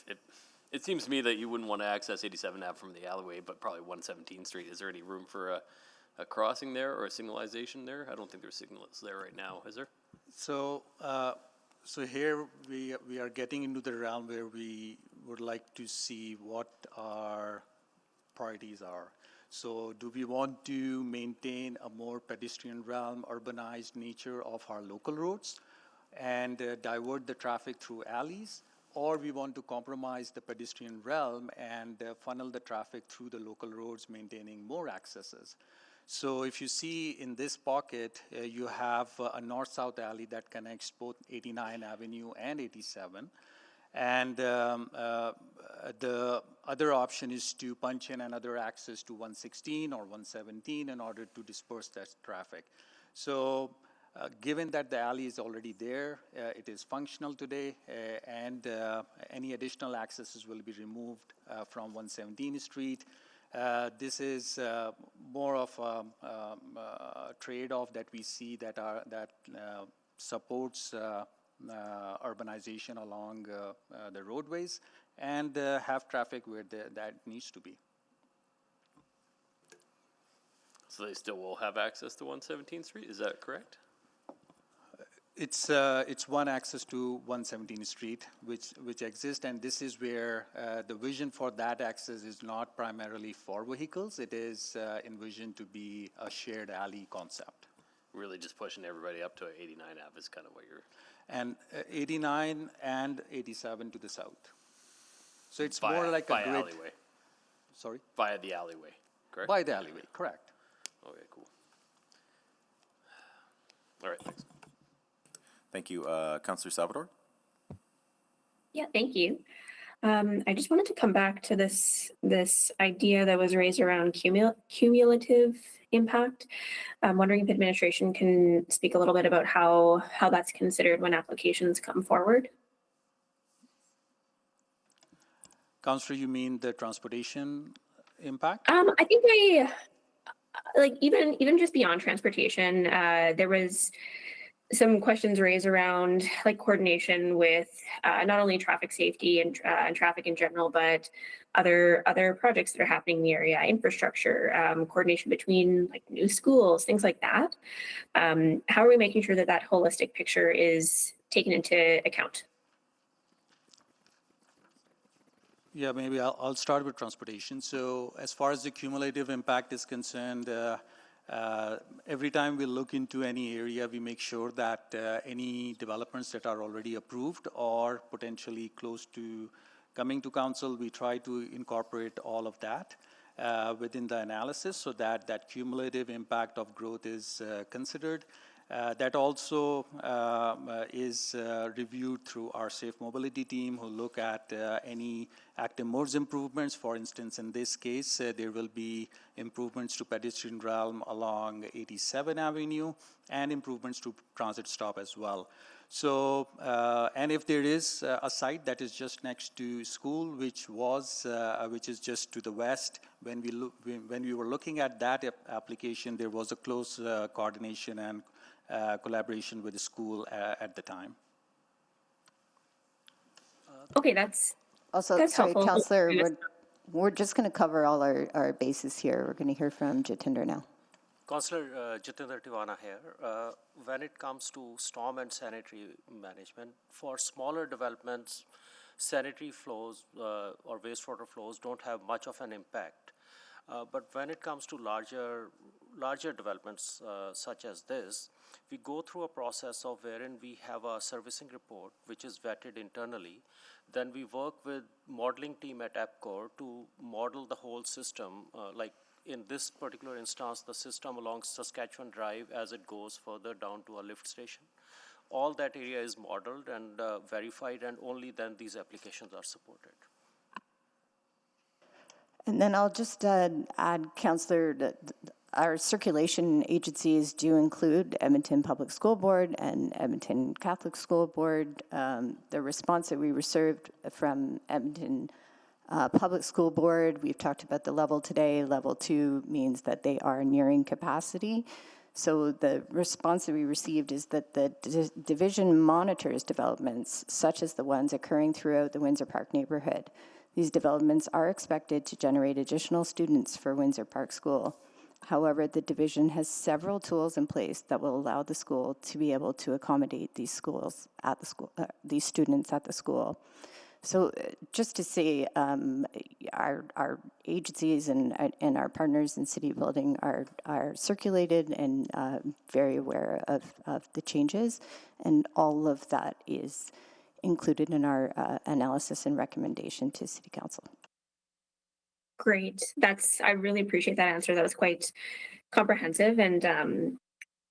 it seems to me that you wouldn't want to access 87 Ave from the alleyway, but probably 117th Street. Is there any room for a crossing there or a signalization there? I don't think there's signals there right now, is there? So, so here we are getting into the realm where we would like to see what our priorities are. So do we want to maintain a more pedestrian realm, urbanized nature of our local roads and divert the traffic through alleys? Or we want to compromise the pedestrian realm and funnel the traffic through the local roads, maintaining more accesses. So if you see in this pocket, you have a north-south alley that connects both 89 Avenue and 87. And the other option is to punch in another access to 116 or 117 in order to disperse that traffic. So given that the alley is already there, it is functional today, and any additional accesses will be removed from 117th Street. This is more of a trade-off that we see that supports urbanization along the roadways and have traffic where that needs to be. So they still will have access to 117th Street, is that correct? It's one access to 117th Street, which exists, and this is where the vision for that access is not primarily for vehicles. It is envisioned to be a shared alley concept. Really just pushing everybody up to 89 Ave is kind of what you're... And 89 and 87 to the south. So it's more like a grid. Alleyway. Sorry? Via the alleyway, correct? By the alleyway, correct. Okay, cool. All right, thanks. Thank you. Councillor Salvador? Yeah, thank you. I just wanted to come back to this idea that was raised around cumulative impact. I'm wondering if administration can speak a little bit about how that's considered when applications come forward. Councillor, you mean the transportation impact? I think like even just beyond transportation, there was some questions raised around like coordination with not only traffic safety and traffic in general, but other projects that are happening in the area, infrastructure, coordination between like new schools, things like that. How are we making sure that holistic picture is taken into account? Yeah, maybe I'll start with transportation. So as far as the cumulative impact is concerned, every time we look into any area, we make sure that any developments that are already approved or potentially close to coming to council, we try to incorporate all of that within the analysis so that cumulative impact of growth is considered. That also is reviewed through our Safe Mobility team, who look at any active modes improvements. For instance, in this case, there will be improvements to pedestrian realm along 87 Avenue and improvements to transit stop as well. So, and if there is a site that is just next to school, which is just to the west, when we were looking at that application, there was a close coordination and collaboration with the school at the time. Okay, that's sorry, helpful. Councillor, we're just going to cover all our bases here. We're going to hear from Jatinder now. Councillor Jatinder Tiwana here. When it comes to storm and sanitary management, for smaller developments, sanitary flows or wastewater flows don't have much of an impact. But when it comes to larger larger developments such as this, we go through a process of wherein we have a servicing report which is vetted internally. Then we work with modeling team at EPCOR to model the whole system, like in this particular instance, the system along Saskatchewan Drive as it goes further down to a lift station. All that area is modeled and verified, and only then these applications are supported. And then I'll just add, Councillor, that our circulation agencies do include Edmonton Public School Board and Edmonton Catholic School Board. The response that we received from Edmonton Public School Board, we've talked about the level today. Level 2 means that they are nearing capacity. So the response that we received is that the division monitors developments such as the ones occurring throughout the Windsor Park neighborhood. These developments are expected to generate additional students for Windsor Park School. However, the division has several tools in place that will allow the school to be able to accommodate these schools at the school, these students at the school. So just to say, our agencies and our partners in city building are circulated and very aware of the changes, and all of that is included in our analysis and recommendation to City Council. Great. I really appreciate that answer. That was quite comprehensive and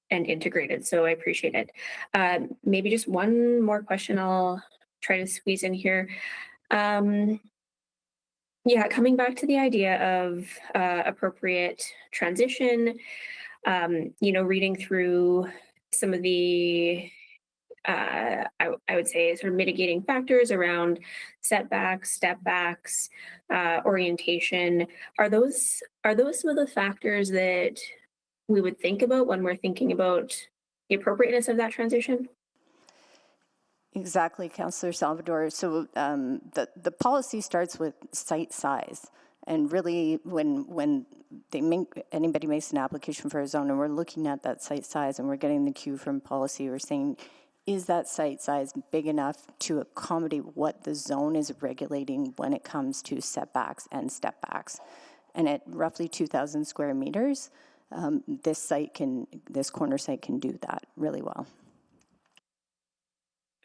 integrated. So I appreciate it. Maybe just one more question I'll try to squeeze in here. Yeah, coming back to the idea of appropriate transition, reading through some of the I would say sort of mitigating factors around setbacks, step backs, orientation. Are those some of the factors that we would think about when we're thinking about the appropriateness of that transition? Exactly, Councillor Salvador. So the policy starts with site size. And really, when anybody makes an application for a zone and we're looking at that site size and we're getting the cue from policy, we're saying, is that site size big enough to accommodate what the zone is regulating when it comes to setbacks and step backs? And at roughly 2,000 square meters, this corner site can do that really well.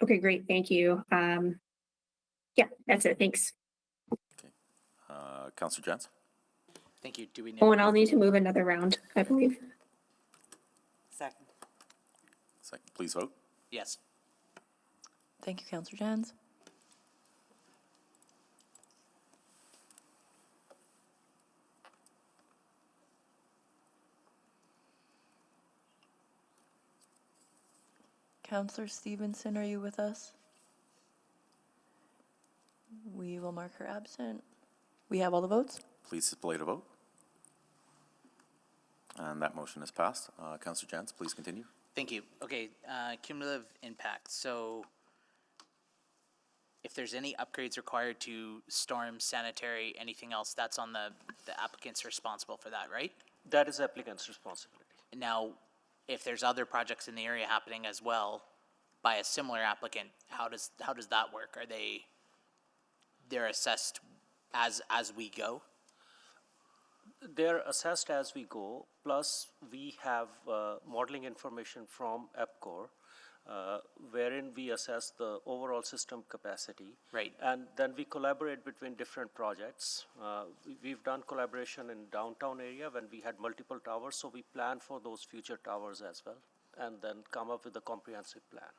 Okay, great. Thank you. Yeah, that's it. Thanks. Okay. Councillor Jans? Thank you. Do we need? Oh, and I'll need to move another round, I believe. Second. Second. Please vote. Yes. Thank you, Councillor Jans. Councillor Stevenson, are you with us? We will mark her absent. We have all the votes? Please display the vote. And that motion is passed. Councillor Jans, please continue. Thank you. Okay, cumulative impact. So if there's any upgrades required to storm, sanitary, anything else, that's on the applicant's responsible for that, right? That is applicant's responsibility. Now, if there's other projects in the area happening as well by a similar applicant, how does that work? Are they're assessed as we go? They're assessed as we go, plus we have modeling information from EPCOR, wherein we assess the overall system capacity. Right. And then we collaborate between different projects. We've done collaboration in downtown area when we had multiple towers, so we plan for those future towers as well, and then come up with a comprehensive plan.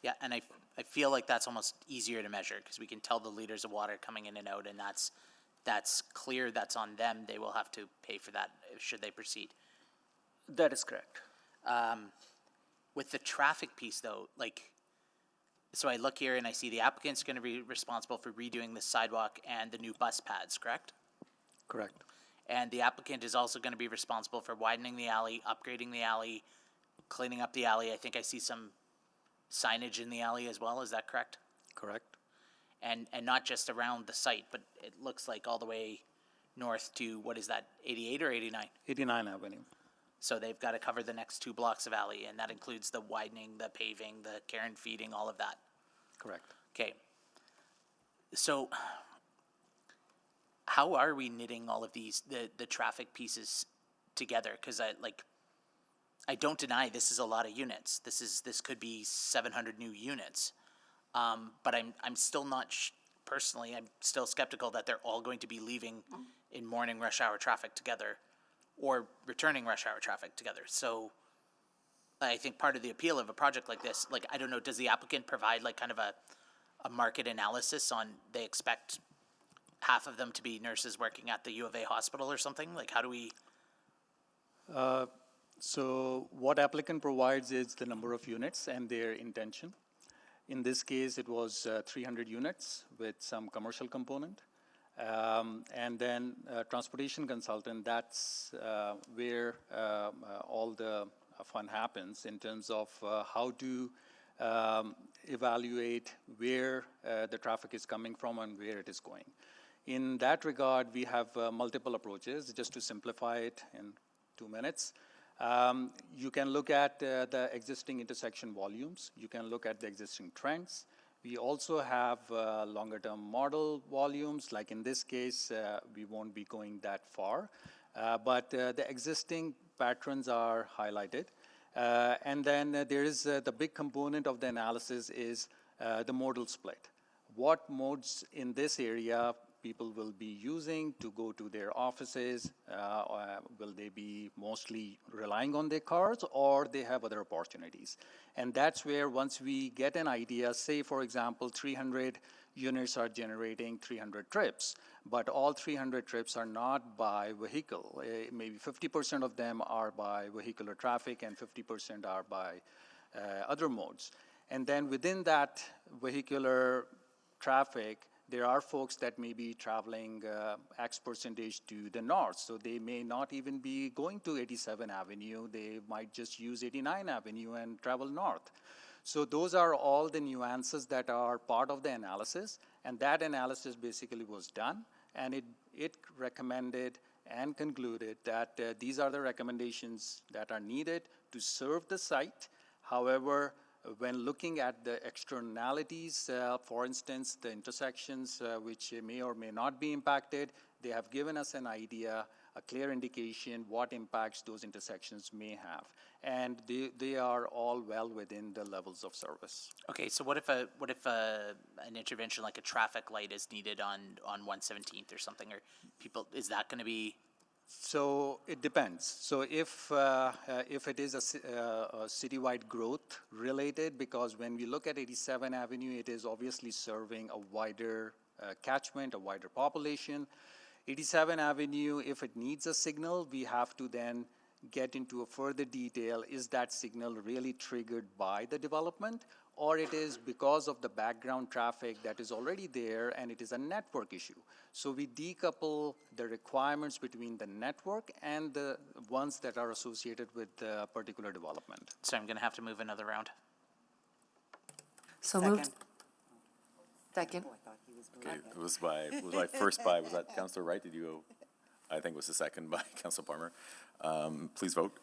Yeah, and I feel like that's almost easier to measure because we can tell the liters of water coming in and out, and that's clear, that's on them. They will have to pay for that should they proceed. That is correct. With the traffic piece though, so I look here and I see the applicant's going to be responsible for redoing the sidewalk and the new bus pads, correct? Correct. And the applicant is also going to be responsible for widening the alley, upgrading the alley, cleaning up the alley. I think I see some signage in the alley as well, is that correct? Correct. And not just around the site, but it looks like all the way north to, what is that, 88 or 89? 89 Avenue. So they've got to cover the next 2 blocks of alley, and that includes the widening, the paving, the care and feeding, all of that. Correct. Okay. So how are we knitting all of these, the traffic pieces together, because I don't deny this is a lot of units. This could be 700 new units. But I'm still not, personally, I'm still skeptical that they're all going to be leaving in morning rush hour traffic together or returning rush hour traffic together. So I think part of the appeal of a project like this, like, I don't know, does the applicant provide like kind of a market analysis on, they expect half of them to be nurses working at the U of A hospital or something? Like, how do we? So what applicant provides is the number of units and their intention. In this case, it was 300 units with some commercial component. And then transportation consultant, that's where all the fun happens in terms of how to evaluate where the traffic is coming from and where it is going. In that regard, we have multiple approaches. Just to simplify it in 2 minutes, you can look at the existing intersection volumes. You can look at the existing trends. We also have longer-term model volumes. Like in this case, we won't be going that far. But the existing patterns are highlighted. And then there is the big component of the analysis is the modal split. What modes in this area people will be using to go to their offices? Will they be mostly relying on their cars, or they have other opportunities? And that's where once we get an idea, say for example, 300 units are generating 300 trips, but all 300 trips are not by vehicle. Maybe 50% of them are by vehicular traffic and 50% are by other modes. And then within that vehicular traffic, there are folks that may be traveling X percentage to the north, so they may not even be going to 87 Avenue. They might just use 89 Avenue and travel north. So those are all the nuances that are part of the analysis, and that analysis basically was done, and it recommended and concluded that these are the recommendations that are needed to serve the site. However, when looking at the externalities, for instance, the intersections which may or may not be impacted, they have given us an idea, a clear indication what impacts those intersections may have. And they are all well within the levels of service. Okay, so what if an intervention like a traffic light is needed on 117th or something, or people, is that going to be? So it depends. So if it is a citywide growth related, because when we look at 87 Avenue, it is obviously serving a wider catchment, a wider population. 87 Avenue, if it needs a signal, we have to then get into a further detail. Is that signal really triggered by the development, or it is because of the background traffic that is already there and it is a network issue? So we decouple the requirements between the network and the ones that are associated with the particular development. So I'm going to have to move another round. So moved. Second. Okay, it was my first by, was that Councillor Wright? Did you go? I think it was the second by Councillor Palmer. Please vote.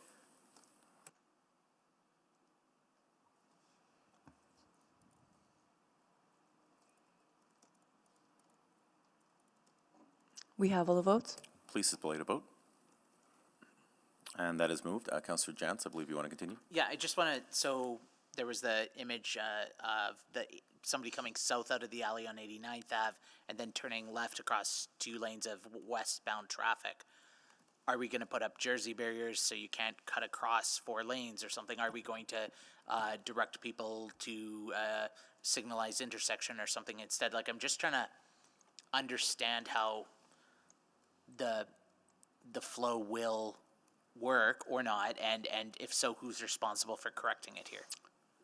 We have all the votes. Please display the vote. And that is moved. Councillor Jantz, I believe you want to continue? Yeah, I just want to, so there was the image of somebody coming south out of the alley on 89th Ave and then turning left across 2 lanes of westbound traffic. Are we going to put up Jersey barriers so you can't cut across 4 lanes or something? Are we going to direct people to signalize intersection or something instead? Like, I'm just trying to understand how the flow will work or not, and if so, who's responsible for correcting it here?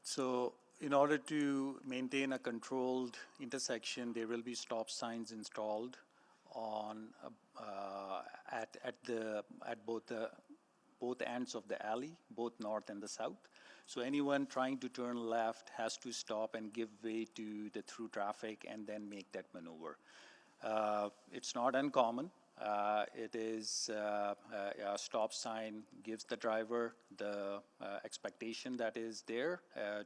So in order to maintain a controlled intersection, there will be stop signs installed on at both ends of the alley, both north and the south. So anyone trying to turn left has to stop and give way to the through traffic and then make that maneuver. It's not uncommon. It is a stop sign gives the driver the expectation that is there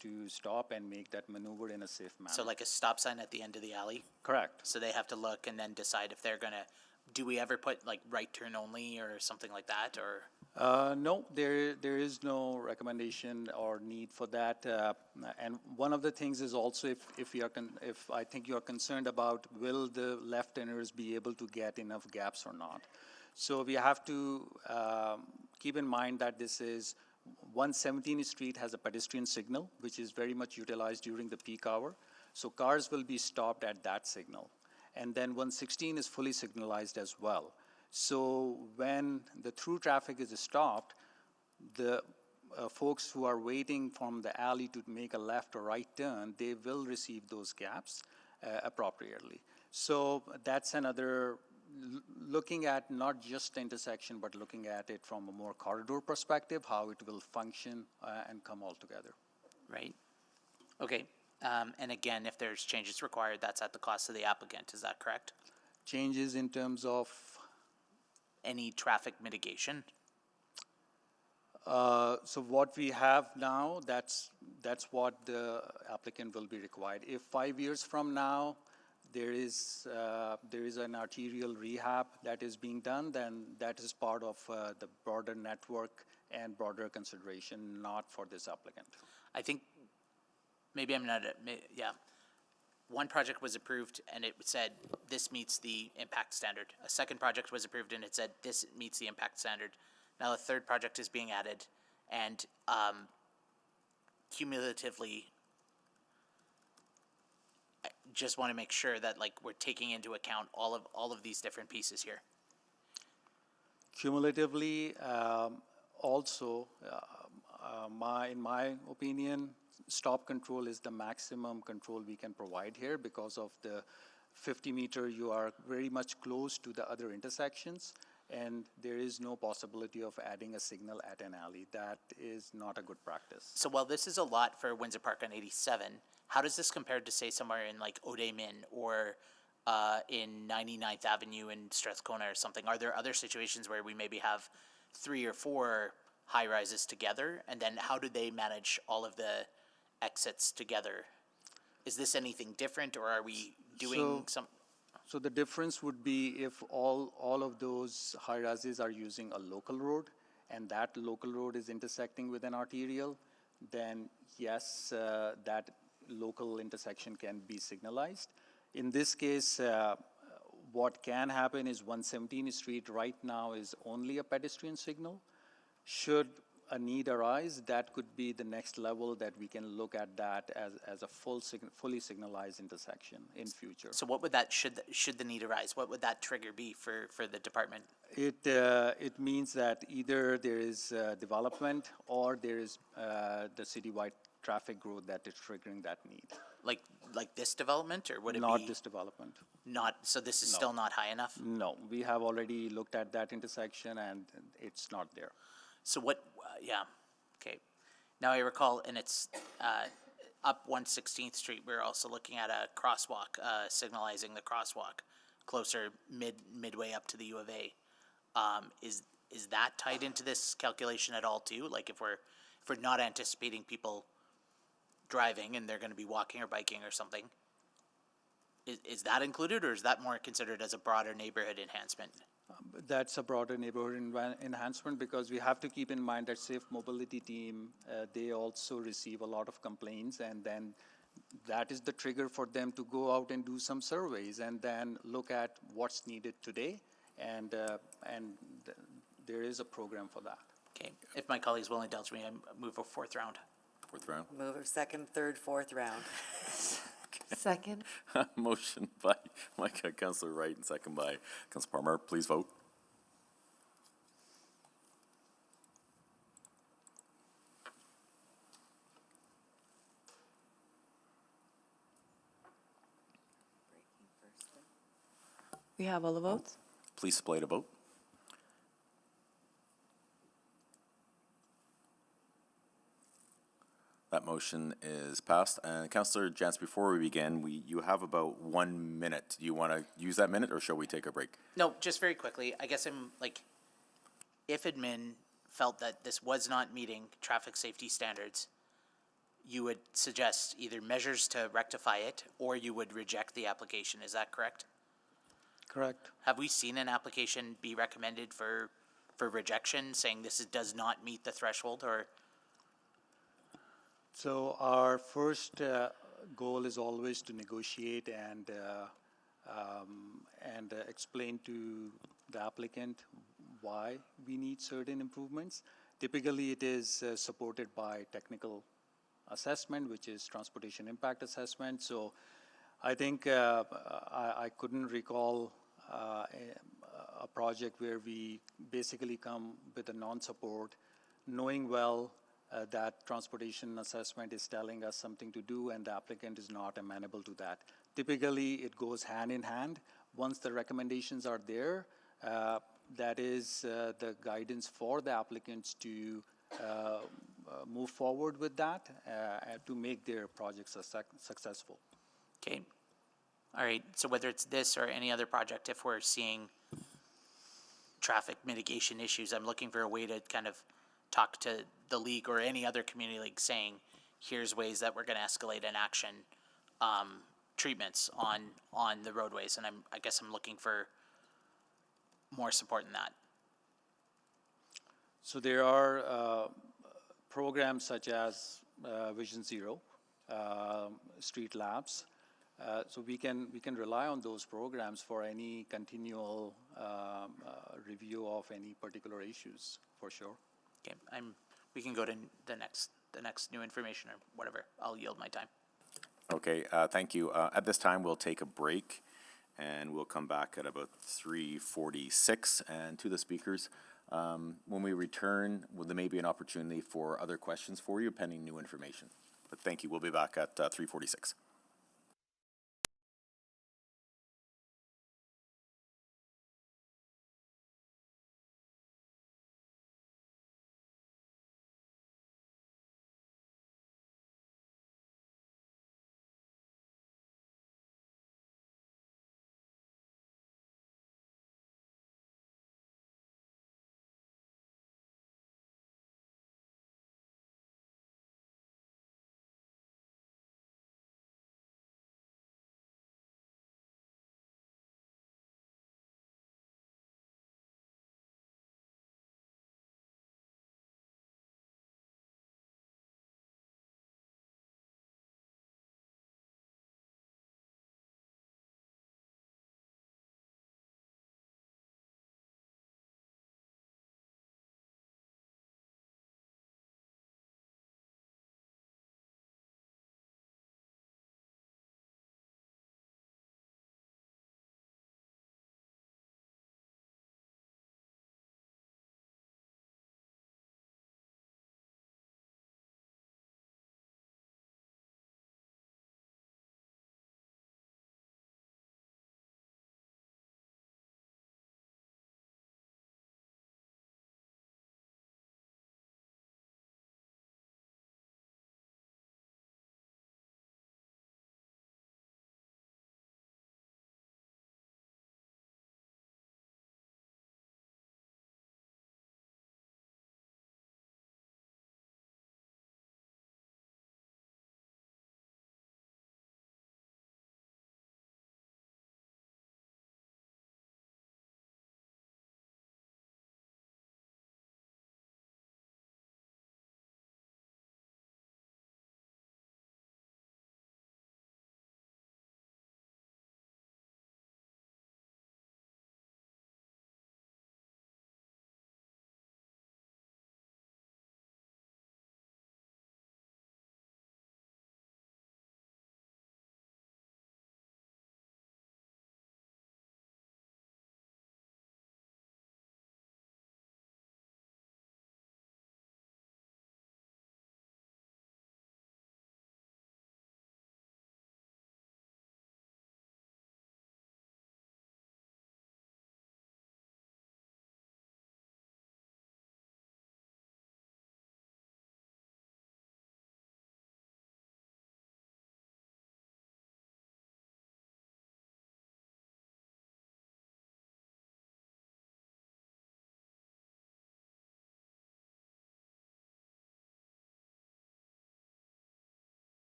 to stop and make that maneuver in a safe manner. So like a stop sign at the end of the alley? Correct. So they have to look and then decide if they're going to, do we ever put like right turn only or something like that, or? No, there is no recommendation or need for that. And one of the things is also if I think you are concerned about will the left-handers be able to get enough gaps or not. So we have to keep in mind that this is 117th Street has a pedestrian signal, which is very much utilized during the peak hour. So cars will be stopped at that signal. And then 116 is fully signalized as well. So when the through traffic is stopped, the folks who are waiting from the alley to make a left or right turn, they will receive those gaps appropriately. So that's another, looking at not just the intersection, but looking at it from a more corridor perspective, how it will function and come all together. Right. Okay. And again, if there's changes required, that's at the cost of the applicant. Is that correct? Changes in terms of any traffic mitigation? So what we have now, that's what the applicant will be required. If 5 years from now there is an arterial rehab that is being done, then that is part of the broader network and broader consideration, not for this applicant. I think maybe I'm not. Yeah. One project was approved and it said this meets the impact standard. A second project was approved and it said this meets the impact standard. Now a third project is being added, and cumulatively, I just want to make sure that like we're taking into account all of these different pieces here. Cumulatively, also, in my opinion, stop control is the maximum control we can provide here because of the 50-meter, you are very much close to the other intersections, and there is no possibility of adding a signal at an alley. That is not a good practice. So while this is a lot for Windsor Park on 87, how does this compare to say somewhere in like Ode Min or in 99th Avenue in Strathcona or something? Are there other situations where we maybe have 3 or 4 high rises together, and then how do they manage all of the exits together? Is this anything different, or are we doing some? So the difference would be if all of those high rises are using a local road, and that local road is intersecting with an arterial, then yes, that local intersection can be signalized. In this case, what can happen is 117th Street right now is only a pedestrian signal. Should a need arise, that could be the next level that we can look at that as a fully signalized intersection in future. So what would that, should the need arise, what would that trigger be for the department? It means that either there is development or there is the citywide traffic growth that is triggering that need. Like this development, or would it be? Not this development. Not, so this is No. still not high enough? No, we have already looked at that intersection and it's not there. So what, yeah, okay. Now I recall, and it's up 116th Street, we're also looking at a crosswalk, signalizing the crosswalk closer midway up to the U of A. Is that tied into this calculation at all too? Like if we're not anticipating people driving and they're going to be walking or biking or something, is that included, or is that more considered as a broader neighborhood enhancement? That's a broader neighborhood enhancement, because we have to keep in mind that Safe Mobility team, they also receive a lot of complaints, and then that is the trigger for them to go out and do some surveys and then look at what's needed today, and there is a program for that. Okay, if my colleagues will indulge me, I move a fourth round. Fourth round. Move a second, third, fourth round. Second. Motion by Councillor Wright and second by Councillor Palmer. Please vote. We have all the votes? Please display the vote. That motion is passed. And Councillor Jantz, before we begin, you have about 1 minute. Do you want to use that minute, or shall we take a break? No, just very quickly, I guess I'm like, if admin felt that this was not meeting traffic safety standards, you would suggest either measures to rectify it, or you would reject the application. Is that correct? Correct. Have we seen an application be recommended for for rejection, saying this does not meet the threshold, or? So our first goal is always to negotiate and explain to the applicant why we need certain improvements. Typically, it is supported by technical assessment, which is transportation impact assessment. So I think I couldn't recall a project where we basically come with a non-support, knowing well that transportation assessment is telling us something to do and the applicant is not amenable to that. Typically, it goes hand in hand. Once the recommendations are there, that is the guidance for the applicants to move forward with that to make their projects successful. Okay. All right. So whether it's this or any other project, if we're seeing traffic mitigation issues, I'm looking for a way to kind of talk to the league or any other community league saying, here's ways that we're going to escalate an action treatments on the roadways. And I guess I'm looking for more support in that. So there are programs such as Vision Zero, Street Labs. So we can rely on those programs for any continual review of any particular issues, for sure. Okay, we can go to the next new information or whatever. I'll yield my time. Okay, thank you. At this time, we'll take a break, and we'll come back at about 3:46. And to the speakers, when we return, there may be an opportunity for other questions for you pending new information. But thank you. We'll be back at 3:46.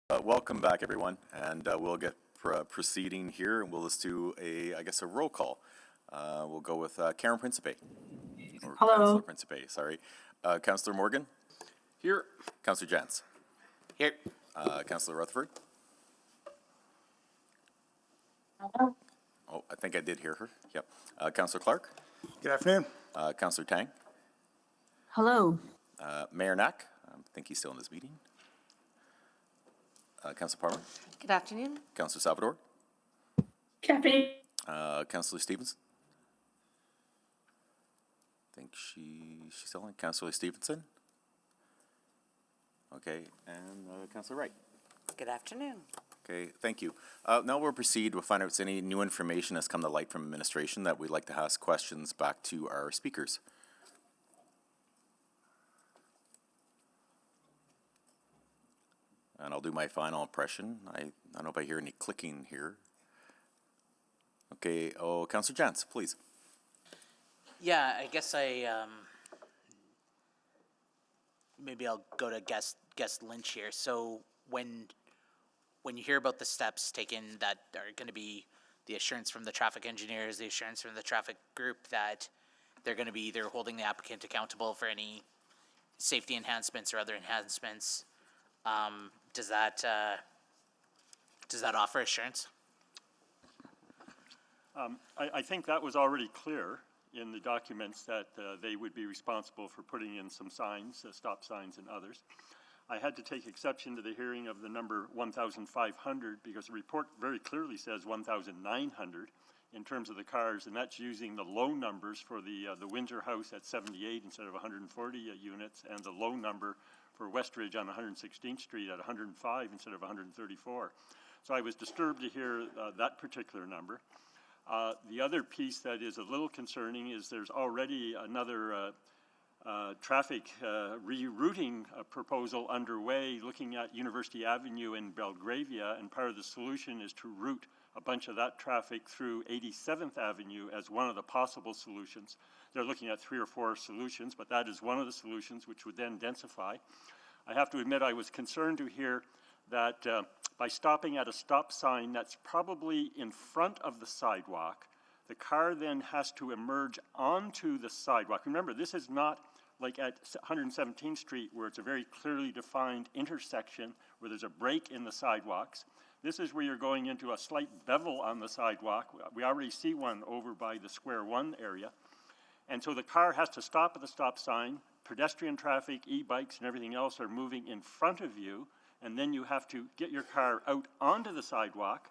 Welcome back, everyone, and we'll get proceeding here, and we'll just do a roll call. We'll go with Karen Principe. Or Hello. Councillor Principe, sorry. Councillor Morgan? Here. Councillor Jantz? Here. Councillor Rutherford? Hello. Oh, I think I did hear her. Yep. Councillor Clark? Good afternoon. Councillor Tang? Hello. Mayor Knack? I think he's still in this meeting. Councillor Palmer? Good afternoon. Councillor Salvador? Good afternoon. Councillor Stevens? I think she's still on. Councillor Stevenson? Okay, and Councillor Wright? Good afternoon. Okay, thank you. Now we'll proceed. We'll find out if any new information has come to light from administration that we'd like to ask questions back to our speakers. And I'll do my final impression. I don't know if I hear any clicking here. Okay, Councillor Jantz, please. Yeah, I guess maybe I'll go to guest Lynch here. So when you hear about the steps taken that are going to be the assurance from the traffic engineers, the assurance from the traffic group that they're going to be either holding the applicant accountable for any safety enhancements or other enhancements, does that offer assurance? I think that was already clear in the documents that they would be responsible for putting in some signs, stop signs and others. I had to take exception to the hearing of the number 1,500 because the report very clearly says 1,900 in terms of the cars, and that's using the low numbers for the Windsor House at 78 instead of 140 units, and the low number for Westridge on 116th Street at 105 instead of 134. So I was disturbed to hear that particular number. The other piece that is a little concerning is there's already another traffic rerouting proposal underway looking at University Avenue in Belgravia, and part of the solution is to route a bunch of that traffic through 87th Avenue as one of the possible solutions. They're looking at 3 or 4 solutions, but that is one of the solutions which would then densify. I have to admit I was concerned to hear that by stopping at a stop sign that's probably in front of the sidewalk, the car then has to emerge onto the sidewalk. Remember, this is not like at 117th Street where it's a very clearly defined intersection where there's a break in the sidewalks. This is where you're going into a slight bevel on the sidewalk. We already see one over by the Square One area. And so the car has to stop at the stop sign. Pedestrian traffic, e-bikes and everything else are moving in front of you, and then you have to get your car out onto the sidewalk.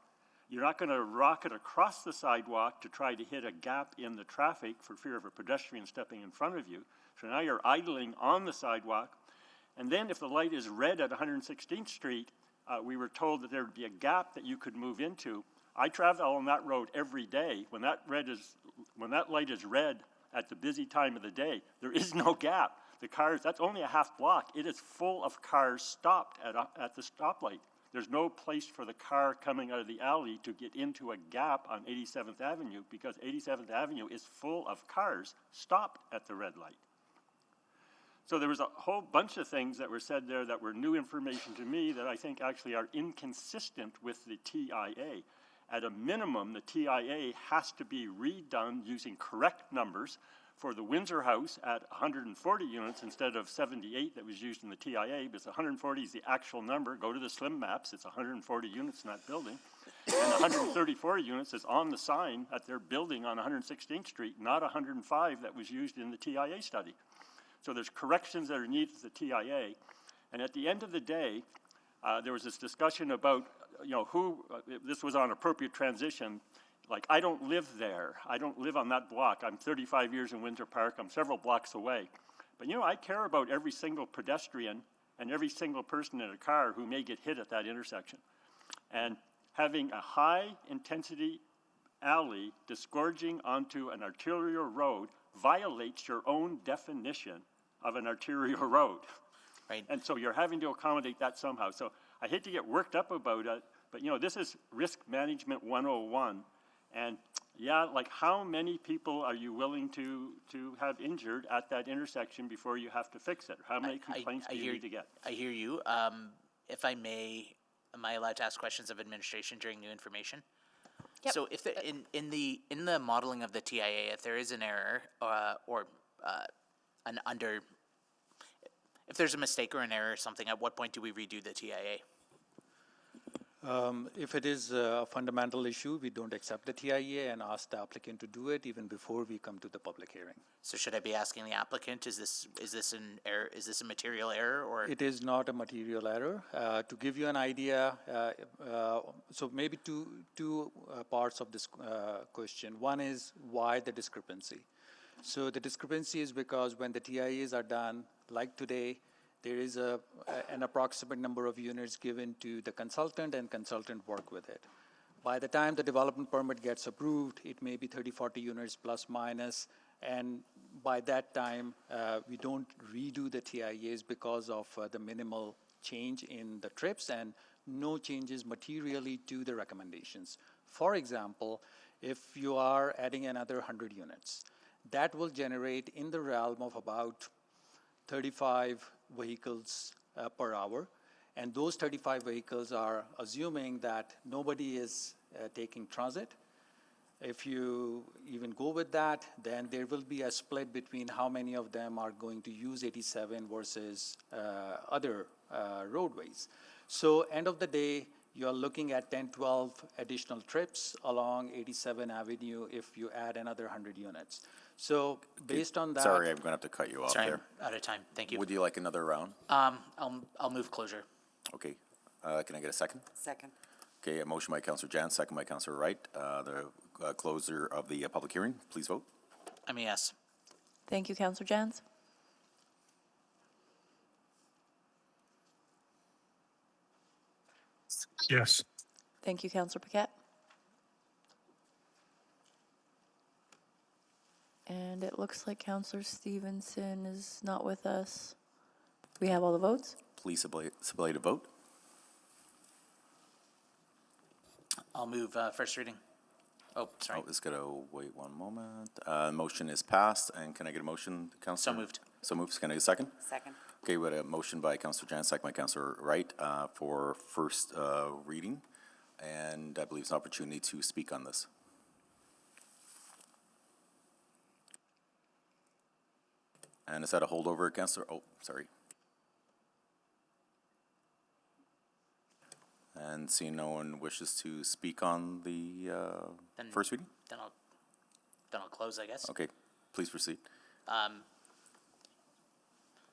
You're not going to rocket across the sidewalk to try to hit a gap in the traffic for fear of a pedestrian stepping in front of you. So now you're idling on the sidewalk. And then if the light is red at 116th Street, we were told that there would be a gap that you could move into. I travel on that road every day. When that light is red at the busy time of the day, there is no gap. The cars, that's only a half block. It is full of cars stopped at the stoplight. There's no place for the car coming out of the alley to get into a gap on 87th Avenue because 87th Avenue is full of cars stopped at the red light. So there was a whole bunch of things that were said there that were new information to me that I think actually are inconsistent with the TIA. At a minimum, the TIA has to be redone using correct numbers for the Windsor House at 140 units instead of 78 that was used in the TIA, because 140 is the actual number. Go to the slim maps, it's 140 units in that building. And 134 units is on the sign at their building on 116th Street, not 105 that was used in the TIA study. So there's corrections that are needed to the TIA. And at the end of the day, there was this discussion about, this was on appropriate transition. Like, I don't live there. I don't live on that block. I'm 35 years in Windsor Park. I'm several blocks away. But, I care about every single pedestrian and every single person in a car who may get hit at that intersection. And having a high-intensity alley disgorging onto an arterial road violates your own definition of an arterial road. Right. And so you're having to accommodate that somehow. So I hate to get worked up about it, but this is risk management 101. And yeah, like how many people are you willing to have injured at that intersection before you have to fix it? How many complaints do you need to get? I hear you. If I may, am I allowed to ask questions of administration during new information? Yep. So if in the modeling of the TIA, if there is an error if there's a mistake or an error or something, at what point do we redo the TIA? If it is a fundamental issue, we don't accept the TIA and ask the applicant to do it even before we come to the public hearing. So should I be asking the applicant, is this an error, is this a material error, or? It is not a material error. To give you an idea, so maybe two parts of this question. One is why the discrepancy. So the discrepancy is because when the TIAs are done, like today, there is an approximate number of units given to the consultant, and consultant work with it. By the time the development permit gets approved, it may be 30, 40 units plus minus, and by that time, we don't redo the TIAs because of the minimal change in the trips and no changes materially to the recommendations. For example, if you are adding another 100 units, that will generate in the realm of about 35 vehicles per hour. And those 35 vehicles are assuming that nobody is taking transit. If you even go with that, then there will be a split between how many of them are going to use 87 versus other roadways. So end of the day, you're looking at 10, 12 additional trips along 87 Avenue if you add another 100 units. So based on that. Sorry, I'm going to have to cut you off Sorry, there. I'm out of time. Thank you. Would you like another round? I'll move closure. Okay. Can I get a second? Second. Okay, a motion by Councillor Jan, second by Councillor Wright. The closer of the public hearing, please vote. I'm a yes. Thank you, Councillor Jans. Yes. Thank you, Councillor Paquette. And it looks like Councillor Stevenson is not with us. Do we have all the votes? Please submit a vote. I'll move first reading. Oh, sorry. Oh, just gotta wait one moment. Motion is passed, and can I get a motion, Councillor? So moved. So moved. Can I get a second? Second. Okay, we had a motion by Councillor Jan, second by Councillor Wright for first reading, and I believe it's an opportunity to speak on this. And is that a holdover, Councillor? Oh, sorry. And seeing no one wishes to speak on the first reading? Then I'll close, I guess. Okay, please proceed.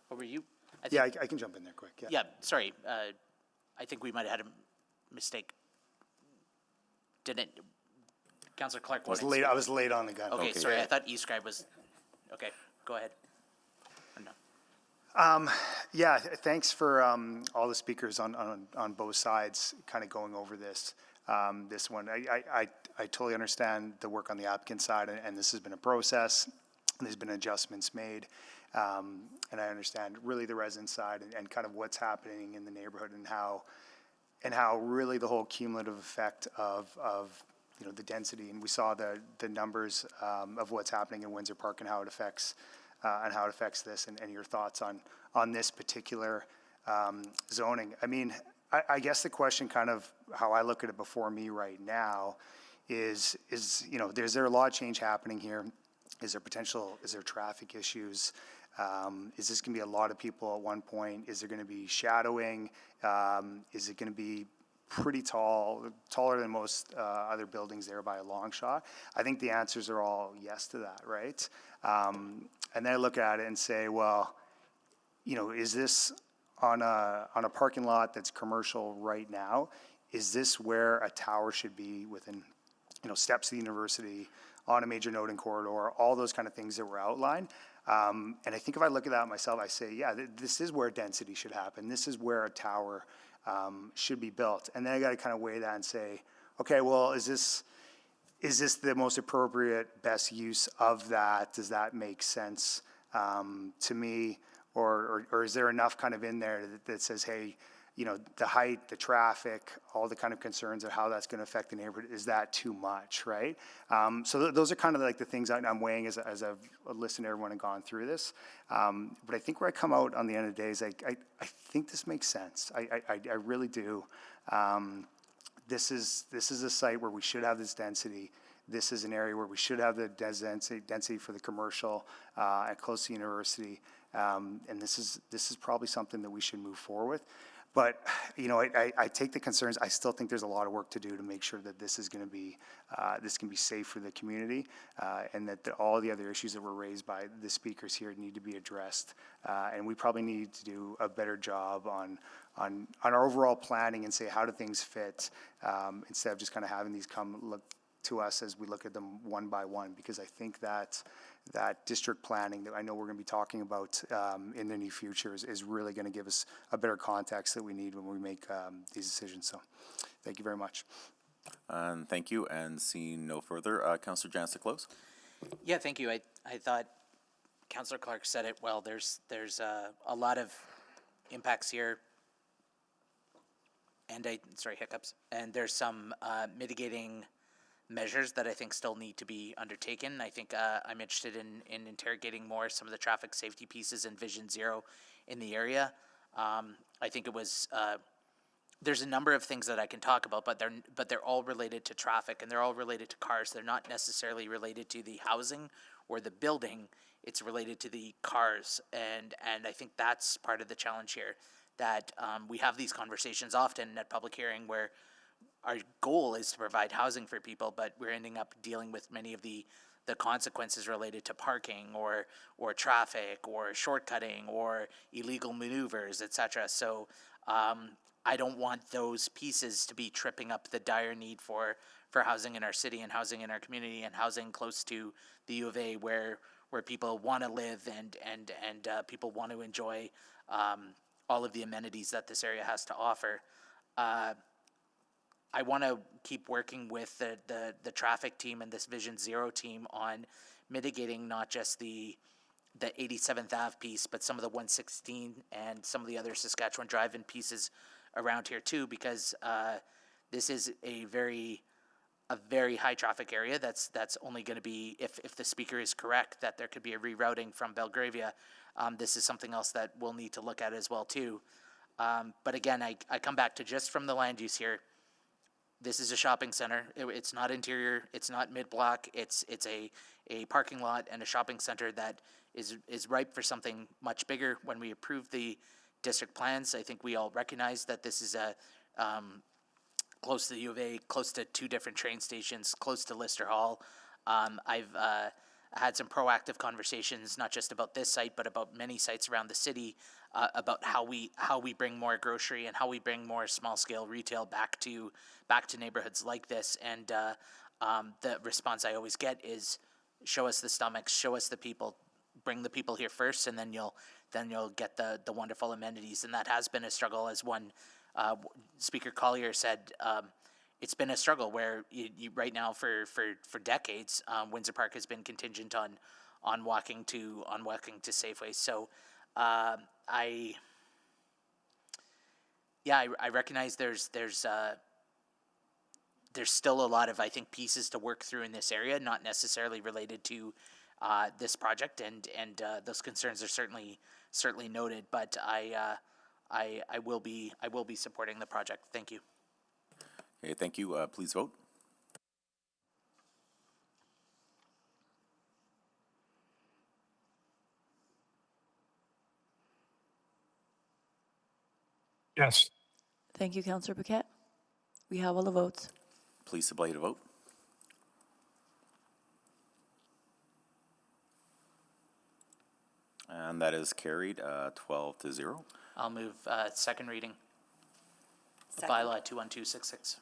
What were you? Yeah, I can jump in there quick. Yeah. Yeah, sorry. I think we might have had a mistake. Didn't Councillor Clark? I was late on the gun. Okay, sorry. I thought E-Scribe was. Okay, go ahead. Yeah, thanks for all the speakers on both sides kind of going over this one. I totally understand the work on the applicant side, and this has been a process, and there's been adjustments made, and I understand really the resident side and kind of what's happening in the neighborhood and how really the whole cumulative effect of the density, and we saw the numbers of what's happening in Windsor Park and how it affects this, and your thoughts on this particular zoning. I mean, I guess the question, kind of how I look at it before me right now, is there a lot of change happening here? Is there traffic issues? Is this going to be a lot of people at one point? Is there going to be shadowing? Is it going to be pretty taller than most other buildings there by a long shot? I think the answers are all yes to that, right? And then I look at it and say, well, is this on a parking lot that's commercial right now? Is this where a tower should be within, steps to the university, on a major node and corridor, all those kind of things that were outlined? And I think if I look at that myself, I say, yeah, this is where density should happen. This is where a tower should be built. And then I got to kind of weigh that and say, okay, well, is this the most appropriate, best use of that? Does that make sense to me? Or is there enough kind of in there that says, hey, the height, the traffic, all the kind of concerns of how that's going to affect the neighborhood. Is that too much, right? So those are kind of like the things I'm weighing as I've listened to everyone and gone through this. But I think where I come out on the end of the day is I think this makes sense. I really do. This is a site where we should have this density. This is an area where we should have the density for the commercial and close to the university. And this is probably something that we should move forward with. But, I take the concerns. I still think there's a lot of work to do to make sure that this is going to be, this can be safe for the community, and that all the other issues that were raised by the speakers here need to be addressed. And we probably need to do a better job on our overall planning and say, how do things fit, instead of just kind of having these come look to us as we look at them one by one, because I think that district planning that I know we're going to be talking about in the near future is really going to give us a better context that we need when we make these decisions. So thank you very much. Thank you. And seeing no further, Councillor Jans to close. Yeah, thank you. I thought Councillor Clark said it well. There's a lot of impacts here, and hiccups. And there's some mitigating measures that I think still need to be undertaken. I think I'm interested in interrogating more some of the traffic safety pieces in Vision Zero in the area. I think it was, there's a number of things that I can talk about, but they're all related to traffic, and they're all related to cars. They're not necessarily related to the housing or the building. It's related to the cars, and I think that's part of the challenge here, that we have these conversations often at public hearing where our goal is to provide housing for people, but we're ending up dealing with many of the consequences related to parking or traffic or shortcutting or illegal maneuvers, etc. So I don't want those pieces to be tripping up the dire need for housing in our city and housing in our community and housing close to the U of A where people want to live and people want to enjoy all of the amenities that this area has to offer. I want to keep working with the traffic team and this Vision Zero team on mitigating not just the 87th Ave piece, but some of the 116 and some of the other Saskatchewan Drive-in pieces around here too, because this is a very high traffic area. That's only going to be, if the speaker is correct, that there could be a rerouting from Belgravia. This is something else that we'll need to look at as well too. But again, I come back to just from the land use here. This is a shopping center. It's not interior. It's not mid-block. It's a parking lot and a shopping center that is ripe for something much bigger. When we approved the district plans, I think we all recognize that this is a close to the U of A, close to 2 different train stations, close to Lister Hall. I've had some proactive conversations, not just about this site, but about many sites around the city, about how we bring more grocery and how we bring more small scale retail back to neighborhoods like this. And the response I always get is, show us the stomachs, show us the people, bring the people here first, and then you'll get the wonderful amenities. And that has been a struggle, as one Speaker Collier said. It's been a struggle where you right now for decades, Windsor Park has been contingent on walking to Safeway. So I recognize there's still a lot of, I think, pieces to work through in this area, not necessarily related to this project, and those concerns are certainly noted. But I will be supporting the project. Thank you. Okay, thank you. Please vote. Yes. Thank you, Councillor Paquette. We have all the votes. Please display to vote. And that is carried 12-0. I'll move second reading. Second. Bylaw 21266.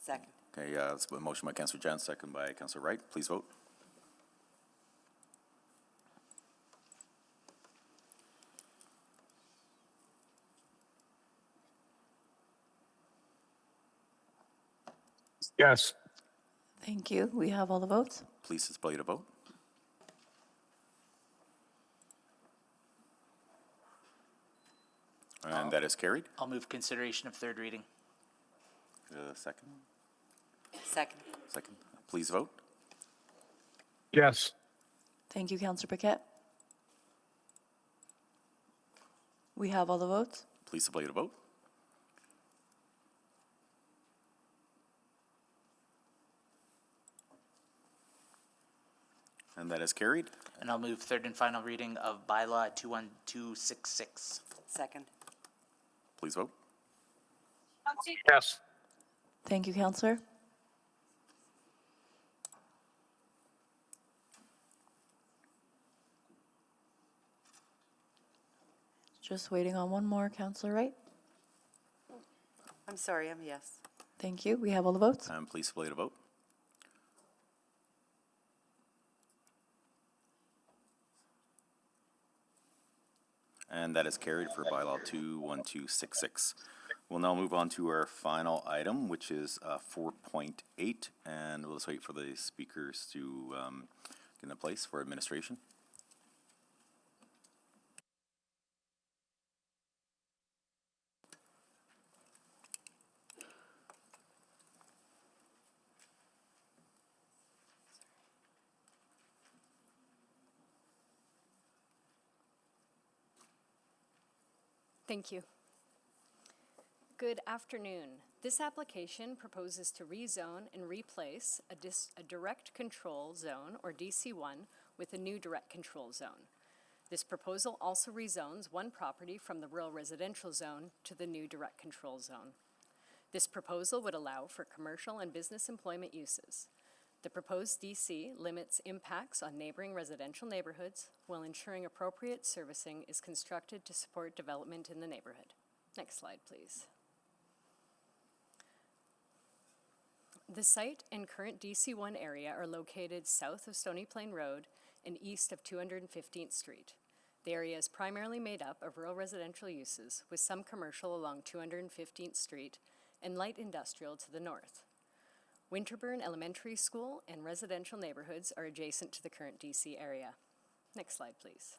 Second. Okay, it's a motion by Councillor Jans, second by Councillor Wright. Please vote. Yes. Thank you. We have all the votes. Please display to vote. And that is carried. I'll move consideration of third reading. Second. Second. Second. Please vote. Yes. Thank you, Councillor Paquette. We have all the votes. Please display the vote. And that is carried. And I'll move third and final reading of bylaw 21266. Second. Please vote. Yes. Thank you, Councillor. Just waiting on one more, Councillor Wright. I'm sorry, I'm yes. Thank you. We have all the votes. And please display the vote. And that is carried for bylaw 21266. We'll now move on to our final item, which is 4.8, and we'll just wait for the speakers to get in place for administration. Thank you. Good afternoon. This application proposes to rezone and replace a direct control zone, or DC1, with a new direct control zone. This proposal also rezones one property from the rural residential zone to the new direct control zone. This proposal would allow for commercial and business employment uses. The proposed DC limits impacts on neighboring residential neighborhoods while ensuring appropriate servicing is constructed to support development in the neighborhood. Next slide, please. The site and current DC1 area are located south of Stony Plain Road and east of 215th Street. The area is primarily made up of rural residential uses with some commercial along 215th Street and light industrial to the north. Winterburn Elementary School and residential neighborhoods are adjacent to the current DC area. Next slide, please.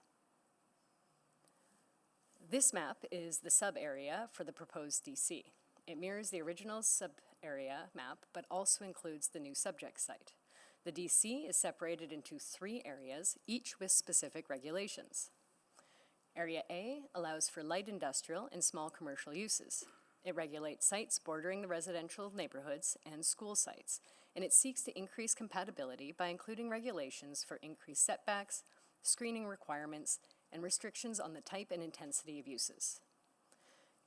This map is the sub-area for the proposed DC. It mirrors the original sub-area map, but also includes the new subject site. The DC is separated into 3 areas, each with specific regulations. Area A allows for light industrial and small commercial uses. It regulates sites bordering the residential neighborhoods and school sites, and it seeks to increase compatibility by including regulations for increased setbacks, screening requirements, and restrictions on the type and intensity of uses.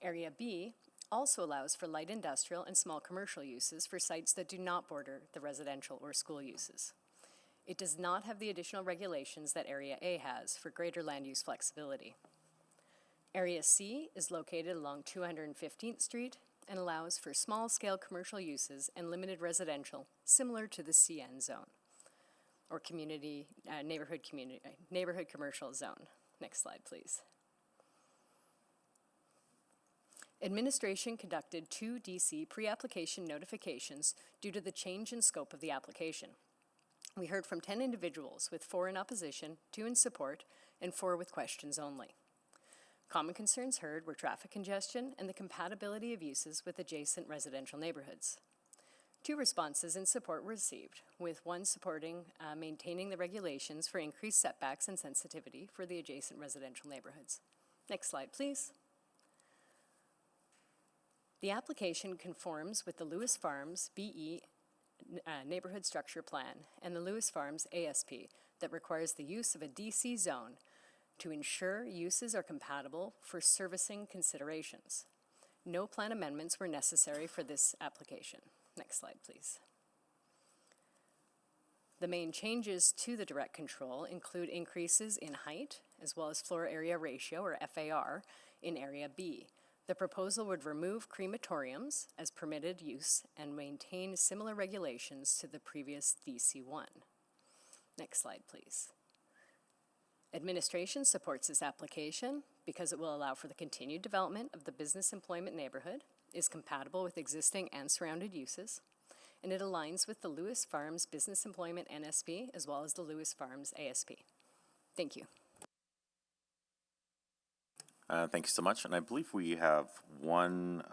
Area B also allows for light industrial and small commercial uses for sites that do not border the residential or school uses. It does not have the additional regulations that Area A has for greater land use flexibility. Area C is located along 215th Street and allows for small-scale commercial uses and limited residential, similar to the CN zone, or neighborhood commercial zone. Next slide, please. Administration conducted 2 DC pre-application notifications due to the change in scope of the application. We heard from 10 individuals, with 4 in opposition, 2 in support, and 4 with questions only. Common concerns heard were traffic congestion and the compatibility of uses with adjacent residential neighborhoods. 2 responses in support were received, with 1 supporting maintaining the regulations for increased setbacks and sensitivity for the adjacent residential neighborhoods. Next slide, please. The application conforms with the Lewis Farms BE Neighborhood Structure Plan and the Lewis Farms ASP that requires the use of a DC zone to ensure uses are compatible for servicing considerations. No plan amendments were necessary for this application. Next slide, please. The main changes to the direct control include increases in height, as well as floor area ratio, or FAR, in Area B. The proposal would remove crematoriums as permitted use and maintain similar regulations to the previous DC1. Next slide, please. Administration supports this application because it will allow for the continued development of the business employment neighborhood, is compatible with existing and surrounded uses, and it aligns with the Lewis Farms Business Employment NSP as well as the Lewis Farms ASP. Thank you. Thank you so much. And I believe we have one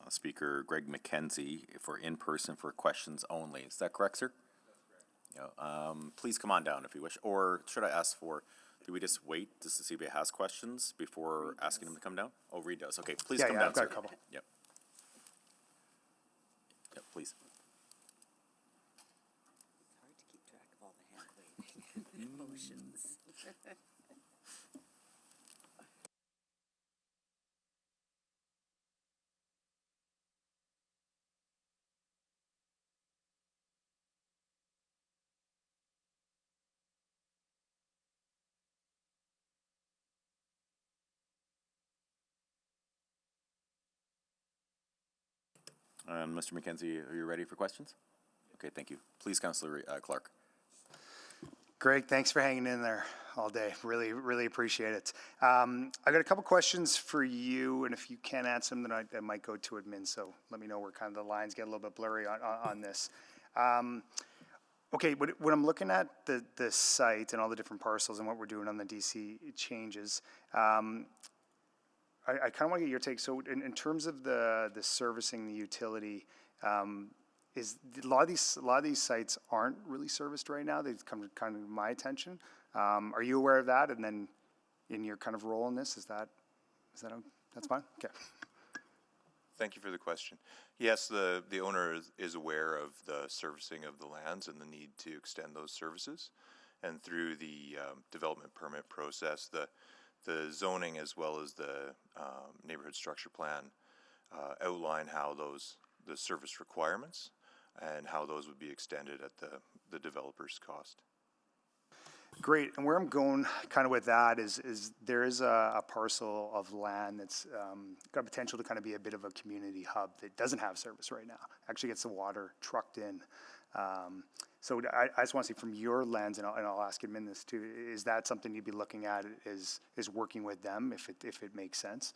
speaker, Greg McKenzie, for in-person for questions only. Is that correct, sir? Yeah. Please come on down if you wish. Or should I ask for, do we just wait just to see if he has questions before asking him to come down? Oh, Reed does. Okay, please come down, I've got sir. a couple. Yep. Yep, please. Hard to keep track of all the hand waving motions. Mr. McKenzie, are you ready for questions? Okay, thank you. Please, Councillor Clark. Greg, thanks for hanging in there all day. Really, really appreciate it. I got a couple questions for you, and if you can't answer them, then I might go to admin, so let me know where kind of the lines get a little bit blurry on this. Okay, when I'm looking at the site and all the different parcels and what we're doing on the DC changes, I kind of want to get your take. So in terms of the servicing, the utility, is a lot of these sites aren't really serviced right now. They've come to kind of my attention. Are you aware of that? And then in your kind of role in this, that's fine? Okay. Thank you for the question. Yes, the owner is aware of the servicing of the lands and the need to extend those services. And through the development permit process, the zoning as well as the neighborhood structure plan outline how the service requirements and how those would be extended at the developer's cost. Great, and where I'm going kind of with that is there is a parcel of land that's got potential to kind of be a bit of a community hub that doesn't have service right now. Actually gets the water trucked in. So I just want to see from your lens, and I'll ask admin this too, is that something you'd be looking at is working with them if it makes sense?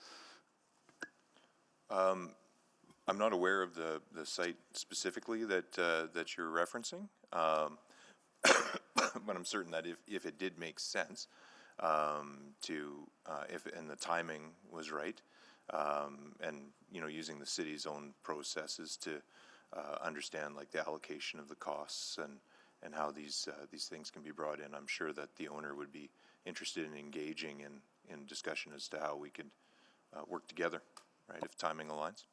I'm not aware of the site specifically that you're referencing, but I'm certain that if it did make sense, and the timing was right, and using the city's own processes to understand like the allocation of the costs and how these things can be brought in, I'm sure that the owner would be interested in engaging in discussion as to how we could work together, right, if timing aligns.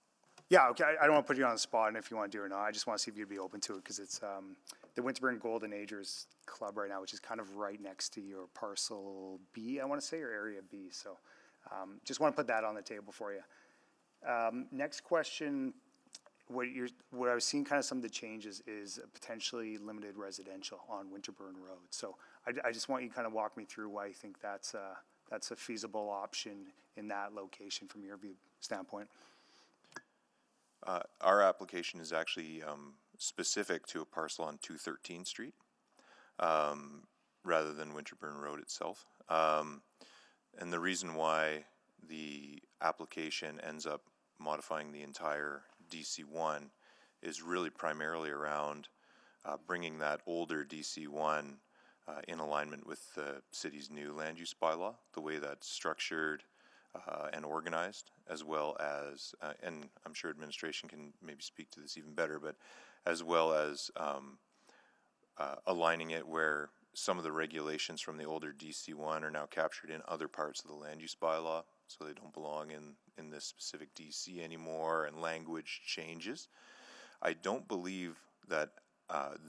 Yeah, okay, I don't want to put you on the spot and if you want to do it or not. I just want to see if you'd be open to it because it's the Winterburn Golden Agers Club right now, which is kind of right next to your parcel B, I want to say, or area B. So just want to put that on the table for you. Next question, what I was seeing kind of some of the changes is potentially limited residential on Winterburn Road. So I just want you to kind of walk me through why you think that's a feasible option in that location from your view standpoint. Our application is actually specific to a parcel on 213 Street rather than Winterburn Road itself. And the reason why the application ends up modifying the entire DC1 is really primarily around bringing that older DC1 in alignment with the city's new land use bylaw, the way that's structured and organized, as well as, and I'm sure administration can maybe speak to this even better, but as well as aligning it where some of the regulations from the older DC1 are now captured in other parts of the land use bylaw, so they don't belong in this specific DC anymore, and language changes. I don't believe that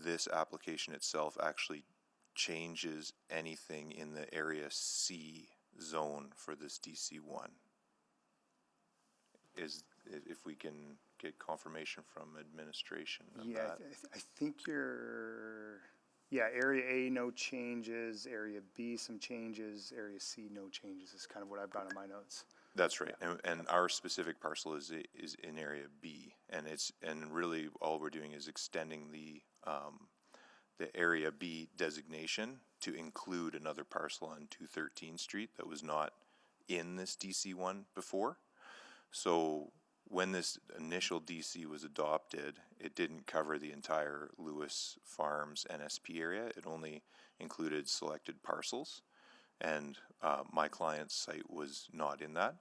this application itself actually changes anything in the Area C zone for this DC1. If we can get confirmation from administration of that. I think Area A, no changes, Area B, some changes, Area C, no changes is kind of what I've got in my notes. That's right, and our specific parcel is in Area B, and really all we're doing is extending the Area B designation to include another parcel on 213 Street that was not in this DC1 before. So when this initial DC was adopted, it didn't cover the entire Lewis Farms NSP area. It only included selected parcels. and my client's site was not in that.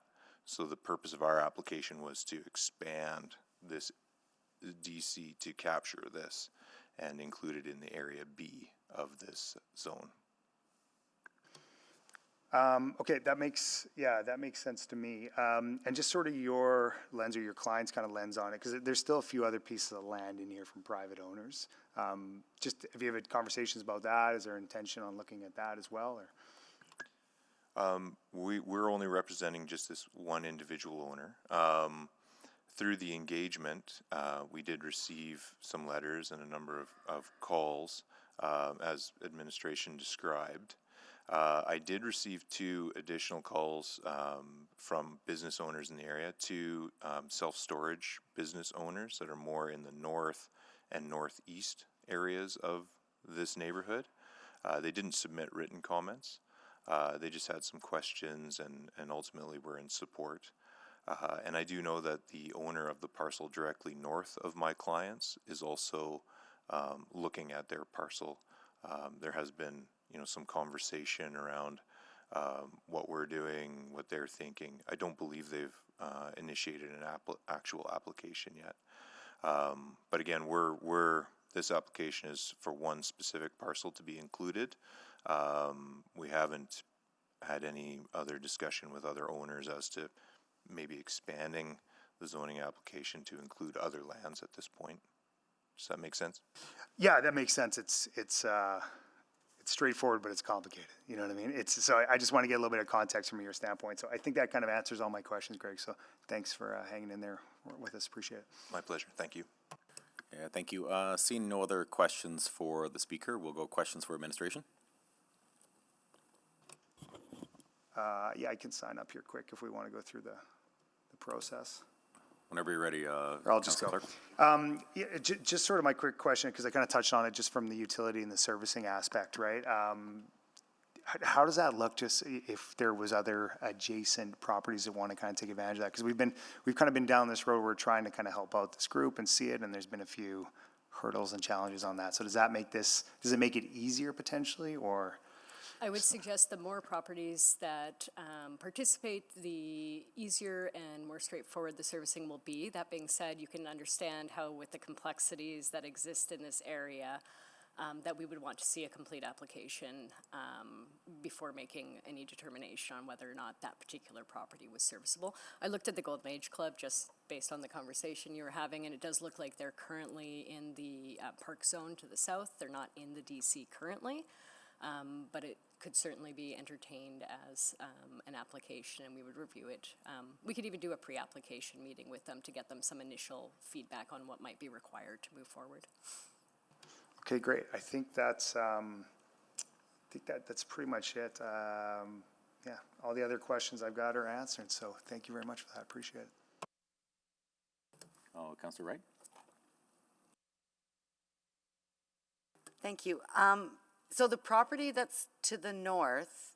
So the purpose of our application was to expand this DC to capture this and include it in the area B of this zone. Okay, that makes sense to me. And just sort of your lens or your client's kind of lens on it, because there's still a few other pieces of land in here from private owners. Just if you have had conversations about that, is there intention on looking at that as well, or? We're only representing just this one individual owner. Through the engagement, we did receive some letters and a number of calls, as administration described. I did receive 2 additional calls from business owners in the area, 2 self-storage business owners that are more in the north and northeast areas of this neighborhood. They didn't submit written comments. They just had some questions and ultimately were in support. And I do know that the owner of the parcel directly north of my clients is also looking at their parcel. There has been some conversation around what we're doing, what they're thinking. I don't believe they've initiated an actual application yet. But again, this application is for one specific parcel to be included. We haven't had any other discussion with other owners as to maybe expanding the zoning application to include other lands at this point. Does that make sense? Yeah, that makes sense. It's straightforward, but it's complicated. You know what I mean? So I just want to get a little bit of context from your standpoint. So I think that kind of answers all my questions, Greg. So thanks for hanging in there with us. Appreciate it. My pleasure. Thank you. Yeah, thank you. Seeing no other questions for the speaker, we'll go questions for administration. Yeah, I can sign up here quick if we want to go through the process. Whenever you're ready, I'll just go. Yeah, just sort of my quick question, because I kind of touched on it just from the utility and the servicing aspect, right? How does that look, just if there was other adjacent properties that want to kind of take advantage of that? Because we've kind of been down this road, we're trying to kind of help out this group and see it, and there's been a few hurdles and challenges on that. So does it make it easier potentially, or? I would suggest the more properties that participate, the easier and more straightforward the servicing will be. That being said, you can understand how with the complexities that exist in this area, that we would want to see a complete application before making any determination on whether or not that particular property was serviceable. I looked at the Golden Age Club just based on the conversation you were having, and it does look like they're currently in the park zone to the south. They're not in the DC currently. But it could certainly be entertained as an application, and we would review it. We could even do a pre-application meeting with them to get them some initial feedback on what might be required to move forward. Okay, great. I think that's pretty much it. Yeah, all the other questions I've got are answered. So thank you very much for that. Appreciate it. Oh, Councillor Wright. Thank you. So the property that's to the north,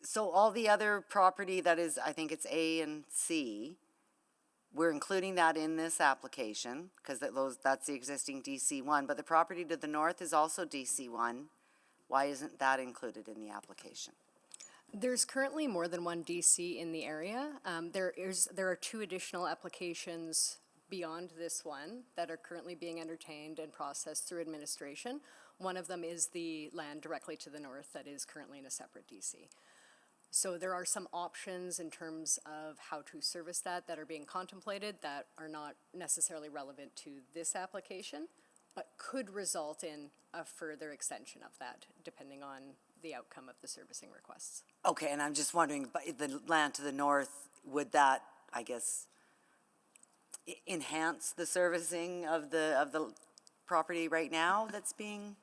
so all the other property that is, I think it's A and C, we're including that in this application because that's the existing DC1, but the property to the north is also DC1. Why isn't that included in the application? There's currently more than one DC in the area. There are 2 additional applications beyond this one that are currently being entertained and processed through administration. One of them is the land directly to the north that is currently in a separate DC. So there are some options in terms of how to service that are being contemplated that are not necessarily relevant to this application, but could result in a further extension of that depending on the outcome of the servicing requests. Okay, and I'm just wondering, but the land to the north, would that, I guess, enhance the servicing of the property right now that's being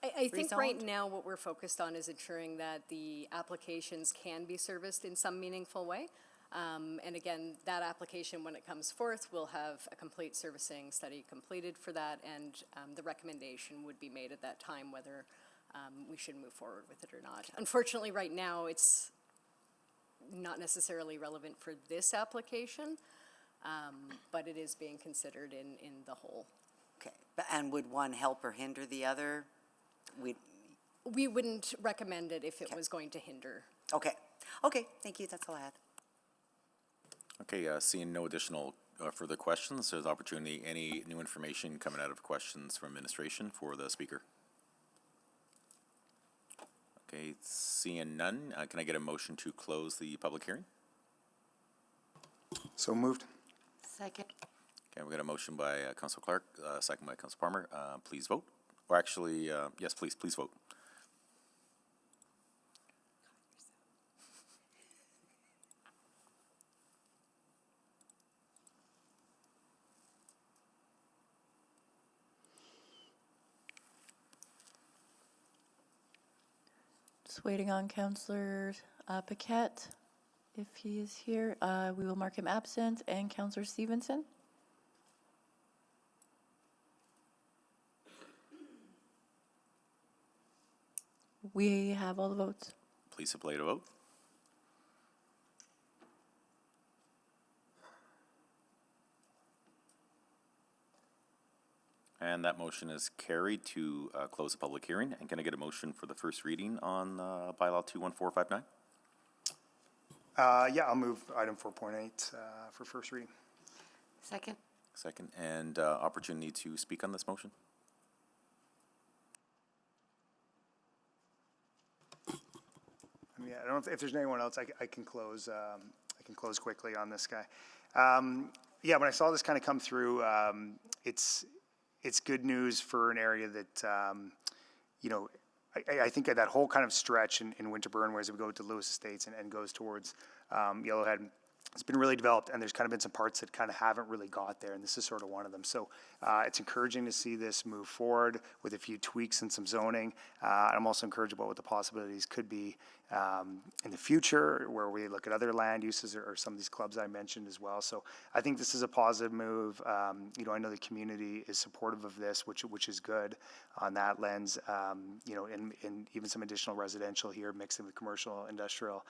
I think rezoned? right now what we're focused on is ensuring that the applications can be serviced in some meaningful way. And again, that application, when it comes forth, will have a complete servicing study completed for that, and the recommendation would be made at that time whether we should move forward with it or not. Unfortunately, right now, it's not necessarily relevant for this application, but it is being considered in the whole. Okay, and would one help or hinder the other? We wouldn't recommend it if it was going to hinder. Okay. Okay, thank you. That's all I had. Okay, seeing no additional further questions, there's opportunity, any new information coming out of questions from administration for the speaker? Okay, seeing none, can I get a motion to close the public hearing? So moved. Second. Okay, we got a motion by Councilor Clark, second by Councilor Palmer. Please vote. Or actually, yes, please vote. Just waiting on Councillor Paquette. If he is here, we will mark him absent, and Councillor Stevenson. We have all the votes. Please display to vote. And that motion is carried to close the public hearing. And can I get a motion for the first reading on bylaw 21459? Yeah, I'll move item 4.8 for first reading. Second. Second, and opportunity to speak on this motion? I mean, I don't know if there's anyone else. I can close. I can close quickly on this guy. Yeah, when I saw this kind of come through, it's good news for an area that you know. I think that whole kind of stretch in Winterburn, whereas we go to Lewis Estates and goes towards Yellowhead, it's been really developed, and there's kind of been some parts that kind of haven't really got there, and this is sort of one of them. So it's encouraging to see this move forward with a few tweaks and some zoning. I'm also encouraged about what the possibilities could be in the future, where we look at other land uses or some of these clubs I mentioned as well. So I think this is a positive move. You know, I know the community is supportive of this, which is good on that lens. You know, and even some additional residential here mixed in with commercial, industrial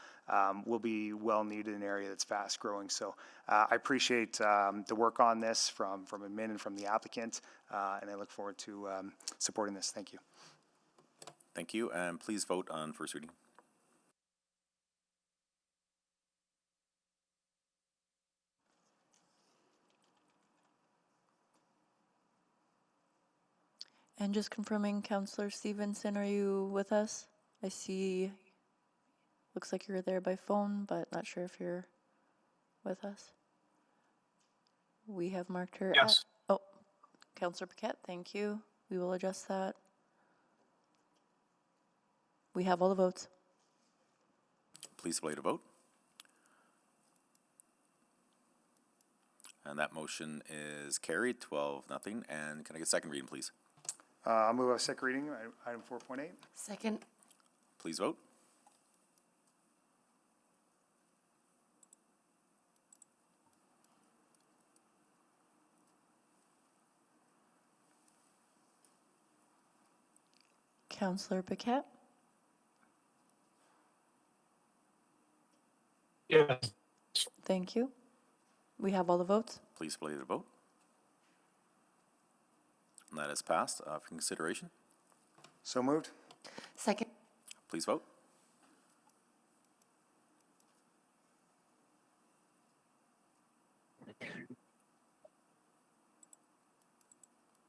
will be well needed in an area that's fast growing. So I appreciate the work on this from admin and from the applicant, and I look forward to supporting this. Thank you. Thank you, and please vote on first reading. And just confirming, Councillor Stevenson, are you with us? I see, looks like you're there by phone, but not sure if you're with us. We have marked her. Yes. Oh, Councillor Paquette, thank you. We will adjust that. We have all the votes. Please display to vote. And that motion is carried, 12-0. And can I get a second reading, please? I'll move a second reading, item 4.8. Second. Please vote. Councillor Paquette? Yes. Thank you. We have all the votes. Please display the vote. And that is passed for consideration. So moved. Second. Please vote.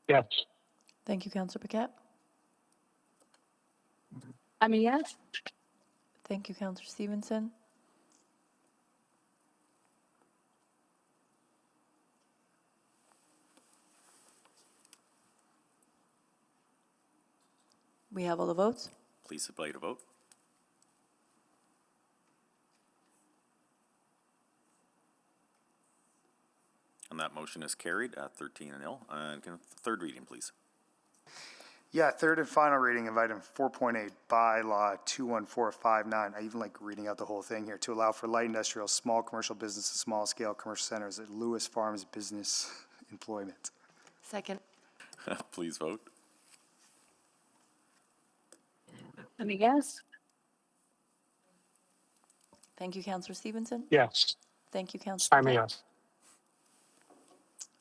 Yes. Thank you, Councillor Paquette. I'm a yes. Thank you, Councillor Stevenson. We have all the votes. Please display to vote. And that motion is carried at 13-0. And can third reading, please? Yeah, third and final reading of item 4.8, bylaw 21459. I even like reading out the whole thing here. To allow for light industrial, small commercial businesses, small scale commercial centers at Lewis Farms Business Employment. Second. Please vote. I'm a yes. Thank you, Councillor Stevenson. Yes. Thank you, Councillor I'm a Paquette. yes.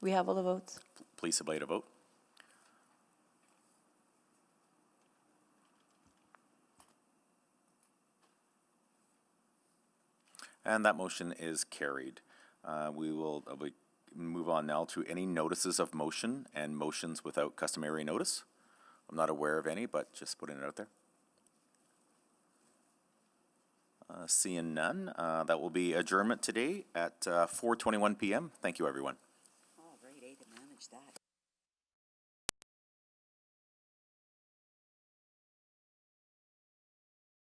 We have all the votes. Please display to vote. And that motion is carried. We will move on now to any notices of motion and motions without customary notice. I'm not aware of any, but just putting it out there. Seeing none, that will be adjournment today at 4:21 p.m. Thank you, everyone.